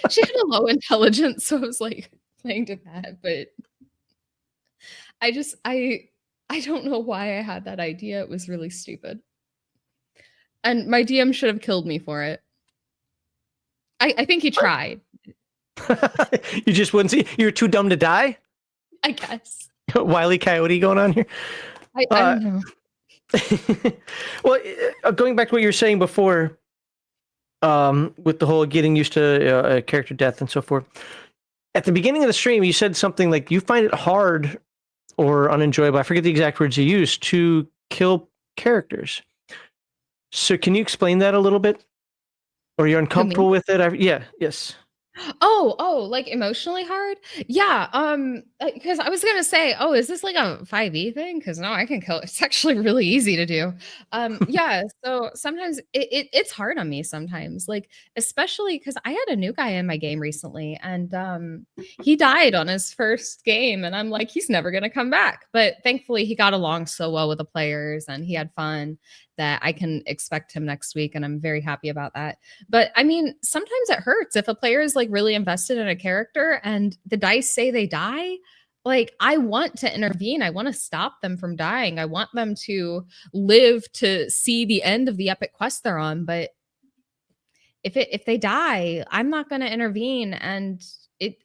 [SPEAKER 3] She had a low intelligence, so I was like playing to that, but I don't know why I had that idea. It was really stupid. And my DM should have killed me for it. I think he tried.
[SPEAKER 1] You just wouldn't see. You're too dumb to die?
[SPEAKER 3] I guess.
[SPEAKER 1] Wile E. Coyote going on here?
[SPEAKER 3] I don't know.
[SPEAKER 1] Well, going back to what you were saying before, with the whole getting used to character death and so forth. At the beginning of the stream, you said something like you find it hard, or unenjoyable. I forget the exact words you used to kill characters. So can you explain that a little bit? Or you're uncomfortable with it? Yes.
[SPEAKER 3] Oh, like emotionally hard? Yeah, because I was gonna say, oh, is this like a 5e thing? Because no, I can kill it. It's actually really easy to do. Yeah, so sometimes it's hard on me sometimes, like especially because I had a new guy in my game recently, and he died on his first game, and I'm like, he's never gonna come back. But thankfully, he got along so well with the players, and he had fun that I can expect him next week, and I'm very happy about that. But I mean, sometimes it hurts if a player is like really invested in a character and the dice say they die. Like, I want to intervene. I want to stop them from dying. I want them to live to see the end of the epic quest they're on. But if they die, I'm not going to intervene, and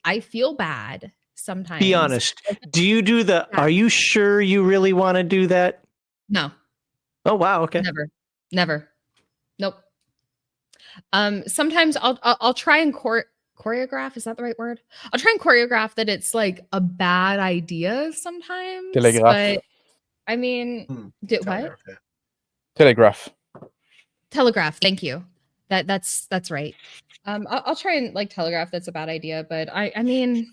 [SPEAKER 3] I feel bad sometimes.
[SPEAKER 1] Be honest. Do you do
[SPEAKER 3] Yeah.
[SPEAKER 1] are you sure you really want to do that?
[SPEAKER 3] No.
[SPEAKER 1] Oh, wow. Okay.
[SPEAKER 3] Never. Nope. Sometimes I'll try and choreograph. Is that the right word? I'll try and choreograph that it's like a bad idea sometimes.
[SPEAKER 2] Telegraph.
[SPEAKER 3] But I mean, what?
[SPEAKER 2] Telegraph.
[SPEAKER 3] Telegraph. Thank you. That's right. I'll try and like telegraph that's a bad idea, but I mean,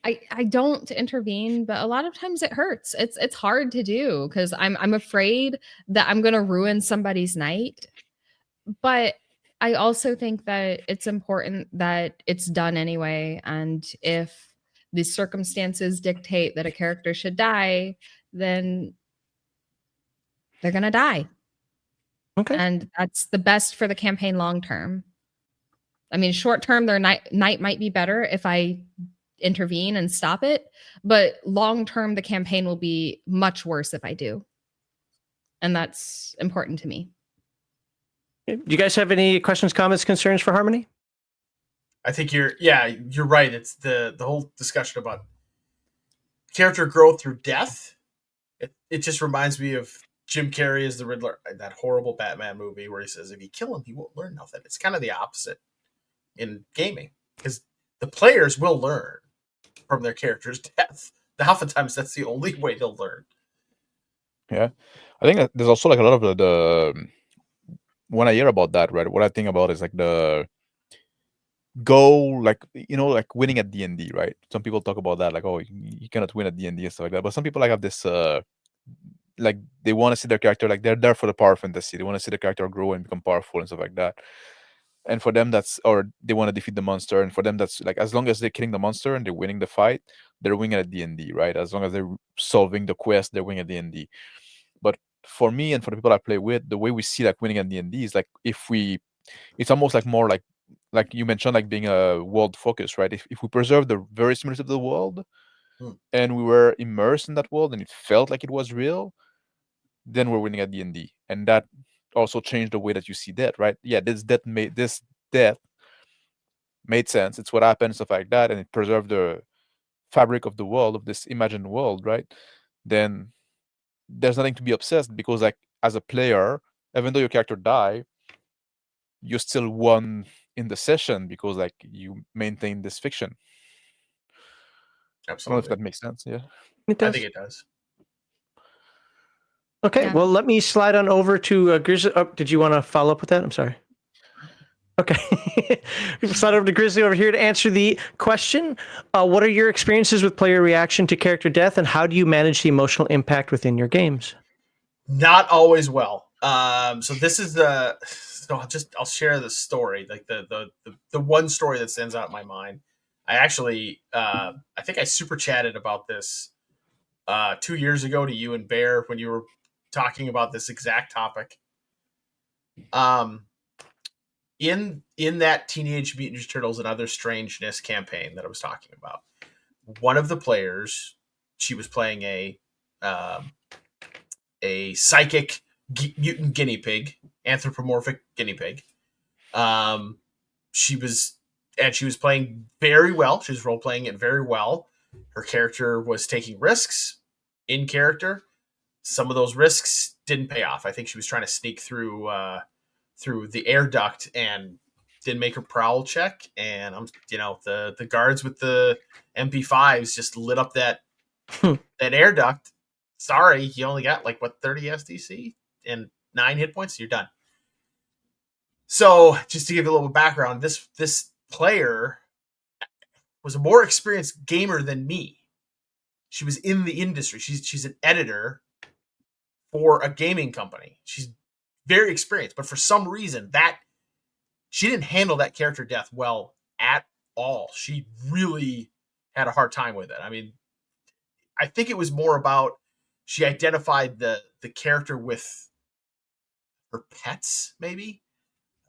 [SPEAKER 3] I don't intervene, but a lot of times it hurts. It's hard to do because I'm afraid that I'm gonna ruin somebody's night. But I also think that it's important that it's done anyway. And if the circumstances dictate that a character should die, then they're going to die.
[SPEAKER 1] Okay.
[SPEAKER 3] And that's the best for the campaign long term. I mean, short term, their night might be better if I intervene and stop it. But long term, the campaign will be much worse if I do. And that's important to me.
[SPEAKER 1] Do you guys have any questions, comments, concerns for Harmony?
[SPEAKER 4] I think you're right. It's the whole discussion about character growth through death. It just reminds me of Jim Carrey as the Riddler, that horrible Batman movie where he says, if you kill him, he won't learn nothing. It's kind of the opposite in gaming because the players will learn from their character's death. Oftentimes, that's the only way they'll learn.
[SPEAKER 2] Yeah, I think that there's also like a lot of the when I hear about that, right? What I think about is like the goal, like like winning at D&D, right? Some people talk about that, like, oh, you cannot win at D&D and stuff like that. But some people like have this, like they want to see their character, like they're there for the power fantasy. They want to see the character grow and become powerful and stuff like that. And for them, or they want to defeat the monster. And for them, that's like as long as they're killing the monster and they're winning the fight, they're winning at D&D, right? As long as they're solving the quest, they're winning at D&D. But for me and for the people I play with, the way we see like winning at D&D is like it's almost like more like you mentioned, like being a world focus, right? If we preserve the verisimilitude of the world and we were immersed in that world and it felt like it was real, then we're winning at D&D. And that also changed the way that you see death, right? Yeah, this death made sense. It's what happened, stuff like that, and it preserved the fabric of the world, of this imagined world, right? Then there's nothing to be obsessed because, like, as a player, even though your character died, you still won in the session because, like, you maintain this fiction.
[SPEAKER 4] Absolutely.
[SPEAKER 2] I don't know if that makes sense. Yeah,
[SPEAKER 1] it does.
[SPEAKER 4] I think it does.
[SPEAKER 1] Okay, well, let me slide on over to Grizzly. Oh, did you want to follow up with that? I'm sorry. Okay. Slide over to Grizzly over here to answer the question. What are your experiences with player reaction to character death, and how do you manage the emotional impact within your games?
[SPEAKER 4] Not always well. So this is I'll share the story, like the one story that stands out in my mind. I actually, I think I super chatted about this 2 years ago to you and Bear when you were talking about this exact topic. In that Teenage Mutant Ninja Turtles and Other Strangeness campaign that I was talking about, one of the players, she was playing a psychic mutant guinea pig, anthropomorphic guinea pig. She was playing very well. She was role playing it very well. Her character was taking risks in character. Some of those risks didn't pay off. I think she was trying to sneak through the air duct and didn't make her prowl check. And the guards with the MP5s just lit up that That air duct, sorry, you only got like what 30 SDC and 9 hit points. You're done. So just to give you a little background, this player was a more experienced gamer than me. She was in the industry. She's an editor for a gaming company. She's very experienced, but for some reason that she didn't handle that character death well at all. She really had a hard time with it. I mean, I think it was more about she identified the character with her pets, maybe.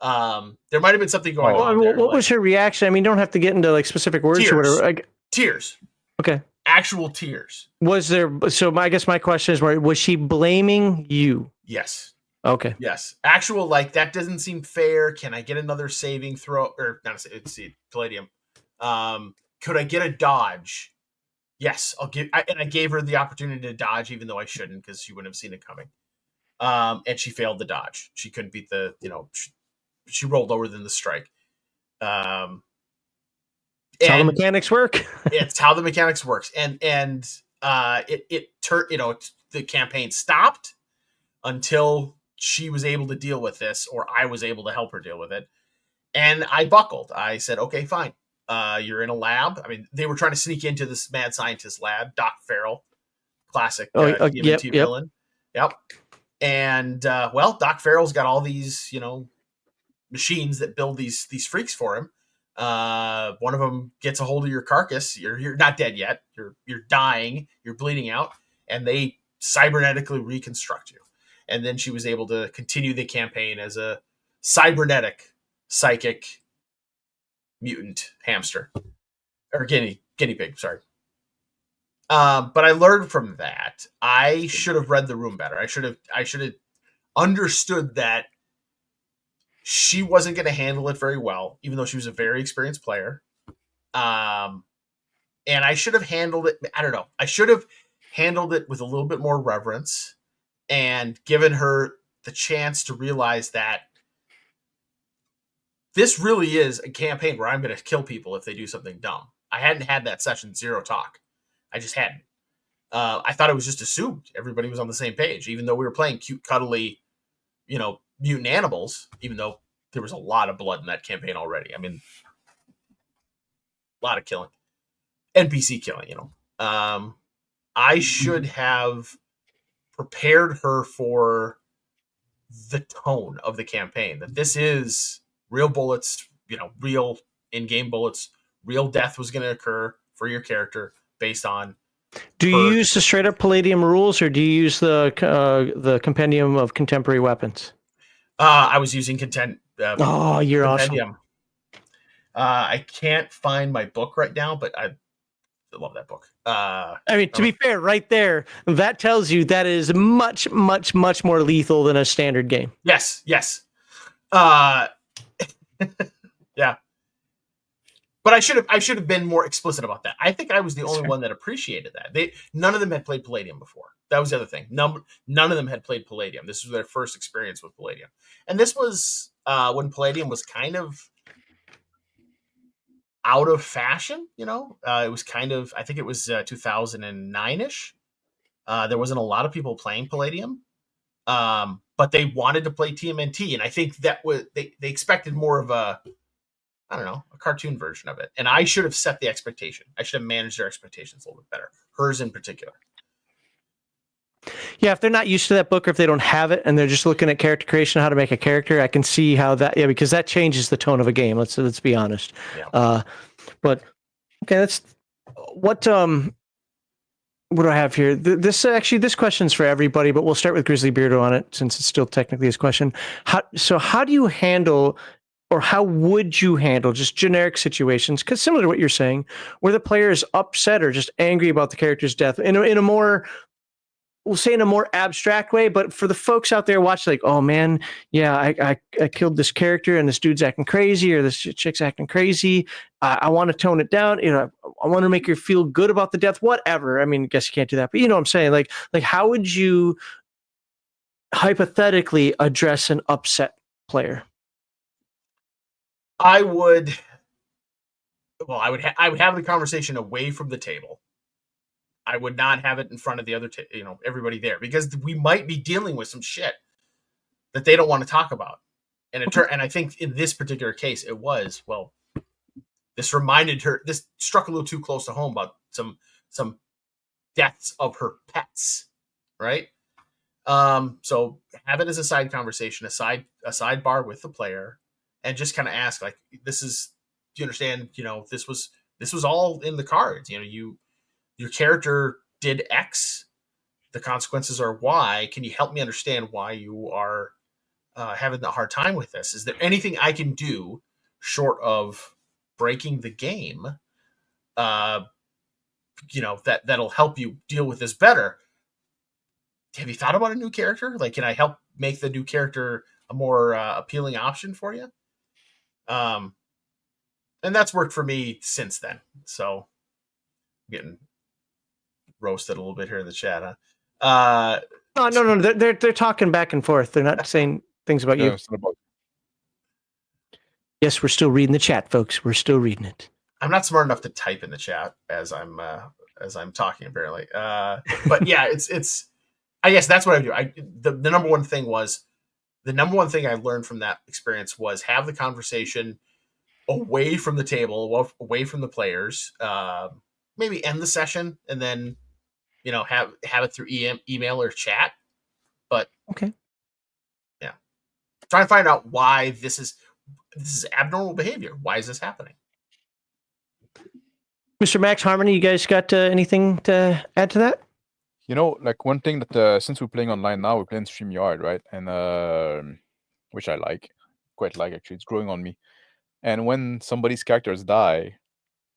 [SPEAKER 4] There might have been something going on there.
[SPEAKER 1] What was her reaction? I mean, you don't have to get into like specific words
[SPEAKER 4] tears.
[SPEAKER 1] or whatever.
[SPEAKER 4] Tears.
[SPEAKER 1] Okay.
[SPEAKER 4] Actual tears.
[SPEAKER 1] Was there? So I guess my question is, was she blaming you?
[SPEAKER 4] Yes.
[SPEAKER 1] Okay.
[SPEAKER 4] Yes. Actual, like, that doesn't seem fair. Can I get another saving throw? Or not, let's see, Palladium. Could I get a dodge? Yes, I'll give. And I gave her the opportunity to dodge, even though I shouldn't, because she wouldn't have seen it coming. And she failed the dodge. She couldn't beat the. She rolled lower than the strike.
[SPEAKER 1] It's how the mechanics work.
[SPEAKER 4] It's how the mechanics works, and it turned. The campaign stopped until she was able to deal with this, or I was able to help her deal with it. And I buckled. I said, okay, fine. You're in a lab. I mean, they were trying to sneak into this mad scientist lab, Doc Farrell, classic TMNT villain. Yep. And, Doc Farrell's got all these, machines that build these freaks for him. One of them gets a hold of your carcass. You're not dead yet. You're dying. You're bleeding out. And they cybernetically reconstruct you. And then she was able to continue the campaign as a cybernetic psychic mutant hamster or guinea pig. Sorry. But I learned from that. I should have read the room better. I should have understood that she wasn't going to handle it very well, even though she was a very experienced player. And I should have handled it. I don't know. I should have handled it with a little bit more reverence and given her the chance to realize that this really is a campaign where I'm going to kill people if they do something dumb. I hadn't had that session zero talk. I just hadn't. I thought it was just assumed everybody was on the same page, even though we were playing cute, cuddly, mutant animals, even though there was a lot of blood in that campaign already. I mean, a lot of killing. NPC killing, I should have prepared her for the tone of the campaign, that this is real bullets, real in-game bullets, real death was going to occur for your character based on.
[SPEAKER 1] Do you use the straight up Palladium rules, or do you use the compendium of contemporary weapons?
[SPEAKER 4] I was using you're
[SPEAKER 1] compendium.
[SPEAKER 4] Awesome. I can't find my book right now, but I love that book.
[SPEAKER 1] I mean, to be fair, right there, that tells you that is much, much, much more lethal than a standard game.
[SPEAKER 4] Yes. Yeah. But I should have been more explicit about that. I think I was the only one that appreciated that. None of them had played Palladium before. That was the other thing. None of them had played Palladium. This was their first experience with Palladium. And this was when Palladium was kind of out of fashion, it was kind of, I think it was 2009-ish. There wasn't a lot of people playing Palladium, but they wanted to play TMNT. And I think that was, they expected more of a cartoon version of it. And I should have set the expectation. I should have managed their expectations a little bit better. Hers in particular.
[SPEAKER 1] Yeah, if they're not used to that book, or if they don't have it and they're just looking at character creation, how to make a character, I can see how that, because that changes the tone of a game. Let's be honest. Yeah. But okay, that's what do I have here? This question's for everybody, but we'll start with Grizzly Beardo on it since it's still technically his question. How do you handle, or how would you handle just generic situations? Because similar to what you're saying, where the player is upset or just angry about the character's death in a more, we'll say in a more abstract way, but for the folks out there watching, like, oh man, yeah, I killed this character and this dude's acting crazy, or this chick's acting crazy. I want to tone it down. I want to make her feel good about the death, whatever. I mean, I guess you can't do that, but you know what I'm saying? Like how would you hypothetically address an upset player?
[SPEAKER 4] I would have the conversation away from the table. I would not have it in front of the other, everybody there, because we might be dealing with some shit that they don't want to talk about. And and I think in this particular case, it was, well, this struck a little too close to home about some deaths of her pets, right? So have it as a side conversation, a sidebar with the player, and just kind of ask, like, do you understand, this was all in the cards. Your character did X, the consequences are Y. Can you help me understand why you are having a hard time with this? Is there anything I can do short of breaking the game, that'll help you deal with this better? Have you thought about a new character? Like, can I help make the new character a more appealing option for you? And that's worked for me since then. So I'm getting roasted a little bit here in the chat, huh?
[SPEAKER 1] No. They're talking back and forth. They're not saying things about you.
[SPEAKER 2] It's not about
[SPEAKER 1] Yes, we're still reading the chat, folks. We're still reading it.
[SPEAKER 4] I'm not smart enough to type in the chat as I'm talking, apparently. But yeah, it's. I guess that's what I do. The number one thing I learned from that experience was have the conversation away from the table, away from the players. Maybe end the session and then, have it through email or chat. But
[SPEAKER 1] okay,
[SPEAKER 4] yeah, try and find out why this is abnormal behavior. Why is this happening?
[SPEAKER 1] Mr. Max, Harmony, you guys got anything to add to that?
[SPEAKER 2] Like one thing that since we're playing online now, we're playing StreamYard, right? And which I quite like actually. It's growing on me. And when somebody's characters die,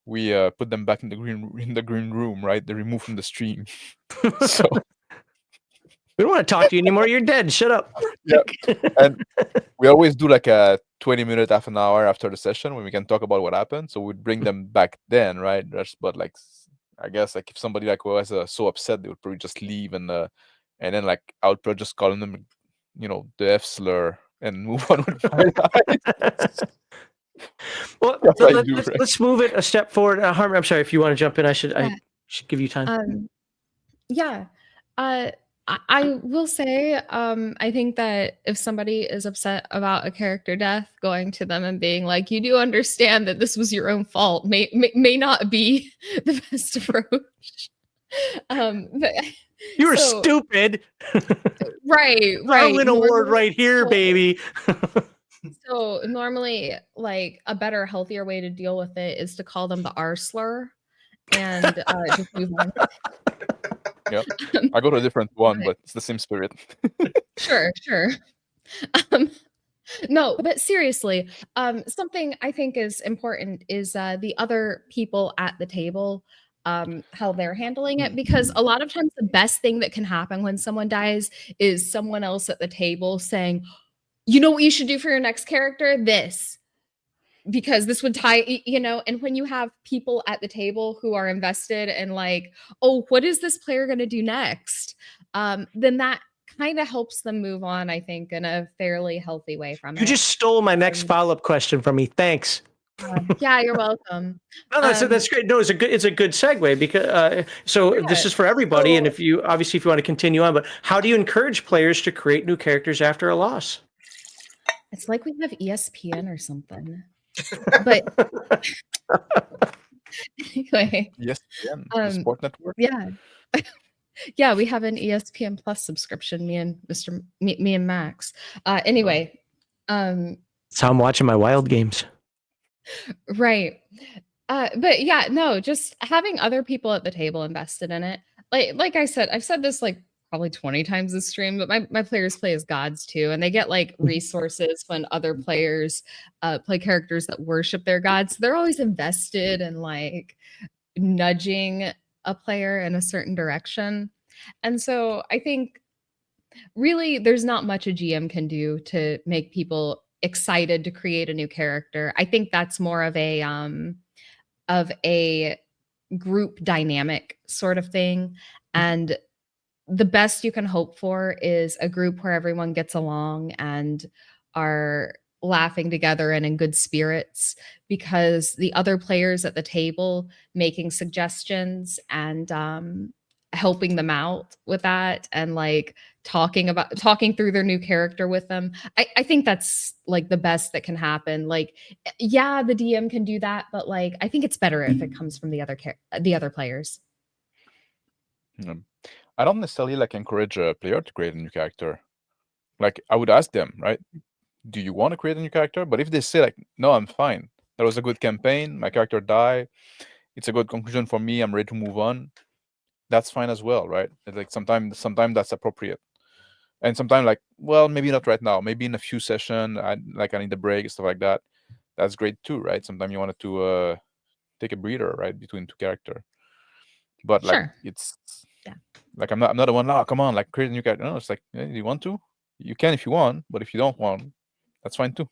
[SPEAKER 2] we put them back in the green room, right? They're removed from the stream. So
[SPEAKER 1] we don't want to talk to you anymore. You're dead. Shut up.
[SPEAKER 2] Yeah. And we always do like a 20-minute, half an hour after the session when we can talk about what happened. So we'd bring them back then, right? But like, I guess like if somebody like was so upset, they would probably just leave and then like I would probably just call them, the F slur and move on with my life.
[SPEAKER 1] Well, let's move it a step forward. Harmony, I'm sorry if you want to jump in. I should give you time.
[SPEAKER 3] Yeah. I will say, I think that if somebody is upset about a character death, going to them and being like, you do understand that this was your own fault may not be the best approach. But,
[SPEAKER 1] you were stupid.
[SPEAKER 3] Right.
[SPEAKER 1] Darwin Award right here, baby.
[SPEAKER 3] So normally, like, a better, healthier way to deal with it is to call them the R slur and just move on.
[SPEAKER 2] Yeah, I go to a different one, but it's the same spirit.
[SPEAKER 3] Sure. No, but seriously, something I think is important is the other people at the table, how they're handling it, because a lot of times the best thing that can happen when someone dies is someone else at the table saying, you know what you should do for your next character? This. Because this would tie, and when you have people at the table who are invested and like, oh, what is this player going to do next? Then that kind of helps them move on, I think, in a fairly healthy way from it.
[SPEAKER 1] You just stole my next follow-up question from me. Thanks.
[SPEAKER 3] Yeah, you're welcome.
[SPEAKER 1] No, that's great. No, it's a good segue because this is for everybody. And if you want to continue on, but how do you encourage players to create new characters after a loss?
[SPEAKER 3] It's like we have ESPN or something. But anyway,
[SPEAKER 2] ESPN, the Sport Network.
[SPEAKER 3] Yeah, we have an ESPN Plus subscription. Me and Max. Anyway,
[SPEAKER 1] that's how I'm watching my Wild games.
[SPEAKER 3] Right. But yeah, no, just having other people at the table invested in it. Like I said, I've said this like probably 20 times this stream, but my players play as gods too. And they get like resources when other players play characters that worship their gods. So they're always invested in like nudging a player in a certain direction. And so I think really there's not much a GM can do to make people excited to create a new character. I think that's more of a group dynamic sort of thing. And the best you can hope for is a group where everyone gets along and are laughing together and in good spirits, because the other players at the table making suggestions and helping them out with that and like talking through their new character with them. I think that's like the best that can happen. Like, yeah, the DM can do that, but like I think it's better if it comes from the other players.
[SPEAKER 2] I don't necessarily like encourage a player to create a new character. Like I would ask them, right? Do you want to create a new character? But if they say like, no, I'm fine. That was a good campaign. My character died. It's a good conclusion for me. I'm ready to move on. That's fine as well, right? It's like sometimes that's appropriate. And sometimes like, well, maybe not right now. Maybe in a few sessions, I need a break, stuff like that. That's great too, right? Sometimes you wanted to take a breather, right, between two characters. But like
[SPEAKER 3] Sure.
[SPEAKER 2] it's
[SPEAKER 3] Yeah.
[SPEAKER 2] like I'm not the one. Oh, come on, like create a new character. No, it's like, do you want to? You can if you want, but if you don't want, that's fine too.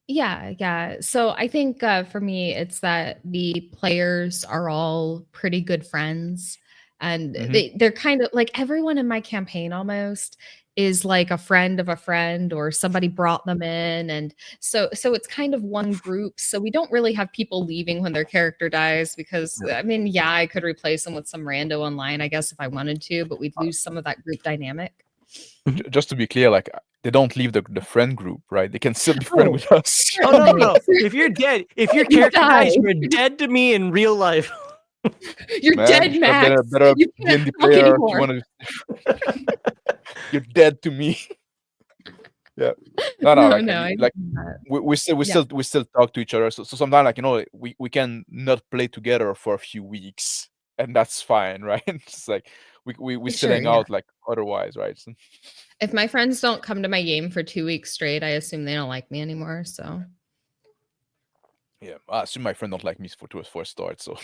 [SPEAKER 3] Yeah. So I think for me, it's that the players are all pretty good friends, and they're kind of like everyone in my campaign almost is like a friend of a friend, or somebody brought them in, and so it's kind of one group. So we don't really have people leaving when their character dies, because I mean, yeah, I could replace them with some rando online, I guess, if I wanted to, but we'd lose some of that group dynamic.
[SPEAKER 2] Just to be clear, like they don't leave the friend group, right? They can still be friend with us.
[SPEAKER 1] Oh no! If you're dead, if your character dies, you're dead to me in real life.
[SPEAKER 3] You're
[SPEAKER 2] Man,
[SPEAKER 3] dead, Max.
[SPEAKER 2] Better
[SPEAKER 3] You can't
[SPEAKER 2] D&D
[SPEAKER 3] talk
[SPEAKER 2] player.
[SPEAKER 3] anymore.
[SPEAKER 2] You want to? You're dead to me. Yeah. No. Like,
[SPEAKER 3] I
[SPEAKER 2] like
[SPEAKER 3] get that.
[SPEAKER 2] we still talk to each other. So sometimes, like, we can not play together for a few weeks, and that's fine, right? It's like we still
[SPEAKER 3] Sure,
[SPEAKER 2] hang
[SPEAKER 3] yeah.
[SPEAKER 2] out like otherwise, right? So,
[SPEAKER 3] If my friends don't come to my game for 2 weeks straight, I assume they don't like me anymore. So
[SPEAKER 2] yeah, I assume my friend don't like me for a start. So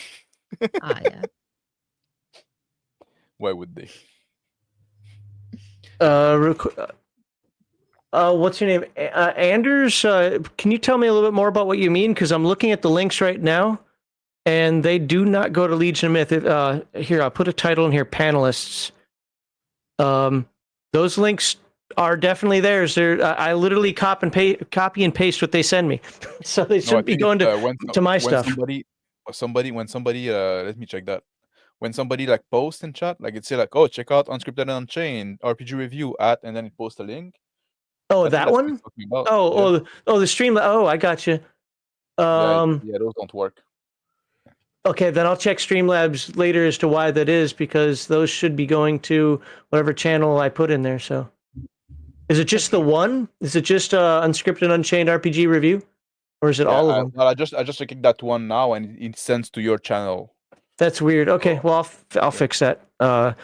[SPEAKER 3] yeah.
[SPEAKER 2] why would they?
[SPEAKER 1] Real quick, what's your name? Anders, can you tell me a little bit more about what you mean? Because I'm looking at the links right now, and they do not go to Legion of Myth. Here, I'll put a title in here, panelists. Those links are definitely theirs. I literally copy and paste what they send me. So they shouldn't be going to my stuff.
[SPEAKER 2] When somebody let me check that. When somebody like posts in chat, like it say like, oh, check out Unscripted and Unchained RPG review and then it posts a link.
[SPEAKER 1] Oh,
[SPEAKER 2] I think
[SPEAKER 1] that
[SPEAKER 2] that's what
[SPEAKER 1] one?
[SPEAKER 2] he's talking about.
[SPEAKER 1] The stream. Oh, I got you.
[SPEAKER 2] Yeah, those don't work.
[SPEAKER 1] Okay, then I'll check Streamlabs later as to why that is, because those should be going to whatever channel I put in there. So, is it just the one? Is it just Unscripted Unchained RPG review, or is it all of them?
[SPEAKER 2] Well, I just clicked that one now, and it sends to your channel.
[SPEAKER 1] That's weird. Okay, well I'll fix that. I'll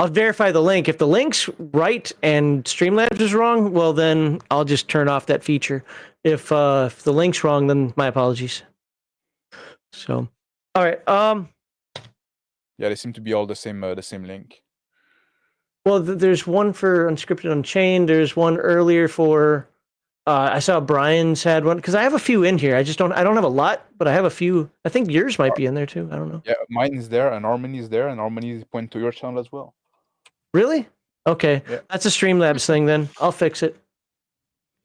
[SPEAKER 1] verify the link. If the link's right and Streamlabs is wrong, well then I'll just turn off that feature. If the link's wrong, then my apologies. So, all right.
[SPEAKER 2] Yeah, they seem to be all the same link.
[SPEAKER 1] Well, there's one for Unscripted Unchained. There's one earlier for. I saw Brian's had one, because I have a few in here. I don't have a lot, but I have a few. I think yours might be in there too. I don't know.
[SPEAKER 2] Yeah, mine is there, and Harmony is there, and Harmony is pointing to your channel as well.
[SPEAKER 1] Really? Okay,
[SPEAKER 2] yeah.
[SPEAKER 1] That's a Streamlabs thing then. I'll fix it.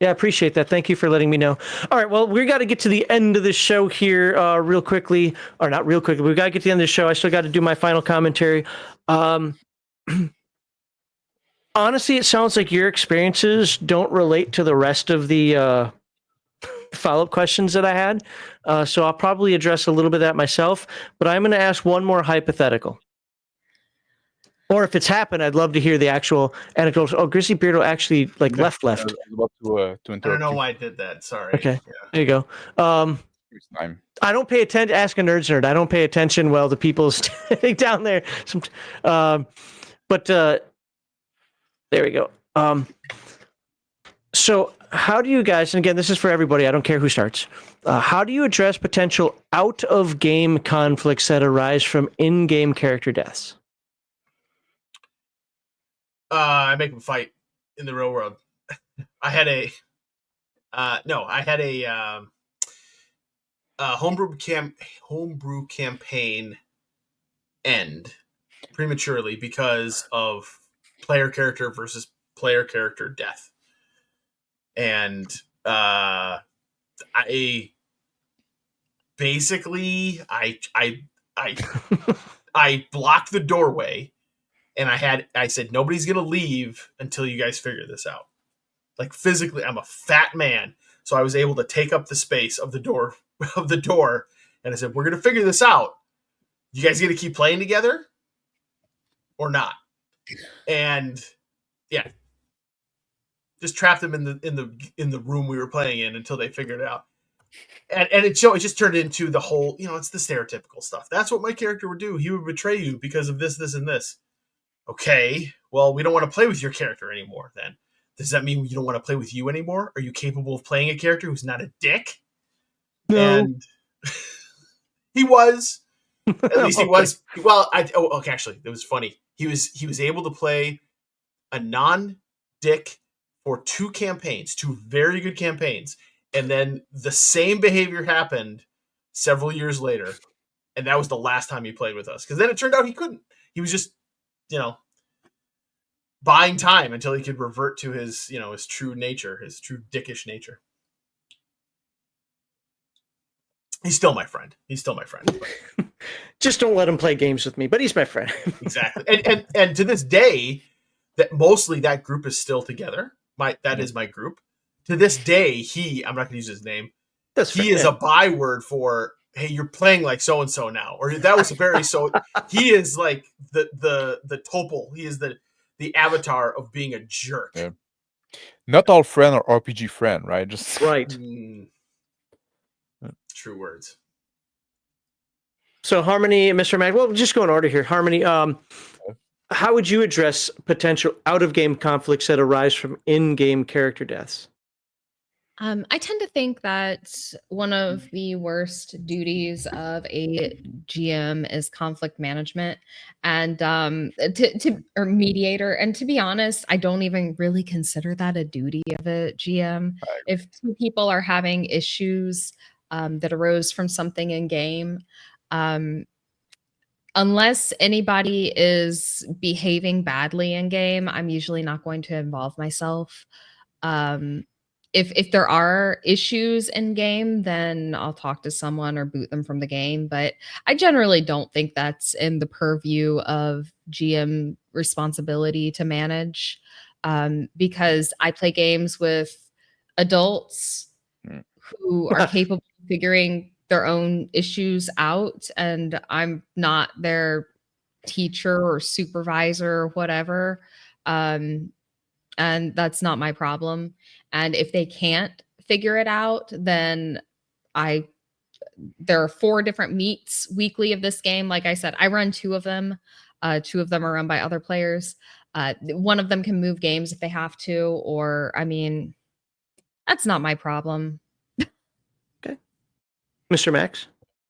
[SPEAKER 1] Yeah, I appreciate that. Thank you for letting me know. All right, well, we got to get to the end of the show here real quickly. Or not real quickly. We got to get to the end of the show. I still got to do my final commentary. Honestly, it sounds like your experiences don't relate to the rest of the follow-up questions that I had. So I'll probably address a little bit of that myself. But I'm going to ask one more hypothetical. Or if it's happened, I'd love to hear the actual anecdotes. Oh, Grizzly Beardo actually left.
[SPEAKER 2] I was about to interrupt.
[SPEAKER 4] I don't know why I did that. Sorry.
[SPEAKER 1] Okay, there you go. I don't pay attention. Ask a nerd. I don't pay attention well to people standing down there. But there we go. So how do you guys, and again, this is for everybody, I don't care who starts. How do you address potential out-of-game conflicts that arise from in-game character deaths?
[SPEAKER 4] I make them fight in the real world. I had a homebrew campaign end prematurely because of player character versus player character death. And I basically I I blocked the doorway, and I said, nobody's going to leave until you guys figure this out. Like physically, I'm a fat man. So I was able to take up the space of the door, and I said, we're going to figure this out. You guys going to keep playing together or not? And yeah, just trapped them in the room we were playing in until they figured it out. And it just turned into the whole, it's the stereotypical stuff. That's what my character would do. He would betray you because of this, and this. Okay, well, we don't want to play with your character anymore then. Does that mean you don't want to play with you anymore? Are you capable of playing a character who's not a dick?
[SPEAKER 1] No.
[SPEAKER 4] And he was. At least he was. Well, okay, actually, it was funny. He was able to play a non-dick for 2 campaigns, 2 very good campaigns. And then the same behavior happened several years later. And that was the last time he played with us. Because then it turned out he couldn't. He was just, buying time until he could revert to his, his true nature, his true dickish nature. He's still my friend. But...
[SPEAKER 1] Just don't let him play games with me, but he's my friend.
[SPEAKER 4] Exactly. And to this day, that mostly that group is still together. That is my group. To this day, I'm not going to use his name. He is a byword for, hey, you're playing like so and so now, or that was very so. He is like the topol. He is the avatar of being a jerk.
[SPEAKER 2] Yeah. Not all friend are RPG friend, right? Just
[SPEAKER 1] right.
[SPEAKER 4] True words.
[SPEAKER 1] So Harmony, Mr. Mac, well, just go in order here. Harmony, how would you address potential out-of-game conflicts that arise from in-game character deaths?
[SPEAKER 3] I tend to think that one of the worst duties of a GM is conflict management and or mediator. And to be honest, I don't even really consider that a duty of a GM. If 2 people are having issues that arose from something in game, unless anybody is behaving badly in game, I'm usually not going to involve myself. If there are issues in game, then I'll talk to someone or boot them from the game. But I generally don't think that's in the purview of GM responsibility to manage, because I play games with adults who are capable of figuring their own issues out, and I'm not their teacher or supervisor or whatever. And that's not my problem. And if they can't figure it out, then there are 4 different meets weekly of this game. Like I said, I run 2 of them. 2 of them are run by other players. One of them can move games if they have to, or, that's not my problem.
[SPEAKER 1] Okay. Mr. Max?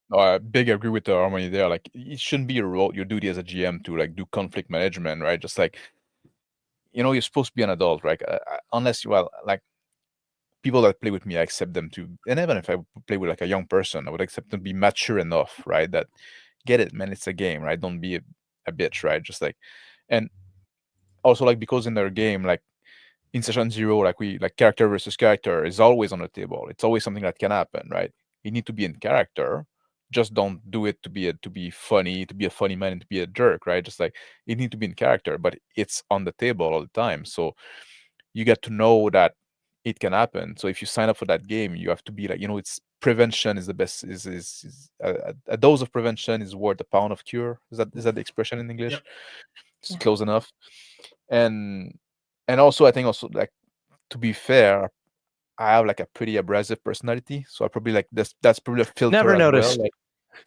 [SPEAKER 2] No, I big agree with the Harmony there. Like, it shouldn't be your duty as a GM to like do conflict management, right? Just like, you're supposed to be an adult, right? Unless like people that play with me, I accept them to, and even if I play with like a young person, I would accept them to be mature enough, right? That get it, man, it's a game, right? Don't be a bitch, right? Just like, and also like, because in their game, like in session 0, like character versus character is always on the table. It's always something that can happen, right? You need to be in character. Just don't do it to be funny, to be a funny man and to be a jerk, right? Just like, you need to be in character, but it's on the table all the time. So you get to know that it can happen. So if you sign up for that game, you have to be like, it's prevention is the best. Is a dose of prevention is worth a pound of cure. Is that the expression in English?
[SPEAKER 4] Yep.
[SPEAKER 2] It's close enough. And also, I think also, like, to be fair, I have like a pretty abrasive personality, so I probably like that's probably a filter.
[SPEAKER 1] Never
[SPEAKER 2] as
[SPEAKER 1] noticed.
[SPEAKER 2] well.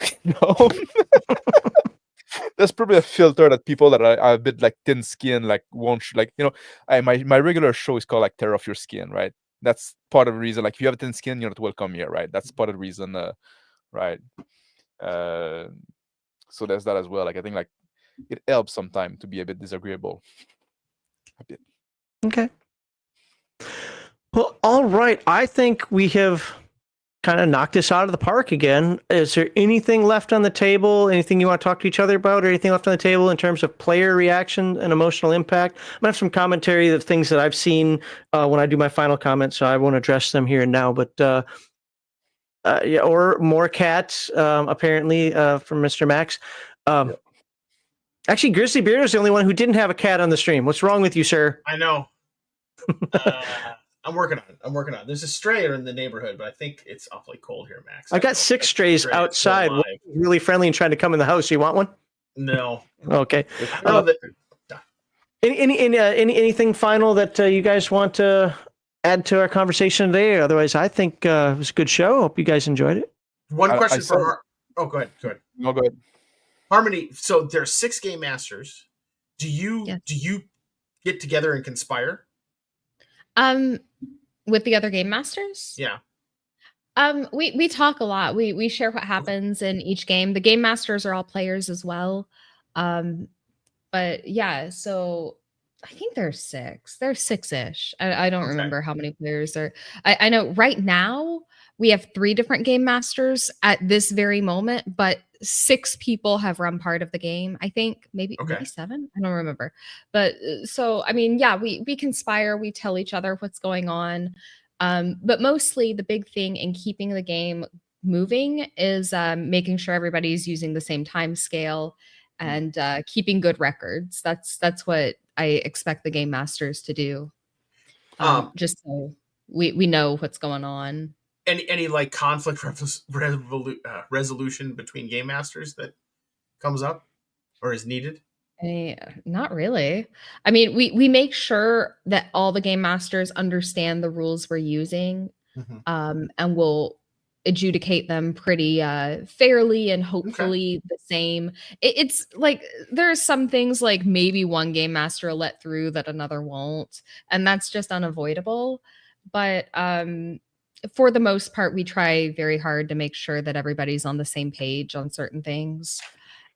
[SPEAKER 2] Like, no. There's probably a filter that people that are a bit like thin skin, like won't like, my regular show is called like Tear Off Your Skin, right? That's part of the reason. Like, if you have thin skin, you're not welcome here, right? That's part of the reason, right? So there's that as well. Like, I think like it helps sometimes to be a bit disagreeable. A bit.
[SPEAKER 1] Okay. Well, all right. I think we have kind of knocked this out of the park again. Is there anything left on the table? Anything you want to talk to each other about, or anything left on the table in terms of player reaction and emotional impact? I'm gonna have some commentary of things that I've seen when I do my final comments, so I won't address them here and now. But yeah, or more cats apparently from Mr. Max. Actually, Grizzly Beardo is the only one who didn't have a cat on the stream. What's wrong with you, sir?
[SPEAKER 4] I know. I'm working on it. There's a stray in the neighborhood, but I think it's awfully cold here, Max.
[SPEAKER 1] I've got 6 strays outside, really friendly and trying to come in the house. You want one?
[SPEAKER 4] No.
[SPEAKER 1] Okay.
[SPEAKER 4] I know that.
[SPEAKER 1] Anything final that you guys want to add to our conversation today? Otherwise, I think it was a good show. Hope you guys enjoyed it.
[SPEAKER 4] One question for Oh, go ahead.
[SPEAKER 2] No, go ahead.
[SPEAKER 4] Harmony. So there's 6 game masters. Do you get together and conspire?
[SPEAKER 3] With the other game masters?
[SPEAKER 4] Yeah.
[SPEAKER 3] We talk a lot. We share what happens in each game. The game masters are all players as well. But yeah, so I think there's 6. There's 6-ish. I don't remember how many players there. I know right now we have 3 different game masters at this very moment, but 6 people have run part of the game. I think maybe 7. I don't remember. But so I mean, yeah, we conspire. We tell each other what's going on. But mostly the big thing in keeping the game moving is making sure everybody's using the same time scale and keeping good records. That's what I expect the game masters to do. Just so we know what's going on.
[SPEAKER 4] Any like conflict resolution between game masters that comes up or is needed?
[SPEAKER 3] Not really. I mean, we make sure that all the game masters understand the rules we're using, and we'll adjudicate them pretty fairly and hopefully the same. It's like there's some things like maybe one game master will let through that another won't, and that's just unavoidable. But for the most part, we try very hard to make sure that everybody's on the same page on certain things.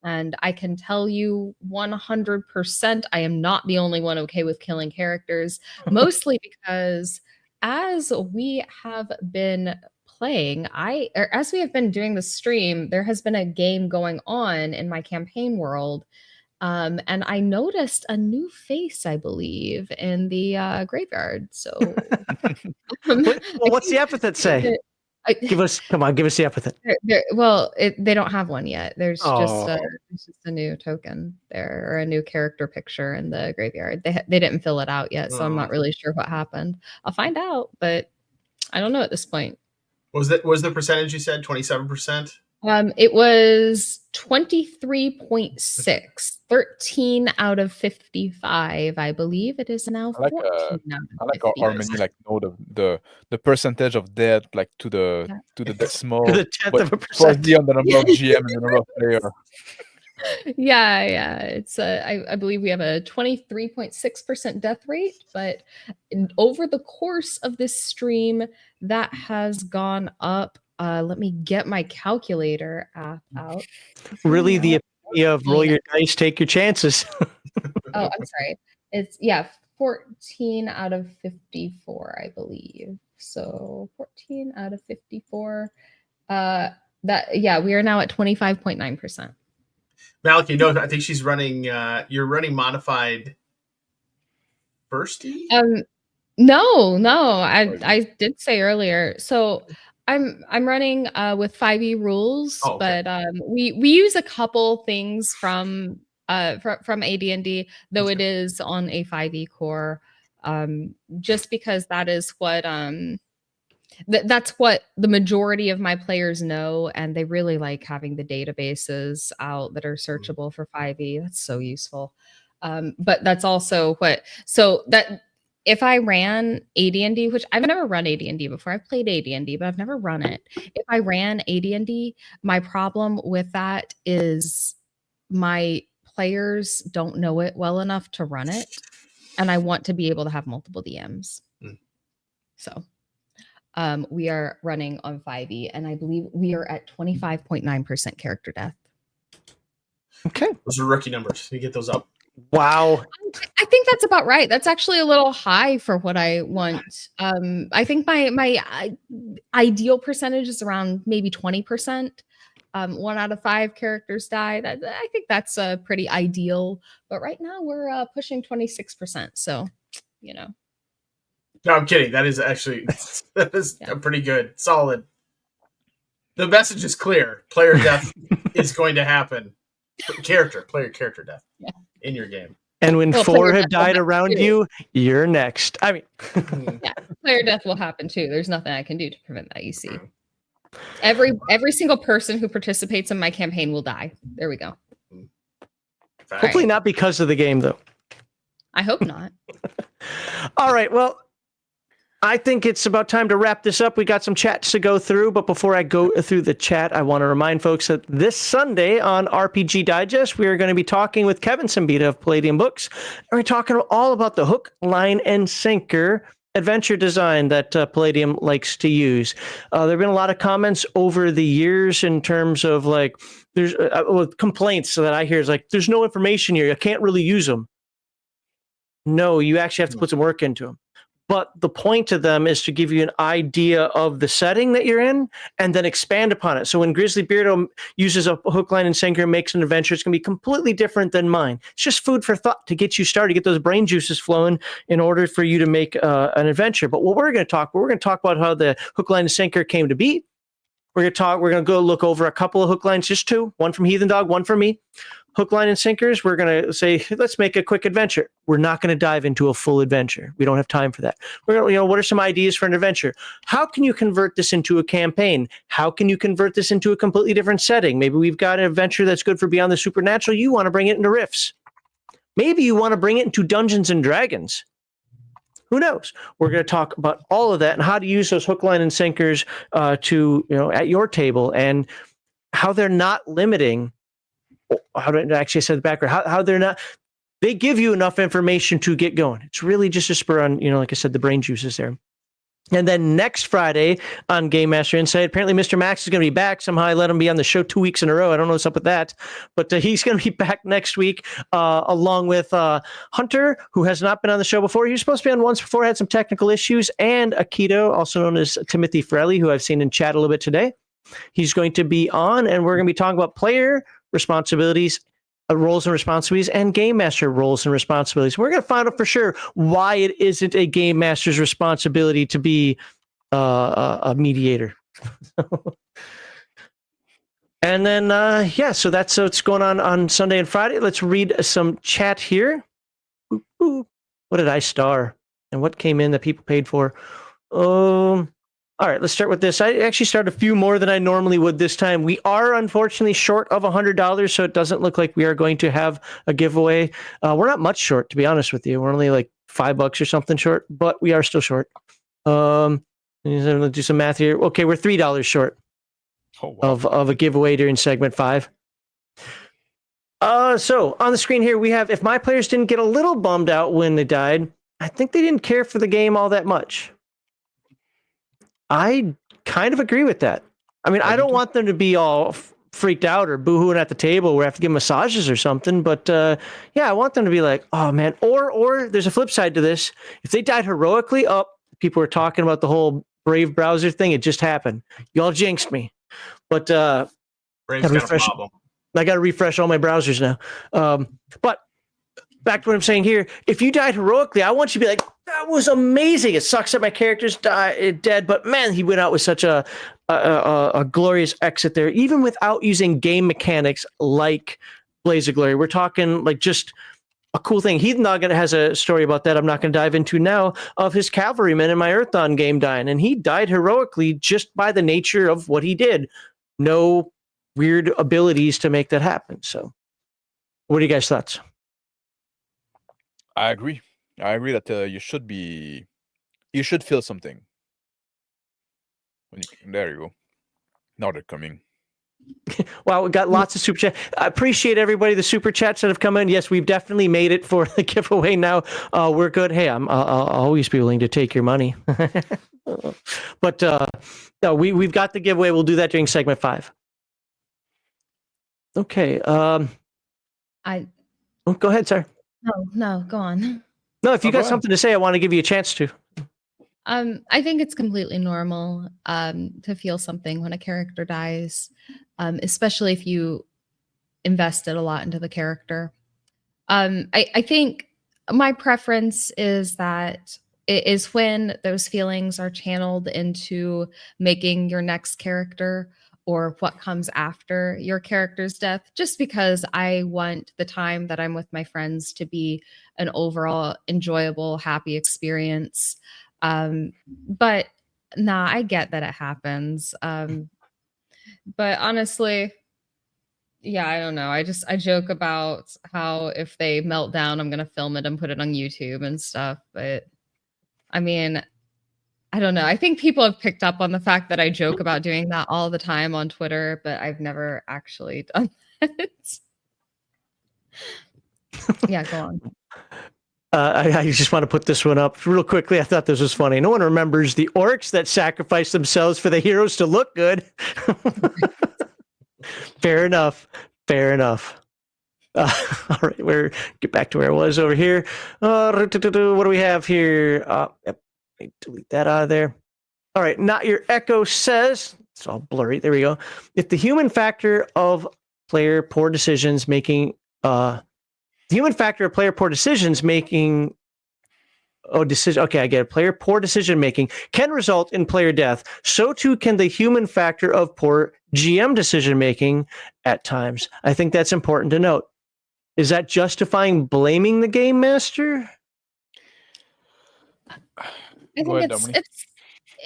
[SPEAKER 3] And I can tell you 100%, I am not the only one okay with killing characters, mostly because as we have been playing, as we have been doing the stream, there has been a game going on in my campaign world. And I noticed a new face, I believe, in the graveyard. So,
[SPEAKER 1] what's the epithet say? Give us the epithet.
[SPEAKER 3] They don't have one yet. There's just a new token there, or a new character picture in the graveyard. They didn't fill it out yet, so I'm not really sure what happened. I'll find out, but I don't know at this point.
[SPEAKER 4] Was the percentage you said 27%?
[SPEAKER 3] It was 23.6, 13 out of 55, I believe. It is now 14 out
[SPEAKER 2] I like how Harmony know the percentage of dead to the decimal,
[SPEAKER 1] to the 10th of a percent.
[SPEAKER 2] The number of GM and the number of player.
[SPEAKER 3] Yeah. It's I believe we have a 23.6% death rate, but over the course of this stream, that has gone up. Let me get my calculator app out.
[SPEAKER 1] Really, the epitome of roll your dice, take your chances.
[SPEAKER 3] Oh, I'm sorry. It's 14 out of 54, I believe. So 14 out of 54. We are now at 25.9%.
[SPEAKER 4] Maliki, no, I think she's running. You're running modified firsty.
[SPEAKER 3] No, I did say earlier. So I'm running with 5e rules, but we use a couple things from AD&D, though it is on a 5e core, just because that is what that's what the majority of my players know, and they really like having the databases out that are searchable for 5e. That's so useful. But that's also if I ran AD&D, which I've never run AD&D before, I've played AD&D, but I've never run it. If I ran AD&D, my problem with that is my players don't know it well enough to run it, and I want to be able to have multiple DMs. So we are running on 5e, and I believe we are at 25.9% character death.
[SPEAKER 1] Okay.
[SPEAKER 4] Those are rookie numbers. You get those up.
[SPEAKER 1] Wow.
[SPEAKER 3] I think that's about right. That's actually a little high for what I want. I think my ideal percentage is around maybe 20%. 1 out of 5 characters died. I think that's pretty ideal. But right now we're pushing 26%. So,
[SPEAKER 4] No, I'm kidding. That is actually a pretty good, solid. The message is clear. Player death is going to happen. player character death in your game.
[SPEAKER 1] And when
[SPEAKER 3] Well,
[SPEAKER 1] 4
[SPEAKER 3] player
[SPEAKER 1] have
[SPEAKER 3] death will
[SPEAKER 1] died
[SPEAKER 3] happen
[SPEAKER 1] around
[SPEAKER 3] too.
[SPEAKER 1] you, you're next. I mean,
[SPEAKER 3] Yeah, player death will happen too. There's nothing I can do to prevent that. You see, every single person who participates in my campaign will die. There we go.
[SPEAKER 1] hopefully not because of the game, though.
[SPEAKER 3] I hope not.
[SPEAKER 1] All right. Well, I think it's about time to wrap this up. We got some chats to go through, but before I go through the chat, I want to remind folks that this Sunday on RPG Digest, we are going to be talking with Kevin Simbita of Palladium Books, and we're talking all about the hook, line, and sinker adventure design that Palladium likes to use. There have been a lot of comments over the years in terms of like, there's complaints that I hear is like, there's no information here. I can't really use them. No, you actually have to put some work into them. But the point of them is to give you an idea of the setting that you're in and then expand upon it. So when Grizzly Beardo uses a hook, line, and sinker and makes an adventure, it's going to be completely different than mine. It's just food for thought to get you started, get those brain juices flowing in order for you to make an adventure. But what we're going to talk about how the hook, line, and sinker came to be. We're going to go look over a couple of hook lines, just 2, one from Heathen Dog, one from me. Hook, line, and sinkers, we're going to say, let's make a quick adventure. We're not going to dive into a full adventure. We don't have time for that. We're going to, what are some ideas for an adventure? How can you convert this into a campaign? How can you convert this into a completely different setting? Maybe we've got an adventure that's good for Beyond the Supernatural. You want to bring it into Rifts. Maybe you want to bring it into Dungeons and Dragons. Who knows? We're going to talk about all of that and how to use those hook, line, and sinkers to, at your table, and how they're not limiting. How do I actually say the background? How they're not? They give you enough information to get going. It's really just a spur on, like I said, the brain juices there. And then next Friday on Game Master Insight, apparently Mr. Max is going to be back. Somehow I let him be on the show 2 weeks in a row. I don't know what's up with that, but he's going to be back next week along with Hunter, who has not been on the show before. He was supposed to be on once before, had some technical issues, and Akito, also known as Timothy Frelli, who I've seen in chat a little bit today. He's going to be on, and we're going to be talking about player responsibilities, roles and responsibilities, and game master roles and responsibilities. We're going to find out for sure why it isn't a game master's responsibility to be a mediator. And then, so that's what's going on Sunday and Friday. Let's read some chat here. What did I star? And what came in that people paid for? All right, let's start with this. I actually started a few more than I normally would this time. We are unfortunately short of $100, so it doesn't look like we are going to have a giveaway. We're not much short, to be honest with you. We're only like $5 or something short, but we are still short. Let's do some math here. Okay, we're $3 short of a giveaway during segment 5. So on the screen here, we have, if my players didn't get a little bummed out when they died, I think they didn't care for the game all that much. I kind of agree with that. I mean, I don't want them to be all freaked out or boohooing at the table where I have to give massages or something. But I want them to be like, oh man. Or there's a flip side to this. If they died heroically, people were talking about the whole Brave browser thing. It just happened. Y'all jinxed me. But
[SPEAKER 4] Brave's got a problem.
[SPEAKER 1] I got to refresh all my browsers now. But back to what I'm saying here. If you died heroically, I want you to be like, that was amazing. It sucks that my character's dead, but man, he went out with such a glorious exit there, even without using game mechanics like Blaze of Glory. We're talking like just a cool thing. Heathen Dog has a story about that I'm not going to dive into now, of his cavalryman in my Earthdawn game dying, and he died heroically just by the nature of what he did. No weird abilities to make that happen. So what are you guys' thoughts?
[SPEAKER 2] I agree that you should feel something. There you go. Now they're coming.
[SPEAKER 1] Wow, we got lots of super chats. I appreciate everybody, the super chats that have come in. Yes, we've definitely made it for the giveaway now. We're good. Hey, I'll always be willing to take your money. But no, we've got the giveaway. We'll do that during segment 5. Okay. Go ahead, sir.
[SPEAKER 3] No, go on.
[SPEAKER 1] No, if you got something to say, I want to give you a chance to.
[SPEAKER 3] I think it's completely normal to feel something when a character dies, especially if you invested a lot into the character. I think my preference is that it is when those feelings are channeled into making your next character or what comes after your character's death, just because I want the time that I'm with my friends to be an overall enjoyable, happy experience. But nah, I get that it happens. But honestly, yeah, I don't know. I joke about how if they melt down, I'm gonna film it and put it on YouTube and stuff. But I mean, I don't know. I think people have picked up on the fact that I joke about doing that all the time on Twitter, but I've never actually done that. Yeah, go on.
[SPEAKER 1] I just want to put this one up real quickly. I thought this was funny. No one remembers the orcs that sacrificed themselves for the heroes to look good. Fair enough. Fair enough. All right, we're get back to where I was over here. What do we have here? Yep, let me delete that out of there. All right, Not Your Echo says, it's all blurry. There we go. If the human factor of player poor decisions making, the human factor of player poor decisions making, okay, I get it. Player poor decision making can result in player death. So too can the human factor of poor GM decision making at times. I think that's important to note. Is that justifying blaming the game master?
[SPEAKER 3] I think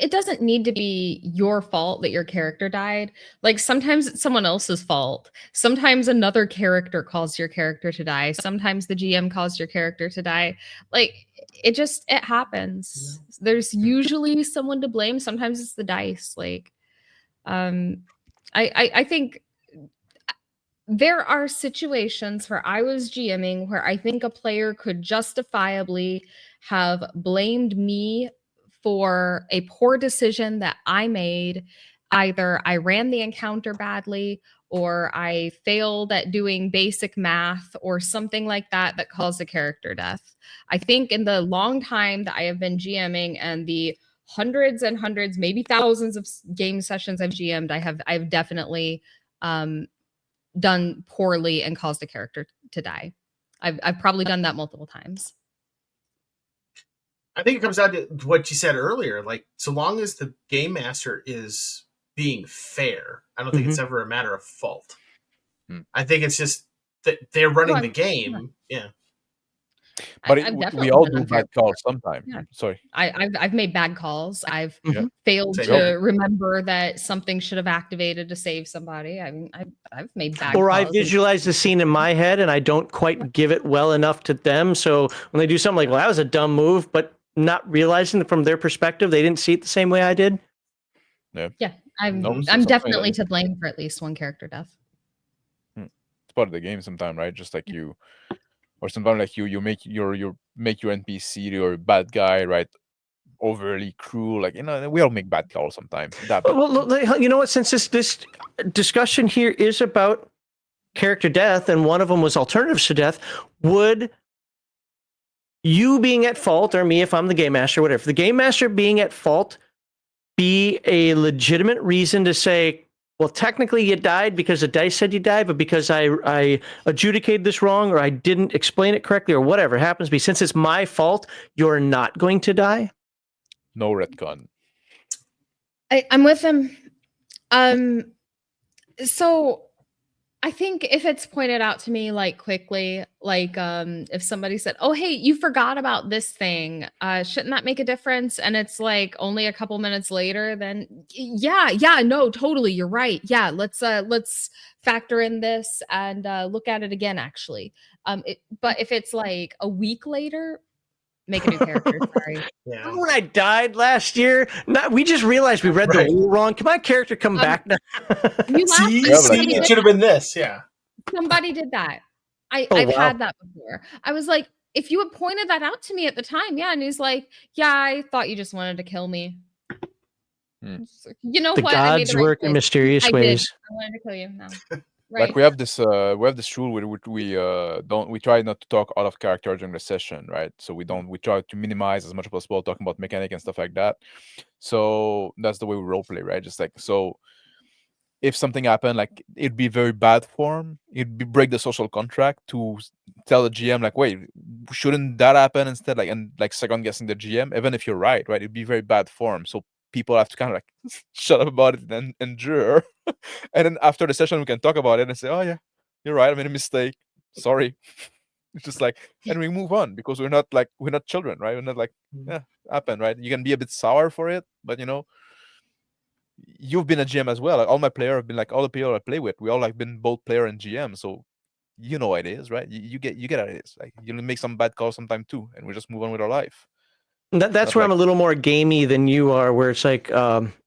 [SPEAKER 3] it doesn't need to be your fault that your character died. Like sometimes it's someone else's fault. Sometimes another character caused your character to die. Sometimes the GM caused your character to die. Like it happens. There's usually someone to blame. Sometimes it's the dice. Like I think there are situations where I was GMing where I think a player could justifiably have blamed me for a poor decision that I made. Either I ran the encounter badly, or I failed at doing basic math, or something like that that caused a character death. I think in the long time that I have been GMing and the hundreds and hundreds, maybe thousands of game sessions I've GM'd, I've definitely done poorly and caused a character to die. I've probably done that multiple times.
[SPEAKER 4] I think it comes down to what you said earlier. Like, so long as the game master is being fair, I don't think it's ever a matter of fault. I think it's just that they're running the game. Yeah.
[SPEAKER 2] But we all do bad calls sometimes. Yeah. Sorry.
[SPEAKER 3] I've made bad calls. I've failed to remember that something should have activated to save somebody. I mean, I've made bad calls.
[SPEAKER 1] Or I visualize the scene in my head and I don't quite give it well enough to them. So when they do something like, well, that was a dumb move, but not realizing that from their perspective, they didn't see it the same way I did.
[SPEAKER 3] Yeah. I'm definitely to blame for at least one character death.
[SPEAKER 2] It's part of the game sometimes, right? Just like you, or sometimes like you make your NPC or bad guy, right, overly cruel. Like, we all make bad calls sometimes.
[SPEAKER 1] Well, you know what? Since this discussion here is about character death, and one of them was alternatives to death, would you being at fault, or me if I'm the game master, whatever, the game master being at fault be a legitimate reason to say, well, technically you died because the dice said you died, but because I adjudicated this wrong, or I didn't explain it correctly, or whatever it happens to be, since it's my fault, you're not going to die?
[SPEAKER 2] No retcon.
[SPEAKER 3] I'm with him. So I think if it's pointed out to me like quickly, like if somebody said, oh, hey, you forgot about this thing, shouldn't that make a difference? And it's like only a couple minutes later, then yeah, no, totally, you're right. Yeah, let's factor in this and look at it again, actually. But if it's like a week later, make a new character. Sorry.
[SPEAKER 1] Yeah. Remember when I died last year? We just realized we read the rule wrong. Can my character come back now?
[SPEAKER 4] See, it should have been this. Yeah.
[SPEAKER 3] Somebody did that. I've had that before. I was like, if you had pointed that out to me at the time, yeah. And he's like, yeah, I thought you just wanted to kill me. You know
[SPEAKER 1] the
[SPEAKER 3] what?
[SPEAKER 1] Gods work in mysterious ways.
[SPEAKER 3] I wanted to kill you. No.
[SPEAKER 2] Right. Like we have this rule which we try not to talk out of character during the session, right? So we try to minimize as much as possible talking about mechanic and stuff like that. So that's the way we roleplay, right? Just like, so if something happened, like it'd be very bad form, it'd be break the social contract to tell the GM like, wait, shouldn't that happen instead? Like, and like second guessing the GM, even if you're right? It'd be very bad form. So people have to kind of like shut up about it and endure. And then after the session, we can talk about it and say, "Oh yeah, you're right. I made a mistake. Sorry." It's just like, and we move on because we're not children, right? We're not like, yeah, happened, right? You can be a bit sour for it, but you've been a GM as well. Like, all my players have been like all the people I play with. We all like been both player and GM, so you know what it is, right? You get how it is. Like you'll make some bad calls sometime too, and we just move on with our life.
[SPEAKER 1] That's
[SPEAKER 2] Not
[SPEAKER 1] where
[SPEAKER 2] like-
[SPEAKER 1] I'm a little more gamey than you are, where it's like,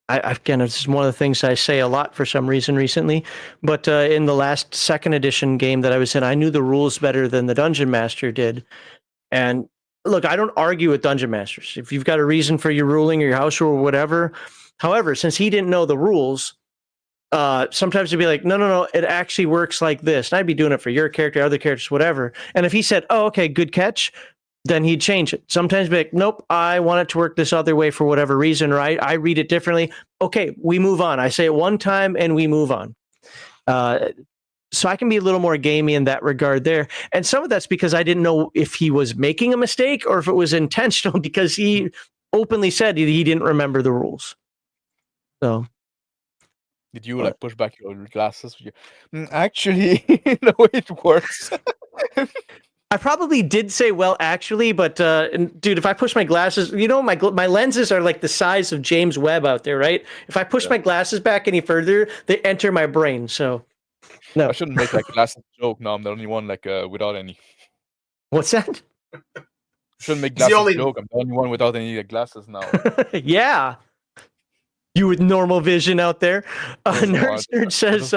[SPEAKER 1] again, it's one of the things I say a lot for some reason recently, but in the last second edition game that I was in, I knew the rules better than the Dungeon Master did. And look, I don't argue with Dungeon Masters. If you've got a reason for your ruling or your house rule or whatever. However, since he didn't know the rules, sometimes he'd be like, no, it actually works like this. And I'd be doing it for your character, other characters, whatever. And if he said, oh, okay, good catch, then he'd change it. Sometimes be like, nope, I want it to work this other way for whatever reason, right? I read it differently. Okay, we move on. I say it one time and we move on. So I can be a little more gamey in that regard there. And some of that's because I didn't know if he was making a mistake or if it was intentional, because he openly said he didn't remember the rules. So
[SPEAKER 2] Did you like push back your glasses? Actually, the way it works.
[SPEAKER 1] I probably did say, well, actually, but dude, if I push my glasses, my lenses are like the size of James Webb out there, right? If I push my glasses back any further, they enter my brain. So, no.
[SPEAKER 2] I shouldn't make like glasses joke. No, I'm the only one like without any.
[SPEAKER 1] What's that?
[SPEAKER 2] Shouldn't make
[SPEAKER 4] He's the
[SPEAKER 2] glasses
[SPEAKER 4] only-
[SPEAKER 2] joke. I'm the only one without any glasses now.
[SPEAKER 1] Yeah. You with normal vision out there. Nerd says,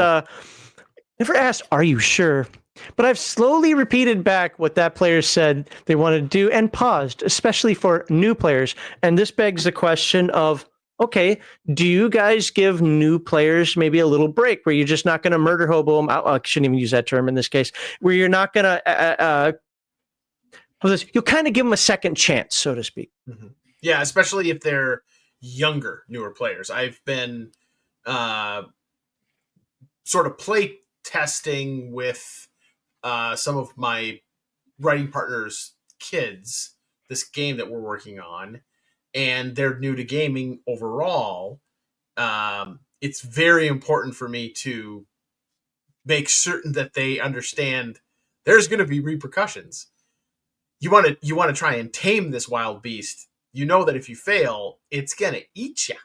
[SPEAKER 1] never asked, are you sure? But I've slowly repeated back what that player said they wanted to do and paused, especially for new players. And this begs the question of, okay, do you guys give new players maybe a little break where you're just not going to murder hobo them? I shouldn't even use that term in this case, where you're not going to, you'll kind of give them a second chance, so to speak.
[SPEAKER 4] Mm-hmm. Yeah, especially if they're younger, newer players. I've been sort of play testing with some of my writing partners' kids this game that we're working on, and they're new to gaming overall. It's very important for me to make certain that they understand there's going to be repercussions. You want to try and tame this wild beast. You know that if you fail, it's gonna eat you.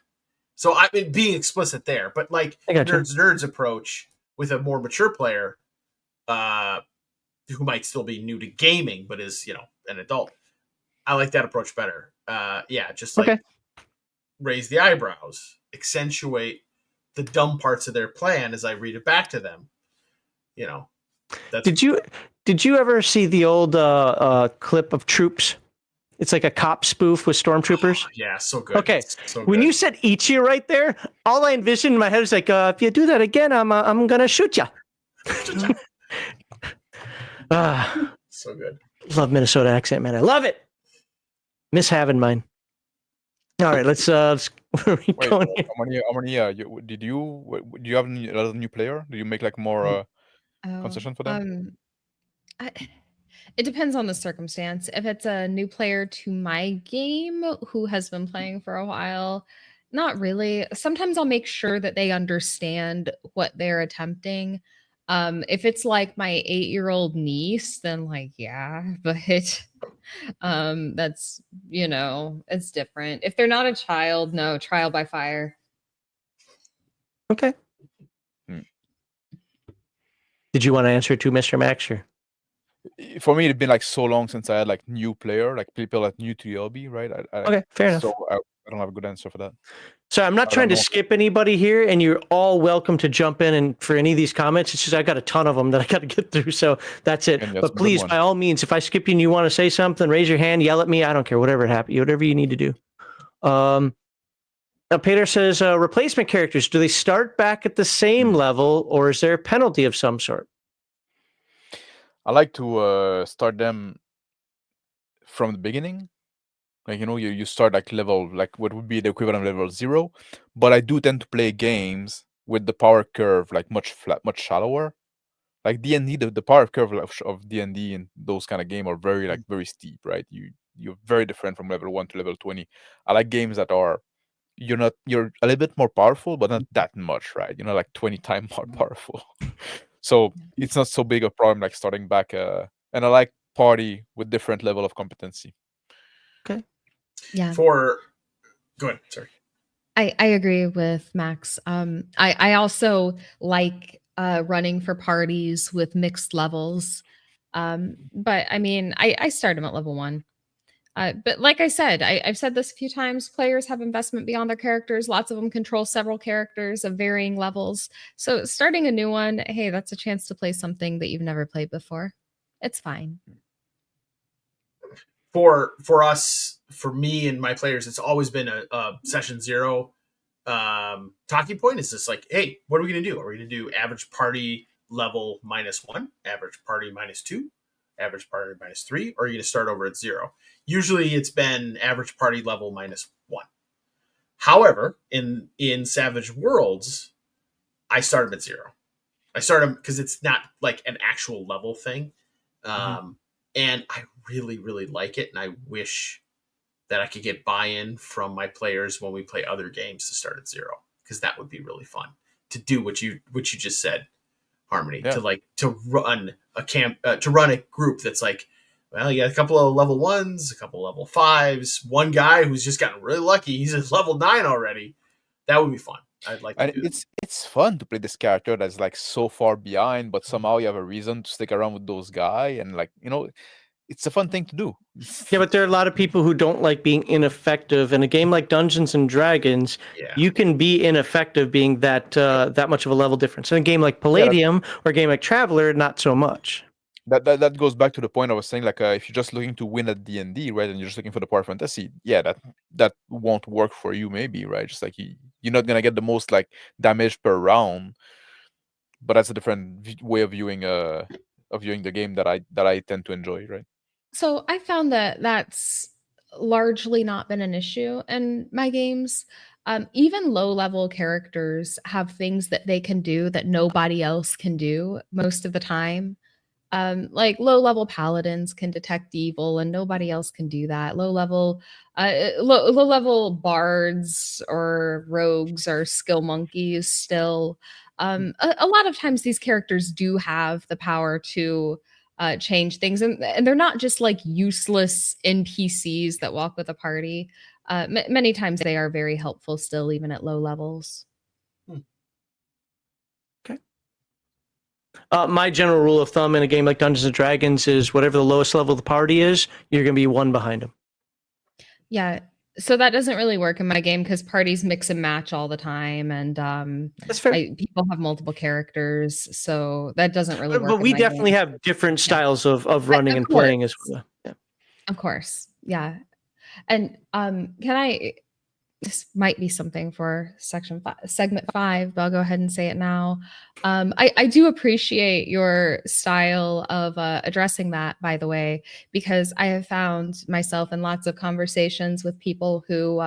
[SPEAKER 4] So I mean, being explicit there, but like Nerd's approach with a more mature player, who might still be new to gaming but is an adult. I like that approach better. Just like raise the eyebrows, accentuate the dumb parts of their plan as I read it back to them. Did
[SPEAKER 1] you ever see the old clip of Troops? It's like a cop spoof with stormtroopers.
[SPEAKER 4] Oh, yeah, so good.
[SPEAKER 1] Okay,
[SPEAKER 4] so
[SPEAKER 1] when
[SPEAKER 4] good.
[SPEAKER 1] you said "eat you" right there, all I envisioned in my head was like, if you do that again, I'm gonna shoot you.
[SPEAKER 4] So good.
[SPEAKER 1] Love Minnesota accent, man. I love it. Miss having mine. All right, let's. Where are we going here?
[SPEAKER 2] Do you have another new player? Do you make like more concession for them?
[SPEAKER 3] It depends on the circumstance. If it's a new player to my game who has been playing for a while, not really. Sometimes I'll make sure that they understand what they're attempting. If it's like my 8-year-old niece, then like, yeah, but that's, it's different. If they're not a child, no, trial by fire.
[SPEAKER 1] Okay. Did you want to answer to Mr. Max? Or?
[SPEAKER 2] For me, it'd been like so long since I had like new player, like people that new to the hobby, right?
[SPEAKER 1] Okay, fair enough.
[SPEAKER 2] So I don't have a good answer for that.
[SPEAKER 1] So I'm not trying to skip anybody here, and you're all welcome to jump in and for any of these comments. It's just I got a ton of them that I got to get through, so that's it. But please, by all means, if I skip you and you want to say something, raise your hand, yell at me. I don't care, whatever you need to do. Now Peter says replacement characters. Do they start back at the same level, or is there a penalty of some sort?
[SPEAKER 2] I like to start them from the beginning. Like, you start like level, like what would be the equivalent of level 0. But I do tend to play games with the power curve like much shallower. Like D&D, the power curve of D&D and those kind of game are very steep, right? You're very different from level 1 to level 20. I like games that are, you're a little bit more powerful, but not that much, right? You're not like 20 times more powerful. So it's not so big a problem like starting back. And I like party with different level of competency.
[SPEAKER 1] Okay.
[SPEAKER 3] Yeah.
[SPEAKER 4] Go ahead. Sorry.
[SPEAKER 3] I agree with Max. I also like running for parties with mixed levels. But I mean, I start them at level 1. But like I said, I've said this a few times, players have investment beyond their characters. Lots of them control several characters of varying levels. So starting a new one, hey, that's a chance to play something that you've never played before. It's fine.
[SPEAKER 4] For us, for me and my players, it's always been a session 0 talking point. It's just like, hey, what are we going to do? Are we going to do average party level -1, average party -2, average party -3, or are you going to start over at 0? Usually it's been average party level -1. However, in Savage Worlds, I started at 0. I started because it's not like an actual level thing. And I really, really like it. And I wish that I could get buy-in from my players when we play other games to start at 0, because that would be really fun to do what you just said, Harmony.
[SPEAKER 2] Yeah.
[SPEAKER 4] To run a to run a group that's like, well, you got a couple of level 1s, a couple of level 5s, one guy who's just gotten really lucky. He's at level 9 already. That would be fun. I'd like to
[SPEAKER 2] And
[SPEAKER 4] do
[SPEAKER 2] it's fun to play this character that's like so far behind, but somehow you have a reason to stick around with those guys, and like, it's a fun thing to do.
[SPEAKER 1] Yeah, but there are a lot of people who don't like being ineffective. In a game like Dungeons and Dragons, you can be ineffective being that much of a level difference. In a game like Palladium or a game like Traveler, not so much.
[SPEAKER 2] That goes back to the point I was saying, like if you're just looking to win at D&D, right, and you're just looking for the power fantasy, that won't work for you, maybe, right? Just like you're not gonna get the most like damage per round, but that's a different way of viewing the game that I tend to enjoy, right?
[SPEAKER 3] So I found that that's largely not been an issue in my games. Even low level characters have things that they can do that nobody else can do most of the time. Like low level paladins can detect evil, and nobody else can do that. Low level bards or rogues or skill monkeys still. A lot of times these characters do have the power to change things, and they're not just like useless NPCs that walk with a party. Many times they are very helpful still, even at low levels.
[SPEAKER 1] My general rule of thumb in a game like Dungeons and Dragons is whatever the lowest level of the party is, you're going to be one behind them.
[SPEAKER 3] Yeah. So that doesn't really work in my game because parties mix and match all the time, and
[SPEAKER 1] That's fair.
[SPEAKER 3] people have multiple characters, so that doesn't really work.
[SPEAKER 1] But we definitely have different styles of running and playing as well. Yeah.
[SPEAKER 3] Of course, yeah. And this might be something for segment 5, but I'll go ahead and say it now. I do appreciate your style of addressing that, by the way, because I have found myself in lots of conversations with people who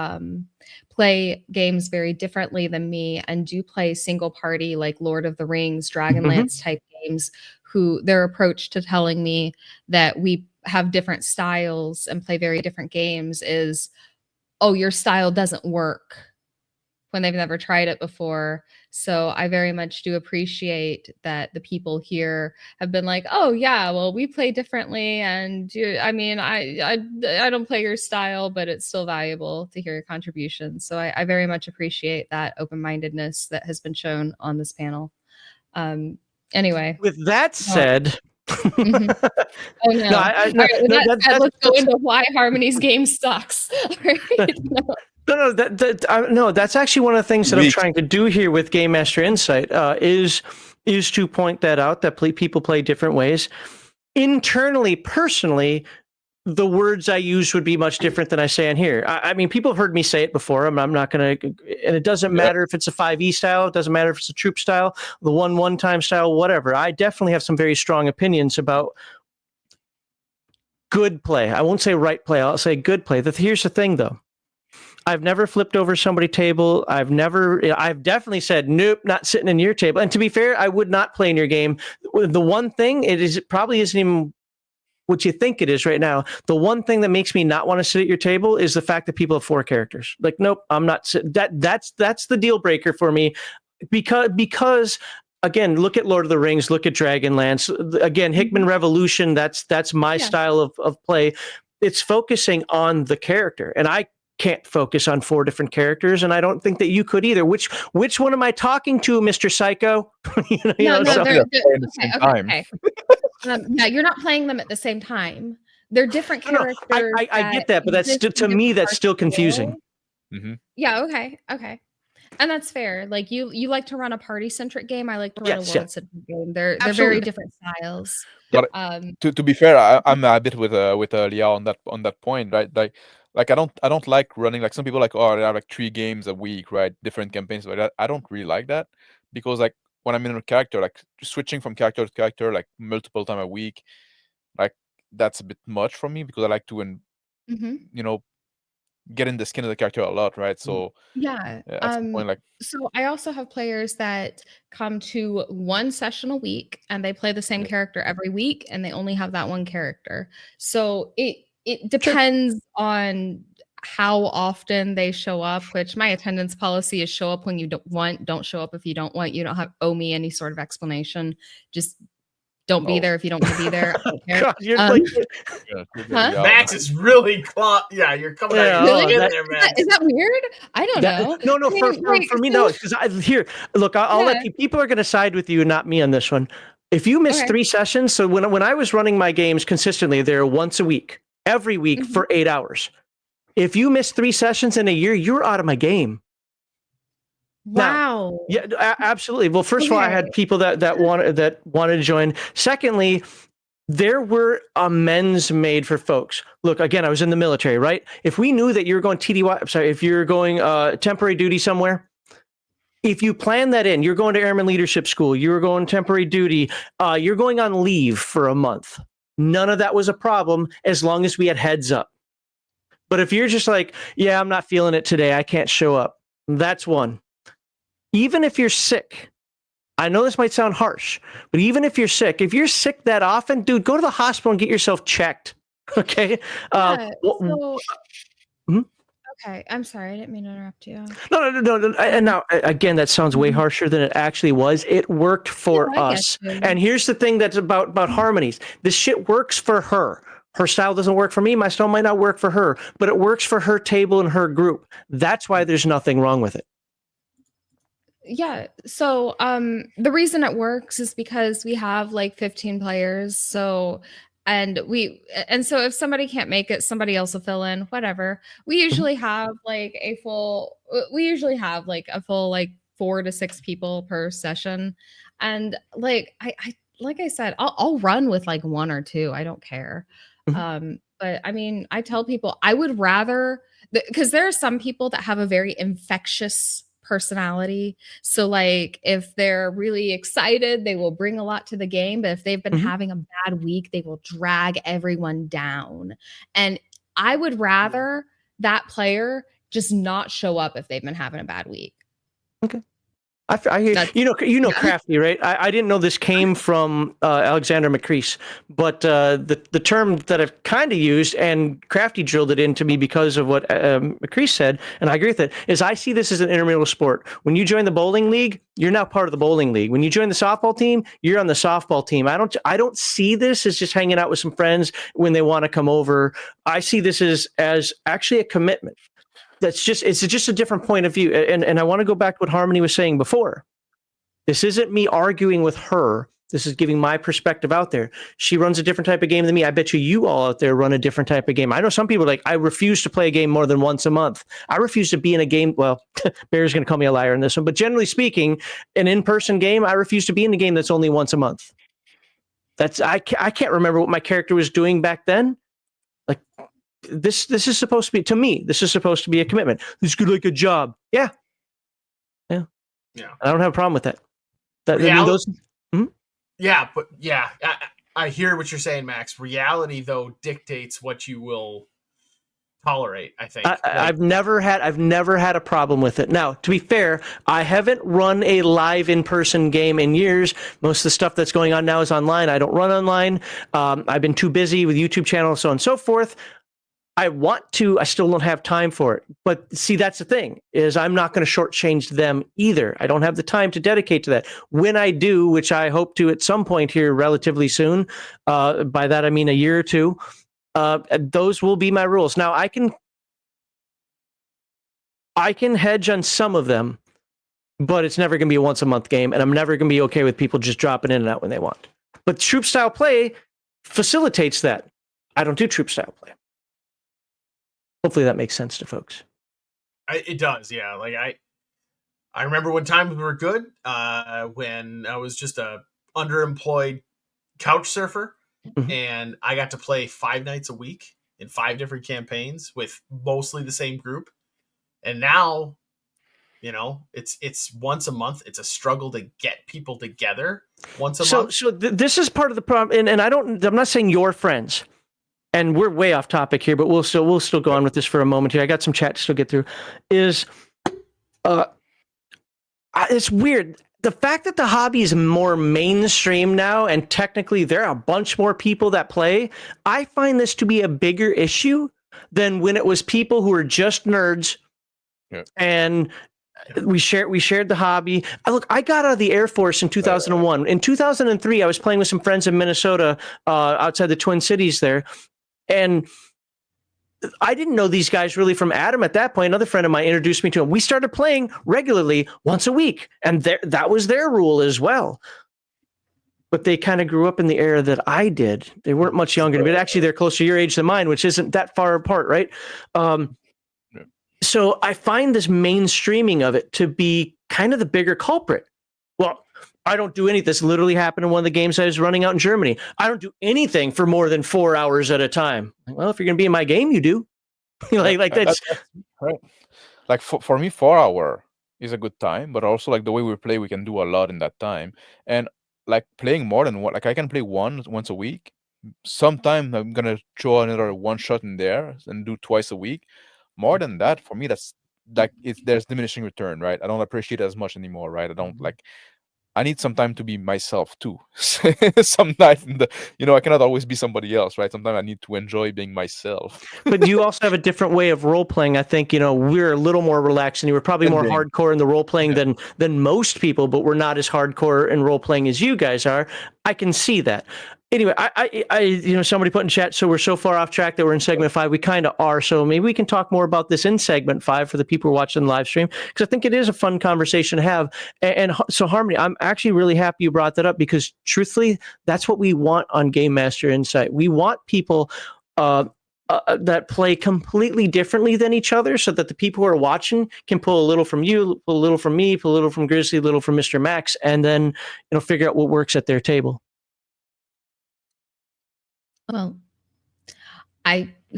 [SPEAKER 3] play games very differently than me and do play single party like Lord of the Rings, Dragonlance type games, who their approach to telling me that we have different styles and play very different games is, oh, your style doesn't work, when they've never tried it before. So I very much do appreciate that the people here have been like, oh yeah, well, we play differently. And I don't play your style, but it's still valuable to hear your contributions. So I very much appreciate that open-mindedness that has been shown on this panel. Anyway.
[SPEAKER 1] With that said,
[SPEAKER 3] Oh no! Let's go into why Harmony's game sucks.
[SPEAKER 1] No, that's actually one of the things that I'm trying to do here with Game Master Insight is to point that out, that people play different ways. Internally, personally, the words I use would be much different than I say in here. I mean, people have heard me say it before. I'm not going to, and it doesn't matter if it's a 5e style. It doesn't matter if it's a troop style, the one-time style, whatever. I definitely have some very strong opinions about good play. I won't say right play. I'll say good play. Here's the thing, though. I've never flipped over somebody's table. I've definitely said, nope, not sitting in your table. And to be fair, I would not play in your game. The one thing, it probably isn't even what you think it is right now. The one thing that makes me not want to sit at your table is the fact that people have 4 characters. Like, nope, I'm not. That's the deal breaker for me, because again, look at Lord of the Rings, look at Dragonlance. Again, Hickman Revolution. That's my style of play. It's focusing on the character, and I can't focus on 4 different characters, and I don't think that you could either. Which one am I talking to, Mr. Psycho?
[SPEAKER 3] No,
[SPEAKER 2] Something
[SPEAKER 3] they're
[SPEAKER 2] that play at the same time.
[SPEAKER 3] okay. Yeah, you're not playing them at the same time. They're different characters.
[SPEAKER 1] I get that, but that's still, to me, that's still confusing.
[SPEAKER 3] Yeah. Okay. And that's fair. Like you like to run a party-centric game. I like to run a world-centric game. They're very different styles.
[SPEAKER 2] But to be fair, I'm a bit with Leah on that point, right? Like I don't like running, like some people like, oh, I have like 3 games a week, right? Different campaigns like that. I don't really like that, because like when I'm in a character, like switching from character to character like multiple times a week, like that's a bit much for me, because I like to get in the skin of the character a lot, right? So
[SPEAKER 3] yeah,
[SPEAKER 2] at some point, like,
[SPEAKER 3] so I also have players that come to 1 session a week and they play the same character every week, and they only have that 1 character. So it depends on how often they show up, which my attendance policy is show up when you don't show up if you don't want. You don't owe me any sort of explanation. Just don't be there if you don't want to be there. I don't care.
[SPEAKER 1] God, you're like,
[SPEAKER 4] Max is really you're coming out
[SPEAKER 3] Really?
[SPEAKER 4] in there, Max.
[SPEAKER 3] Is that weird? I don't know.
[SPEAKER 1] No, for me, no. Because look, I'll let people are going to side with you, not me on this one. If you miss 3 sessions, so when I was running my games consistently, they're once a week, every week for 8 hours. If you miss 3 sessions in a year, you're out of my game.
[SPEAKER 3] Wow.
[SPEAKER 1] Now, yeah, absolutely. Well, first of all, I had people that wanted to join. Secondly, there were amends made for folks. Look, again, I was in the military, right? If we knew that you were going if you're going temporary duty somewhere, if you plan that in, you're going to Airman Leadership School, you're going temporary duty, you're going on leave for a month. None of that was a problem as long as we had heads up. But if you're just like, yeah, I'm not feeling it today, I can't show up, that's one. Even if you're sick, I know this might sound harsh, but even if you're sick that often, dude, go to the hospital and get yourself checked. Okay.
[SPEAKER 3] Okay, I'm sorry, I didn't mean to interrupt you.
[SPEAKER 1] No. And now, again, that sounds way harsher than it actually was. It worked for us. And here's the thing that's about harmonies. This shit works for her. Her style doesn't work for me. My style might not work for her, but it works for her table and her group. That's why there's nothing wrong with it.
[SPEAKER 3] Yeah. So the reason it works is because we have like 15 players. So so if somebody can't make it, somebody else will fill in, whatever. We usually have like a full 4 to 6 people per session. And like I said, I'll run with like 1 or 2. I don't care. But I mean, I tell people I would rather, because there are some people that have a very infectious personality. So like if they're really excited, they will bring a lot to the game, but if they've been having a bad week, they will drag everyone down. And I would rather that player just not show up if they've been having a bad week.
[SPEAKER 1] Okay. I hear, you know, Crafty, right? I didn't know this came from Alexander McCrease, but the term that I've kind of used, and Crafty drilled it into me because of what McCrease said, and I agree with it, is I see this as an intramural sport. When you join the bowling league, you're now part of the bowling league. When you join the softball team, you're on the softball team. I don't see this as just hanging out with some friends when they want to come over. I see this as actually a commitment. It's just a different point of view. And I want to go back to what Harmony was saying before. This isn't me arguing with her. This is giving my perspective out there. She runs a different type of game than me. I bet you all out there run a different type of game. I know some people are like, I refuse to play a game more than once a month. I refuse to be in a game. Well, Bear's going to call me a liar in this one, but generally speaking, an in-person game, I refuse to be in a game that's only once a month. I can't remember what my character was doing back then. Like, this is supposed to be, to me, this is supposed to be a commitment. It's good like a job. Yeah. I don't have a problem with that.
[SPEAKER 4] I hear what you're saying, Max. Reality, though, dictates what you will tolerate. I think
[SPEAKER 1] I've never had a problem with it. Now, to be fair, I haven't run a live in-person game in years. Most of the stuff that's going on now is online. I don't run online. I've been too busy with YouTube channels, so on and so forth. I want to, I still don't have time for it. But see, that's the thing, is I'm not going to shortchange them either. I don't have the time to dedicate to that. When I do, which I hope to at some point here relatively soon, by that I mean a year or two, those will be my rules. Now, I can hedge on some of them, but it's never going to be a once-a-month game, and I'm never going to be okay with people just dropping in and out when they want. But troop-style play facilitates that. I don't do troop-style play. Hopefully that makes sense to folks.
[SPEAKER 4] It does, yeah. Like I remember when times were good, when I was just a underemployed couch surfer, and I got to play 5 nights a week in 5 different campaigns with mostly the same group. And now, it's once a month. It's a struggle to get people together once a month.
[SPEAKER 1] So this is part of the problem, and I'm not saying your friends. And we're way off topic here, but we'll still go on with this for a moment here. I got some chat to still get through. It's weird. The fact that the hobby is more mainstream now, and technically there are a bunch more people that play, I find this to be a bigger issue than when it was people who were just nerds. Yeah. And we shared the hobby. I got out of the Air Force in 2001. In 2003, I was playing with some friends in Minnesota, outside the Twin Cities there. And I didn't know these guys really from Adam at that point. Another friend of mine introduced me to them. We started playing regularly once a week, and that was their rule as well. But they kind of grew up in the era that I did. They weren't much younger, but actually they're closer to your age than mine, which isn't that far apart, right? So I find this mainstreaming of it to be kind of the bigger culprit. Well, I don't do anything. This literally happened in one of the games I was running out in Germany. I don't do anything for more than 4 hours at a time. Well, if you're going to be in my game, you do. like that's
[SPEAKER 2] right. Like for me, 4 hour is a good time, but also like the way we play, we can do a lot in that time. And like playing more than one, like I can play once a week. Sometimes I'm gonna throw another one shot in there and do twice a week. More than that, for me, that's like there's diminishing return, right? I don't appreciate it as much anymore, right? I need some time to be myself too. Sometimes, I cannot always be somebody else, right? Sometimes I need to enjoy being myself.
[SPEAKER 1] But you also have a different way of role playing. I think, we're a little more relaxed, and you were probably more hardcore in the role playing than most people, but we're not as hardcore in role playing as you guys are. I can see that. Anyway, I somebody put in chat, so we're so far off track that we're in segment 5. We kind of are, so maybe we can talk more about this in segment 5 for the people who are watching the live stream, because I think it is a fun conversation to have. And so, Harmony, I'm actually really happy you brought that up, because truthfully, that's what we want on Game Master Insight. We want people that play completely differently than each other, so that the people who are watching can pull a little from you, pull a little from me, pull a little from Grizzly, a little from Mr. Max, and then figure out what works at their table.
[SPEAKER 3] Well,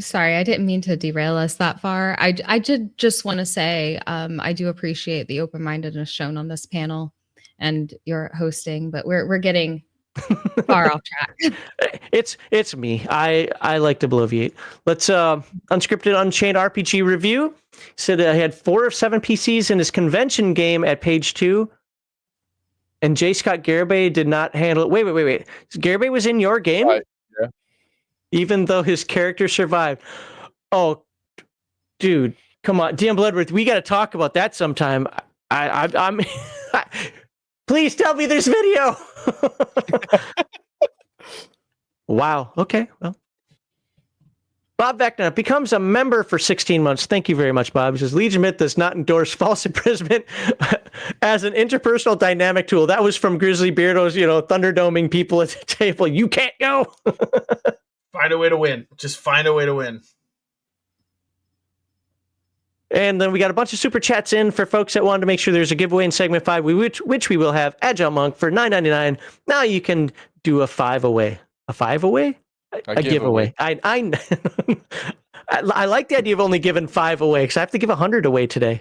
[SPEAKER 3] sorry, I didn't mean to derail us that far. I did just want to say I do appreciate the open-mindedness shown on this panel and your hosting, but we're getting far off track.
[SPEAKER 1] It's me. I like to bloviate. Let's Unscripted Unchained RPG review. Said I had 4 of 7 PCs in his convention game at page 2. And J. Scott Garibay did not handle it. Wait. Garibay was in your game?
[SPEAKER 2] Yeah.
[SPEAKER 1] Even though his character survived. Oh, dude, come on, DM Bloodworth, we got to talk about that sometime. I'm. Please tell me there's video. Wow. Okay. Well, Bob Vecna becomes a member for 16 months. Thank you very much, Bob. He says Legion Myth does not endorse false imprisonment as an interpersonal dynamic tool. That was from Grizzly Beardo's, thunderdoming people at the table. You can't go.
[SPEAKER 4] Find a way to win. Just find a way to win.
[SPEAKER 1] And then we got a bunch of super chats in for folks that wanted to make sure there's a giveaway in segment 5, which we will have. Agile Monk for $9.99. Now you can do a 5-away. A 5-away? A giveaway. I like the idea of only giving 5 away, because I have to give 100 away today.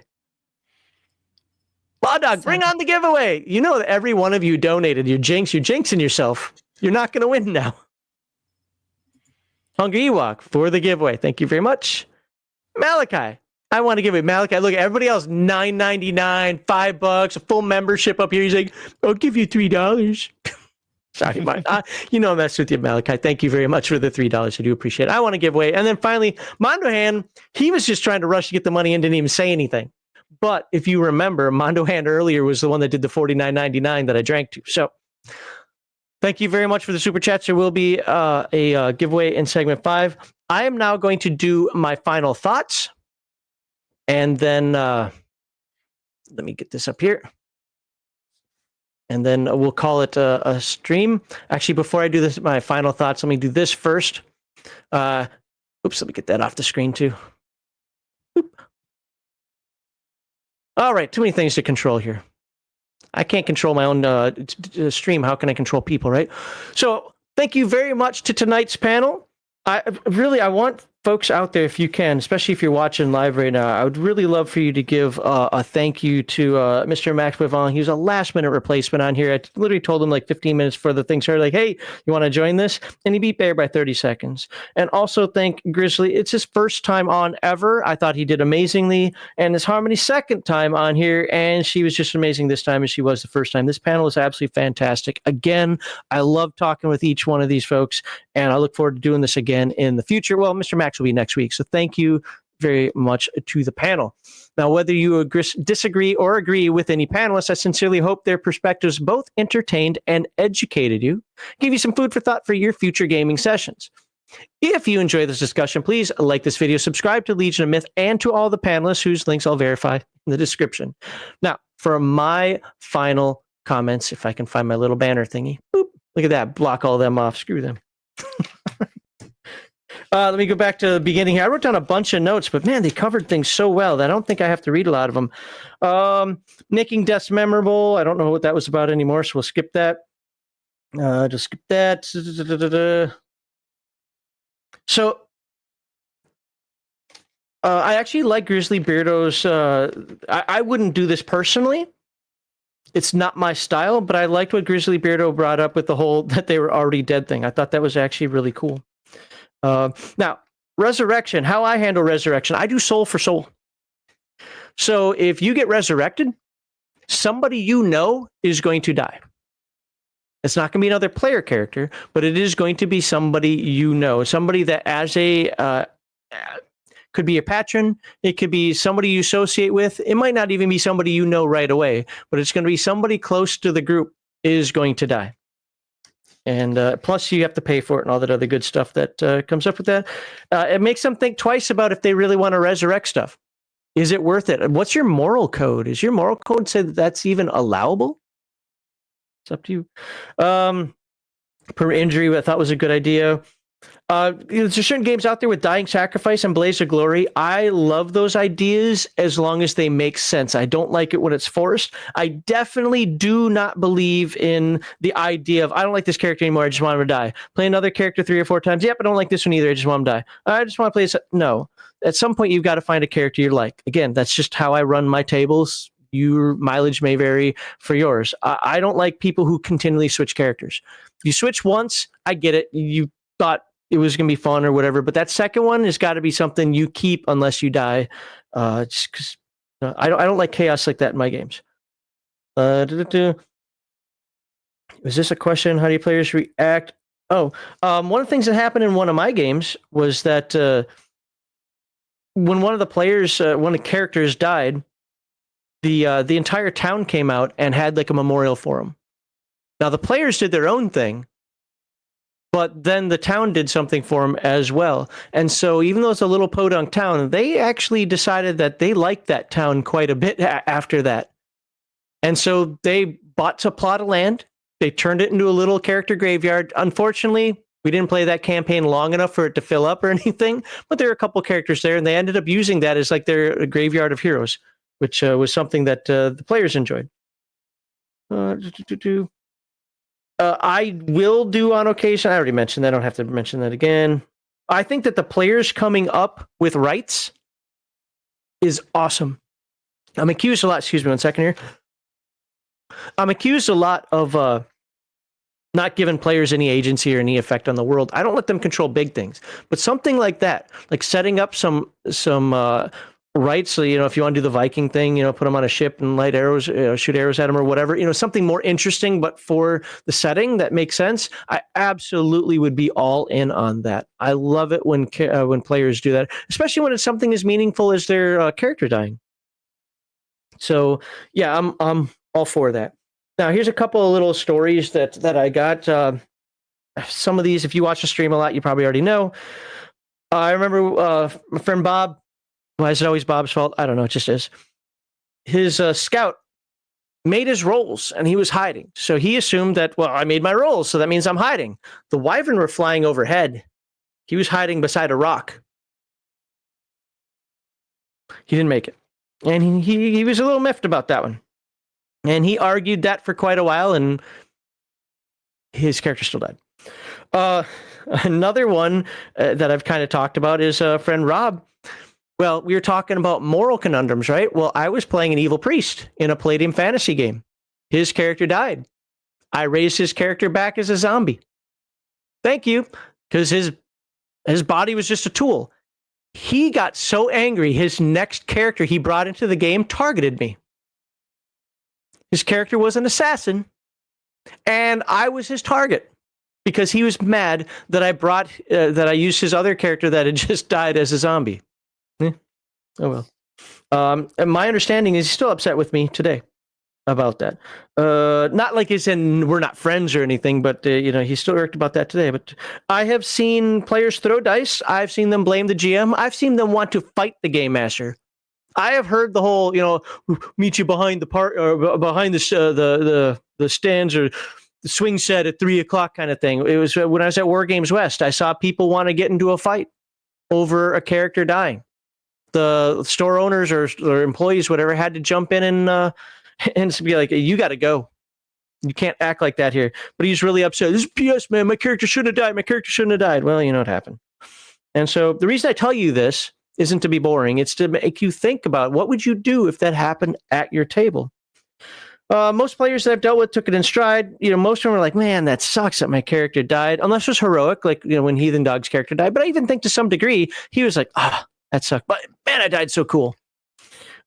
[SPEAKER 1] Law Dog, bring on the giveaway. You know that every one of you donated. You're jinxing yourself. You're not going to win now. Hungry Ewok for the giveaway. Thank you very much. Malachi. I want to give it Malachi. Look, everybody else, $9.99, $5, a full membership up here. He's like, I'll give you $3. Sorry, I mess with you, Malachi. Thank you very much for the $3. I do appreciate it. I want to give away. And then finally, Mondohan, he was just trying to rush to get the money and didn't even say anything. But if you remember, Mondohan earlier was the one that did the $49.99 that I drank to. So thank you very much for the super chats. There will be a giveaway in segment 5. I am now going to do my final thoughts. And then let me get this up here. And then we'll call it a stream. Actually, before I do this, my final thoughts, let me do this first. Let me get that off the screen too. Oop. All right, too many things to control here. I can't control my own stream. How can I control people, right? So thank you very much to tonight's panel. I want folks out there, if you can, especially if you're watching live right now, I would really love for you to give a thank you to Mr. Max Bivon. He was a last-minute replacement on here. I literally told him like 15 minutes before the thing started, like, hey, you want to join this? And he beat Bear by 30 seconds. And also thank Grizzly. It's his first time on ever. I thought he did amazingly. And it's Harmony's second time on here, and she was just amazing this time as she was the first time. This panel is absolutely fantastic. Again, I love talking with each one of these folks, and I look forward to doing this again in the future. Well, Mr. Max will be next week. So thank you very much to the panel. Now, whether you disagree or agree with any panelists, I sincerely hope their perspectives both entertained and educated you, give you some food for thought for your future gaming sessions. If you enjoy this discussion, please like this video, subscribe to Legion of Myth, and to all the panelists whose links I'll verify in the description. Now, for my final comments, if I can find my little banner thingy. Boop, look at that. Block all them off. Screw them. Let me go back to the beginning here. I wrote down a bunch of notes, but man, they covered things so well that I don't think I have to read a lot of them. Nicking Death's memorable. I don't know what that was about anymore, so we'll skip that. Just skip that. So I actually like Grizzly Beardo's. I wouldn't do this personally. It's not my style, but I liked what Grizzly Beardo brought up with the whole that they were already dead thing. I thought that was actually really cool. Now, resurrection, how I handle resurrection, I do soul for soul. So if you get resurrected, somebody you know is going to die. It's not going to be another player character, but it is going to be somebody you know, somebody that as a could be a patron, it could be somebody you associate with. It might not even be somebody you know right away, but it's going to be somebody close to the group is going to die. And plus, you have to pay for it and all that other good stuff that comes up with that. It makes them think twice about if they really want to resurrect stuff. Is it worth it? What's your moral code? Is your moral code say that that's even allowable? It's up to you. Per injury, I thought was a good idea. There's certain games out there with Dying Sacrifice and Blaze of Glory. I love those ideas as long as they make sense. I don't like it when it's forced. I definitely do not believe in the idea of, I don't like this character anymore, I just want him to die. Play another character 3 or 4 times. Yep, I don't like this one either, I just want him to die. I just want to play this. No. At some point, you've got to find a character you like. Again, that's just how I run my tables. Your mileage may vary for yours. I don't like people who continually switch characters. You switch once, I get it. You thought it was going to be fun or whatever, but that second one has got to be something you keep unless you die. Just because I don't like chaos like that in my games. Was this a question? How do players react? One of the things that happened in one of my games was that when one of the players, one of the characters died, the entire town came out and had like a memorial for him. Now the players did their own thing, but then the town did something for him as well. And so even though it's a little podunk town, they actually decided that they liked that town quite a bit after that. And so they bought a plot of land. They turned it into a little character graveyard. Unfortunately, we didn't play that campaign long enough for it to fill up or anything, but there are a couple characters there, and they ended up using that as like their graveyard of heroes, which was something that the players enjoyed. I will do on occasion. I already mentioned that. I don't have to mention that again. I think that the players coming up with rights is awesome. I'm accused a lot. Excuse me one second here. I'm accused a lot of not giving players any agency or any effect on the world. I don't let them control big things, but something like that, like setting up some rights. So, if you want to do the Viking thing, put them on a ship and light arrows, shoot arrows at them or whatever, something more interesting, but for the setting that makes sense. I absolutely would be all in on that. I love it when players do that, especially when it's something as meaningful as their character dying. So yeah, I'm all for that. Now, here's a couple of little stories that I got. Some of these, if you watch the stream a lot, you probably already know. I remember my friend Bob. Why is it always Bob's fault? I don't know. It just is. His scout made his rolls, and he was hiding. So he assumed that, well, I made my rolls, so that means I'm hiding. The wyvern were flying overhead. He was hiding beside a rock. He didn't make it. And he was a little miffed about that one. And he argued that for quite a while, and his character still died. Another one that I've kind of talked about is friend Rob. Well, we were talking about moral conundrums, right? Well, I was playing an evil priest in a Palladium fantasy game. His character died. I raised his character back as a zombie. Thank you, because his body was just a tool. He got so angry, his next character he brought into the game targeted me. His character was an assassin, and I was his target because he was mad that I used his other character that had just died as a zombie. Oh well. And my understanding is he's still upset with me today about that. Not like he's in we're not friends or anything, but he's still irked about that today. But I have seen players throw dice. I've seen them blame the GM. I've seen them want to fight the game master. I have heard the whole, meet you behind the behind the stands or the swing set at 3:00 kind of thing. It was when I was at War Games West. I saw people want to get into a fight over a character dying. The store owners or employees, whatever, had to jump in and be like, "You got to go. You can't act like that here." But he's really upset. This is BS, man. My character shouldn't have died. My character shouldn't have died. Well, you know what happened. And so the reason I tell you this isn't to be boring. It's to make you think about what would you do if that happened at your table. Most players that I've dealt with took it in stride. Most of them were like, "Man, that sucks that my character died." Unless it was heroic, like when Heathen Dog's character died. But I even think to some degree he was like, that sucked. But man, I died so cool.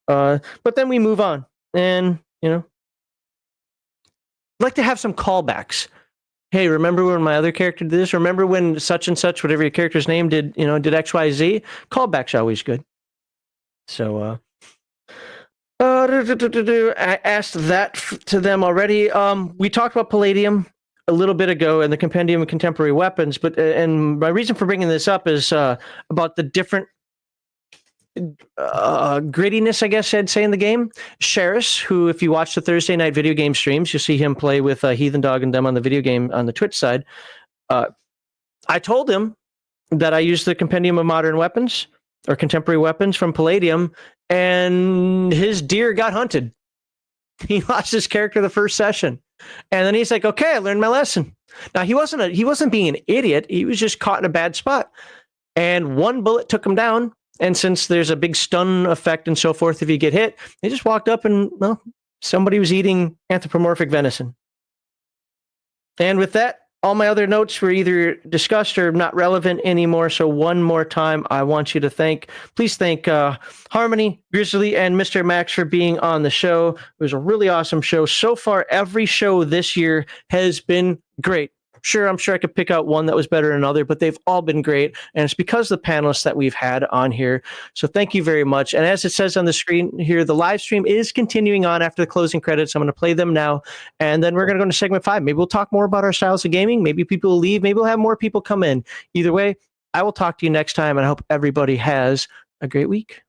[SPEAKER 1] But then we move on, and I'd like to have some callbacks. Hey, remember when my other character did this? Remember when such and such, whatever your character's name did X, Y, Z? Callbacks are always good. So, I asked that to them already. We talked about Palladium a little bit ago and the Compendium of Contemporary Weapons, but and my reason for bringing this up is about the different grittiness, I guess I'd say, in the game. Sheris, who, if you watch the Thursday night video game streams, you'll see him play with Heathen Dog and them on the video game on the Twitch side. I told him that I used the Compendium of Modern Weapons or Contemporary Weapons from Palladium, and his deer got hunted. He lost his character the first session, and then he's like, "Okay, I learned my lesson." Now he wasn't being an idiot. He was just caught in a bad spot, and one bullet took him down. And since there's a big stun effect and so forth, if you get hit, they just walked up and, somebody was eating anthropomorphic venison. And with that, all my other notes were either discussed or not relevant anymore. So one more time, I want you to please thank Harmony, Grizzly, and Mr. Max for being on the show. It was a really awesome show. So far, every show this year has been great. Sure, I'm sure I could pick out one that was better than another, but they've all been great. And it's because of the panelists that we've had on here. So thank you very much. And as it says on the screen here, the live stream is continuing on after the closing credits. I'm going to play them now. And then we're going to go into segment 5. Maybe we'll talk more about our styles of gaming. Maybe people will leave. Maybe we'll have more people come in. Either way, I will talk to you next time. And I hope everybody has a great week.